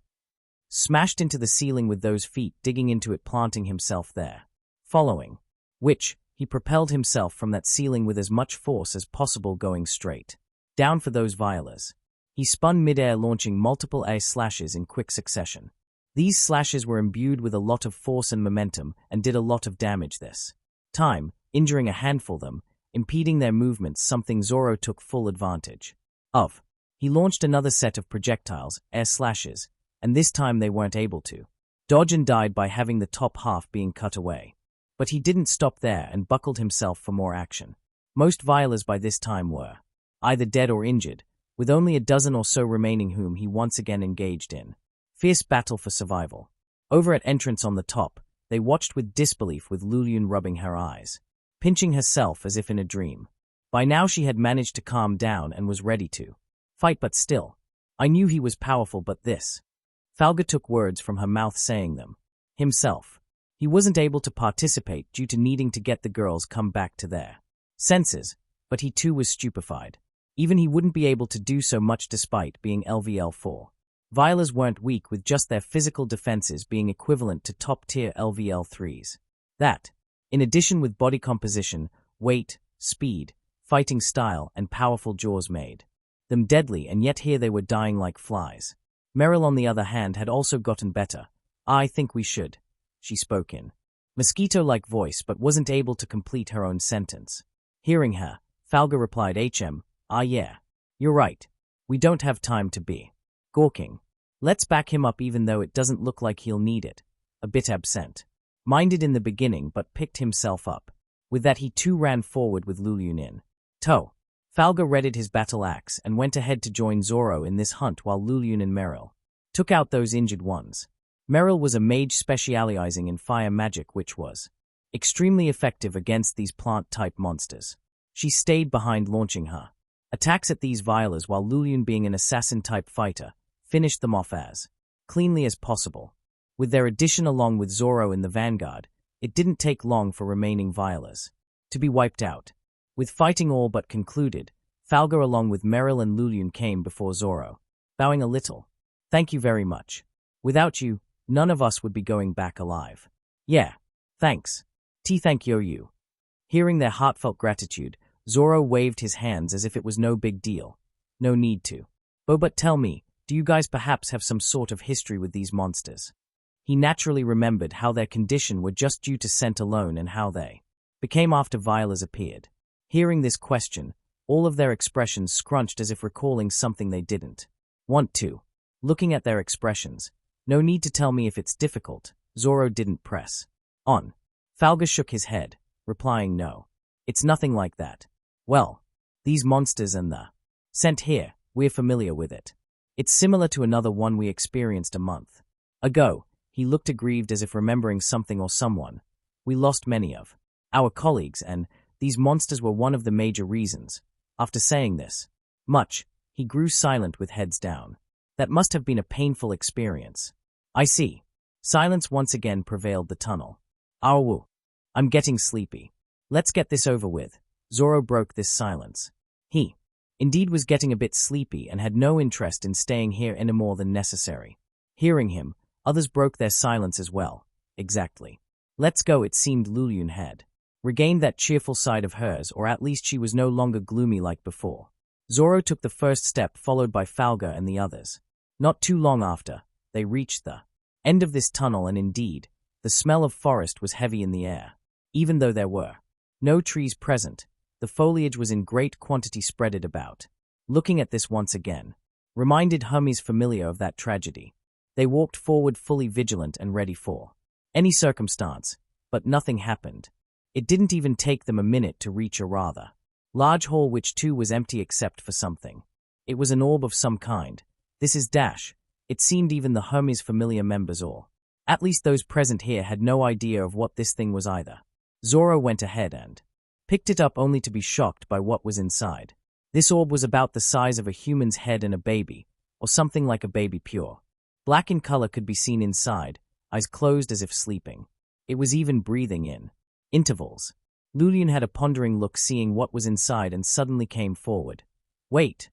smashed into the ceiling with those feet, digging into it, planting himself there. Following which, he propelled himself from that ceiling with as much force as possible, going straight down for those Violas. He spun mid-air, launching multiple air slashes in quick succession. These slashes were imbued with a lot of force and momentum and did a lot of damage this time, injuring a handful of them, impeding their movements, something Zoro took full advantage of. He launched another set of projectiles, air slashes, and this time they weren't able to dodge and died by having the top half being cut away. But he didn't stop there and buckled himself for more action. Most Violas by this time were either dead or injured, with only a dozen or so remaining, whom he once again engaged in fierce battle for survival. Over at entrance on the top, they watched with disbelief, with Lulun rubbing her eyes, pinching herself as if in a dream. By now she had managed to calm down and was ready to fight, but still, I knew he was powerful, but this. Falga took words from her mouth, saying them himself. He wasn't able to participate due to needing to get the girls come back to their senses, but he too was stupefied. Even he wouldn't be able to do so much despite being LVL4. Violas weren't weak, with just their physical defenses being equivalent to top-tier LVL3s. That, in addition with body composition, weight, speed, fighting style, and powerful jaws made them deadly, and yet here they were dying like flies. Meryl, on the other hand, had also gotten better. I think we should, she spoke in mosquito-like voice, but wasn't able to complete her own sentence. Hearing her, Falga replied, yeah, you're right. We don't have time to be gawking. Let's back him up, even though it doesn't look like he'll need it. A bit absent-minded in the beginning, but picked himself up. With that, he too ran forward with Lulun in tow. Falga readied his battle axe and went ahead to join Zoro in this hunt while Lulian and Meryl took out those injured ones. Meryl was a mage specializing in fire magic, which was extremely effective against these plant-type monsters. She stayed behind launching her attacks at these violers, while Lulian, being an assassin-type fighter, finished them off as cleanly as possible. With their addition along with Zoro in the vanguard, it didn't take long for remaining violers to be wiped out. With fighting all but concluded, Falga along with Meryl and Lulian came before Zoro, bowing a little. "Thank you very much. Without you, none of us would be going back alive." "Yeah, thanks. Thank you." Hearing their heartfelt gratitude, Zoro waved his hands as if it was no big deal. "No need to. But tell me, do you guys perhaps have some sort of history with these monsters?" He naturally remembered how their condition were just due to scent alone and how they became after violers appeared. Hearing this question, all of their expressions scrunched as if recalling something they didn't want to. Looking at their expressions, "No need to tell me if it's difficult." Zoro didn't press on. Falga shook his head, replying, "No, it's nothing like that. Well, these monsters and the scent here, we're familiar with it. It's similar to another one we experienced a month ago." He looked aggrieved as if remembering something or someone. "We lost many of our colleagues, and these monsters were one of the major reasons." After saying this much, he grew silent with heads down. "That must have been a painful experience." "I see." Silence once again prevailed the tunnel. "Awoo. I'm getting sleepy. Let's get this over with." Zoro broke this silence. He, indeed, was getting a bit sleepy and had no interest in staying here any more than necessary. Hearing him, others broke their silence as well. "Exactly. Let's go." It seemed Lulian had regained that cheerful side of hers, or at least she was no longer gloomy like before. Zoro took the first step, followed by Falga and the others. Not too long after, they reached the end of this tunnel, and indeed, the smell of forest was heavy in the air. Even though there were no trees present, the foliage was in great quantity spreaded about. Looking at this once again reminded Hermes Famelia of that tragedy. They walked forward fully vigilant and ready for any circumstance, but nothing happened. It didn't even take them a minute to reach a rather large hall, which too was empty except for something. It was an orb of some kind. This is dash. It seemed even the Hermes Famelia members, or at least those present here, had no idea of what this thing was either. Zoro went ahead and picked it up, only to be shocked by what was inside. This orb was about the size of a human's head and a baby, or something like a baby, pure black in color, could be seen inside, eyes closed as if sleeping. It was even breathing in intervals. Lulian had a pondering look seeing what was inside and suddenly came forward. "Wait.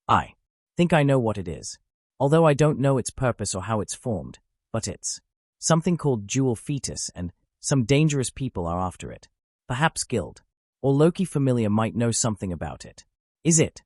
I think I know what it is. Although I don't know its purpose or how it's formed, but it's something called jewel fetus, and some dangerous people are after it. Perhaps Guild or Loki Famelia might know something about it." "Is it?"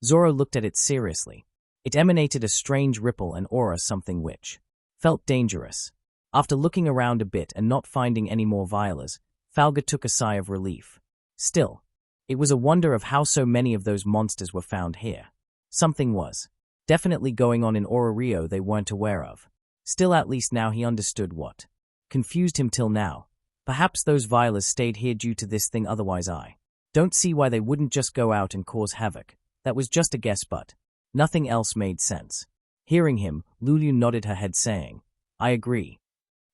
Zoro looked at it seriously. It emanated a strange ripple and aura, something which felt dangerous. After looking around a bit and not finding any more violers, Falga took a sigh of relief. Still, it was a wonder of how so many of those monsters were found here. Something was definitely going on in Rio they weren't aware of. Still, at least now he understood what confused him till now. Perhaps those violers stayed here due to this thing, otherwise I don't see why they wouldn't just go out and cause havoc. That was just a guess, but nothing else made sense. Hearing him, Lulian nodded her head saying, "I agree."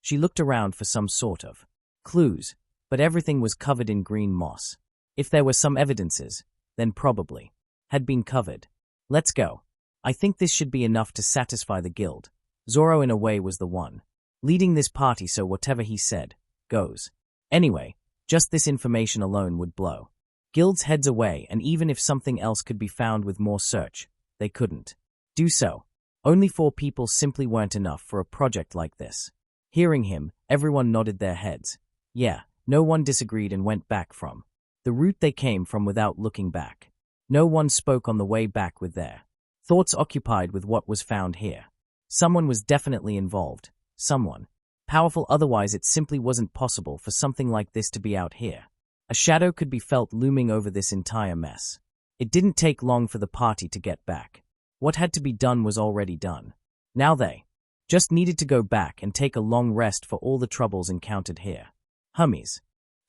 She looked around for some sort of clues, but everything was covered in green moss. If there were some evidences, then probably had been covered. "Let's go. I think this should be enough to satisfy the guild." Zoro in a way was the one leading this party, so whatever he said goes. Anyway, just this information alone would blow guild's heads away, and even if something else could be found with more search, they couldn't do so. Only 4 people simply weren't enough for a project like this. Hearing him, everyone nodded their heads. Yeah, no one disagreed and went back from the route they came from without looking back. No one spoke on the way back, with their thoughts occupied with what was found here. Someone was definitely involved. Someone powerful, otherwise it simply wasn't possible for something like this to be out here. A shadow could be felt looming over this entire mess. It didn't take long for the party to get back. What had to be done was already done. Now they just needed to go back and take a long rest for all the troubles encountered here. Hermes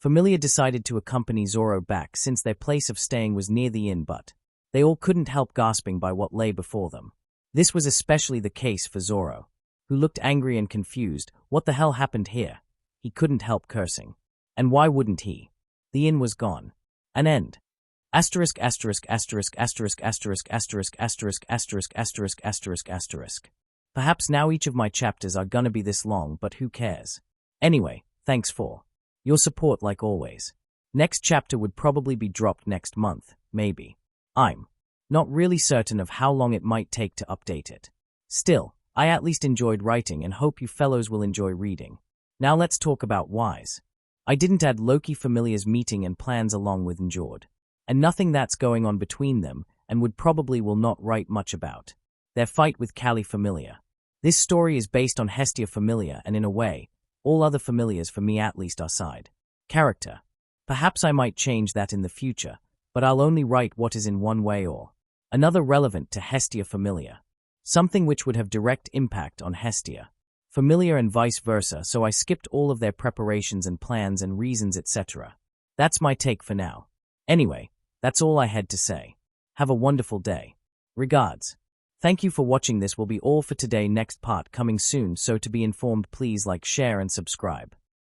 Famelia decided to accompany Zoro back since their place of staying was near the inn, but they all couldn't help gasping by what lay before them. This was especially the case for Zoro, who looked angry and confused. What the hell happened here? He couldn't help cursing. And why wouldn't he? The inn was gone. An end. Asterisk asterisk asterisk asterisk asterisk asterisk asterisk asterisk asterisk asterisk asterisk. Perhaps now each of my chapters are gonna be this long, but who cares? Anyway, thanks for your support like always. Next chapter would probably be dropped next month, maybe. I'm not really certain of how long it might take to update it. Still, I at least enjoyed writing and hope you fellows will enjoy reading. Now let's talk about whys. I didn't add Loki Famelia's meeting and plans along with Njord. And nothing that's going on between them, and would probably will not write much about their fight with Kali Famelia. This story is based on Hestia Famelia, and in a way, all other Famelias for me at least are side character. Perhaps I might change that in the future, but I'll only write what is in one way or another relevant to Hestia Famelia. Something which would have direct impact on Hestia Famelia and vice versa, so I skipped all of their preparations and plans and reasons, etc. That's my take for now. Anyway, that's all I had to say. Have a wonderful day. Regards. Thank you for watching. This will be all for today. Next part coming soon, so to be informed please like, share and subscribe.